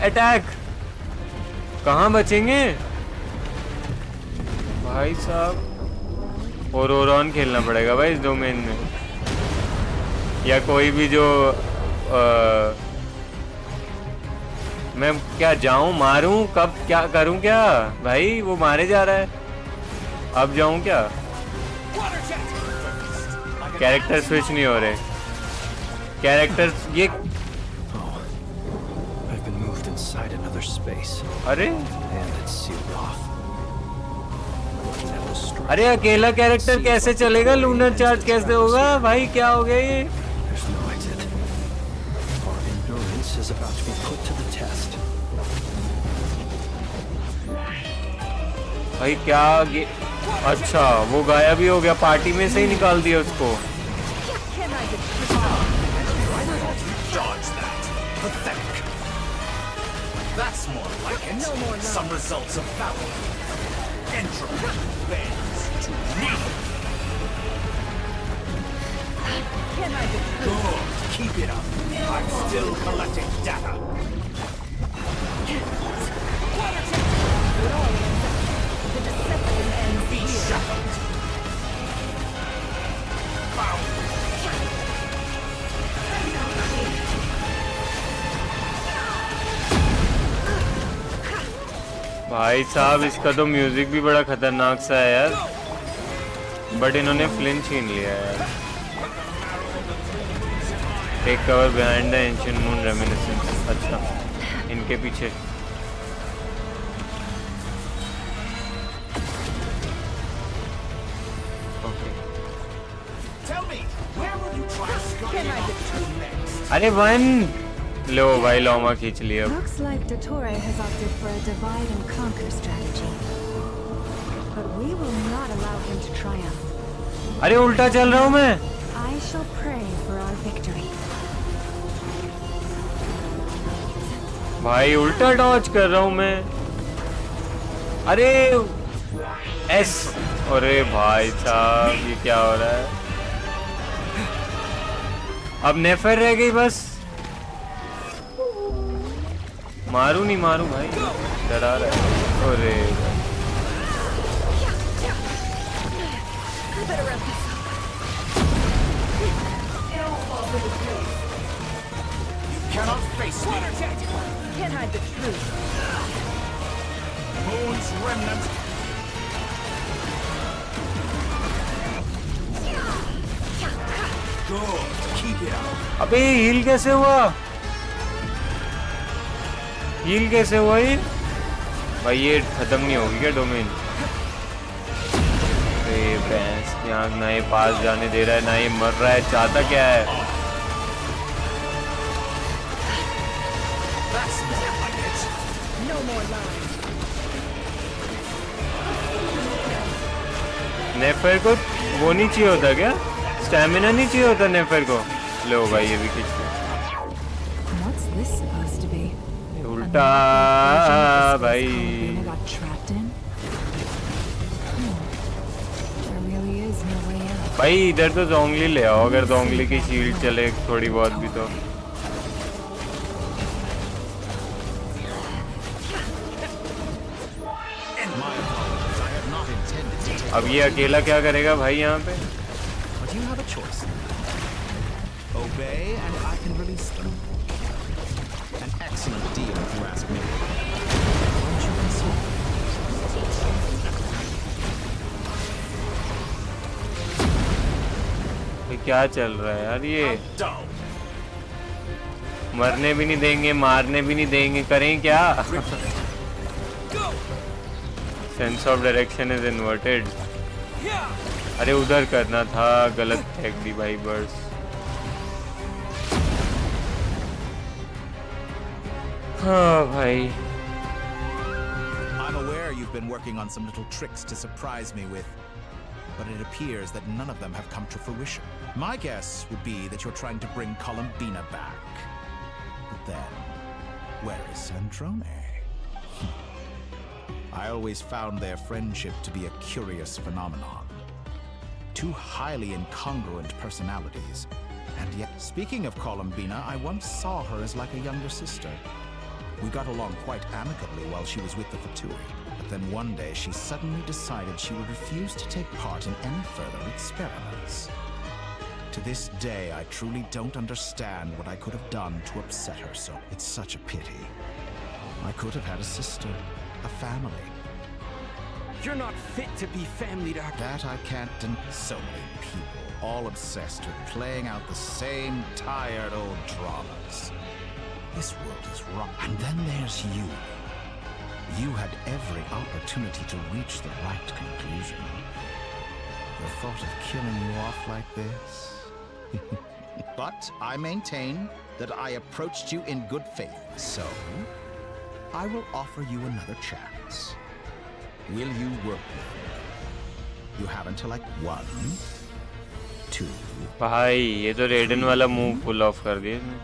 अटैक. कहाँ बचेंगे भाई साहब. और ओरॉन खेलना पड़ेगा भाई इस डोमेन में. या कोई भी जो मैं क्या जाऊं मारूं कब क्या करूं क्या भाई. वो मारे जा रहा है. अब जाऊं क्या. कैरेक्टर स्विच नहीं हो रहे. कैरेक्टर ये अरे अरे अकेला कैरेक्टर कैसे चलेगा. लूनर चार्ज कैसे होगा भाई. क्या हो गया ये. भाई क्या अच्छा वो गायब ही हो गया. पार्टी में से ही निकाल दिया उसको. That's more like it. Some results of valor. Entropy bends to need. Good. Keep it up. I'm still collecting data. Be shackled. भाई साहब इसका तो म्यूजिक भी बड़ा खतरनाक सा है यार. बट इन्होंने फ्लिंच छीन लिया यार. Take cover behind the ancient moon reminiscence. अच्छा इनके पीछे. अरे वन लो भाई लॉमा खींच लिया. Looks like Dottore has opted for a divide and conquer strategy. But we will not allow him to triumph. अरे उल्टा चल रहा हूँ मैं. I shall pray for our victory. भाई उल्टा डॉज कर रहा हूँ मैं. अरे एस. अरे भाई साहब ये क्या हो रहा है. अब नेफर रह गई बस. मारू नहीं मारू भाई. डरा रहा है. अरे Cannot face me. Can't hide the truth. Moon's remnant. Good. Keep it up. अबे हील कैसे हुआ? हील कैसे हुआ ये? भाई ये खत्म नहीं होगी क्या डोमेन? अरे भैंस, यहाँ ना ये पास जाने दे रहा है ना ये मर रहा है, चाहता क्या है? No more lies. नेफर को वो नहीं चाहिए होता क्या? स्टैमिना नहीं चाहिए होता नेफर को? लो भाई ये भी खींच लो। What's this supposed to be? उल्टा भाई। Got trapped in? There really is no way out. भाई इधर तो जोंगली ले आओ, अगर जोंगली की शील्ड चले थोड़ी बहुत भी तो। अब ये अकेला क्या करेगा भाई यहाँ पे? But you have a choice. Obey and I can release them. An excellent deal if you ask me. Won't you consider? क्या चल रहा है यार ये? मरने भी नहीं देंगे, मारने भी नहीं देंगे, करें क्या? Sense of direction is inverted. अरे उधर करना था, गलत फेंक दी भाई बर्स। हाँ भाई। I'm aware you've been working on some little tricks to surprise me with, but it appears that none of them have come to fruition. My guess would be that you're trying to bring Columbina back. But then, where is Sandrone? I always found their friendship to be a curious phenomenon. Two highly incongruent personalities. And yet, speaking of Columbina, I once saw her as like a younger sister. We got along quite amicably while she was with the Fatui. But then one day, she suddenly decided she would refuse to take part in any further experiments. To this day, I truly don't understand what I could have done to upset her so. It's such a pity. I could have had a sister. A family. You're not fit to be family, Doctor. That I can't deny. So many people, all obsessed with playing out the same tired old dramas. This world is wrong. And then there's you. You had every opportunity to reach the right conclusion. The thought of killing you off like this? But I maintain that I approached you in good faith. So, I will offer you another chance. Will you work with me? You have until like 1, 2. भाई ये तो रेडन वाला move pull of कर दिया इसने।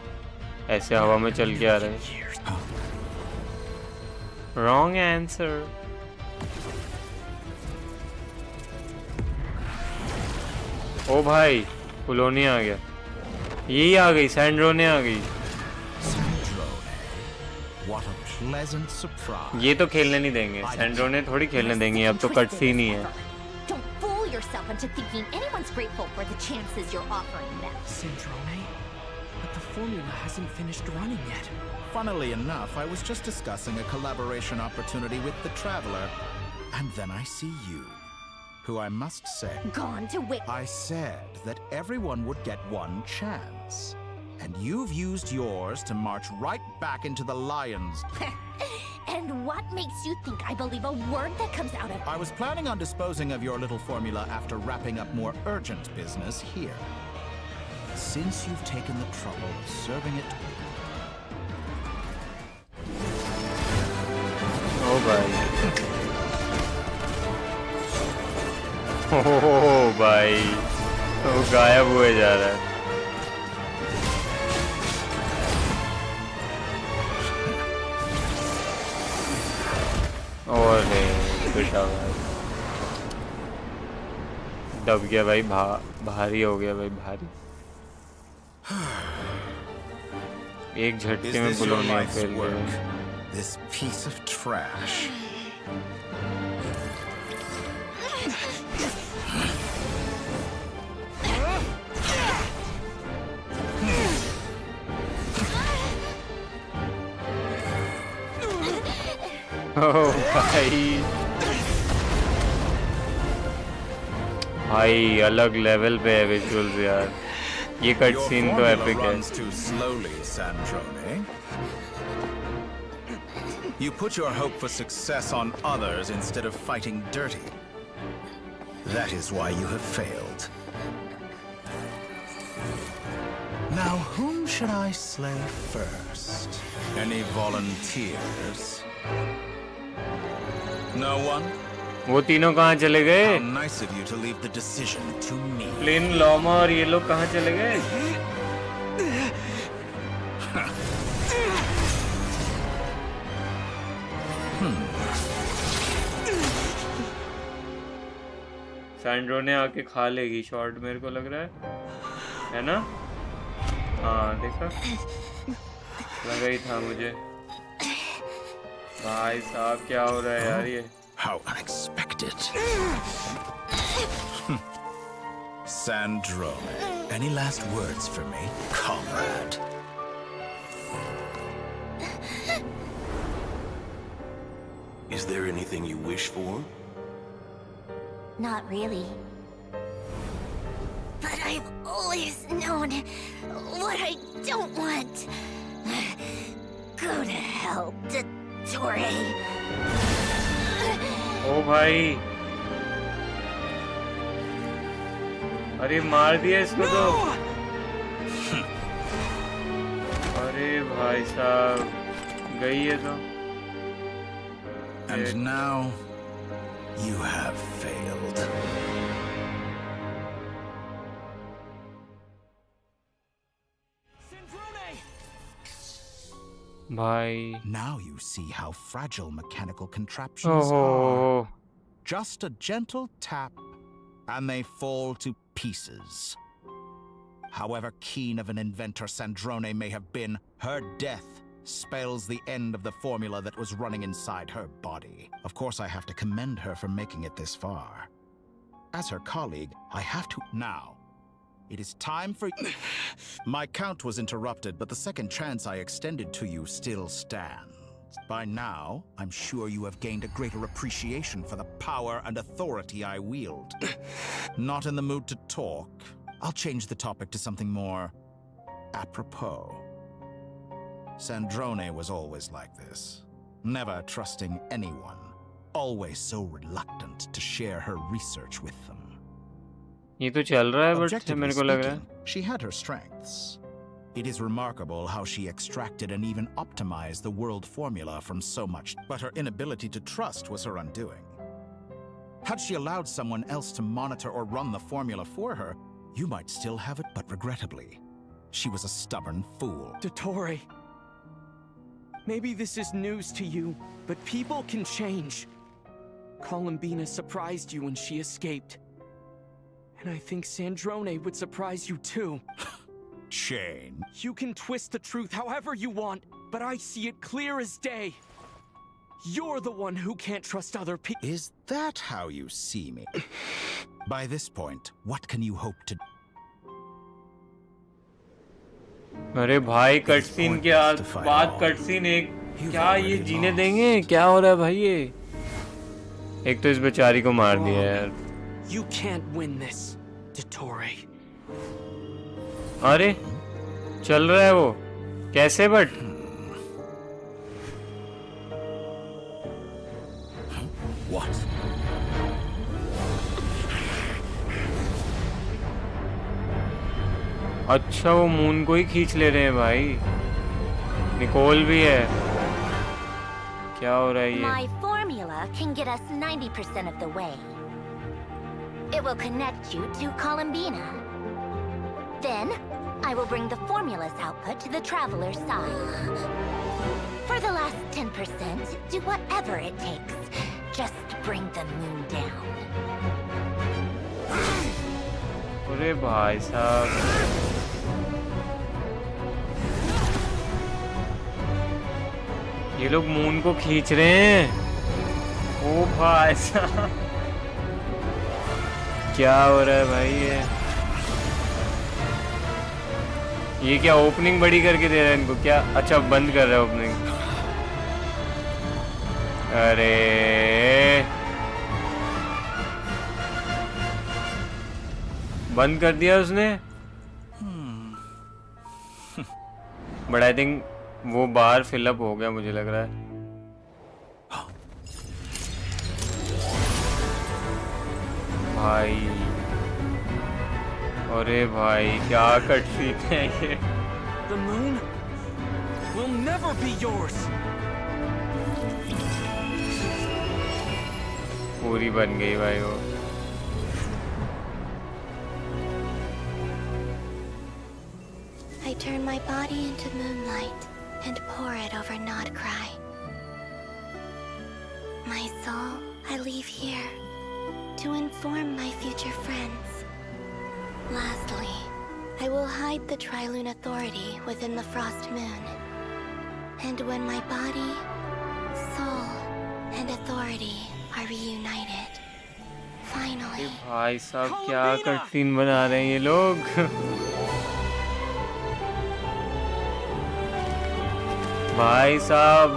ऐसे हवा में चल के आ रहे हैं। Wrong answer. ओ भाई पुलोनी आ गया। यही आ गई, सैंड्रोने आ गई। What a pleasant surprise. ये तो खेलने नहीं देंगे, सैंड्रोने थोड़ी खेलने देंगे, अब तो कट सीन ही है। Don't fool yourself into thinking anyone's grateful for the chances you're offering them. Syndrome? But the formula hasn't finished running yet. Funnily enough, I was just discussing a collaboration opportunity with the Traveler, and then I see you, who I must say... Gone to wit. I said that everyone would get one chance. And you've used yours to march right back into the lions. And what makes you think I believe a word that comes out of... I was planning on disposing of your little formula after wrapping up more urgent business here. Since you've taken the trouble of serving it... Oh, bhai. Oh, bhai. Oh, गायब हुए जा रहा है। और बेटा भाई दब गया भाई, भारी हो गया भाई, भारी। एक झटके में बुलोनिया फैल गया। This piece of trash. ओह भाई अलग लेवल पे है विजुअल्स यार। ये कट सीन तो एपिक है। Too slowly, Sandrone. You put your hope for success on others instead of fighting dirty. That is why you have failed. Now, whom should I slay first? Any volunteers? No one? वो तीनों कहाँ चले गए? How nice of you to leave the decision to me. प्लेन Lauma और ये लोग कहाँ चले गए? सैंड्रोने आके खा लेगी शॉट मेरे को लग रहा है ना? हाँ देखा, लगा ही था मुझे। भाई साहब क्या हो रहा है यार ये? How unexpected. Sandrone, any last words for me, comrade? Is there anything you wish for? Not really. But I've always known what I don't want. Go to hell, Dottore. ओ भाई, अरे मार दिया इसको तो। अरे भाई साहब गई है तो। And now you have failed. भाई Now you see how fragile mechanical contraptions are. Just a gentle tap and they fall to pieces. However keen of an inventor Sandrone may have been, her death spells the end of the formula that was running inside her body. Of course, I have to commend her for making it this far. As her colleague, I have to... Now, it is time for... My count was interrupted, but the second chance I extended to you still stands. By now, I'm sure you have gained a greater appreciation for the power and authority I wield. Not in the mood to talk. I'll change the topic to something more apropos. Sandrone was always like this, never trusting anyone, always so reluctant to share her research with them. ये तो चल रहा है but मेरे को लग रहा है she had her strengths. It is remarkable how she extracted and even optimized the world formula from so much, but her inability to trust was her undoing. Had she allowed someone else to monitor or run the formula for her, you might still have it, but regrettably. She was a stubborn fool. Dottore, maybe this is news to you, but people can change. Columbina surprised you when she escaped. And I think Sandrone would surprise you too. Shane. You can twist the truth however you want, but I see it clear as day. You're the one who can't trust other people. Is that how you see me? By this point, what can you hope to... अरे भाई cut scene के बाद cut scene एक क्या ये जीने देंगे? क्या हो रहा है भाई ये? एक तो इस बेचारी को मार दिया यार। You can't win this, Dottore. अरे चल रहा है वो कैसे बट? What? अच्छा वो मून को ही खींच ले रहे हैं भाई। निकोल भी है। क्या हो रहा है ये? My formula can get us 90% of the way. It will connect you to Columbina. Then, I will bring the formula's output to the traveler's side. For the last 10%, do whatever it takes. Just bring the moon down. अरे भाई साहब। ये लोग moon को खींच रहे हैं। ओ भाई साहब। क्या हो रहा है भाई ये क्या ओपनिंग बड़ी करके दे रहा है इनको? क्या अच्छा बंद कर रहा है ओपनिंग। अरे बंद कर दिया उसने। बट आई थिंक वो बार फिलअप हो गया मुझे लग रहा है। भाई अरे भाई क्या कट सीन है ये। The moon will never be yours. पूरी बन गई भाई वो। I turn my body into moonlight and pour it over Nod Cry. My soul I leave here to inform my future friends. Lastly, I will hide the Trilune Authority within the Frost Moon. And when my body, soul, and authority are reunited, finally... भाई साहब क्या cut scene बना रहे हैं ये लोग। भाई साहब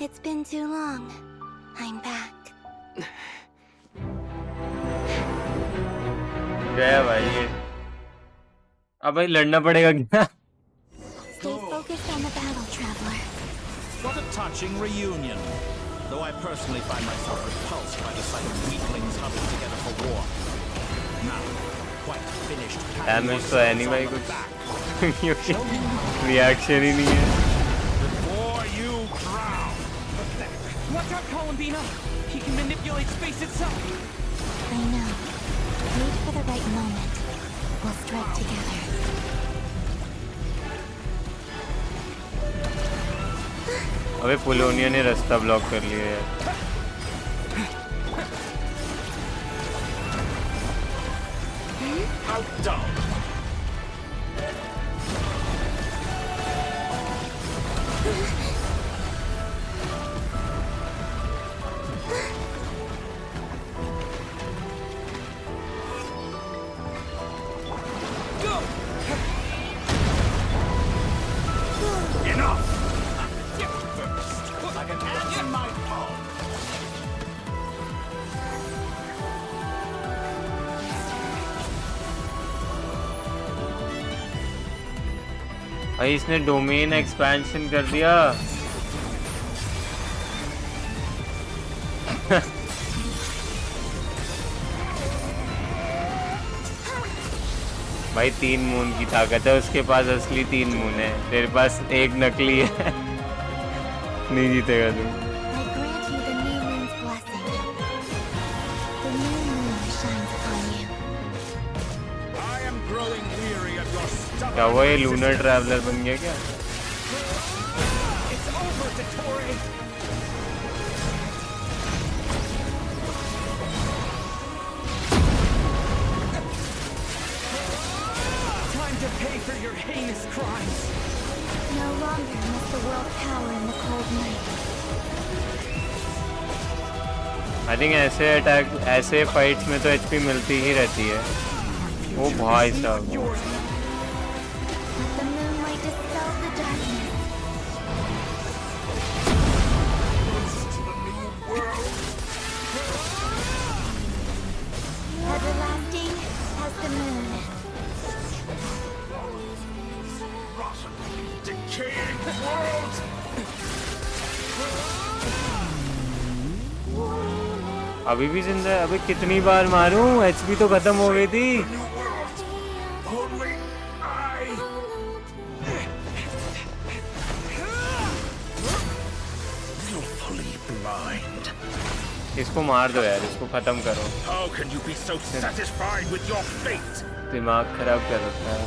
It's been too long. I'm back. गया भाई ये। अब भाई लड़ना पड़ेगा क्या? Stay focused on the battle, traveler. What a touching reunion. Though I personally find myself repulsed by the sight of weaklings huddled together for war. Now, quite finished. Damage तो है नहीं भाई कुछ। क्योंकि रिएक्शन ही नहीं है। Before you drown. Watch out, Columbina! He can manipulate space itself! I know. Wait for the right moment. We'll strike together. अबे Polonia ने रास्ता ब्लॉक कर लिया है। Outdone. Enough! Like an ant in my palm. भाई इसने domain expansion कर दिया। भाई 3 मून की ताकत है उसके पास, असली 3 मून है, तेरे पास एक नकली है। नहीं जीतेगा तू। I grant you the new moon's blessing. The new moon shines upon you. I am growing weary of your stubborn. क्या वो ये लूनर ट्रैवलर बन गया क्या? It's over, Dottore! Time to pay for your heinous crimes! No longer must the world cower in the cold night. I think ऐसे attack, ऐसे fights में तो एचपी मिलती ही रहती है। ओ भाई साहब Let the moonlight dispel the darkness. Everlasting as the moon. Decaying world! अभी भी जिंदा है। अबे कितनी बार मारूं, एचपी तो खत्म हो गई थी। Only I. Willfully blind. इसको मार दो यार, इसको खत्म करो। How can you be so satisfied with your fate? दिमाग खराब कर रखा है।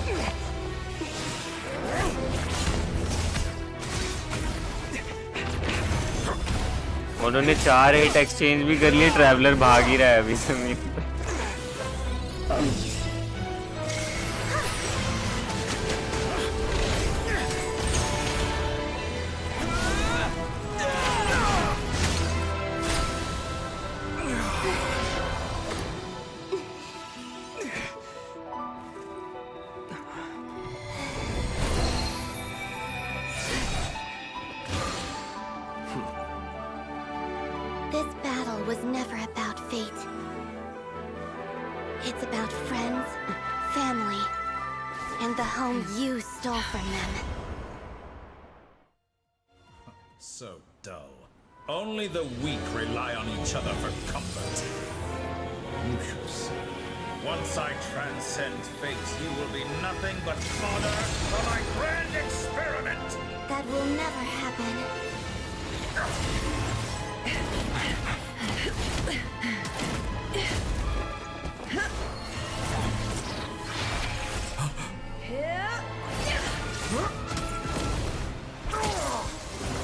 उन्होंने 4 हिट एक्सचेंज भी कर लिए, ट्रैवलर भाग ही रहा है अभी जमीन पे। This battle was never about fate. It's about friends, family, and the home you stole from them. So dull. Only the weak rely on each other for comfort. You shall see. Once I transcend fate, you will be nothing but fodder for my grand experiment! That will never happen.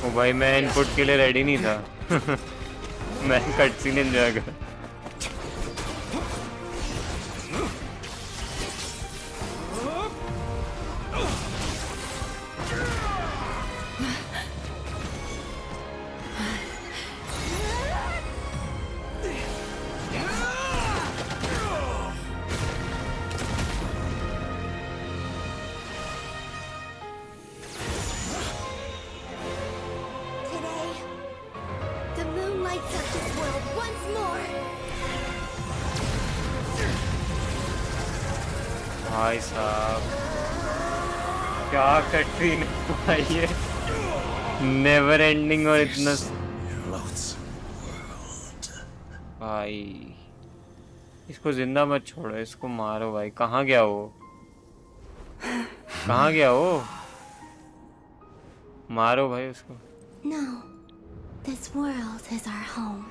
ओ भाई मैं input के लिए ready नहीं था। मैं cutscene enjoy कर। The moon lights up this world once more. भाई साहब क्या कटसीन भाई ये नेवर एंडिंग और इतना भाई इसको जिंदा मत छोड़ो, इसको मारो भाई। कहाँ गया वो, कहाँ गया वो? मारो भाई उसको। No, this world is our home.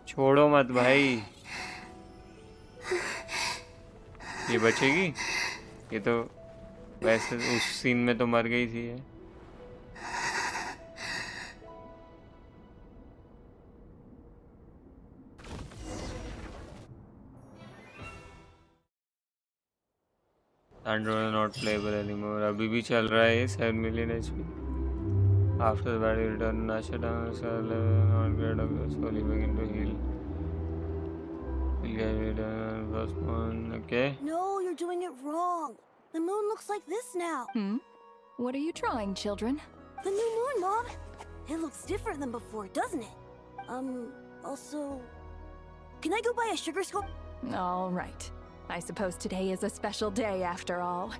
छोड़ो मत भाई। ये बचेगी? ये तो वैसे उस सीन में तो मर गई थी ये। Android not playable anymore. अभी भी चल रहा है ये 7 million HP. After the battle return, Nasha down not get up, slowly begin to heal. We'll get it done. First one, okay. No, you're doing it wrong. The moon looks like this now. What are you drawing, children? The new moon, Mom. It looks different than before, doesn't it? Also, can I go buy a sugar scope? All right. I suppose today is a special day after all.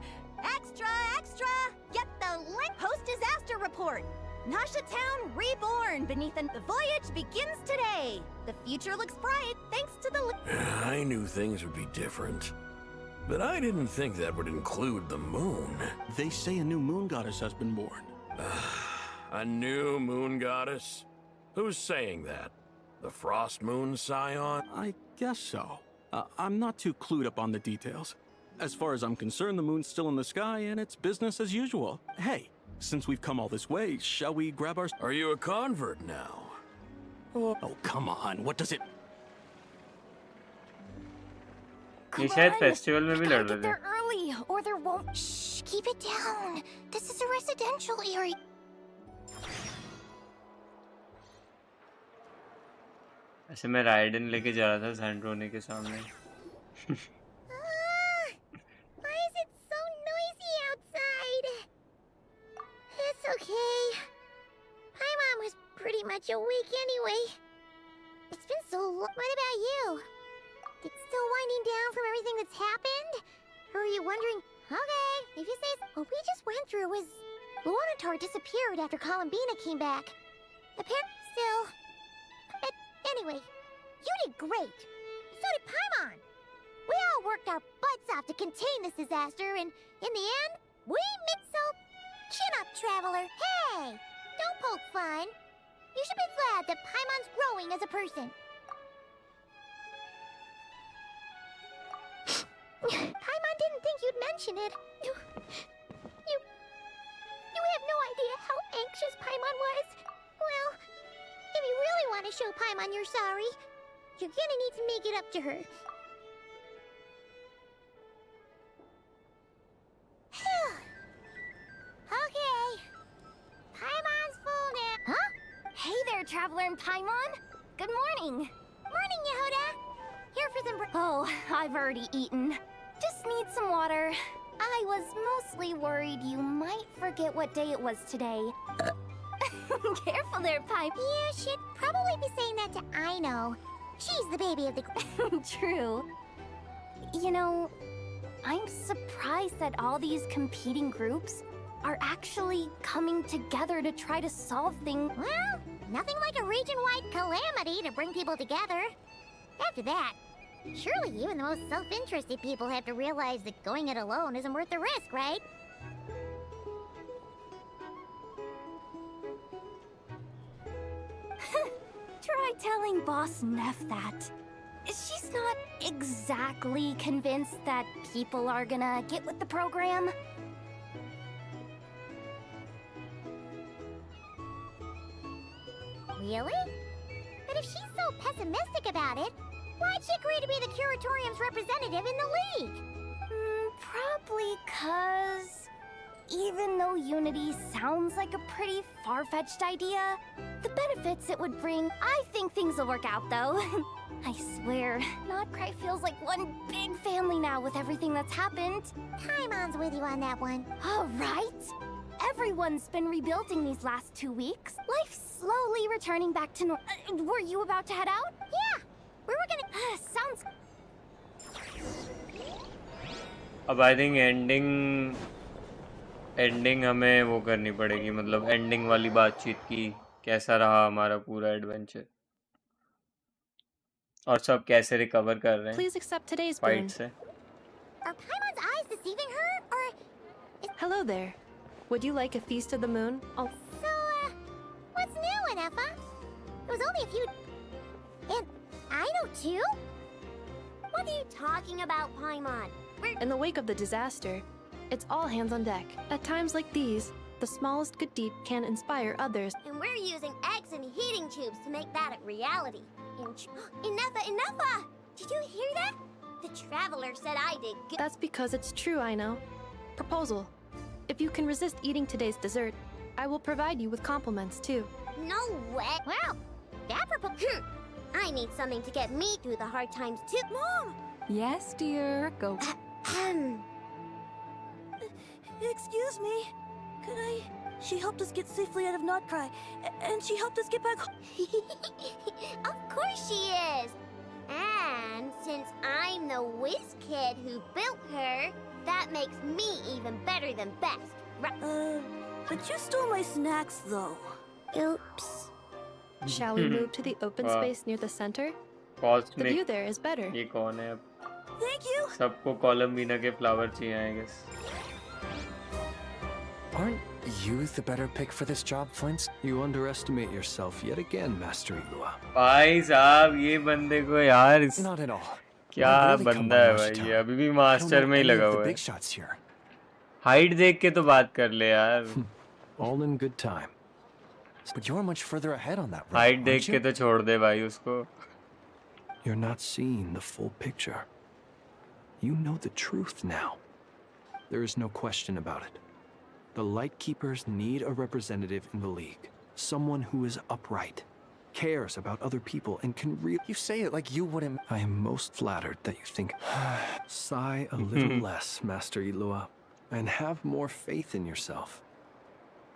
Extra, extra! Get the lit post-disaster report! Nasha Town reborn beneath the voyage begins today. The future looks bright thanks to the I knew things would be different. But I didn't think that would include the moon. They say a new moon goddess has been born. A new moon goddess? Who's saying that? The frost moon scion? I guess so. I'm not too clued up on the details. As far as I'm concerned, the moon's still in the sky and it's business as usual. Hey, since we've come all this way, shall we grab our... Are you a convert now? Oh, come on. What does it... ये शायद festival में भी लड़ रहे थे। They're early, or there won't. Shh, keep it down. This is a residential area. ऐसे मैं ridden लेके जा रहा था सैंड्रोने के सामने। Why is it so noisy outside? It's okay. My mom was pretty much awake anyway. It's been so long. What about you? Still winding down from everything that's happened? Or are you wondering, okay, if you say what we just went through was... Luanatar disappeared after Columbina came back. Still... But anyway, you did great. So did Paimon. We all worked our butts off to contain this disaster, and in the end, we made so... Chin up, Traveler. Hey! Don't poke fun. You should be glad that Paimon's growing as a person. Paimon didn't think you'd mention it. You have no idea how anxious Paimon was. Well, Paimon you're sorry. You're gonna need to make it up to her. Phew. Okay. Paimon's full now. Huh? Hey there, Traveler and Paimon. Good morning. Morning, Yehuda. Here for some Oh, I've already eaten. Just need some water. I was mostly worried you might forget what day it was today. Careful there, Paimon. You should probably be saying that to Aino. She's the baby of the True. You know, I'm surprised that all these competing groups are actually coming together to try to solve things. Well, nothing like a region-wide calamity to bring people together. After that, surely even the most self-interested people have to realize that going it alone isn't worth the risk, right? Try telling Boss Neff that. She's not exactly convinced that people are gonna get with the program. Really? But if she's so pessimistic about it, why'd she agree to be the Curatorium's representative in the league? Probably 'cause even though Unity sounds like a pretty far-fetched idea, the benefits it would bring, I think things will work out though. I swear, Notcry feels like one big family now with everything that's happened. Paimon's with you on that one. All right. Everyone's been rebuilding these last 2 weeks. Life's slowly returning back to normal. Were you about to head out? Yeah. We were gonna... Sounds... अब I think ending हमें वो करनी पड़ेगी, मतलब ending वाली बातचीत की कैसा रहा हमारा पूरा एडवेंचर और सब कैसे रिकवर कर रहे हैं फाइट से. Are Paimon's eyes deceiving her, or... Hello there. Would you like a feast of the moon? Oh. So, what's new, Anefa? It was only a few... And I know too? What are you talking about, Paimon? In the wake of the disaster, it's all hands on deck. At times like these, the smallest good deed can inspire others. And we're using eggs and heating tubes to make that a reality. Enough! Did you hear that? The Traveler said I did good. That's because it's true, I know. Proposal. If you can resist eating today's dessert, I will provide you with compliments, too. No way! Well, that proposal... I need something to get me through the hard times, too. Mom! Yes, dear. Go. Excuse me. Could I... She helped us get safely out of Notcry, and she helped us get back home. Of course she is! And since I'm the whiz kid who built her, that makes me even better than best, right? But you stole my snacks, though. Oops. Shall we move to the open space near the center? The view there is better. ये कौन है अब? Thank you. सबको कॉलम्बिना के flower चाहिए, I guess. Aren't you the better pick for this job, Flint? You underestimate yourself yet again, Master Ilua. भाई साहब ये बंदे को यार Not at all. क्या बंदा है भाई ये, अभी भी मास्टर में ही लगा हुआ है. हाइट देख के तो बात कर ले यार. All in good time. But you're much further ahead on that road. Height देख के तो छोड़ दे भाई उसको. You're not seeing the full picture. You know the truth now. There is no question about it. The Lightkeepers need a representative in the League. Someone who is upright, cares about other people, and can really... You say it like you wouldn't... I am most flattered that you think... Sigh a little less, Master Ilua, and have more faith in yourself.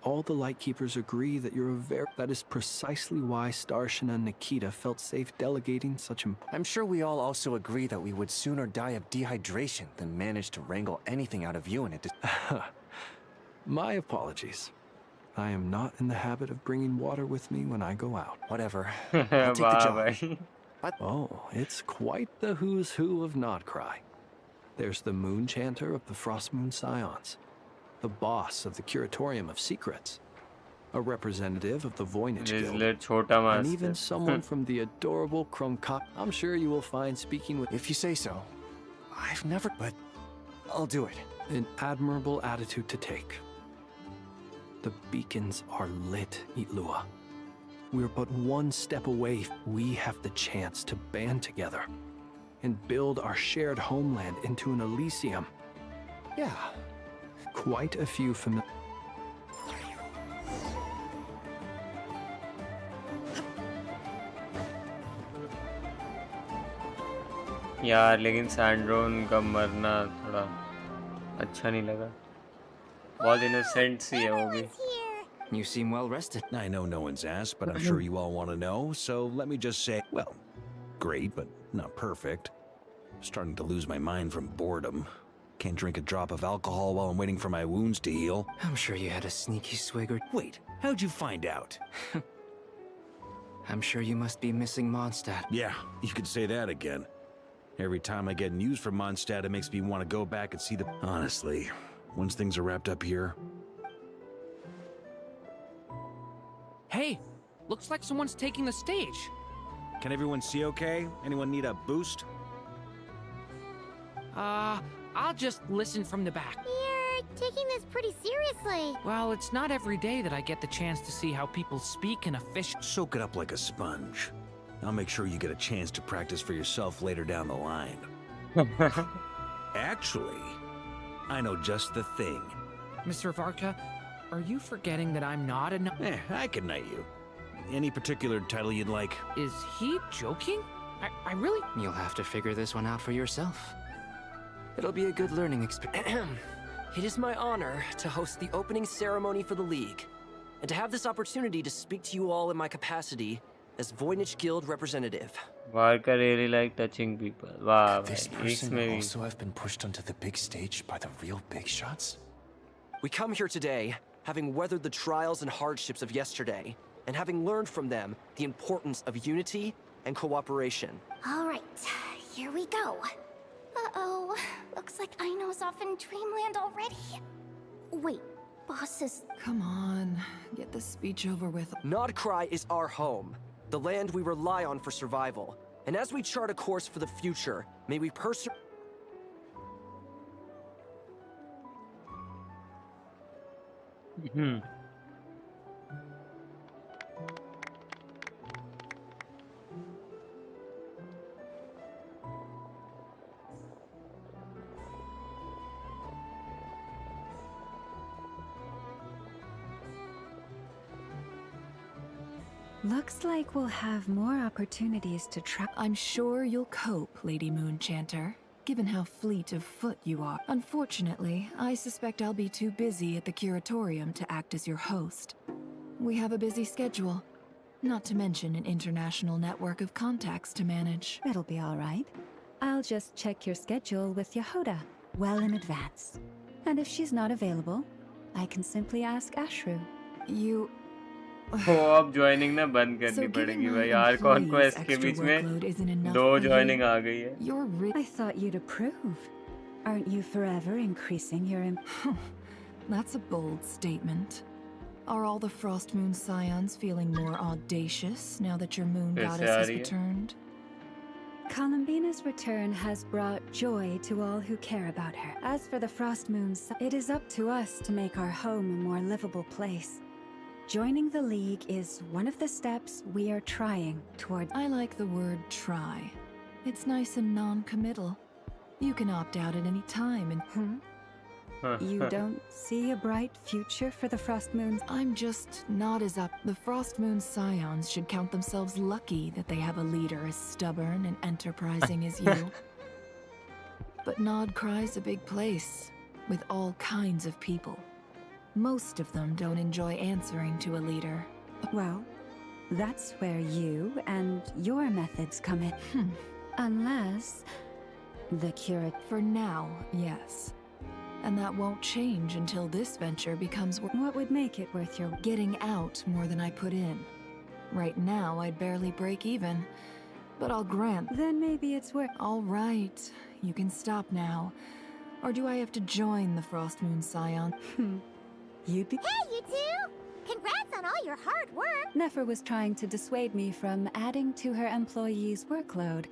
All the Lightkeepers agree that you're a very... That is precisely why Starshin and Nikita felt safe delegating such... I'm sure we all also agree that we would sooner die of dehydration than manage to wrangle anything out of you in it. My apologies. I am not in the habit of bringing water with me when I go out. Whatever. I'll take the job. Oh, it's quite the who's who of Notcry. There's the Moon Chanter of the Frostmoon Scions, the boss of the Curatorium of Secrets, a representative of the Voynich Guild, and even someone from the adorable Krumkop. I'm sure you will find speaking with... If you say so. I've never... But I'll do it. An admirable attitude to take. The beacons are lit, Itlua. We're but one step away. We have the chance to band together and build our shared homeland into an Elysium. Yeah, quite a few familiar. यार लेकिन सैंड्रोन का मरना थोड़ा अच्छा नहीं लगा, बहुत innocent सी है वो भी. You seem well rested. I know no one's asked, but I'm sure you all want to know, so let me just say, well, great, but not perfect. Starting to lose my mind from boredom. Can't drink a drop of alcohol while I'm waiting for my wounds to heal. I'm sure you had a sneaky swig or... Wait, how'd you find out? I'm sure you must be missing Mondstadt. Yeah, you could say that again. Every time I get news from Mondstadt, it makes me want to go back and see the... Honestly, once things are wrapped up here... Hey, looks like someone's taking the stage. Can everyone see okay? Anyone need a boost? I'll just listen from the back. You're taking this pretty seriously. Well, it's not every day that I get the chance to see how people speak in a fish. Soak it up like a sponge. I'll make sure you get a chance to practice for yourself later down the line. Actually, I know just the thing. Mr. Varka, are you forgetting that I'm not a... I can knight you. Any particular title you'd like? Is he joking? I really... You'll have to figure this one out for yourself. It'll be a good learning experience. It is my honor to host the opening ceremony for the League, and to have this opportunity to speak to you all in my capacity as Voynich Guild representative. Varka really like touching people. Wow, This person will also have been pushed onto the big stage by the real big shots? We come here today, having weathered the trials and hardships of yesterday, and having learned from them the importance of unity and cooperation. All right, here we go. Uh-oh, looks like Aino's off in Dreamland already. Wait, bosses... Come on, get this speech over with. Nodcry is our home, the land we rely on for survival. And as we chart a course for the future, may we persevere... Looks like we'll have more opportunities to try. I'm sure you'll cope, Lady Moonchanter, given how fleet of foot you are. Unfortunately, I suspect I'll be too busy at the curatorium to act as your host. We have a busy schedule, not to mention an international network of contacts to manage. It'll be all right. I'll just check your schedule with Yehuda well in advance. And if she's not available, I can simply ask Ashru. You... वो अब joining ना बंद करनी पड़ेगी भाई यार. Conquest के बीच में 2 ज्वाइनिंग आ गई है. I thought you'd approve. Aren't you forever increasing your... That's a bold statement. Are all the Frost Moon Scions feeling more audacious now that your moon goddess has returned? Columbina's return has brought joy to all who care about her. As for the Frost Moons, it is up to us to make our home a more livable place. Joining the League is one of the steps we are trying toward. I like the word try. It's nice and non-committal. You can opt out at any time and... You don't see a bright future for the Frost Moons? I'm just not as up. The Frost Moon Scions should count themselves lucky that they have a leader as stubborn and enterprising as you. But Nodcry's a big place, with all kinds of people. Most of them don't enjoy answering to a leader. Well, that's where you and your methods come in. Unless... the curate... For now, yes. And that won't change until this venture becomes... What would make it worth your... Getting out more than I put in. Right now, I'd barely break even. But I'll grant... Then maybe it's worth... All right, you can stop now. Or do I have to join the Frost Moon Scion? You'd be... Hey, you two! Congrats on all your hard work! Nefer was trying to dissuade me from adding to her employees' workload.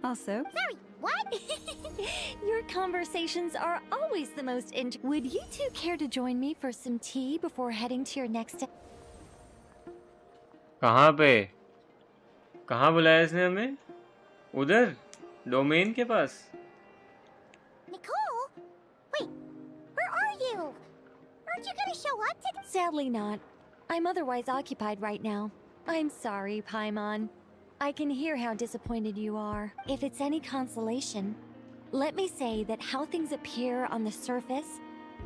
Also... Sorry, what? Your conversations are always the most Would you two care to join me for some tea before heading to your next... कहाँ पे? कहाँ बुलाया इसने हमें? उधर domain के पास। Nicole? Wait, where are you? Aren't you gonna show up to... Sadly not. I'm otherwise occupied right now. I'm sorry, Paimon. I can hear how disappointed you are. If it's any consolation, let me say that how things appear on the surface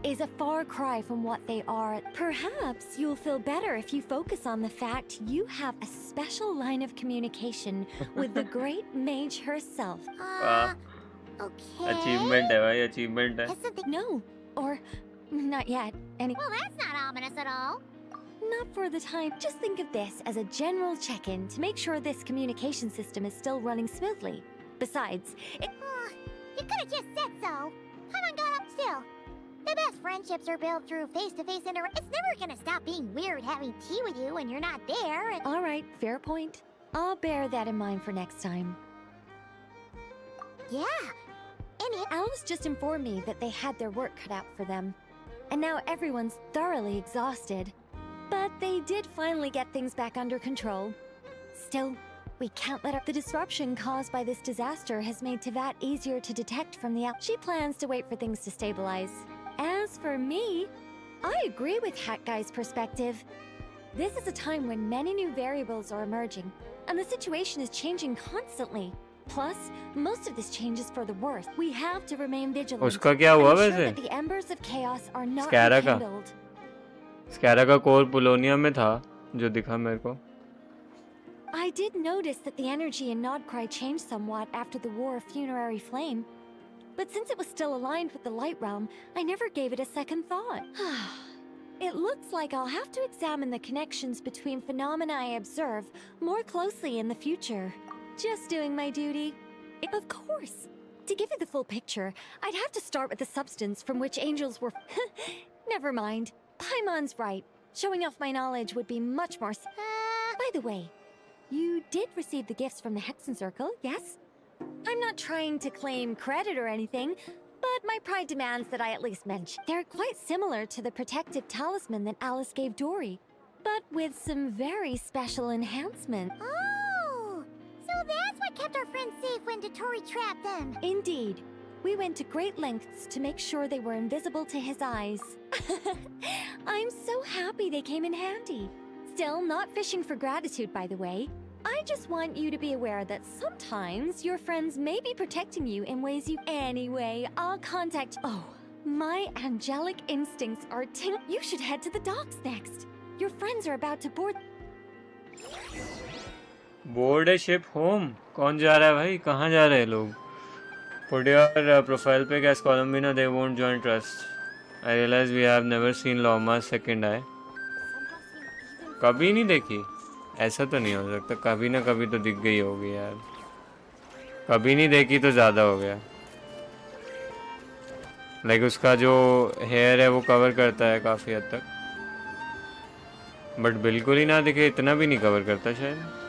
is a far cry from what they are. Perhaps you'll feel better if you focus on the fact you have a special line of communication with the great mage herself. Okay. Achievement है भाई, achievement है. No, or not yet. Well, that's not ominous at all. Not for the time. Just think of this as a general check-in to make sure this communication system is still running smoothly. Besides, You could have just said so. Haven't got up still. The best friendships are built through face-to-face interaction. It's never gonna stop being weird having tea with you when you're not there. All right, fair point. I'll bear that in mind for next time. Yeah. Alice just informed me that they had their work cut out for them. And now everyone's thoroughly exhausted. But they did finally get things back under control. Still, we can't let up. The disruption caused by this disaster has made Tevat easier to detect from the out. She plans to wait for things to stabilize. As for me, I agree with Hat Guy's perspective. This is a time when many new variables are emerging, and the situation is changing constantly. Plus, most of this change is for the worse. We have to remain vigilant. उसका क्या हुआ ensure वैसे? that the embers of chaos are not Scara का. rekindled. स्कैरा का core पुलोनिया में था जो दिखा मेरे को. I did notice that the energy in Nodcry changed somewhat after the War of Funerary Flame. But since it was still aligned with the Light Realm, I never gave it a second thought. It looks like I'll have to examine the connections between phenomena I observe more closely in the future. Just doing my duty. Of course. To give you the full picture, I'd have to start with the substance from which angels were... Never mind. Paimon's right. Showing off my knowledge would be much more... By the way, you did receive the gifts from the Hexen Circle, yes? I'm not trying to claim credit or anything, but my pride demands that I at least mention. They're quite similar to the protective talisman that Alice gave Dory, but with some very special enhancements. Oh! So that's what kept our friends safe when Dotori trapped them. Indeed. We went to great lengths to make sure they were invisible to his eyes. I'm so happy they came in handy. Still, not fishing for gratitude, by the way. I just want you to be aware that sometimes your friends may be protecting you in ways you... Anyway, I'll contact... Oh, my angelic instincts are You should head to the docks next. Your friends are about to board... board है ship home. कौन जा रहा है भाई? कहाँ जा रहे हैं लोग? Put your profile pic as Columbina, they won't join trust. I realize we have never seen Loma's second eye. कभी नहीं देखी? ऐसा तो नहीं हो सकता. कभी ना कभी तो दिख गई होगी यार. कभी नहीं देखी तो ज़्यादा हो गया. Like उसका जो हेयर है वो कवर करता है काफ़ी हद तक. बट बिल्कुल ही ना दिखे इतना भी नहीं कवर करता शायद.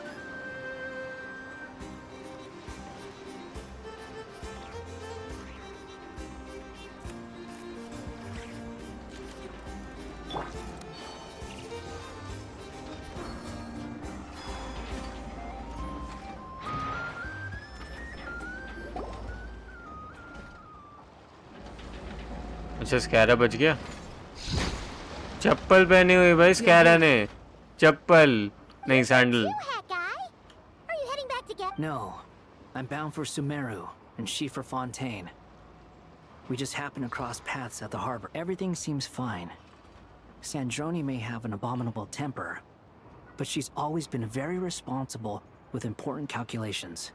अच्छा स्कैरा बच गया. चप्पल पहनी हुई भाई स्कैरा ने. चप्पल नहीं sandal. No, I'm bound for Sumeru and she for Fontaine. We just happened to cross paths at the harbor. Everything seems fine. Sandrone may have an abominable temper, but she's always been very responsible with important calculations.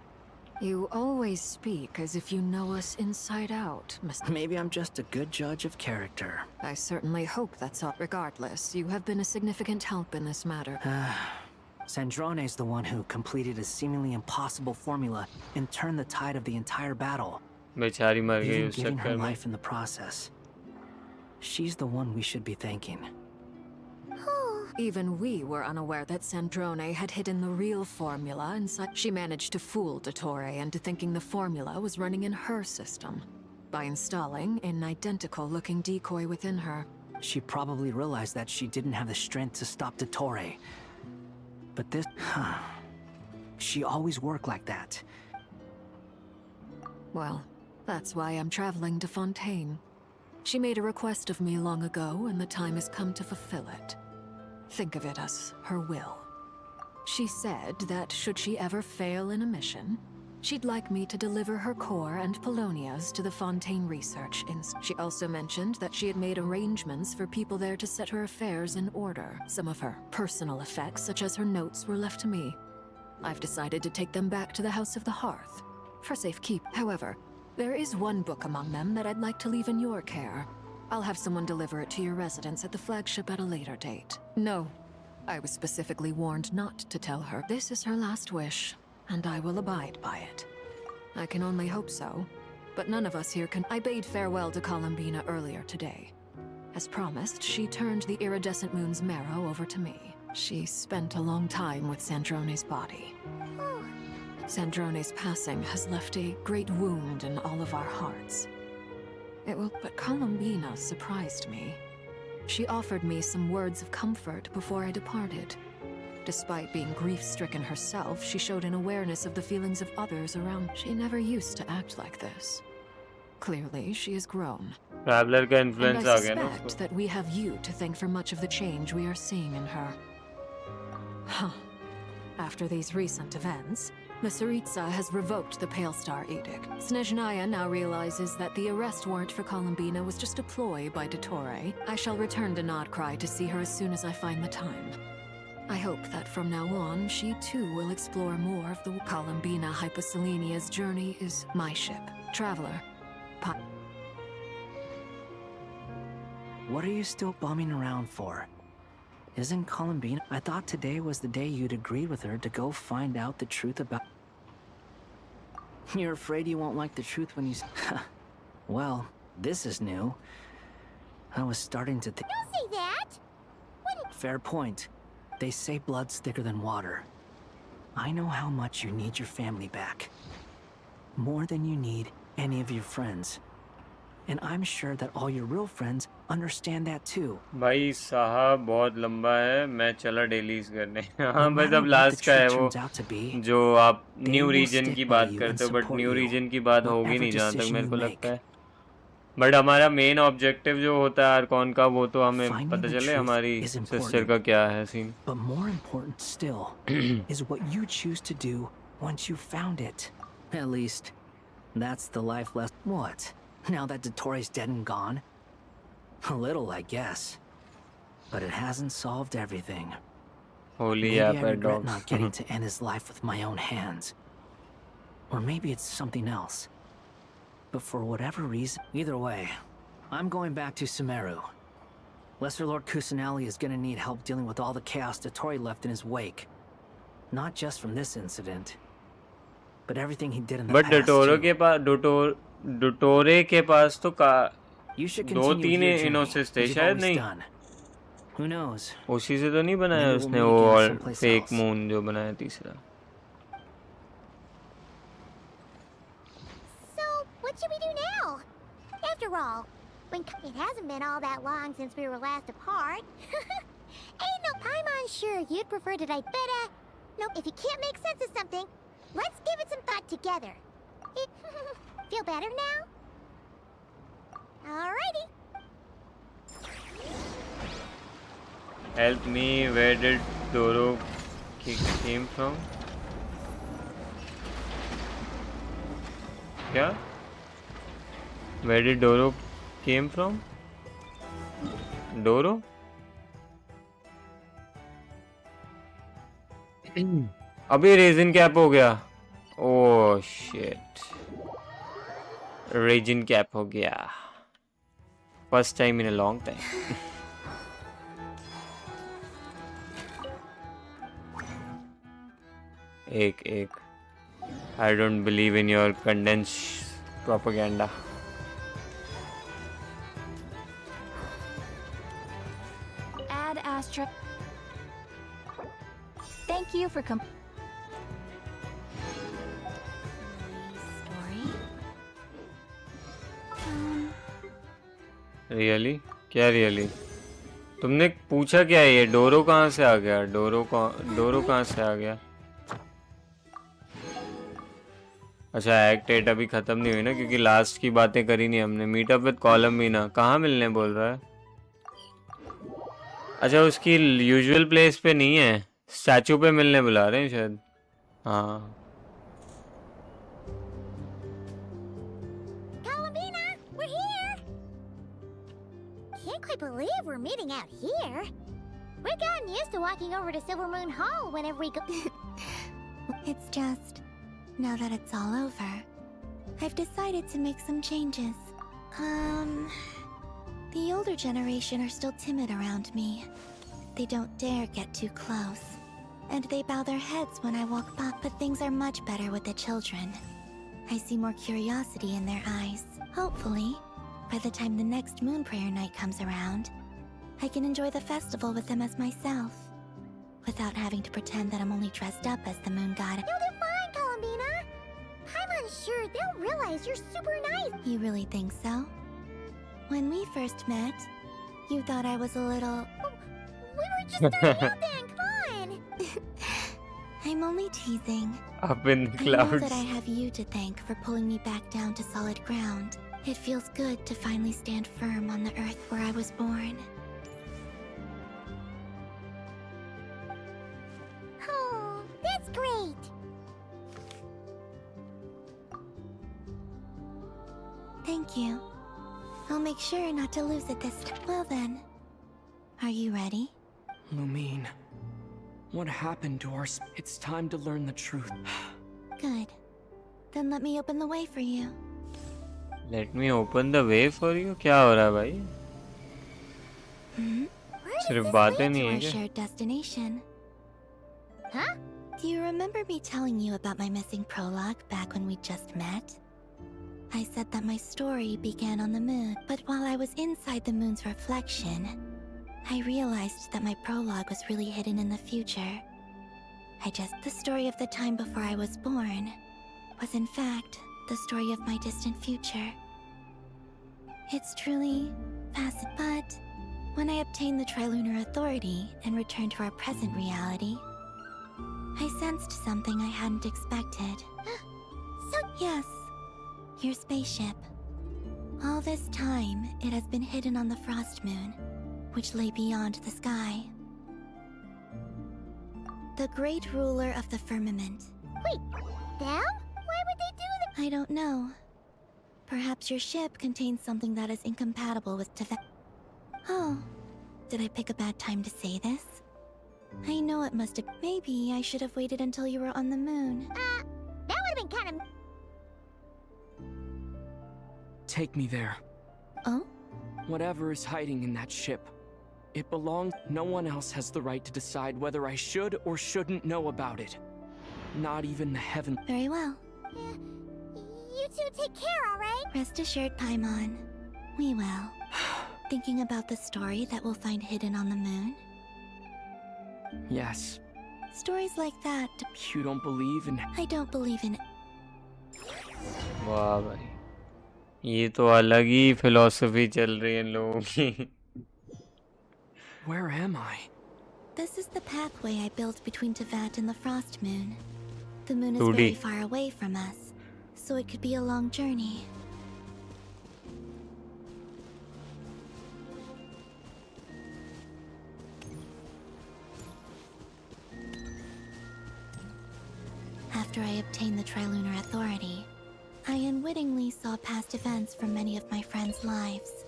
You always speak as if you know us inside out, Mr. Maybe I'm just a good judge of character. I certainly hope that's all. Regardless, you have been a significant help in this matter. Sandrone's the one who completed a seemingly impossible formula and turned the tide of the entire battle. बेचारी मर गई Even उस giving her चक्कर में. life in the process. She's the one we should be thanking. Even we were unaware that Sandrone had hidden the real formula inside. She managed to fool Dottore into thinking the formula was running in her system by installing an identical-looking decoy within her. She probably realized that she didn't have the strength to stop Dottore. but this... She always worked like that. Well, that's why I'm traveling to Fontaine. She made a request of me long ago, and the time has come to fulfill it. Think of it as her will. She said that should she ever fail in a mission, she'd like me to deliver her core and Polonia's to the Fontaine Research Institute. She also mentioned that she had made arrangements for people there to set her affairs in order. Some of her personal effects, such as her notes, were left to me. I've decided to take them back to the House of the Hearth, for safekeep. However, there is one book among them that I'd like to leave in your care. I'll have someone deliver it to your residence at the flagship at a later date. No, I was specifically warned not to tell her. This is her last wish, and I will abide by it. I can only hope so, but none of us here can. I bade farewell to Columbina earlier today. As promised, she turned the iridescent moon's marrow over to me. She spent a long time with Sandrone's body. Sandrone's passing has left a great wound in all of our hearts. But Columbina surprised me. She offered me some words of comfort before I departed. Despite being grief-stricken herself, she showed an awareness of the feelings of others around. She never used to act like this. Clearly, she has grown. Traveler का And influence I आ गया ना suspect उसको. that we have you to thank for much of the change we are seeing in her. Huh. After these recent events, the Tsaritsa has revoked the Pale Star Edict. Snezhnaya now realizes that the arrest warrant for Columbina was just a ploy by Dottore. I shall return to Notcry to see her as soon as I find the time. I hope that from now on, she too will explore more of the Columbina Hyposelenia's journey is my ship. Traveler. What are you still bumming around for? Isn't Columbina? I thought today was the day you'd agreed with her to go find out the truth about... You're afraid you won't like the truth when you... Well, this is new. I was starting to think... Don't say that! Fair point. They say blood's thicker than water. I know how much you need your family back. More than you need any of your friends. And I'm sure that all your real friends understand that too. भाई साहब बहुत लंबा है मैं चला dailies करने हाँ No बस matter अब what the लास्ट का है truth वो turns out to be, जो आप they new will region stick की by बात you करते हो and but support new you, region की बात होगी whatever नहीं जहाँ तक decision मेरे you को make. लगता है बट हमारा मेन ऑब्जेक्टिव जो होता है आर्कॉन का वो तो हमें Finding पता the चले truth हमारी is सिस्टर important. का क्या है scene But more important still is what you choose to do once you've found it. At least, that's the life lesson. What? Now that Dottore's dead and gone? A little, I guess. But it hasn't solved everything. Holi Maybe app I है regret dogs not getting to end his life with my own hands. Or maybe it's something else. But for whatever reason, either way, I'm going back to Sumeru. Lesser Lord Kusanali is gonna need help dealing with all the chaos Dottore left in his wake. Not just from this incident, but everything he did in the but past डोटोरो too. के पास डोटोरे के पास तो का You should दो continue तीन with your journey, इनोसिस थे as you've शायद always नहीं done. Who knows? उसी से तो नहीं बनाया Maybe we'll उसने meet वो again और someplace फेक else. मून जो बनाया तीसरा So, what should we do now? After all, it hasn't been all that long since we were last apart. Ain't no Paimon sure you'd prefer to die better. Nope, if you can't make sense of something, let's give it some thought together. Feel better now? Alrighty. Help me, where did Doro came from? क्या? Where did Doro came from? Doro? अभी resin cap हो गया oh shit resin cap हो गया first time in a long time एक I don't believe in your condensed propaganda. Add asterisk. Thank you for Really? क्या really? तुमने पूछा क्या है ये डोरो कहाँ से आ गया? डोरो कहाँ से आ गया? अच्छा एक्ट 8 अभी खत्म नहीं हुई ना, क्योंकि लास्ट की बातें करी नहीं हमने। मीटअप विद कॉलम भी ना, कहाँ मिलने बोल रहा है? अच्छा उसकी यूजुअल प्लेस पे नहीं है, स्टैचू पे मिलने बुला रहे हैं शायद। हाँ We're here! Can't quite believe we're meeting out here. We've gotten used to walking over to Silver Moon Hall whenever we go. It's just, now that it's all over, I've decided to make some changes. The older generation are still timid around me. They don't dare get too close. And they bow their heads when I walk by, but things are much better with the children. I see more curiosity in their eyes. Hopefully, by the time the next Moon Prayer Night comes around, I can enjoy the festival with them as myself, without having to pretend that I'm only dressed up as the Moon Goddess. You'll do fine, Columbina. I'm sure they'll realize you're super nice. You really think so? When we first met, you thought I was a little... We were just starting out then, come on! I'm only teasing. Up in the I know clouds. that I have you to thank for pulling me back down to solid ground. It feels good to finally stand firm on the earth where I was born. Oh, that's great! Thank you. I'll make sure not to lose it this time. Well then, are you ready? Lumine, what happened to our It's time to learn the truth. Good. Then let me open the way for you. Let me open the way for you? क्या हो रहा है भाई? सिर्फ बातें नहीं To है our क्या? shared destination. Huh? Do you remember me telling you about my missing prologue back when we just met? I said that my story began on the moon, but while I was inside the moon's reflection, I realized that my prologue was really hidden in the future. The story of the time before I was born was in fact the story of my distant future. It's truly fascinating, but when I obtained the Trilunar Authority and returned to our present reality, I sensed something I hadn't expected. Yes, your spaceship. All this time, it has been hidden on the Frost Moon, which lay beyond the sky. The great ruler of the firmament. Wait, them? Why would they do that? I don't know. Perhaps your ship contains something that is incompatible with Tibet. Oh, did I pick a bad time to say this? I know it must have... Maybe I should have waited until you were on the moon. That would have been kind of... Take me there. Oh? Whatever is hiding in that ship, it belongs. No one else has the right to decide whether I should or shouldn't know about it. Not even the heaven. Very well. You two take care, alright? Rest assured, Paimon. We will. Thinking about the story that we'll find hidden on the moon? Yes. Stories like that... You don't believe in... I don't believe in... वाह भाई, ये तो अलग ही philosophy चल रही है इन लोगों की. Where am I? This is the pathway I built between Teyvat and the Frost Moon. The moon is 2D. very far away from us, so it could be a long journey. After I obtained the Trilunar Authority, I unwittingly saw past events from many of my friends' lives.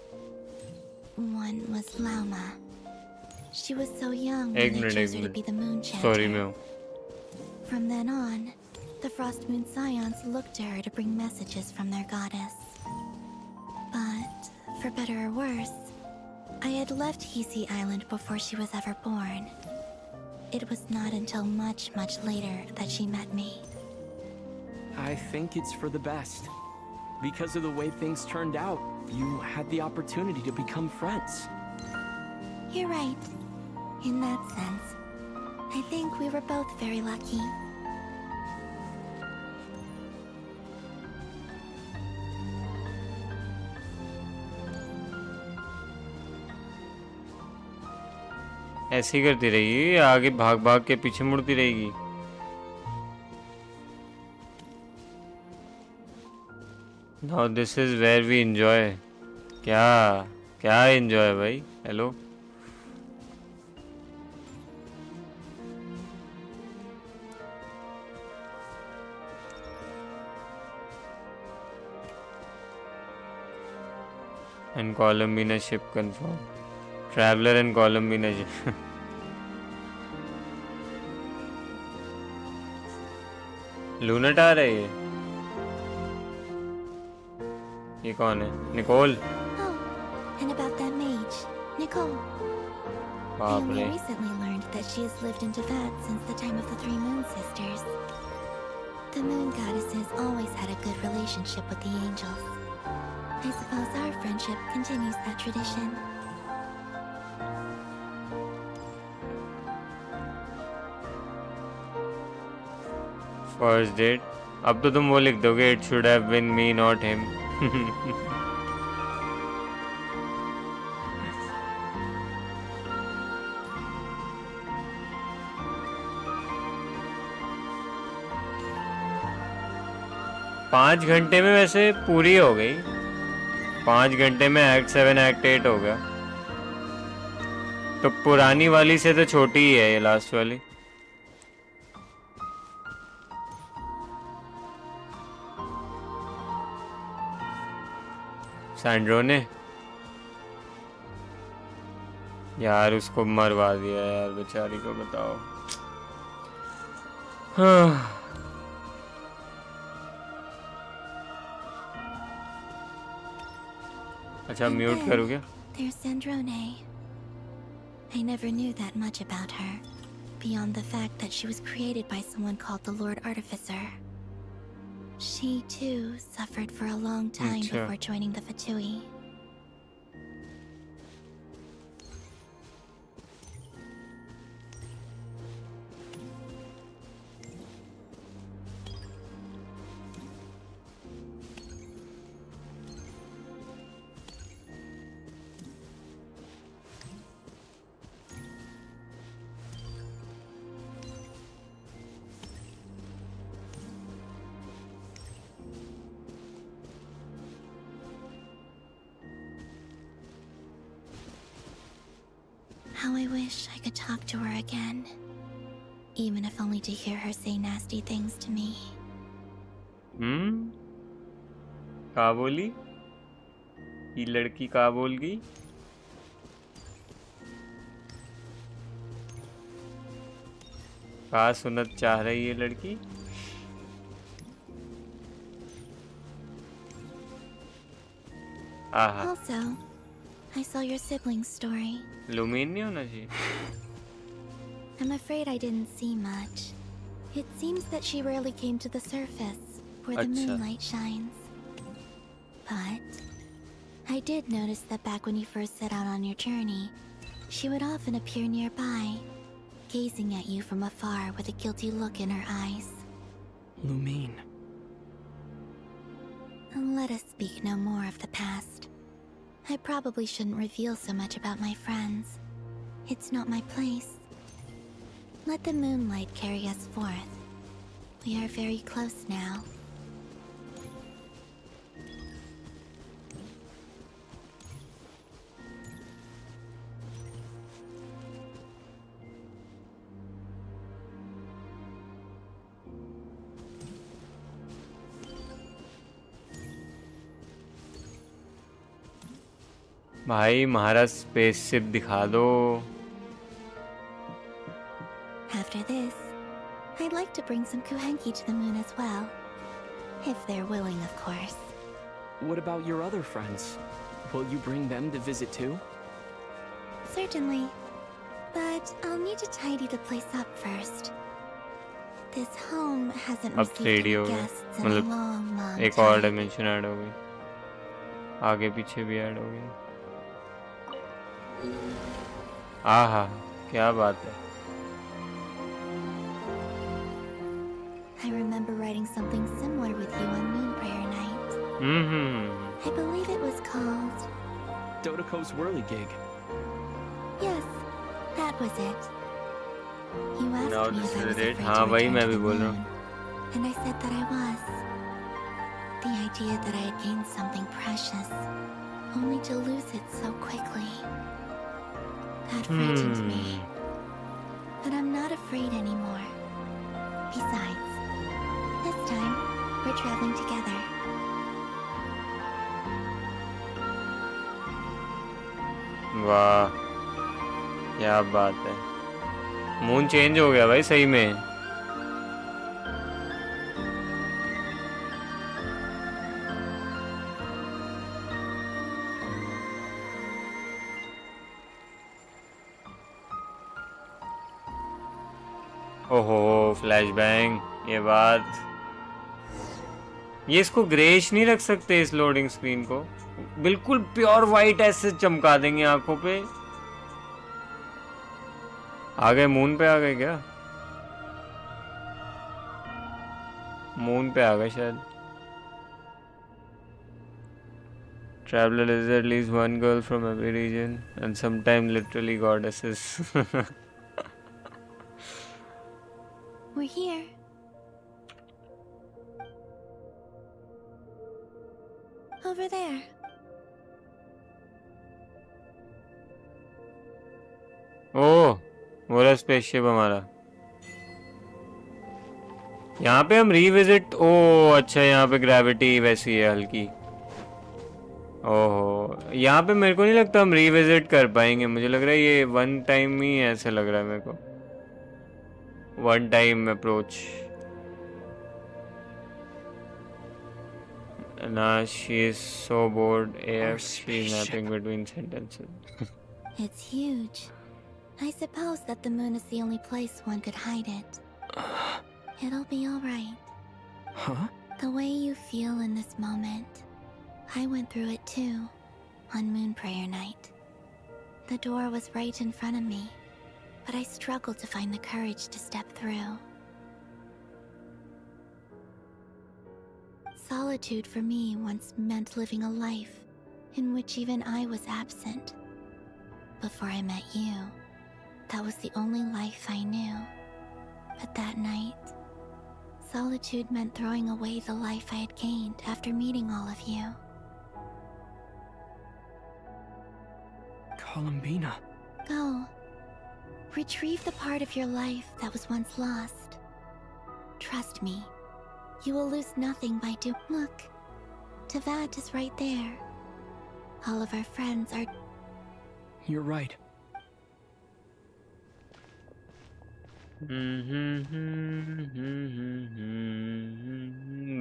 One was Lauma. She was so young when they chose her to be the Moon Chanter. Sorry, मैं हूँ. From then on, the Frost Moon Scions looked to her to bring messages from their goddess. But, for better or worse, I had left Hisi Island before she was ever born. It was not until much, much later that she met me. I think it's for the best. Because of the way things turned out, you had the opportunity to become friends. You're right. In that sense, I think we were both very lucky. ऐसे ही करती रहेगी, आगे भाग भाग के पीछे मुड़ती रहेगी। Now this is where we enjoy. क्या क्या enjoy भाई? Hello and Columbina ship confirmed. Traveler and Columbina ship. Lunette आ रहा है ये कौन है? Nicole. Oh, and about that mage, Nicole. I बाप only रे। recently learned that she has lived in Tibet since the time of the Three Moon Sisters. The moon goddesses always had a good relationship with the angels. I suppose our friendship continues that tradition. First date? अब तो तुम वो लिख दोगे it should have been me not him. पाँच घंटे में वैसे पूरी हो गई। 5 घंटे में एक्ट 7 एक्ट 8 हो गया। तो पुरानी वाली से तो छोटी ही है ये लास्ट वाली। सैंड्रो ने यार उसको मरवा दिया यार बेचारी को, बताओ। हाँ अच्छा म्यूट करूँ क्या? There's Sandrone. I never knew that much about her, beyond the fact that she was created by someone called the Lord Artificer. She too suffered for a long time before joining the Fatui. How I wish I could talk to her again, even if only to hear her say nasty things to me. क्या बोली? ये लड़की क्या बोल गई? क्या सुनत चाह रही है लड़की? आहा। Also, I saw your siblings' story. लुमीन नहीं होना चाहिए। I'm afraid I didn't see much. It seems that she rarely came to the surface, where the moonlight shines. But I did notice that back when you first set out on your journey, she would often appear nearby, gazing at you from afar with a guilty look in her eyes. Lumine. Let us speak no more of the past. I probably shouldn't reveal so much about my friends. It's not my place. Let the moonlight carry us forth. We are very close now. भाई महाराज spaceship दिखा दो। After this, I'd like to bring some Kuhenki to the moon as well. If they're willing, of course. What about your other friends? Will you bring them to visit too? Certainly. But I'll need to tidy the place up first. This home hasn't अब received 3D any हो गया, guests in a मतलब long एक और time. Dimension add हो गई, आगे पीछे भी ऐड हो गई। आहा क्या बात है। I remember writing something similar with you on Moon Prayer Night. I believe it was called... Dodoko's Whirly Gig. Yes, that that was it. You asked Now me this if I is was it. afraid हाँ to वही return मैं to भी the बोल रहा moon, हूँ. and I said that I was. The idea that I had gained something precious, only to lose it so quickly. That frightened me. But I'm not afraid anymore. Besides, this time, we're traveling together. वाह क्या बात है. Moon change हो गया भाई सही में. ओहो फ्लैश बैंग. ये बात. ये इसको ग्रेश नहीं रख सकते इस लोडिंग स्क्रीन को. बिल्कुल प्योर वाइट ऐसे चमका देंगे आंखों पे. आ गए मून पे. आ गए क्या? मून पे आ गए शायद. Traveler is at least one girl from every region and sometimes literally goddesses. We're here. Over there. ओह वो रहा स्पेसशिप हमारा. यहाँ पे हम रीविजिट. ओह अच्छा यहाँ पे ग्रेविटी वैसी है हल्की. ओहो यहाँ पे मेरे को नहीं लगता हम रीविजिट कर पाएंगे. मुझे लग रहा है ये वन टाइम ही ऐसे लग रहा है मेरे को. One time approach. Nah, she is so bored AF. She's napping between sentences. It's huge. I suppose that the moon is the only place one could hide it. It'll be alright. Huh? The way you feel in this moment. I went through it too, on Moon Prayer Night. The door was right in front of me, but I struggled to find the courage to step through. Solitude for me once meant living a life in which even I was absent. Before I met you, that was the only life I knew. But that night, solitude meant throwing away the life I had gained after meeting all of you. Columbina. Go. Retrieve the part of your life that was once lost. Trust me, you will lose nothing by Look, Tavad is right there. All of our friends are... You're right.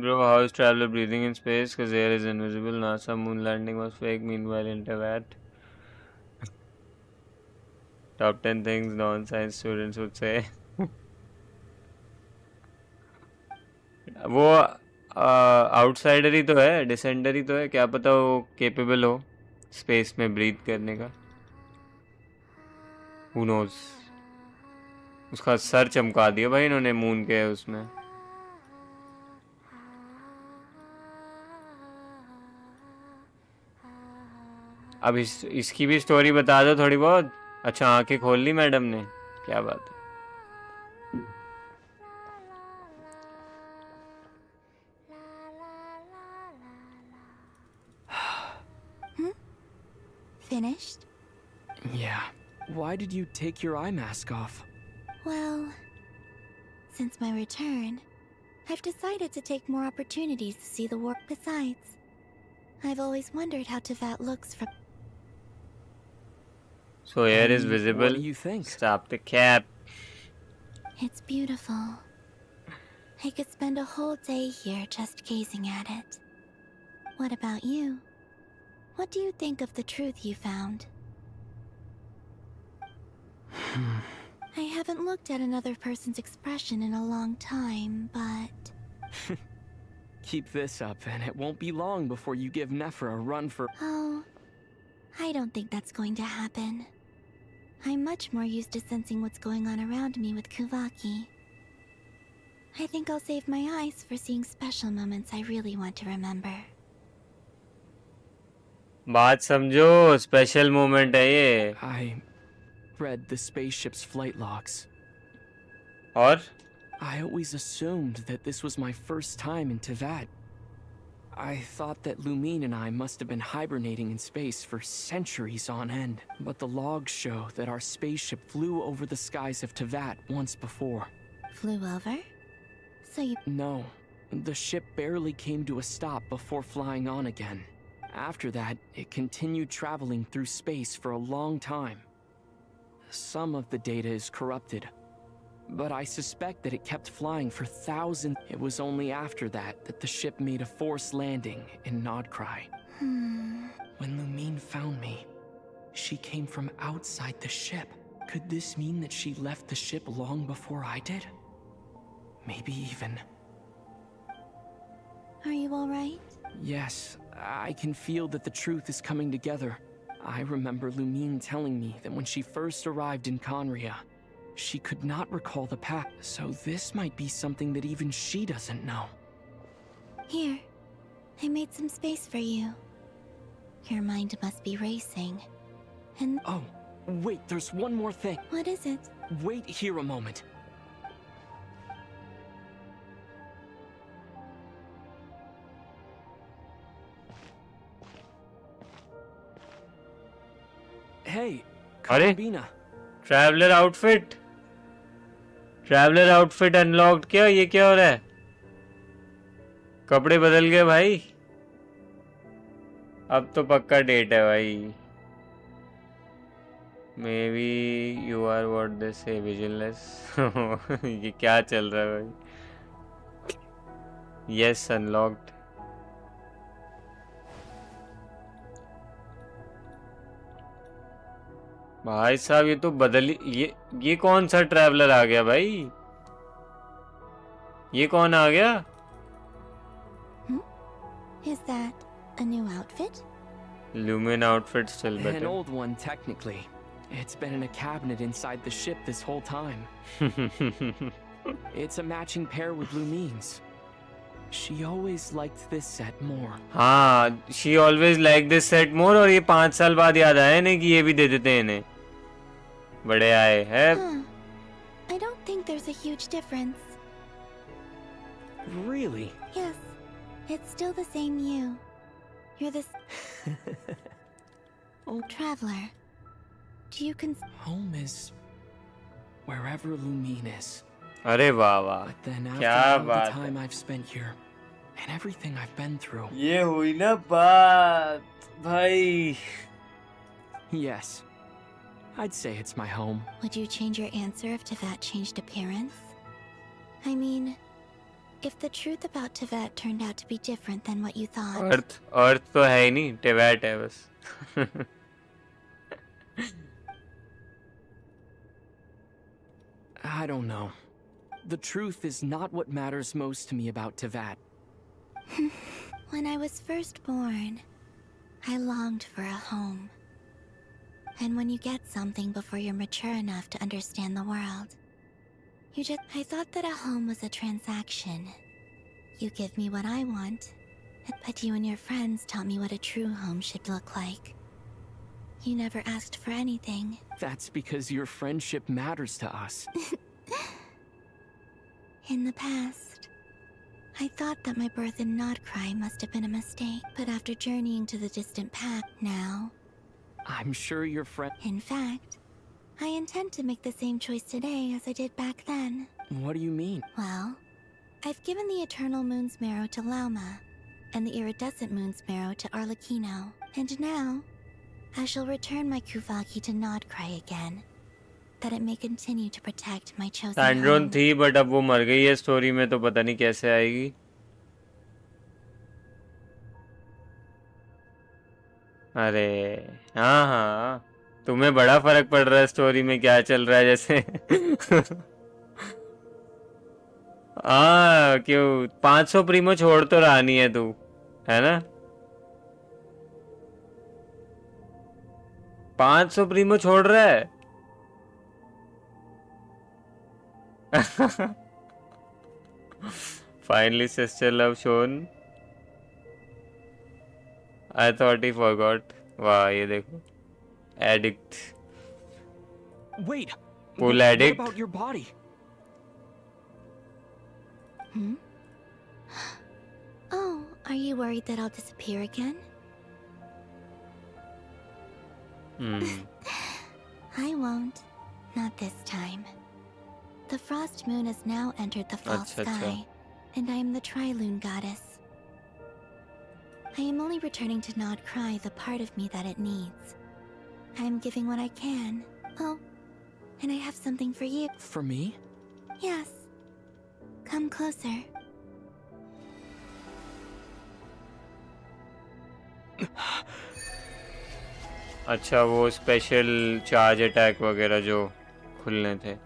Bro, how is Traveler breathing in space? Because air is invisible. NASA moon landing was fake. Meanwhile, Intervat. Top 10 things non-science students would say. वो outsider ही तो है, descender ही तो है. क्या पता वो capable हो space में ब्रीथ करने का. Who knows? उसका सर चमका दिया भाई इन्होंने मून के उसमें. अब इसकी भी स्टोरी बता दो थोड़ी बहुत. अच्छा आंखें खोल ली मैडम ने. क्या बात है. Finished? Yeah. Why did you take your eye mask off? Well, since my return, I've decided to take more opportunities to see the work. Besides, I've always wondered how Tvat looks from... So air is visible. What do you think? Stop the cap. It's beautiful. I could spend a whole day here just gazing at it. What about you? What do you think of the truth you found? I haven't looked at another person's expression in a long time, but... Keep this up, and it won't be long before you give Nephra a run for... Oh, I don't think that's going to happen. I'm much more used to sensing what's going on around me with Kuvaki. I think I'll save my eyes for seeing special moments I really want to remember. बात समझो, special moment है ये. I read the spaceship's flight logs. और? I always assumed that this was my first time in Tevat. I thought that Lumine and I must have been hibernating in space for centuries on end. But the logs show that our spaceship flew over the skies of Tevat once before. Flew over? So you... No. The ship barely came to a stop before flying on again. After that, it continued traveling through space for a long time. Some of the data is corrupted, but I suspect that it kept flying for thousands. It was only after that that the ship made a forced landing in Nodcry. When Lumine found me, she came from outside the ship. Could this mean that she left the ship long before I did? Maybe even... Are you alright? Yes, I can feel that the truth is coming together. I remember Lumine telling me that when she first arrived in Conria, she could not recall the path, so this might be something that even she doesn't know. Here, I made some space for you. Your mind must be racing. And... Oh, wait, there's one more thing. What is it? Wait here a moment. Hey, अरे Bina. Traveller outfit unlocked. क्या ये क्या हो रहा है? कपड़े बदल गए भाई। अब तो पक्का डेट है भाई। Maybe you are what they say visionless. ये क्या चल रहा है भाई? Yes unlocked. भाई साहब ये तो बदली। ये कौन सा ट्रैवलर आ गया भाई? ये कौन आ गया? Is that a new outfit? Lumen outfit still An better. old one, technically. It's been in a cabinet inside the ship this whole time. It's a matching pair with Lumine's. She always liked this set more. हाँ, she always liked this set more और ये 5 साल बाद याद आया इन्हें कि ये भी दे देते हैं इन्हें। बड़े आए हैं। I don't think there's a huge difference. Really? Yes, it's still the same you. You're this traveler. Do you Home is wherever Lumine is. अरे वाह वाह, But then after क्या all the बात time है। I've spent here and everything I've been through. ये हुई ना बात भाई। Yes, I'd say it's my home. Would you change your answer if Tevat changed appearance? I mean, if the truth about Tevat turned out to be different than what you thought. अर्थ तो है ही नहीं, टेवैट है बस। I don't know. The truth is not what matters most to me about Tevat. When I was first born, I longed for a home. And when you get something before you're mature enough to understand the world, I thought that a home was a transaction. You give me what I want, but you and your friends taught me what a true home should look like. You never asked for anything. That's because your friendship matters to us. In the past, I thought that my birth in Nodcry must have been a mistake, but after journeying to the distant past, now... I'm sure your friend... In fact, I intend to make the same choice today as I did back then. What do you mean? Well, I've given the Eternal Moon's Marrow to Lauma, and the Iridescent Moon's Marrow to Arlecchino, and now, I shall return my Kuvagi to Nodcry again, that it may continue to protect my chosen सैंड्रोन home. थी but अब वो मर गई है story में, तो पता नहीं कैसे आएगी। अरे हाँ हाँ, तुम्हें बड़ा फर्क पड़ रहा है स्टोरी में क्या चल रहा है जैसे। हाँ क्यों 500 प्रीमो छोड़ तो रहा नहीं है तू, है ना? 500 प्रीमो छोड़ रहा है। Finally sister love shown. I thought he forgot. वाह ये देखो, addict Wait. Pool What addict. about your body? Hmm? Oh, are you worried that I'll disappear again? I won't. Not this time. The frost moon has now entered the fall sky, and I am the Trilune goddess. I am only returning to not cry the part of me that it needs. I am giving what I can. Oh, and I have something for you. For me? Yes. Come closer. अच्छा वो special charge attack वगैरह जो खुलने थे.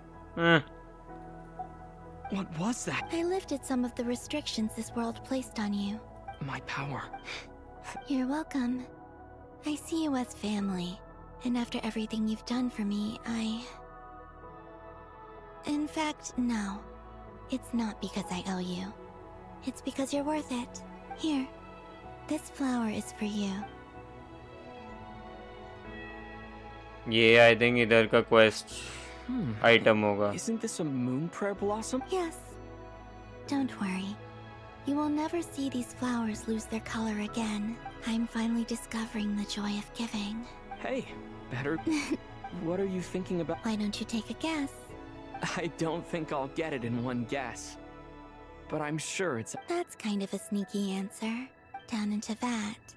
What was that? I lifted some of the restrictions this world placed on you. My power. You're welcome. I see you as family, and after everything you've done for me, In fact, no. It's not because I owe you. It's because you're worth it. Here. This flower is for you. ये I think इधर का quest item होगा. Isn't this a moon prayer blossom? Yes. Don't worry. You will never see these flowers lose their color again. I'm finally discovering the joy of giving. Hey, better. What are you thinking about? Why don't you take a guess? I don't think I'll get it in one guess. But I'm sure it's... That's kind of a sneaky answer. Down into that.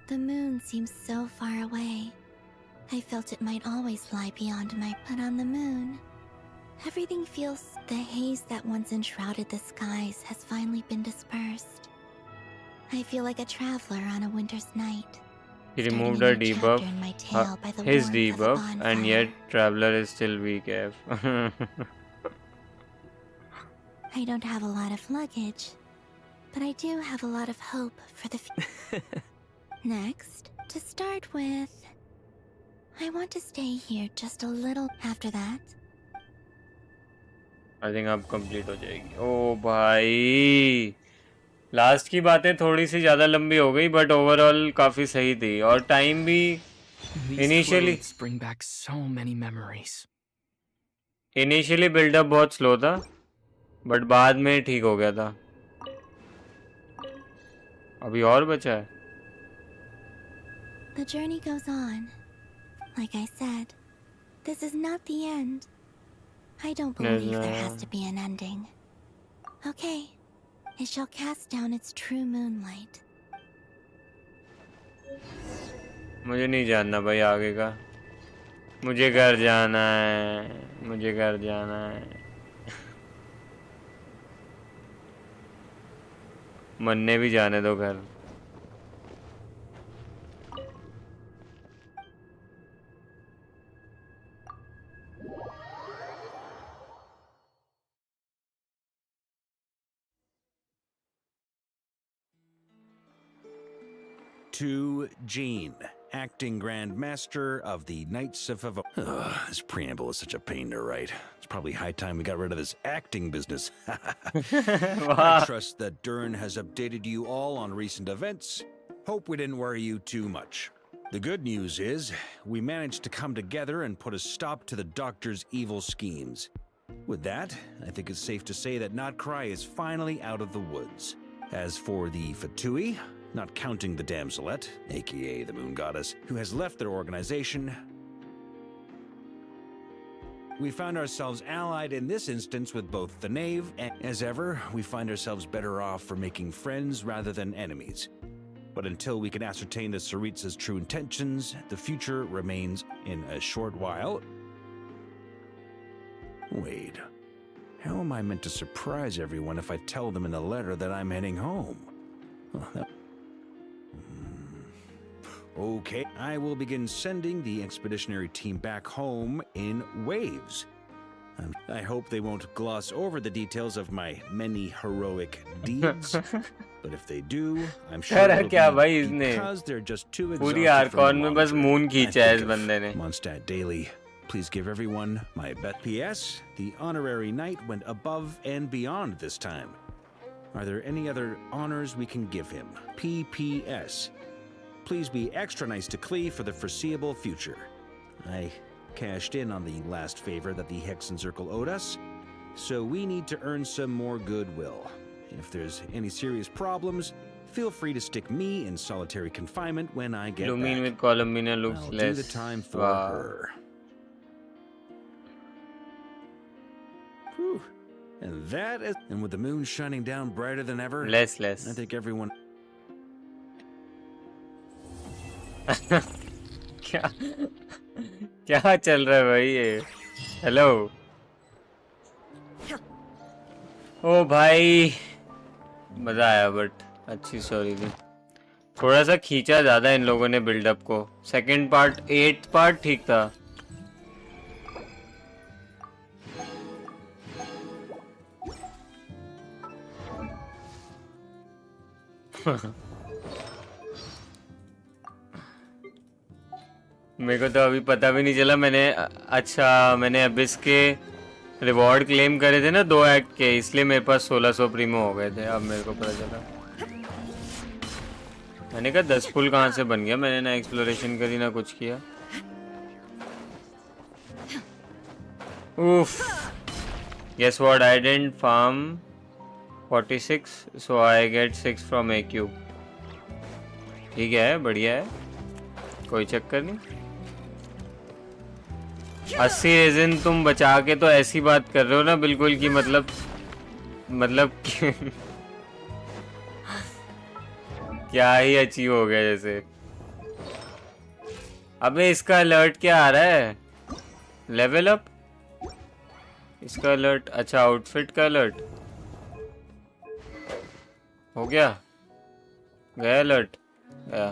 The moon seems so far away. I felt it might always lie beyond my... But on the moon, everything feels... The haze that once enshrouded the skies has finally been dispersed. I feel like a traveler on a winter's night. He removed a debuff, his debuff, and yet Traveler is still weak AF. I don't have a lot of luggage, but I do have a lot of hope for the future. Next, to start with, I want to stay here just a little. After that, I think अब complete हो जाएगी. ओ भाई, last की बातें थोड़ी सी ज़्यादा लंबी हो गई, but overall काफ़ी सही थी और टाइम भी initially bring back so many memories. Initially build-up बहुत slow था, but बाद में ठीक हो गया था. अभी और बचा है. the journey goes on. Like I said, this is not the end. I don't believe there has to be an ending. Okay. It shall cast down its true moonlight. मुझे नहीं जानना भाई आगे का. मुझे घर जाना है. मुझे घर जाना है. मन्ने भी जाने दो घर. To Jean, acting Grand Master of the Knights of this preamble is such a pain to write. It's probably high time we got rid of this acting business. I trust that Dern has updated you all on recent events. Hope we didn't worry you too much. The good news is, we managed to come together and put a stop to the Doctor's evil schemes. With that, I think it's safe to say that Notcry is finally out of the woods. As for the Fatui, not counting the Damselette, aka the Moon Goddess, who has left their organization, we found ourselves allied in this instance with both the Knave, and as ever, we find ourselves better off for making friends rather than enemies. But until we can ascertain the Tsaritsa's true intentions, the future remains in a short while. Wait, how am I meant to surprise everyone if I tell them in a letter that I'm heading home? Okay, I will begin sending the expeditionary team back home in waves. I hope they won't gloss over the details of my many heroic deeds, but if they do, I'm sure it'll be because they're just too exhausted from the long journey. Mondstadt Daily, please give everyone my best. P.S. The honorary knight went above and beyond this time. Are there any other honors we can give him? P.P.S. Please be extra nice to Klee for the foreseeable future. I cashed in on the last favor that the Hex and Circle owed us, so we need to earn some more goodwill. If there's any serious problems, feel free to stick me in solitary confinement when I get Lumine back. with Columbina looks I'll less. do the time for Wow. her. Whew. And that is... And with the moon shining down brighter than ever... Less. I think everyone... क्या क्या चल रहा है भाई ये? Hello ओ भाई, मजा आया बट अच्छी स्टोरी थी। थोड़ा सा खींचा ज्यादा इन लोगों ने बिल्डअप को। सेकंड पार्ट 8th पार्ट ठीक था। मेरे को तो अभी पता भी नहीं चला। मैंने अबिस के रिवॉर्ड क्लेम करे थे ना 2 एक्ट के, इसलिए मेरे पास 1600 प्रीमो हो गए थे। अब मेरे को पता चला। मैंने कहा 10 फुल कहाँ से बन गया। मैंने ना एक्सप्लोरेशन करी ना कुछ किया। उफ, guess what, I didn't farm 46 so I get 6 from a cube। ठीक है, बढ़िया है, कोई चक्कर नहीं। 80 रेजिन तुम बचा के तो ऐसी बात कर रहे हो ना बिल्कुल कि मतलब क्या ही अचीव हो गया जैसे। अबे इसका अलर्ट क्या आ रहा है? लेवल अप इसका अलर्ट। अच्छा, आउटफिट का अलर्ट हो गया अलर्ट गया।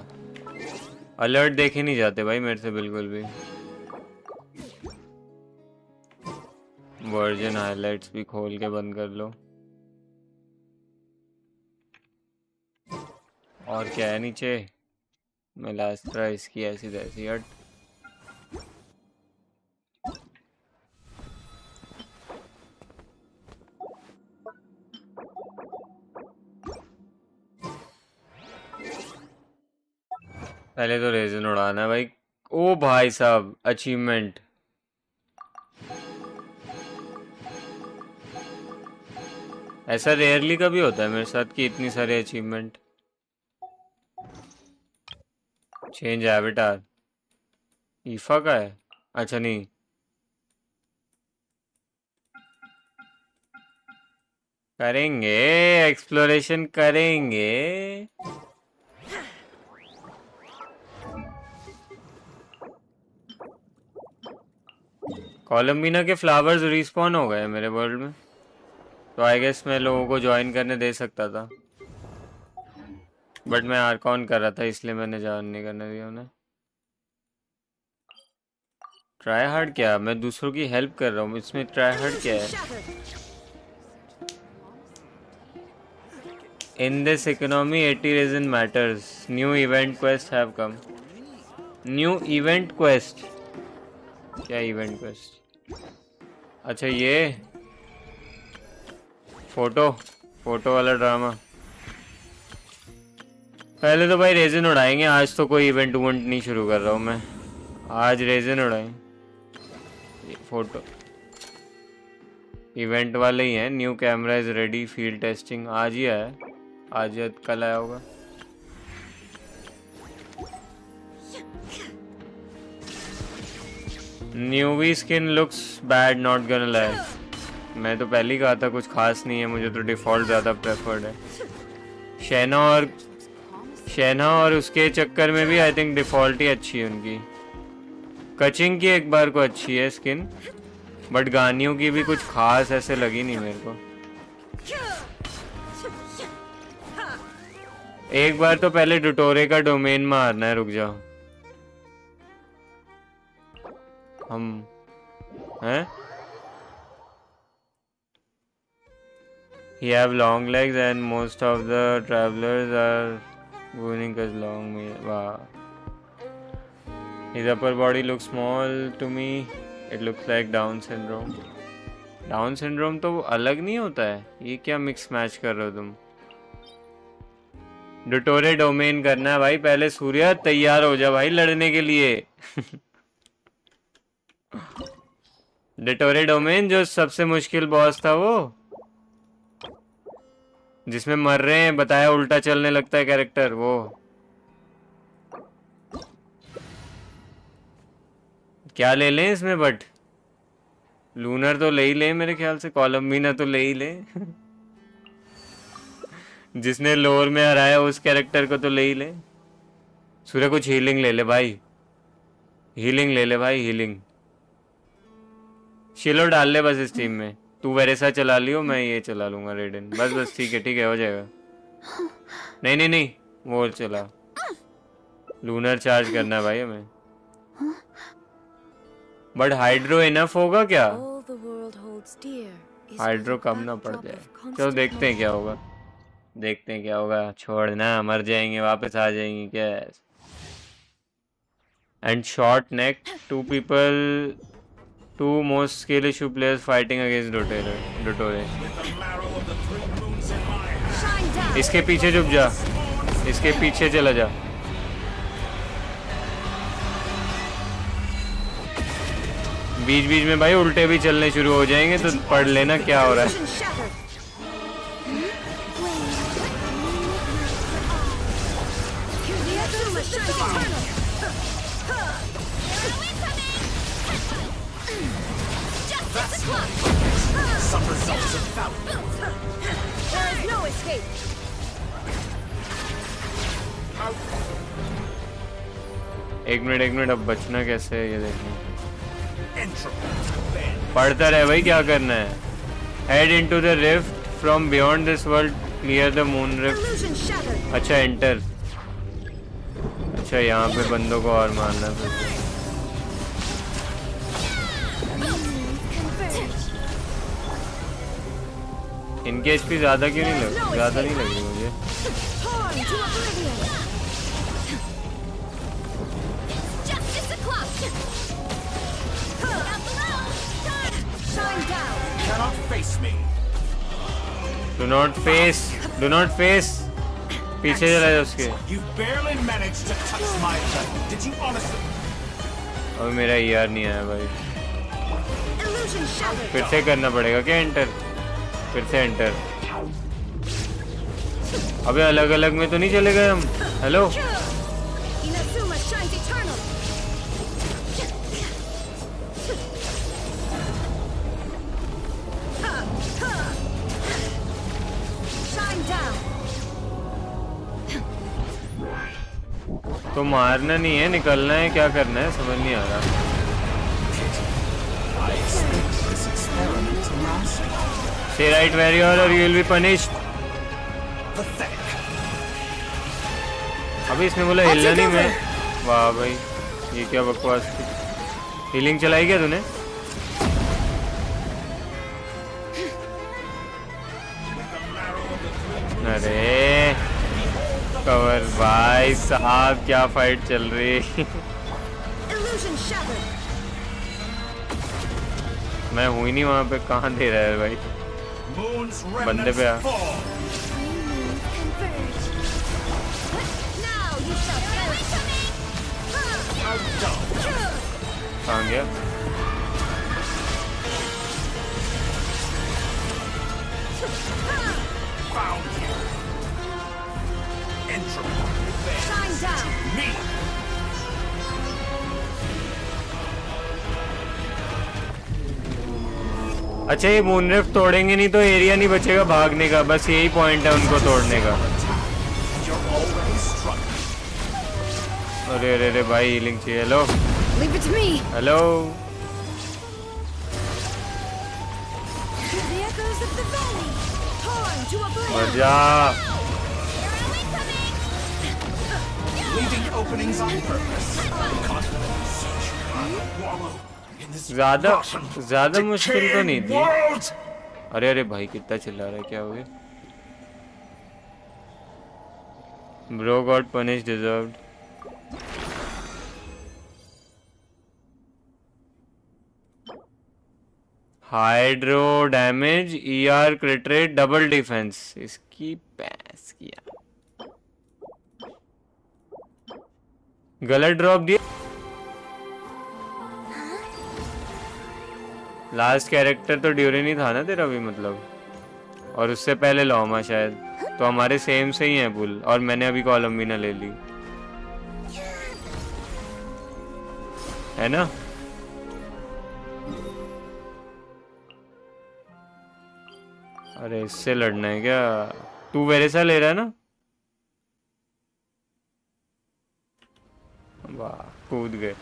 अलर्ट देखे नहीं जाते भाई मेरे से बिल्कुल भी। वर्जन हाइलाइट्स भी खोल के बंद कर लो। और क्या है नीचे? मैं लास्ट प्राइस की ऐसी तैसी हट। पहले तो रेजन उड़ाना है भाई। ओ भाई साहब, अचीवमेंट। ऐसा रेयरली कभी होता है मेरे साथ कि इतनी सारे अचीवमेंट। चेंज एवटार ईफा का है? अच्छा नहीं, करेंगे एक्सप्लोरेशन करेंगे। कोलम्बिना के फ्लावर्स रिस्पॉन हो गए मेरे वर्ल्ड में, तो आई गेस मैं लोगों को ज्वाइन करने दे सकता था, बट मैं आर्कॉन कर रहा था इसलिए मैंने ज्वाइन नहीं करने दिया उन्हें। ट्राई हार्ड क्या? मैं दूसरों की हेल्प कर रहा हूँ, इसमें ट्राई हार्ड क्या है? In this economy 80 resin matters. New event quest have come. New event quest? क्या इवेंट क्वेस्ट? अच्छा ये फोटो वाला ड्रामा। पहले तो भाई रेजिन उड़ाएंगे। आज तो कोई इवेंट नहीं शुरू कर रहा हूँ मैं, आज रेजिन उड़ाएंगे। फोटो इवेंट वाले ही हैं। New camera is ready, field testing आज ही आया, आज या कल आया होगा। न्यूवी स्किन लुक्स बैड, नॉट गonna लाई। मैं तो पहले ही कहा था कुछ खास नहीं है, मुझे तो डिफ़ॉल्ट ज़्यादा प्रेफर्ड है। शैना और उसके चक्कर में भी आई थिंक डिफ़ॉल्ट ही अच्छी है उनकी। कचिंग की एक बार को अच्छी है स्किन, बट गानियों की भी कुछ खास ऐसे लगी नहीं मेरे को। एक बार तो पहले डुटोरे का डोमेन मारना है, रुक जाओ। हम हैं? He have long legs and most of the travelers are going as long. Wow. His upper body looks small to me. It looks like Down syndrome. Down syndrome तो अलग नहीं होता है, ये क्या मिक्स मैच कर रहे हो तुम? डुटोरे डोमेन करना है भाई। पहले सूर्या तैयार हो जा भाई लड़ने के लिए। डिटोरे डोमेन जो सबसे मुश्किल बॉस था वो, जिसमें मर रहे हैं बताया उल्टा चलने लगता है कैरेक्टर, वो क्या ले लें इसमें? बट लूनर तो ले ही ले मेरे ख्याल से, कॉलम भी ना तो ले ही ले। जिसने लोअर में हराया उस कैरेक्टर को तो ले ही ले। सूर्य कुछ हीलिंग ले ले भाई, हीलिंग ले ले भाई, हीलिंग। शिलो डाल ले बस इस टीम में। तू वेरेसा चला लियो, मैं ये चला लूंगा रेडन। बस ठीक है हो जाएगा। नहीं नहीं नहीं वो चला, लूनर चार्ज करना है भाई हमें। बट हाइड्रो इनफ होगा क्या? हाइड्रो कम ना पड़ जाए। चलो देखते हैं क्या होगा, देखते हैं क्या होगा। छोड़ना, मर जाएंगे वापस आ जाएंगे क्या? And short neck, 2 people, 2 most skill issue players fighting against Dottore. इसके पीछे छुप जा, इसके पीछे चला जा। बीच बीच में भाई उल्टे भी चलने शुरू हो जाएंगे तो पढ़ लेना क्या हो रहा है। एक मिनट अब बचना कैसे है ये देखना। पढ़ता रहे भाई, क्या करना है। Head into the rift from beyond this world, clear the moon rift. अच्छा एंटर, अच्छा यहाँ पे बंदों को और मारना है फिर। इनके एचपी ज्यादा क्यों नहीं लग, ज्यादा नहीं लग रही मुझे। Do not face. पीछे चला जा उसके। अब मेरा ER नहीं आया भाई, फिर से करना पड़ेगा क्या एंटर? फिर से एंटर। अबे अलग अलग में तो नहीं चले गए हम? हेलो तो मारना नहीं है, निकलना है, क्या करना है समझ नहीं आ रहा। Say right where you are or you will be punished. अभी इसने बोला हिलना नहीं मैं। वाह भाई ये क्या बकवास थी। हीलिंग चलाई क्या तूने? अरे कवर भाई साहब, क्या फाइट चल रही है। मैं हूँ ही नहीं वहाँ पे, कहाँ दे रहा है भाई? बंदे पे आ। कहाँ गया? अच्छा ये मून रिफ्ट तोड़ेंगे नहीं तो एरिया नहीं बचेगा भागने का, बस यही पॉइंट है उनको तोड़ने का। अरे अरे अरे भाई हीलिंग चाहिए। हेलो हेलो मजा। ज्यादा मुश्किल तो नहीं थी। अरे अरे भाई कितना चिल्ला रहा है, क्या हो गया? Bro got punish deserved. Hydro damage, ER क्रिट rate, double defence. इसकी पैस किया, गलत ड्रॉप दिया। लास्ट कैरेक्टर तो ड्यूरेन ही था ना तेरा भी मतलब, और उससे पहले लॉमा शायद, तो हमारे सेम से ही हैं पुल, और मैंने अभी कोलम्बिना ले ली है ना। अरे इससे लड़ना है क्या? तू वेरेसा ले रहा है ना? वाह कूद गए।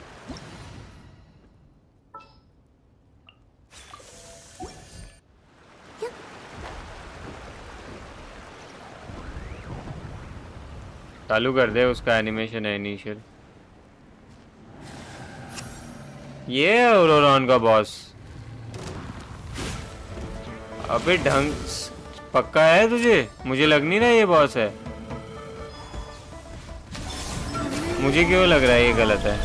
चालू कर दे, उसका एनिमेशन है इनिशियल। ये है ओरोरॉन का बॉस। अबे ढंग पक्का है तुझे? मुझे लग नहीं रहा ये बॉस है, मुझे क्यों लग रहा है ये गलत है।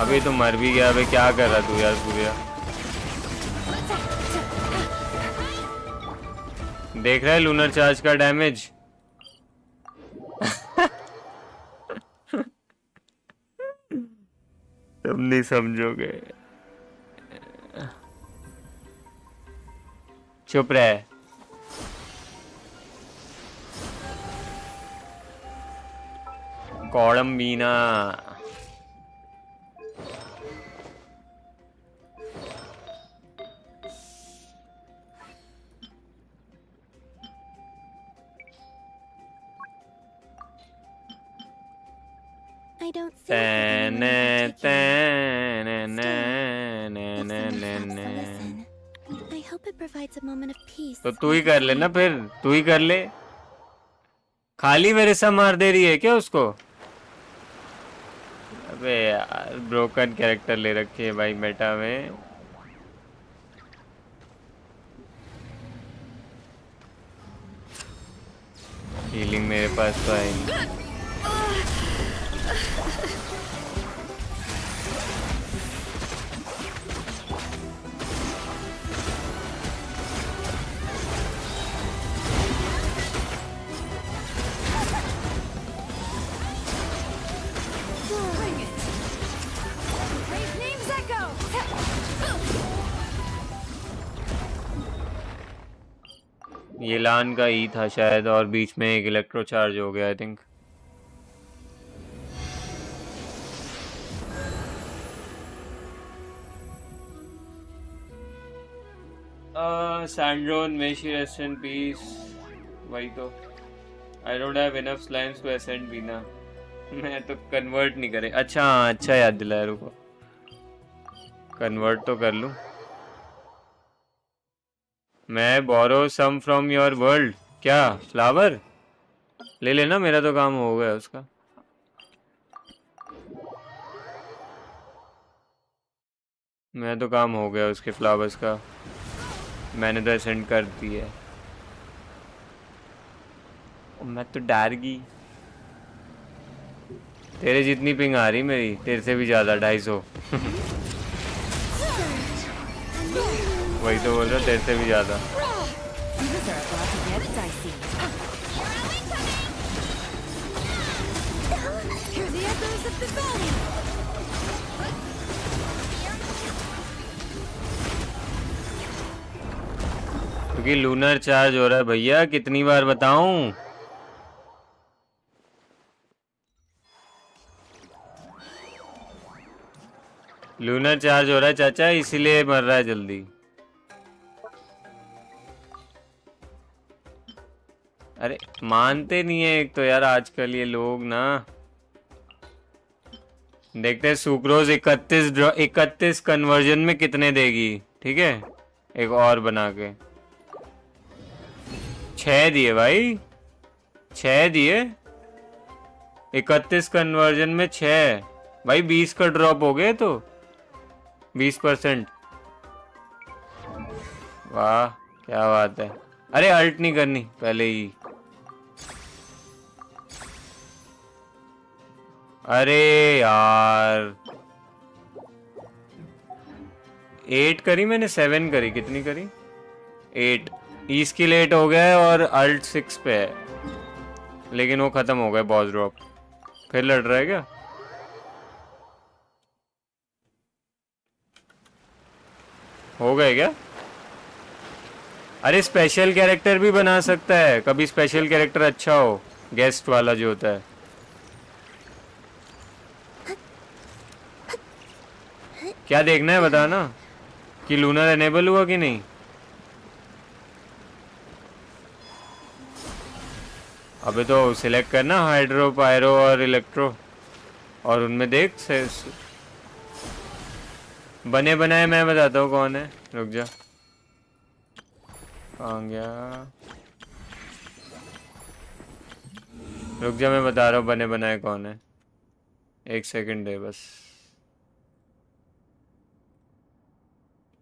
अबे तो मर भी गया। अबे क्या कर रहा तू यार सूर्या? देख रहा है लूनर चार्ज का डैमेज? तुम नहीं समझोगे। चुप रहे। कोलम्बीना I don't see anyone in particular. I hope it provides a moment of peace. तो तू ही कर ले ना, फिर तू ही कर ले। खाली मेरे से मार दे रही है क्या उसको? अबे यार ब्रोकन कैरेक्टर ले रखी है भाई मेटा में। हीलिंग मेरे पास तो है नहीं। ये लान का ई था शायद, और बीच में एक इलेक्ट्रो चार्ज हो गया आई थिंक। सैंड्रोन मेशी रेस्ट इन पीस। वही तो, I don't have enough slimes to ascend भी ना। मैं तो कन्वर्ट नहीं करे। अच्छा हाँ, अच्छा याद दिलाया, रुको कन्वर्ट तो कर लूं मैं। बोरो सम फ्रॉम योर वर्ल्ड। क्या फ्लावर ले लेना, मेरा तो काम हो गया उसका। मैं तो काम हो गया उसके फ्लावर्स का, मैंने तो असेंड कर दी है। मैं तो डर गई। तेरे जितनी पिंग आ रही मेरी, तेरे से भी ज्यादा 250। वही तो बोल रहा, तेरे से भी ज्यादा। क्योंकि लूनर चार्ज हो रहा है भैया, कितनी बार बताऊं? लूनर चार्ज हो रहा है चाचा, इसीलिए मर रहा है जल्दी। अरे मानते नहीं है एक तो यार आजकल ये लोग ना। देखते हैं सुक्रोज 31 कन्वर्जन में कितने देगी। ठीक है, एक और बना के 6 दिए भाई, 6 दिए 31 कन्वर्जन में 6 भाई। 20 का ड्रॉप हो गए तो 20%। वाह क्या बात है। अरे अल्ट नहीं करनी पहले ही। अरे यार 8 करी मैंने, 7 करी, कितनी करी? 8। ई स्किल 8 हो गया है और अल्ट 6 पे है, लेकिन वो खत्म हो गया बॉस ड्रॉप। फिर लड़ रहा है क्या? हो गए क्या? अरे स्पेशल कैरेक्टर भी बना सकता है, कभी स्पेशल कैरेक्टर अच्छा हो, गेस्ट वाला जो होता है। क्या देखना है बता ना, कि लूनर एनेबल हुआ कि नहीं। अबे तो सिलेक्ट करना हाइड्रो, पायरो और इलेक्ट्रो, और उनमें देख से बने बनाए। मैं बताता हूँ कौन है, रुक जा। कहाँ गया, रुक जा, मैं बता रहा हूँ बने बनाए कौन है। एक सेकंड है बस।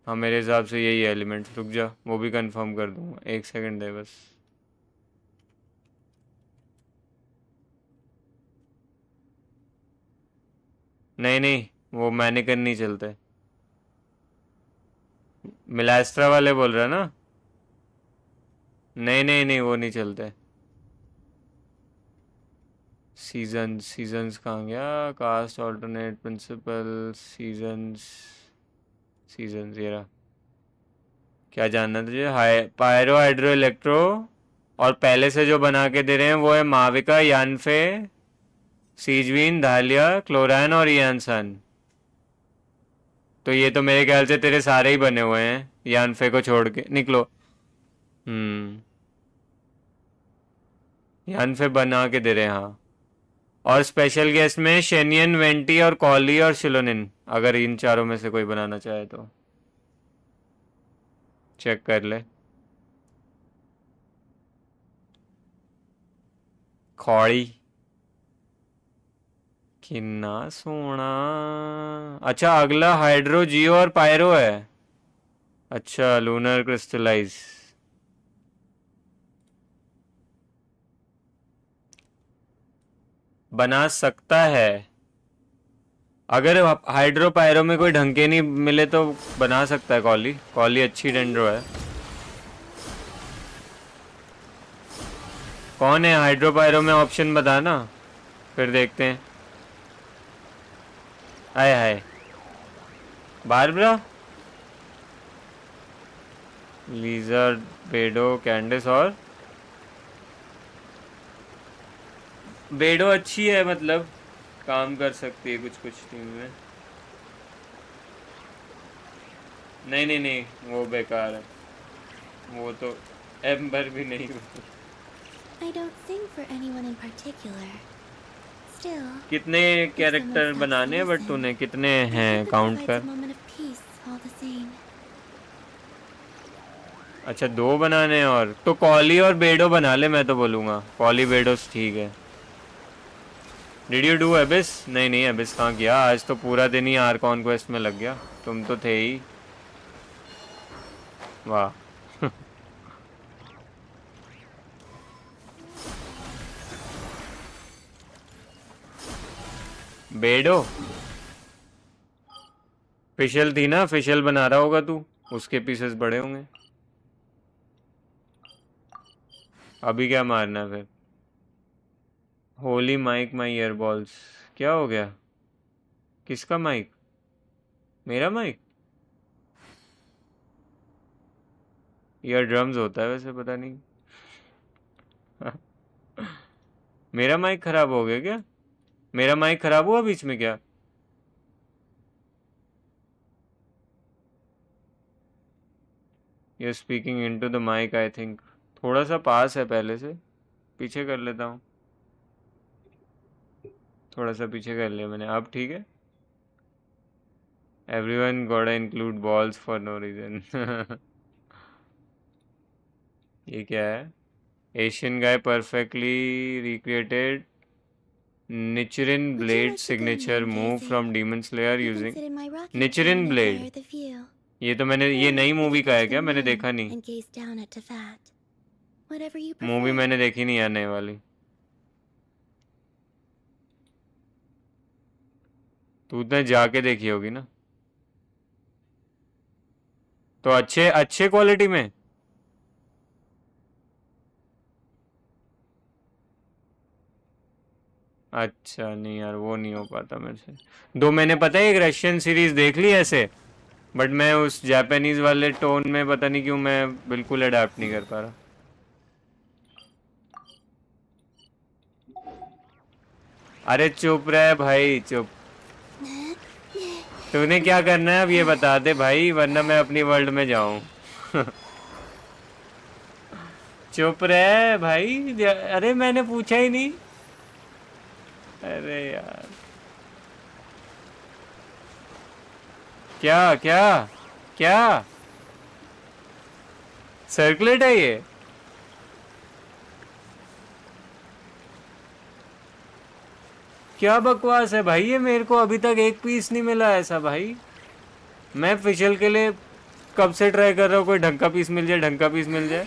हाँ मेरे हिसाब से यही है एलिमेंट, रुक जा वो भी कंफर्म कर दूंगा, एक सेकंड है बस। नहीं नहीं, वो मैनिकन नहीं चलते। मिलास्ट्रा वाले बोल रहे हैं ना? नहीं नहीं नहीं, वो नहीं चलते। सीजन्स कहाँ गया, cast alternate principal seasons, seasons ये रहा। क्या जानना तुझे? पायरो, हाइड्रो, इलेक्ट्रो, और पहले से जो बना के दे रहे हैं वो है माविका, यानफे, सीजवीन, धालिया, क्लोरान और यानसन। तो ये तो मेरे ख्याल से तेरे सारे ही बने हुए हैं, यानफे को छोड़ के। निकलो। यानफे बना के दे रहे हैं हाँ। और स्पेशल गेस्ट में शेनियन, वेंटी और कॉली और शिलोनिन, अगर इन चारों में से कोई बनाना चाहे तो चेक कर ले। खौड़ी किन्ना सोना। अच्छा अगला हाइड्रो, जियो और पायरो है। अच्छा लूनर क्रिस्टलाइज। बना सकता है, अगर हाइड्रो पायरो में कोई ढंग के नहीं मिले तो बना सकता है। कॉली, कॉली अच्छी डेंड्रो है। कौन है हाइड्रो पायरो में? ऑप्शन बताना फिर देखते हैं। आए हाय, बारबरा, लीजर, बेडो, कैंडिस और बेडो अच्छी है, मतलब काम कर सकती है कुछ कुछ टीम में। नहीं नहीं नहीं, वो बेकार है, वो तो एम्बर भी नहीं। I don't sing for anyone in particular. Still, कितने कैरेक्टर बनाने हैं बट तूने कितने हैं काउंट कर। a moment of peace all the same. अच्छा 2 बनाने हैं, और तो कॉली और बेडो बना ले, मैं तो बोलूँगा कॉली बेडो ठीक है। Did you do एबिस? नहीं नहीं, एबिस कहाँ गया, आज तो पूरा दिन ही आर कॉन्क्वेस्ट में लग गया, तुम तो थे ही। वाह बेडो फिशल थी ना, फिशल बना रहा होगा तू, उसके पीसेस बड़े होंगे। अभी क्या मारना है फिर? होली माइक माई ईयरबॉल्स, क्या हो गया? किसका माइक? मेरा माइक? ईयर ड्रम्स होता है वैसे, पता नहीं। मेरा माइक खराब हो गया क्या? मेरा माइक खराब हुआ बीच में क्या? You speaking into the mic I think. थोड़ा सा पास है पहले से, पीछे कर लेता हूँ। थोड़ा सा पीछे कर लिया मैंने, अब ठीक है। Everyone gotta include balls for no reason. ये क्या है? Asian guy perfectly recreated Nichiren blade signature move from Demon Slayer using Nichiren blade. ये तो मैंने, ये नई मूवी का है क्या? मैंने देखा नहीं, मूवी मैंने देखी नहीं आने वाली। तू तो जाके देखी होगी ना, तो अच्छे अच्छे क्वालिटी में। अच्छा नहीं यार, वो नहीं हो पाता मेरे से। 2 मैंने पता है एक रशियन सीरीज देख ली ऐसे, बट मैं उस जापानीज वाले टोन में पता नहीं क्यों मैं बिल्कुल अडेप्ट नहीं कर पा रहा। अरे चुप रहे भाई, चुप। तूने क्या करना है अब ये बता दे भाई, वरना मैं अपनी वर्ल्ड में जाऊं। चुप रहे भाई, अरे मैंने पूछा ही नहीं। अरे यार क्या क्या क्या सर्कुलेट है ये? क्या बकवास है भाई, ये मेरे को अभी तक एक पीस नहीं मिला ऐसा भाई। मैं फेशियल के लिए कब से ट्राई कर रहा हूँ, कोई ढंग का पीस मिल जाए, ढंग का पीस मिल जाए।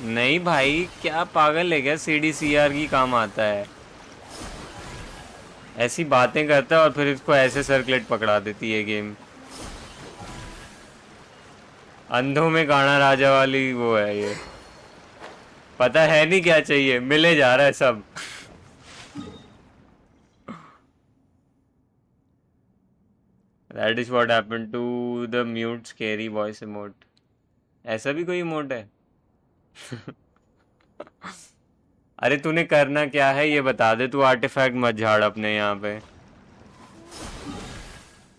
नहीं भाई, क्या पागल है क्या? CDCR की काम आता है, ऐसी बातें करता है और फिर इसको ऐसे सर्कुलेट पकड़ा देती है गेम। अंधों में गाना राजा वाली वो है ये। पता है नहीं क्या चाहिए, मिले जा रहा है सब। That is what happened to the mute scary voice emote. ऐसा भी कोई इमोट है? अरे तूने करना क्या है ये बता दे, तू आर्टिफैक्ट मत झाड़ अपने यहाँ पे।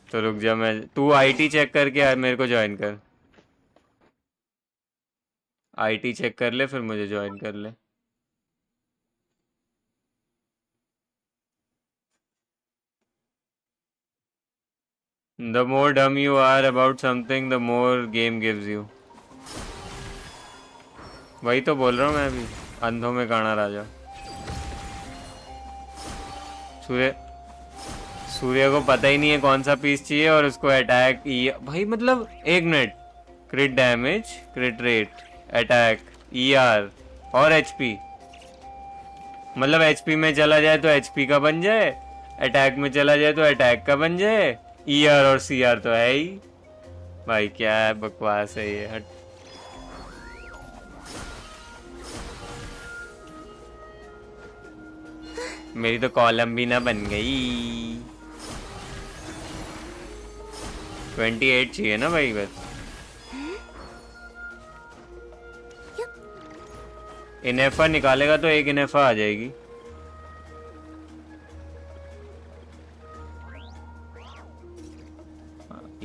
तो रुक जा, मैं तू आईटी चेक करके मेरे को ज्वाइन कर। आईटी चेक कर ले फिर मुझे ज्वाइन कर ले। The more dumb you are about something, the more game gives you. वही तो बोल रहा हूँ मैं अभी, अंधों में गाना राजा। सूर्य को पता ही नहीं है कौन सा पीस चाहिए और उसको अटैक भाई, मतलब एक minute. क्रिट damage, क्रिट rate, attack, ER और HP। मतलब HP में चला जाए तो HP का बन जाए, अटैक में चला जाए तो अटैक का बन जाए, ER और CR तो है ही। भाई क्या है बकवास है ये, हट। मेरी तो कॉलम भी ना बन गई। 28 चाहिए ना भाई बस। इनेफा निकालेगा तो एक इनेफा आ जाएगी।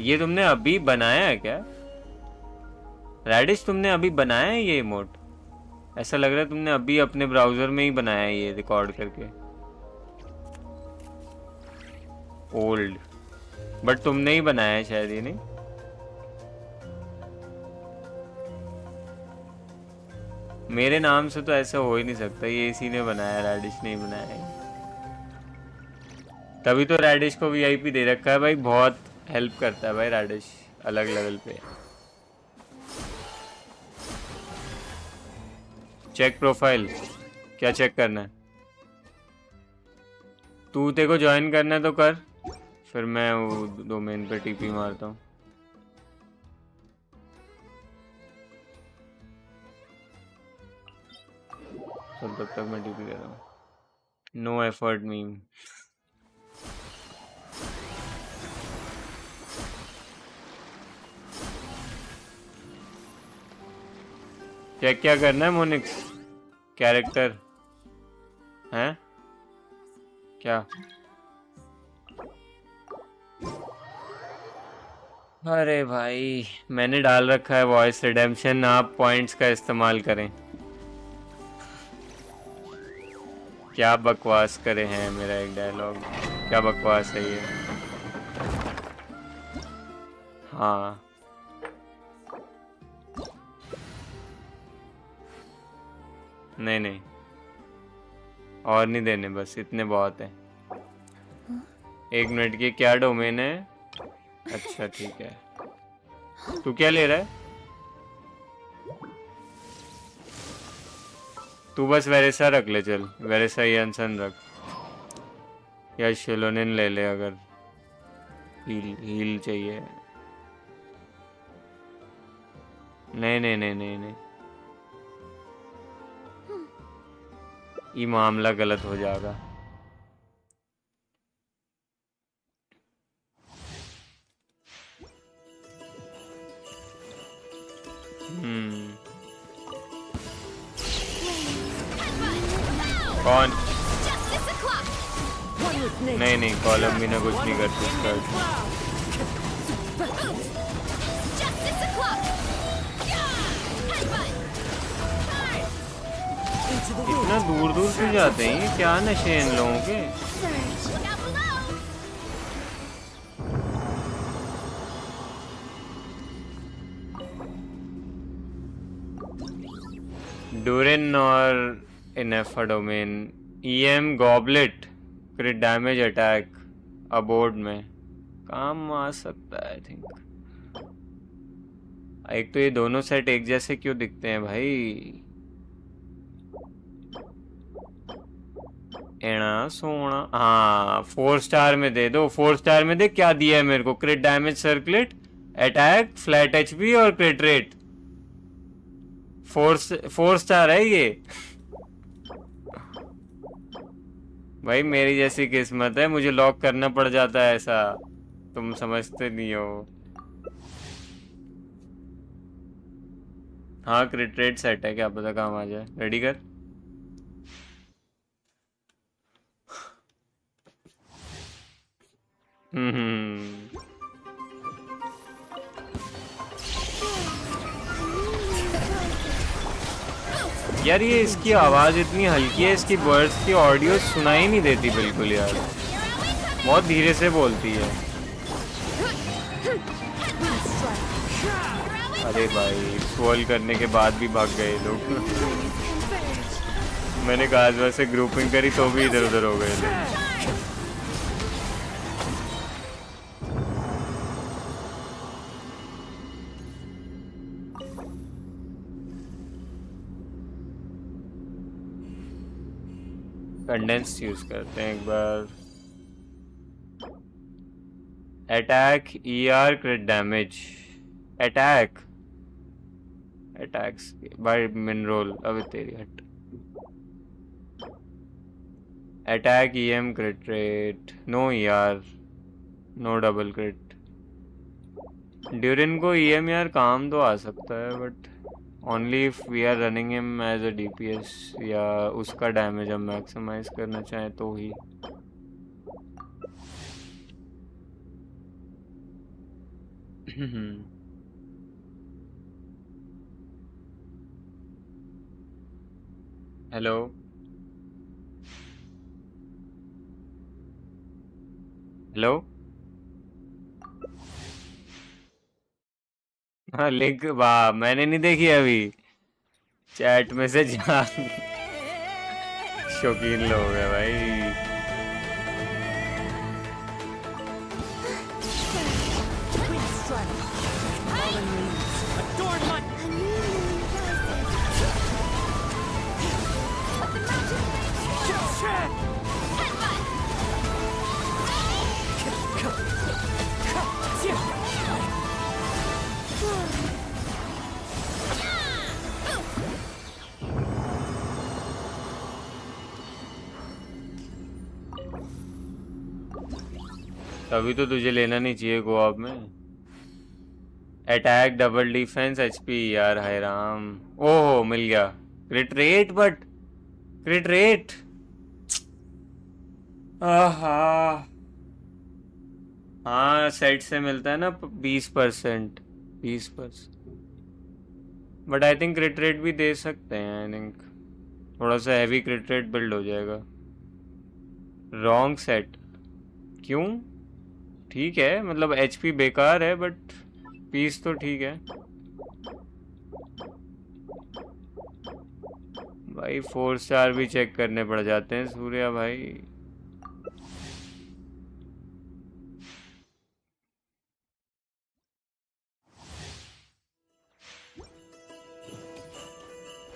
ये तुमने अभी बनाया है क्या रैडिश? तुमने अभी बनाया है ये इमोट? ऐसा लग रहा है तुमने अभी अपने ब्राउजर में ही बनाया है ये, रिकॉर्ड करके। ओल्ड, बट तुमने ही बनाया है शायद ये, नहीं? मेरे नाम से तो ऐसा हो ही नहीं सकता, ये इसी ने बनाया, रैडिश ने ही बनाया है। तभी तो रैडिश को VIP दे रखा है भाई, बहुत हेल्प करता है भाई रैडिश अलग लेवल पे। चेक प्रोफाइल, क्या चेक करना है? तू तेरे को ज्वाइन करना है तो कर, फिर मैं वो डोमेन पे TP मारता हूँ। चल तब तक मैं TP कर रहा हूँ। No effort meme. क्या क्या करना है मोनिक्स? कैरेक्टर हैं क्या? अरे भाई मैंने डाल रखा है वॉइस रिडेम्पशन, आप पॉइंट्स का इस्तेमाल करें। क्या बकवास करे हैं, मेरा एक डायलॉग क्या बकवास है ये। हाँ नहीं नहीं और नहीं देने, बस इतने बहुत है। 1 मिनट की क्या डोमेन है? अच्छा ठीक है। तू क्या ले रहा है? तू बस वेरेसा रख ले, चल वेरेसा यंसन रख, या शिलोनिन ले ले अगर हील चाहिए। नहीं नहीं नहीं नहीं नहीं, ये मामला गलत हो जाएगा। कौन? नहीं कॉलम भी ना कुछ नहीं करती इसका। इतना दूर दूर से जाते हैं, क्या नशे इन लोगों के। डूरिन और Ineffa domain EM goblet crit damage attack aboard में काम आ सकता है आई थिंक। एक तो ये दोनों सेट एक जैसे क्यों दिखते हैं भाई? एना सोना। हाँ 4 स्टार में दे दो, 4 स्टार में दे। क्या दिया है मेरे को? क्रिट damage circlet, attack, flat HP और क्रिट रेट। 4 स्टार है ये भाई। मेरी जैसी किस्मत है, मुझे लॉक करना पड़ जाता है ऐसा, तुम समझते नहीं हो। हाँ क्रिट रेट सेट है, क्या पता काम आ जाए। रेडी कर। यार ये इसकी आवाज इतनी हल्की है, इसकी वर्ड्स की ऑडियो सुनाई नहीं देती बिल्कुल यार, बहुत धीरे से बोलती है। अरे भाई स्क्रॉल करने के बाद भी भाग गए लोग। मैंने कहा वैसे ग्रुपिंग करी तो भी इधर उधर हो गए लोग। कंडेंस यूज करते हैं एक बार। Attack ER crit damage attacks by मिनरोल। अब तेरी हट। Attack EM crit rate, no ER, no double crit. Durin को EM यार काम तो आ सकता है, but only if we are running him as a DPS या उसका डैमेज हम मैक्सिमाइज करना चाहें तो ही। Hello hello. हाँ लिंक, वाह मैंने नहीं देखी अभी। चैट में से जान शौकीन लोग हैं भाई। तभी तो तुझे लेना नहीं चाहिए कोऑप में। अटैक डबल डिफेंस HP यार, हाय राम। ओहो मिल गया क्रिट रेट, बट क्रिट रेट हाँ सेट से मिलता है ना 20%। बट आई थिंक क्रिट रेट भी दे सकते हैं। आई थिंक थोड़ा सा हैवी क्रिट रेट बिल्ड हो जाएगा। रॉन्ग सेट क्यों? ठीक है मतलब HP बेकार है, बट पीस तो ठीक है भाई। 4 स्टार भी चेक करने पड़ जाते हैं सूर्या भाई।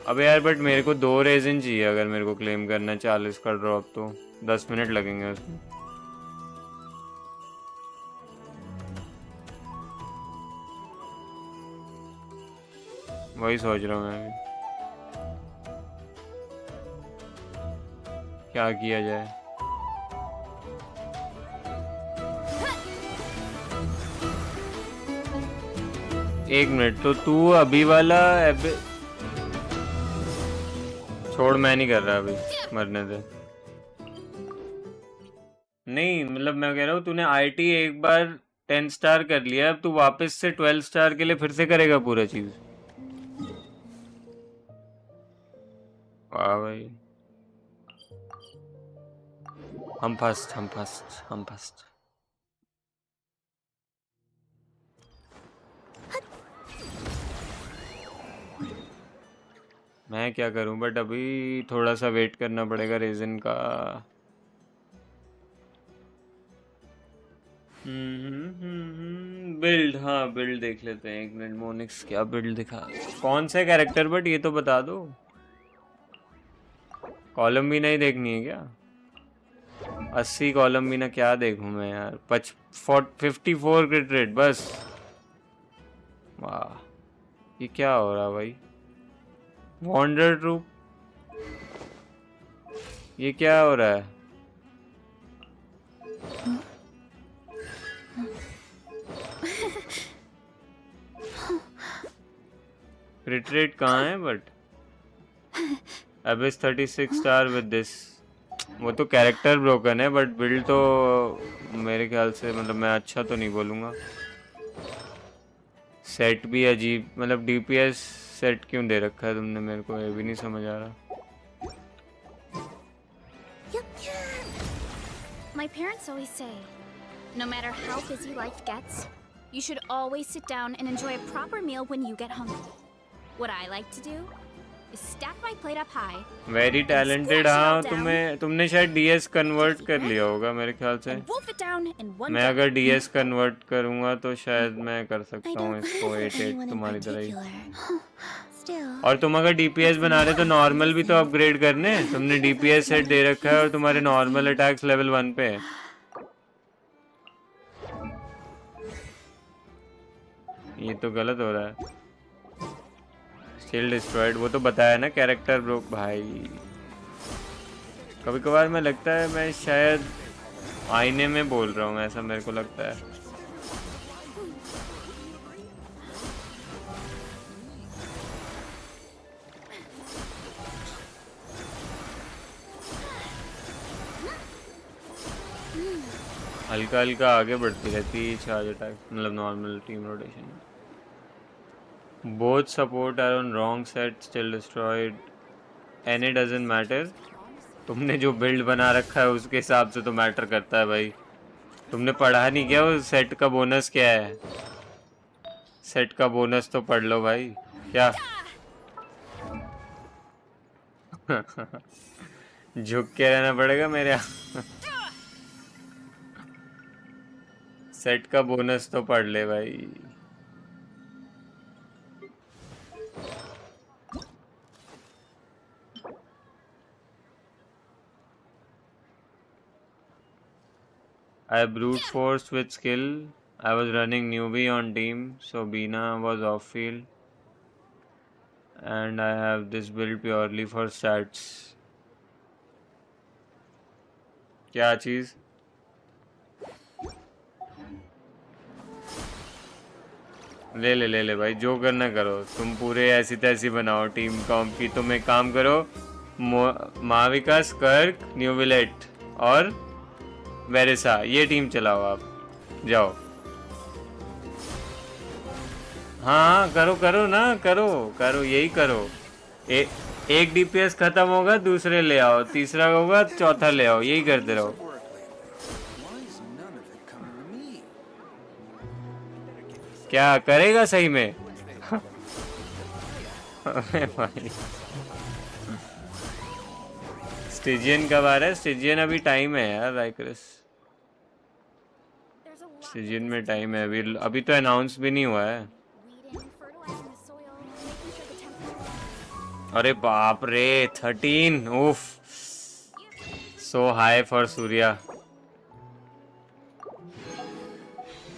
अबे यार बट मेरे को 2 रेजिन चाहिए अगर मेरे को क्लेम करना है 40 का ड्रॉप, तो 10 मिनट लगेंगे उसमें। वही सोच रहा हूँ मैं भी क्या किया जाए। एक मिनट, तो तू अभी वाला छोड़, मैं नहीं कर रहा अभी। मरने दे। नहीं मतलब मैं कह रहा हूँ तूने आईटी एक बार 10 स्टार कर लिया, अब तू वापस से 12 स्टार के लिए फिर से करेगा पूरा चीज। वाह भाई, हम फर्स्ट। मैं क्या करूं, बट अभी थोड़ा सा वेट करना पड़ेगा रेजिन का। बिल्ड, हाँ बिल्ड देख लेते हैं एक मिनट। मोनिक्स क्या बिल्ड दिखा, कौन सा कैरेक्टर, बट ये तो बता दो। कॉलम भी नहीं देखनी है क्या? 80 कॉलम भी ना, क्या देखूं मैं यार। 54 क्रिट रेट बस। वाह, ये क्या हो रहा भाई? वॉन्डर ट्रूप, ये क्या हो रहा है? क्रिट रेट कहाँ है? But Abish 36 star with this. वो तो कैरेक्टर ब्रोकन है, बट बिल्ड तो मेरे ख्याल से मतलब मैं अच्छा तो नहीं बोलूँगा। सेट भी अजीब, मतलब डीपीएस सेट क्यों दे रखा है तुमने मेरे को, ये भी नहीं समझ आ रहा। My parents always say, no matter how busy life gets, you should always sit down and enjoy a proper meal when you get hungry. What I like to do is stack my plate up high. Very talented. हाँ, तुमने शायद DS convert कर लिया होगा मेरे ख्याल से। मैं अगर डीएस कन्वर्ट करूँगा तो शायद मैं कर सकता हूँ इसको 8 तुम्हारी तरह ही। और तुम अगर डीपीएस बना रहे तो नॉर्मल भी तो अपग्रेड करने। तुमने डीपीएस सेट दे रखा है और तुम्हारे नॉर्मल अटैक्स लेवल 1 पे है। ये तो गलत हो रहा है। स्टिल डिस्ट्रॉयड, वो तो बताया ना कैरेक्टर ब्रोक भाई। कभी कभार में लगता है मैं शायद आईने में बोल रहा हूँ, ऐसा मेरे को लगता है। हल्का हल्का आगे बढ़ती रहती है चार्ज अटैक, मतलब normal team rotation. Both support are on wrong set, still destroyed, any doesn't matter. तुमने जो बिल्ड बना रखा है उसके हिसाब से तो मैटर करता है भाई। तुमने पढ़ा नहीं क्या वो सेट का बोनस क्या है? सेट का बोनस तो पढ़ लो भाई। क्या झुक के रहना पड़ेगा मेरे यहाँ। सेट का बोनस तो पढ़ ले भाई। I brute force with skill. I was running newbie on team, so Bina was off field, and I have this build purely for stats. क्या चीज? ले भाई, जो करना करो। तुम पूरे ऐसी तैसी बनाओ टीम कॉम्प की। तुम एक काम करो, माविका, स्कर्क, न्यूविलेट और वेरेसा, ये टीम चलाओ। आप जाओ। हाँ करो ना, करो यही करो। एक डीपीएस खत्म होगा दूसरे ले आओ, तीसरा होगा चौथा ले आओ, यही करते रहो। क्या करेगा सही में? स्टिजियन कब आ रहा है? स्टिजियन अभी टाइम है यार राइक्रस। स्टिजियन में टाइम है अभी तो अनाउंस भी नहीं हुआ है। अरे बाप रे 13, उफ, so high for Surya,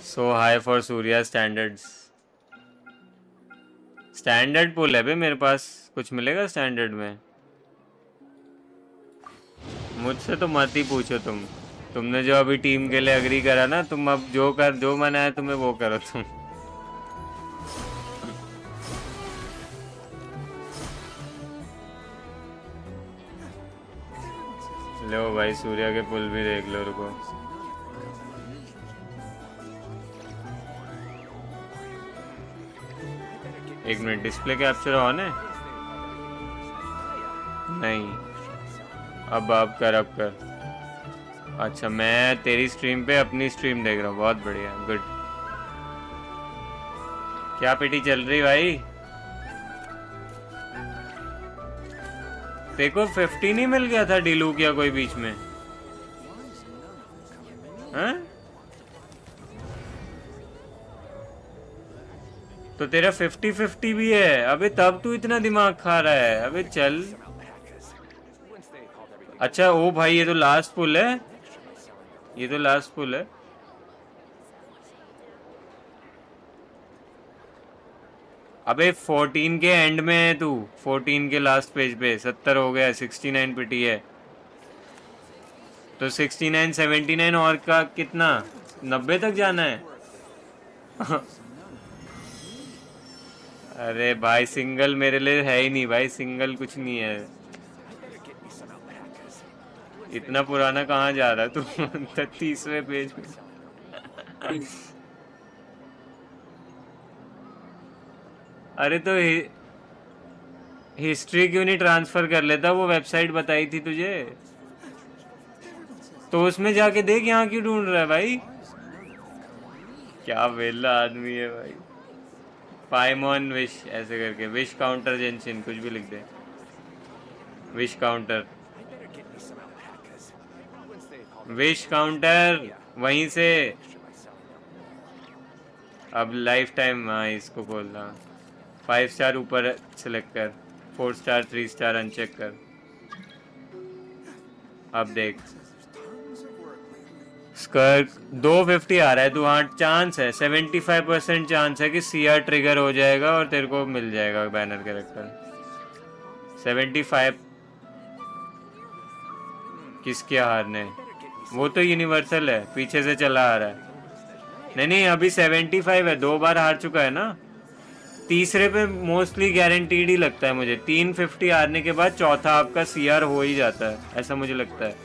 so high for Surya standards. Standard pull है बे मेरे पास, कुछ मिलेगा स्टैंडर्ड में? मुझसे तो मत ही पूछो तुमने जो अभी टीम के लिए अग्री करा ना, तुम अब जो मना है तुम्हें वो करो तुम। लो भाई सूर्या के पुल भी देख लो, रुको। एक मिनट, डिस्प्ले कैप्चर ऑन है? नहीं। अब कर, अब कर। अच्छा, मैं तेरी स्ट्रीम पे अपनी स्ट्रीम देख रहा हूँ, बहुत बढ़िया, गुड। क्या पिटी चल रही भाई? देखो 50 नहीं मिल गया था डिलूक या कोई बीच में? हैं? तो तेरा 50-50 भी है? अबे तब तू इतना दिमाग खा रहा है? अबे चल। अच्छा ओ भाई, ये तो लास्ट पुल है, ये तो लास्ट पुल है। अबे 14 के एंड में है तू, 14 के लास्ट पेज पे 70 हो गया, 69 पिटी है, तो 69 79 और का कितना, 90 तक जाना है। अरे भाई सिंगल मेरे लिए है ही नहीं भाई, सिंगल कुछ नहीं है। इतना पुराना कहाँ जा रहा तू? 30वें पेज पे। अरे तो हिस्ट्री क्यों नहीं ट्रांसफर कर लेता? वो वेबसाइट बताई थी तुझे, तो उसमें जाके देख, यहाँ क्यों ढूंढ रहा है भाई? क्या वेला आदमी है भाई। पाइमॉन विश ऐसे करके, विश काउंटर जेंशिन कुछ भी लिख दे, विश काउंटर, विश काउंटर वहीं से। अब लाइफ टाइम, हाँ इसको खोलना, 5 स्टार ऊपर सिलेक्ट कर, 4 स्टार 3 स्टार अनचेक कर। अब देख स्कर्क 250 आ रहा है, तो हाँ चांस है, 75% चांस है कि CR ट्रिगर हो जाएगा और तेरे को मिल जाएगा बैनर कैरेक्टर। 75 किसके हारने? वो तो यूनिवर्सल है, पीछे से चला आ रहा है। नहीं अभी 75 है, 2 बार हार चुका है ना। तीसरे पे मोस्टली गारंटीड ही लगता है मुझे, 350 हारने के बाद चौथा आपका CR हो ही जाता है, ऐसा मुझे लगता है।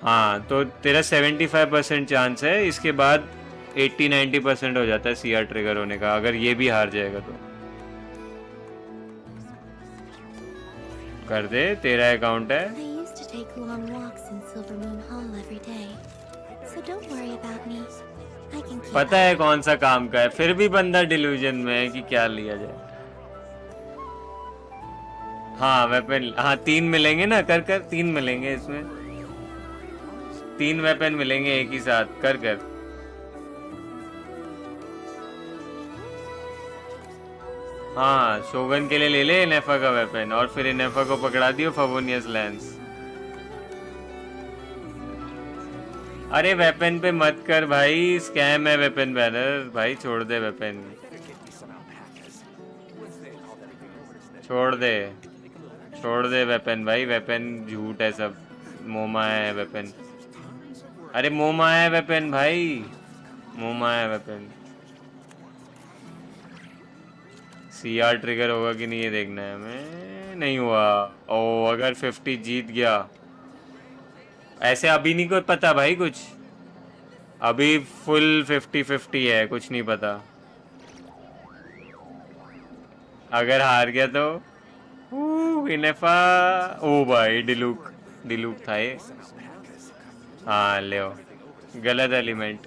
हाँ तो तेरा 75% चांस है, इसके बाद 80-90% हो जाता है CR ट्रिगर होने का, अगर ये भी हार जाएगा तो। कर दे, तेरा अकाउंट है। I used to take long walks in Silver Moon Hall every day, so don't worry about me. I can keep पता है कौन सा काम का है, फिर भी बंदा डिल्यूजन में है कि क्या लिया जाए। हाँ वेपन, हाँ 3 मिलेंगे ना, कर 3 मिलेंगे इसमें, 3 वेपन मिलेंगे एक ही साथ, कर। हाँ शोगन के लिए ले ले इनेफा का वेपन, और फिर इनेफा को पकड़ा दियो फवोनियस लेंस। अरे वेपन पे मत कर भाई, स्कैम है वेपन बैनर भाई, छोड़ दे वेपन, छोड़ दे वेपन भाई, वेपन झूठ है सब, मोमा है वेपन। अरे मोमा है वेपन भाई, मोमा है वेपन। CR ट्रिगर होगा कि नहीं ये देखना है हमें। नहीं हुआ। ओ अगर 50 जीत गया, ऐसे अभी नहीं कोई पता भाई कुछ, अभी फुल 50-50 है, कुछ नहीं पता। अगर हार गया तो इनेफा, ओ भाई डिलूक था ये। हाँ ले, गलत एलिमेंट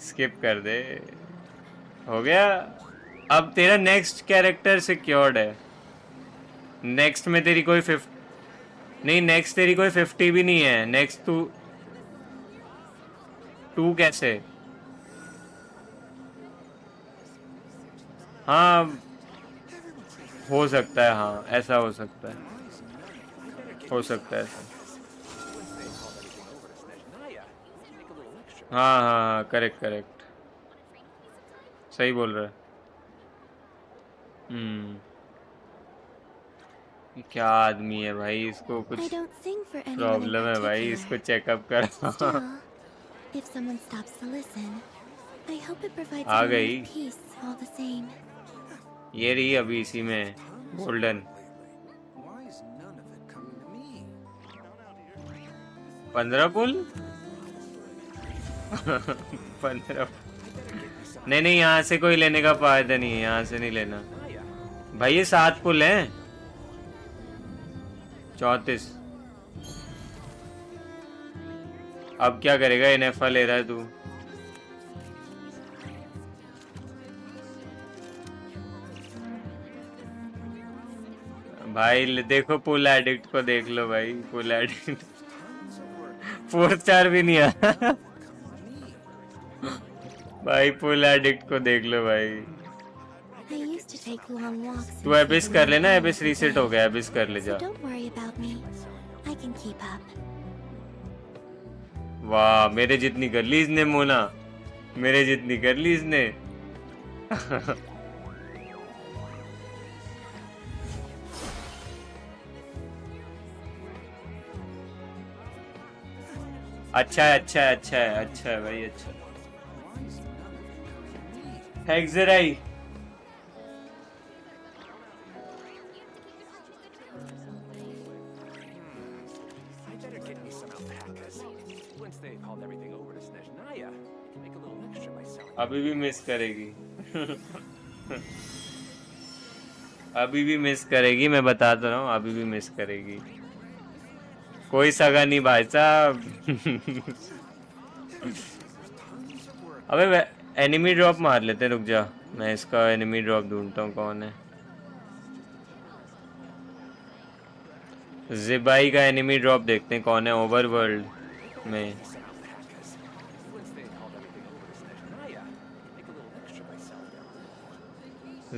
स्किप कर दे, हो गया। अब तेरा नेक्स्ट कैरेक्टर सिक्योर्ड है, नेक्स्ट में तेरी कोई 50 नहीं, नेक्स्ट तेरी कोई 50 भी नहीं है, नेक्स्ट तू कैसे? हाँ हो सकता है, हाँ ऐसा हो सकता है, ऐसा। हाँ करेक्ट, सही बोल रहा है। ये क्या आदमी है भाई, इसको कुछ प्रॉब्लम है भाई, इसको चेकअप कर। If someone stops to listen, I hope it provides uh a गई lot of peace all the same. ये रही अभी इसी में। गोल्डन 15 पुल 15 नहीं, यहाँ से कोई लेने का फायदा नहीं है, यहाँ से नहीं लेना भाई। ये 7 पुल हैं। 34। अब क्या करेगा? NFA ले रहा है तू। भाई देखो पुल एडिक्ट को देख लो भाई, पुल एडिक्ट 4 स्टार भी नहीं आया भाई, पुल एडिक्ट को देख लो भाई। I used to take long walks. तू एबिस कर लेना, एबिस रीसेट हो गया, एबिस कर ले जा। So don't worry about me. I can keep up. वाह, मेरे जितनी कर ली इसने मोना, मेरे जितनी कर ली इसने अच्छा है, अच्छा है, अच्छा है, अच्छा है भाई, अच्छा हेक्सराई। अभी भी मिस करेगी अभी भी मिस करेगी, मैं बताता रहा हूँ, अभी भी मिस करेगी। कोई सगा नहीं भाई साहब अबे एनिमी ड्रॉप मार लेते, रुक जा, मैं इसका एनिमी ड्रॉप ढूंढता हूँ कौन है। ज़िबाई का एनिमी ड्रॉप देखते हैं कौन है ओवरवर्ल्ड में।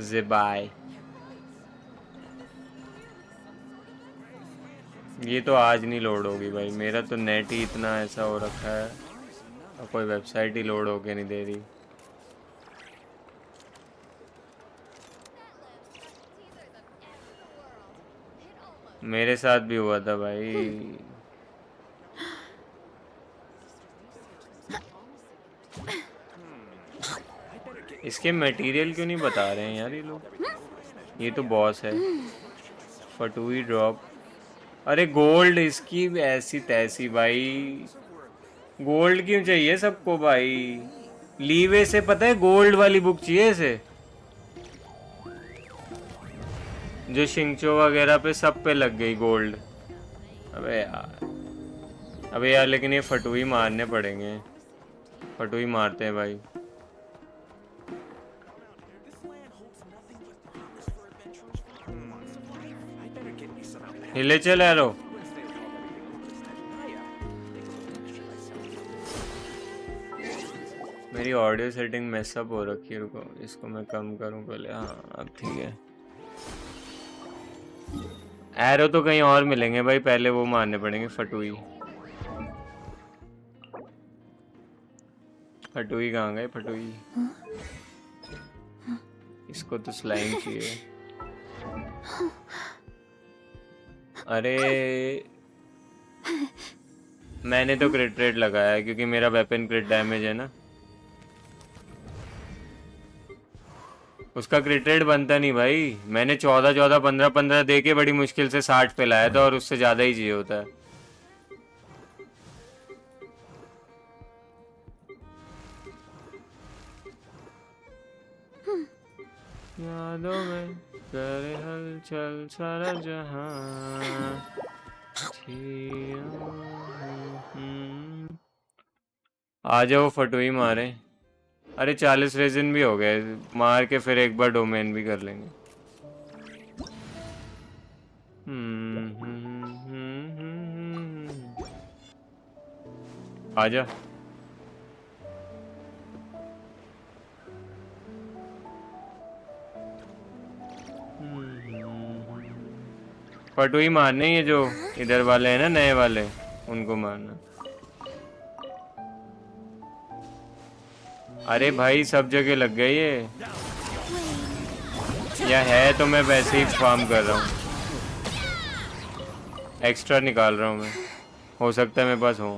ज़िबाई, ये तो आज नहीं लोड होगी भाई, मेरा तो नेट ही इतना ऐसा हो रखा है और कोई वेबसाइट ही लोड होके नहीं दे रही। मेरे साथ भी हुआ था भाई। इसके मटेरियल क्यों नहीं बता रहे हैं यार ये लोग? ये तो बॉस है। फटुई ड्रॉप, अरे गोल्ड इसकी ऐसी तैसी भाई, गोल्ड क्यों चाहिए सबको भाई? लीवे से पता है गोल्ड वाली बुक चाहिए इसे, जो शिंगचो वगैरह पे सब पे लग गई गोल्ड। अबे यार लेकिन ये फटुई मारने पड़ेंगे, फटुई मारते हैं भाई। हिले चल एरो। मेरी ऑडियो सेटिंग मेसअप हो रखी है, रुको इसको मैं कम करूं पहले। हाँ अब ठीक है। एरो तो कहीं और मिलेंगे भाई, पहले वो मारने पड़ेंगे फटुई। फटुई कहाँ गए? फटुई, इसको तो स्लाइम चाहिए। अरे मैंने तो क्रिट रेट लगाया है क्योंकि मेरा वेपन क्रिट डैमेज है ना, उसका क्रिट रेट बनता नहीं भाई। मैंने 14 15 दे के बड़ी मुश्किल से 60 पे लाया था और उससे ज्यादा ही चाहिए होता है। यादों में करे हलचल सारा जहां। आ जाओ फटुई मारे। अरे 40 रेजिन भी हो गए, मार के फिर एक बार डोमेन भी कर लेंगे। आजा। फटुई मारने, ये जो इधर वाले हैं ना नए वाले, उनको मारना। अरे भाई सब जगह लग गए ये, या है तो मैं वैसे ही फार्म कर रहा हूँ, एक्स्ट्रा निकाल रहा हूँ मैं, हो सकता है मेरे पास हो।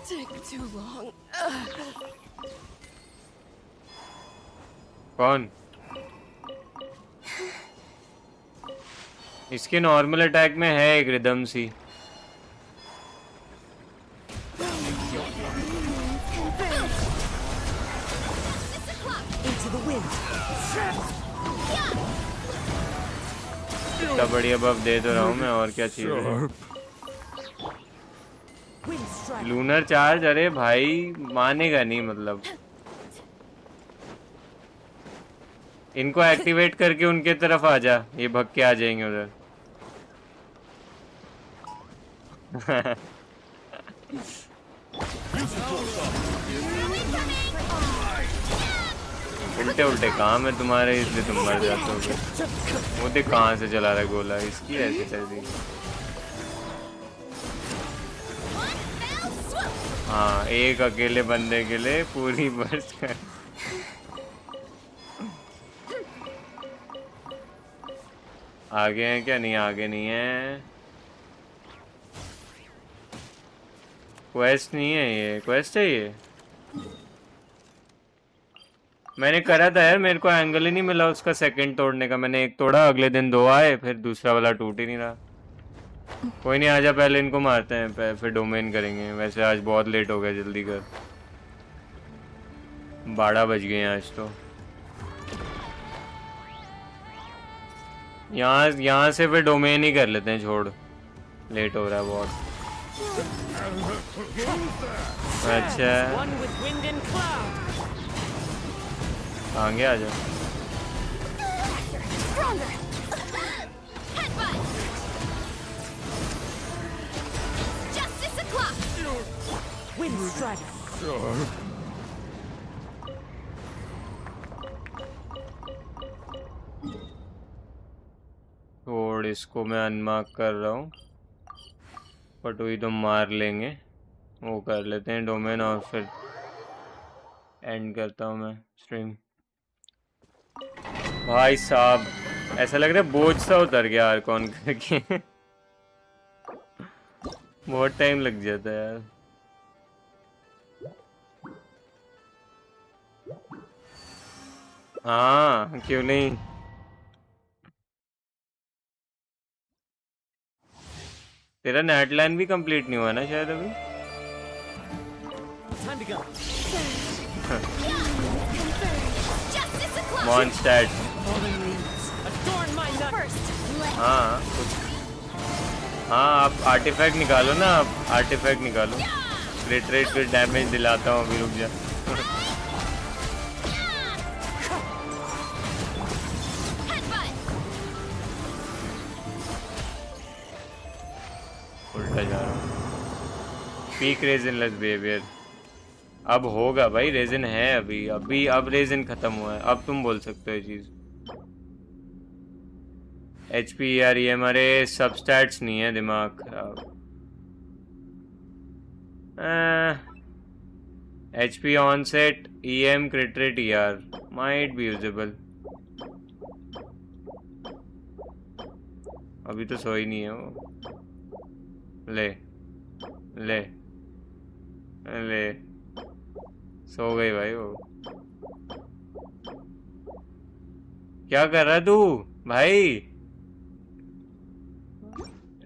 Take too long. कौन? इसके नॉर्मल अटैक में है एक रिदम सी। इतना बढ़िया बफ दे तो रहा हूँ मैं, और क्या चाहिए? लूनर चार्ज, अरे भाई मानेगा नहीं मतलब। इनको एक्टिवेट करके उनके तरफ आ जा, ये भग के आ जाएंगे उधर। उल्टे उल्टे काम है तुम्हारे, इसलिए तुम मर जाते हो। वो देख कहाँ से चला रहा है गोला, इसकी ऐसे कर दी। हाँ, एक अकेले बंदे के लिए पूरी बर्स्ट कर। आगे हैं क्या? नहीं, आगे नहीं है। क्वेस्ट नहीं है ये, क्वेस्ट है ये। मैंने करा था यार, मेरे को एंगल ही नहीं मिला उसका सेकंड तोड़ने का। मैंने एक तोड़ा, अगले दिन 2 आए, फिर दूसरा वाला टूट ही नहीं रहा। कोई नहीं, आजा पहले इनको मारते हैं, फिर डोमेन करेंगे। वैसे आज बहुत लेट हो गया, जल्दी कर। 12 बज गए आज तो। यहाँ से फिर डोमेन ही कर लेते हैं, छोड़, लेट हो रहा है बहुत। अच्छा आगे आ जाओ। छोड़, इसको मैं अनमार्क कर रहा हूँ, बट वही तो मार लेंगे। वो कर लेते हैं डोमेन, और फिर एंड करता हूँ मैं स्ट्रीम। भाई साहब, ऐसा लग रहा है बोझ सा उतर गया यार कौन करके। बहुत टाइम लग जाता है यार। हाँ, क्यों नहीं। तेरा नेटलाइन भी कंप्लीट नहीं हुआ ना शायद अभी। मॉन्स्टैट। हाँ हाँ, आप आर्टिफैक्ट निकालो ना, आप आर्टिफैक्ट निकालो। रिट्रेट फिर डैमेज दिलाता हूँ अभी, रुक जा। उल्टा जा रहा हूँ। पीक रेजिन लेस बिहेवियर अब होगा भाई, रेजिन है अभी अब रेजिन खत्म हुआ है, अब तुम बोल सकते हो ये चीज। HP यार, ये हमारे सबस्टैट्स नहीं है, दिमाग खराब। HP onset EM crit rate ER might be usable. अभी तो सोई नहीं है वो। ले ले ले, सो गई भाई वो। क्या कर रहा है तू भाई?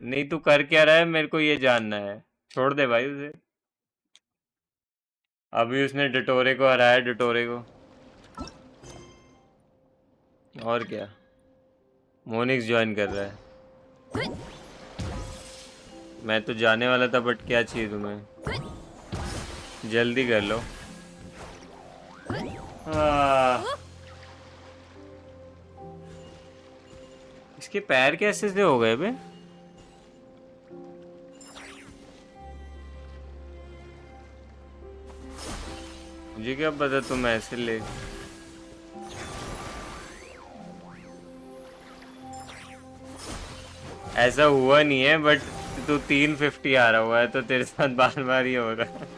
नहीं, तू कर क्या रहा है, मेरे को ये जानना है। छोड़ दे भाई उसे। अभी उसने डिटोरे को हराया, डिटोरे को। और क्या, मोनिक्स ज्वाइन कर रहा है। मैं तो जाने वाला था, बट क्या चाहिए तुम्हें? जल्दी कर लो। इसके पैर कैसे से हो गए बे? मुझे क्या पता तुम ऐसे ले। ऐसा हुआ नहीं है, बट तू 350 आ रहा हुआ है, तो तेरे साथ बार बार ही हो रहा है।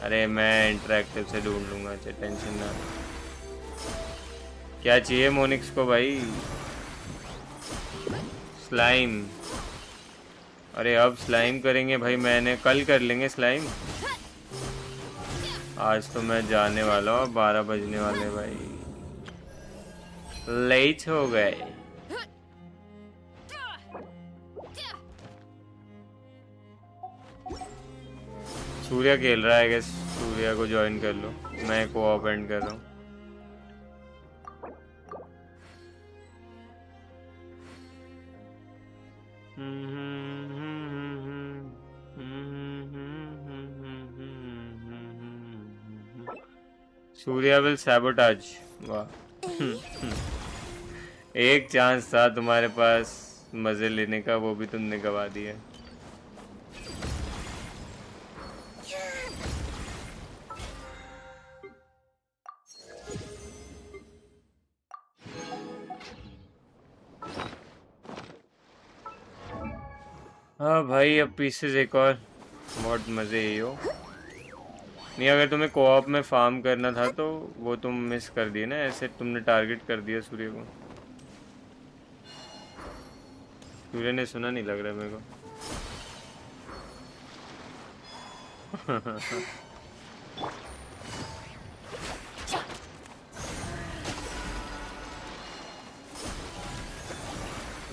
अरे मैं इंटरेक्टिव से ढूंढ लूंगा, टेंशन ना। क्या चाहिए मोनिक्स को भाई? स्लाइम। अरे अब स्लाइम करेंगे भाई, मैंने कल कर लेंगे स्लाइम। आज तो मैं जाने वाला हूँ, 12 बजने वाले भाई, लेट हो गए। सूर्या खेल रहा है, सूर्या को ज्वाइन कर लो, मैं को-ऑप एंड कर रहा हूँ। Surya will sabotage. वाह। एक चांस था तुम्हारे पास मजे लेने का, वो भी तुमने गवा दिया। हाँ भाई, अब पीसेस एक और, बहुत मजे ही हो। नहीं, अगर तुम्हें कोऑप में फार्म करना था तो वो तुम मिस कर दिए ना, ऐसे तुमने टारगेट कर दिया सूर्य को। सूर्य ने सुना नहीं लग रहा मेरे को।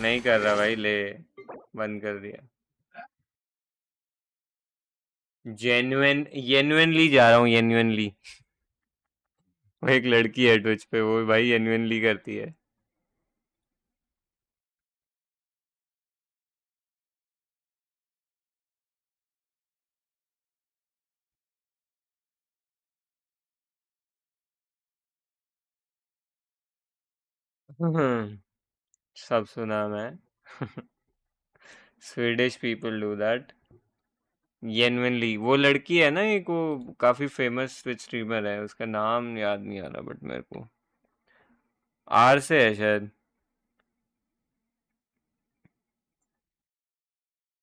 नहीं कर रहा भाई, ले बंद कर दिया। जेन्युइनली जा रहा हूँ, जेन्युइनली। वो एक लड़की है ट्विच पे, वो भाई जेन्युइनली करती है। सब सुना मैं। Swedish people do that genuinely. वो लड़की है ना एक, वो काफी फेमस स्विच स्ट्रीमर है, उसका नाम याद नहीं आ रहा बट मेरे को आर से है शायद।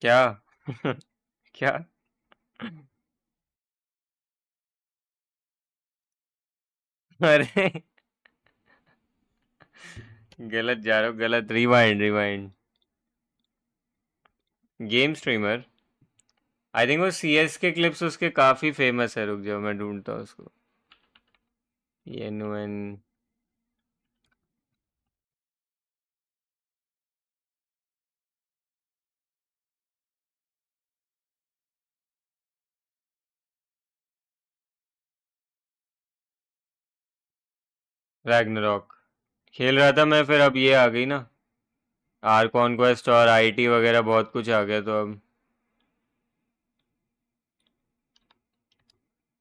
क्या? क्या? अरे गलत जा रहे हो, गलत। Rewind rewind. Game streamer, I think वो सीएस के क्लिप्स उसके काफी फेमस है। रुक जाओ मैं ढूंढता हूँ उसको। जेन्युइन रैग्नारॉक खेल रहा था मैं, फिर अब ये आ गई ना आर कॉन्क्वेस्ट और आईटी वगैरह, बहुत कुछ आ गया तो अब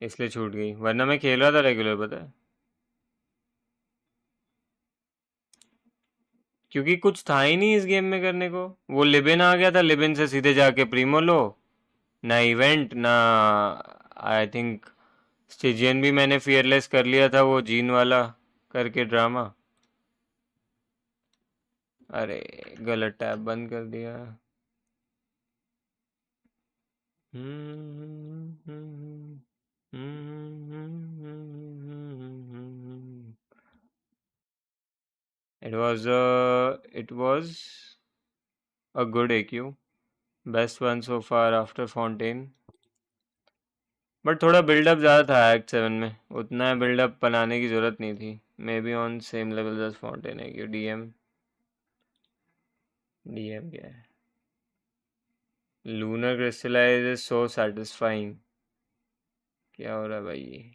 इसलिए छूट गई, वरना मैं खेल रहा था रेगुलर, पता है। क्योंकि कुछ था ही नहीं इस गेम में करने को। वो लिबिन आ गया था, लिबिन से सीधे जाके प्रीमो लो, ना इवेंट ना। आई थिंक स्टिजियन भी मैंने फियरलेस कर लिया था, वो जीन वाला करके ड्रामा। अरे गलत टैब बंद कर दिया। It was a good AQ, best one so far after Fontaine. But थोड़ा बिल्डअप ज़्यादा था एक्ट 7 में, उतना बिल्डअप बनाने की ज़रूरत नहीं थी। Maybe on same level as fountain है क्यों। डीएम डीएम क्या है? Lunar crystallize is so satisfying. क्या हो रहा है भाई ये?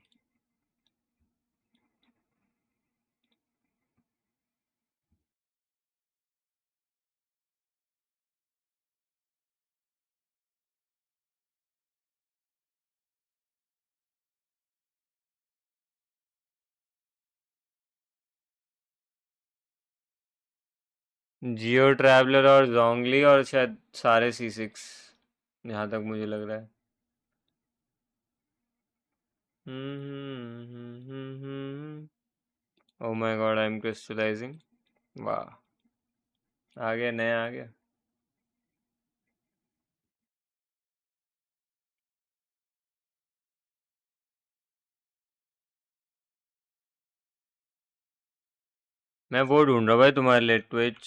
जियो ट्रैवलर और जोंगली और शायद सारे C6, जहाँ तक मुझे लग रहा है। Oh my god, I am crystallizing. वाह, आ गया, नया आ गया। मैं वो ढूंढ रहा हूँ भाई तुम्हारे लिए, ट्विच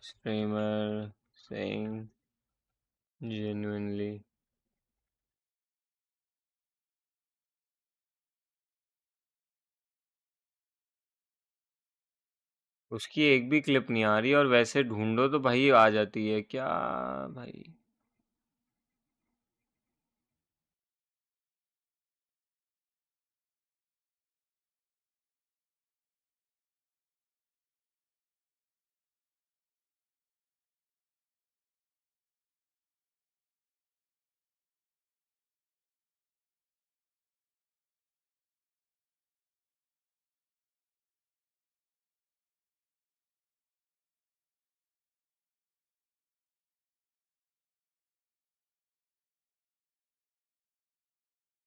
स्ट्रीमर सेइंग जेन्युइनली। उसकी एक भी क्लिप नहीं आ रही और वैसे ढूंढो तो भाई आ जाती है क्या भाई।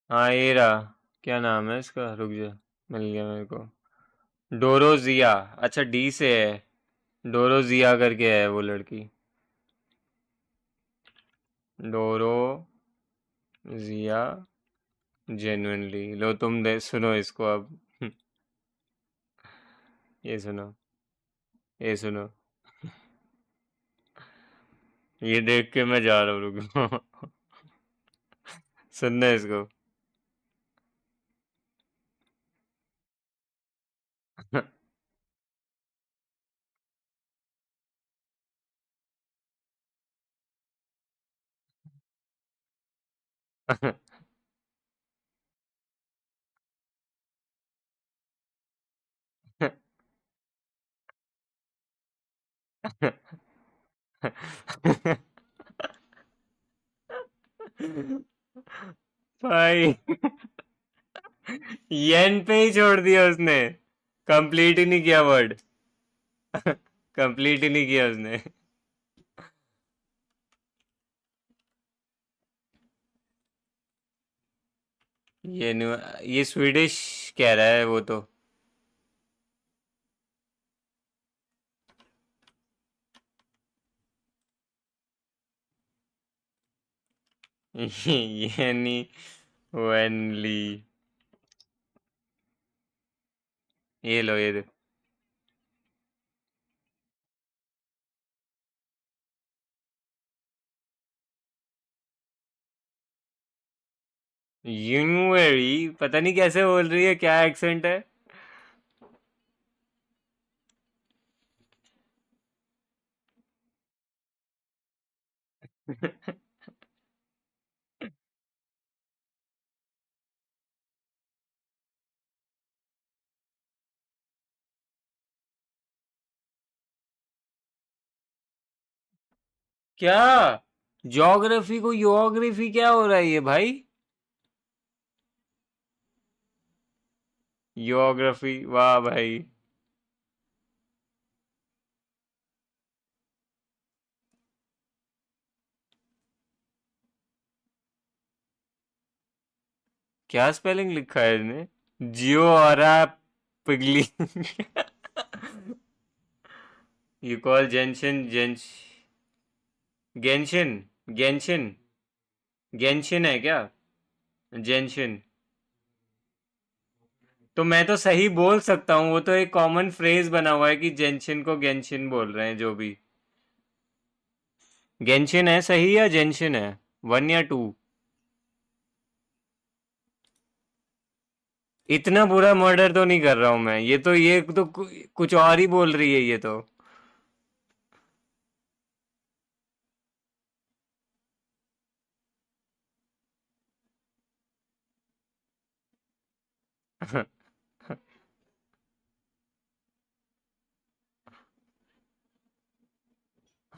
हाँ ये रहा, क्या नाम है इसका, रुक जा, मिल गया मेरे को। डोरोजिया, अच्छा डी से है, डोरोजिया करके है वो लड़की, डोरोजिया जेन्युइनली। लो तुम दे सुनो इसको अब। ये सुनो, ये सुनो, ये देख के मैं जा रहा हूँ, रुको। सुनना इसको। भाई येन पे ही छोड़ दिया उसने, कंप्लीट ही नहीं किया वर्ड। कंप्लीट ही नहीं किया उसने। ये ये स्वीडिश कह रहा है वो तो। ये नहीं, वेनली, ये लो ये दे। यूनवेरी पता नहीं कैसे बोल रही है, क्या एक्सेंट है। क्या ज्योग्राफी को योग्राफी क्या हो रहा है ये भाई। योग्राफी, वाह भाई। क्या स्पेलिंग लिखा है इसने, जियो और पिगली। You call Genshin Genshin, Genshin, Genshin, Genshin है क्या, जेंशिन। तो मैं तो सही बोल सकता हूँ, वो तो एक कॉमन फ्रेज बना हुआ है कि जेंशिन को गेंशिन बोल रहे हैं जो भी। गेंशिन है सही या जेंशिन है, 1 या 2। इतना बुरा मर्डर तो नहीं कर रहा हूं मैं, ये तो कुछ और ही बोल रही है ये तो।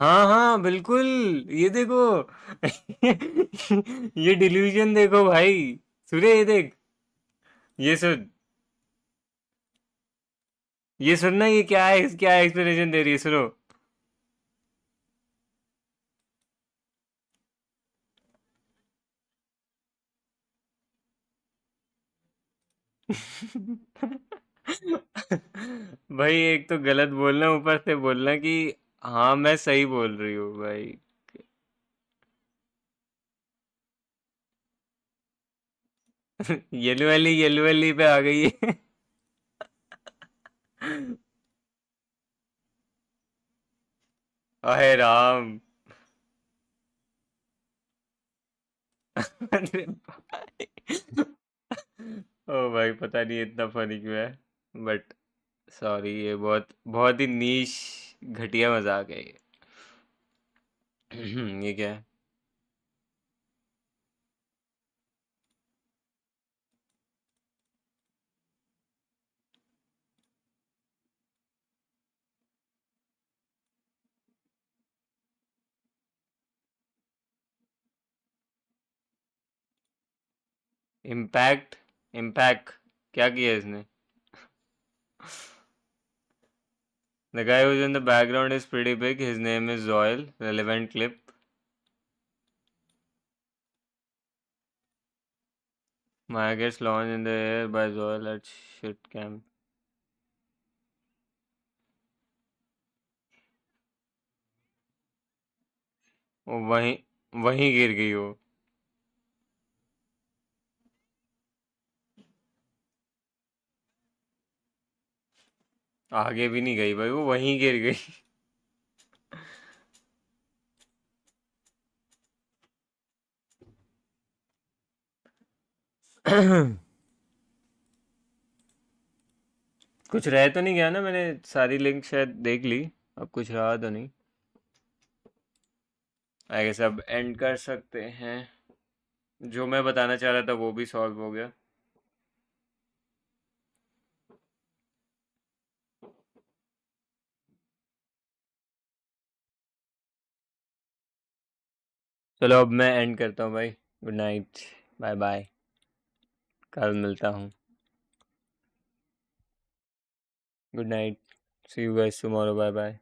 हाँ हाँ बिल्कुल, ये देखो। ये डिल्यूजन देखो भाई, सूर्य ये देख, ये सुन, ये सुनना, ये क्या है, क्या एक्सप्लेनेशन दे रही है, सुनो। भाई एक तो गलत बोलना, ऊपर से बोलना कि हाँ मैं सही बोल रही हूँ भाई। येलो वाली पे आ गई है। अहे राम। अरे भाई। ओ भाई पता नहीं इतना फनी क्यों है, बट सॉरी, ये बहुत बहुत ही नीश घटिया मजाक है ये। ये क्या है? इम्पैक्ट, इम्पैक्ट क्या किया इसने? The guy who's in the background is pretty big. His name is Zoil. Relevant clip. Maya gets launched in the air by Zoil at shit camp. वो वहीं वहीं गिर गई वो। आगे भी नहीं गई भाई, वो वहीं गिर गई। कुछ रह तो नहीं गया ना? मैंने सारी लिंक शायद देख ली, अब कुछ रहा तो नहीं। आई गेस अब एंड कर सकते हैं। जो मैं बताना चाह रहा था वो भी सॉल्व हो गया। चलो अब मैं एंड करता हूँ भाई। गुड नाइट, बाय बाय, कल मिलता हूँ। Good night, see you guys tomorrow, bye bye.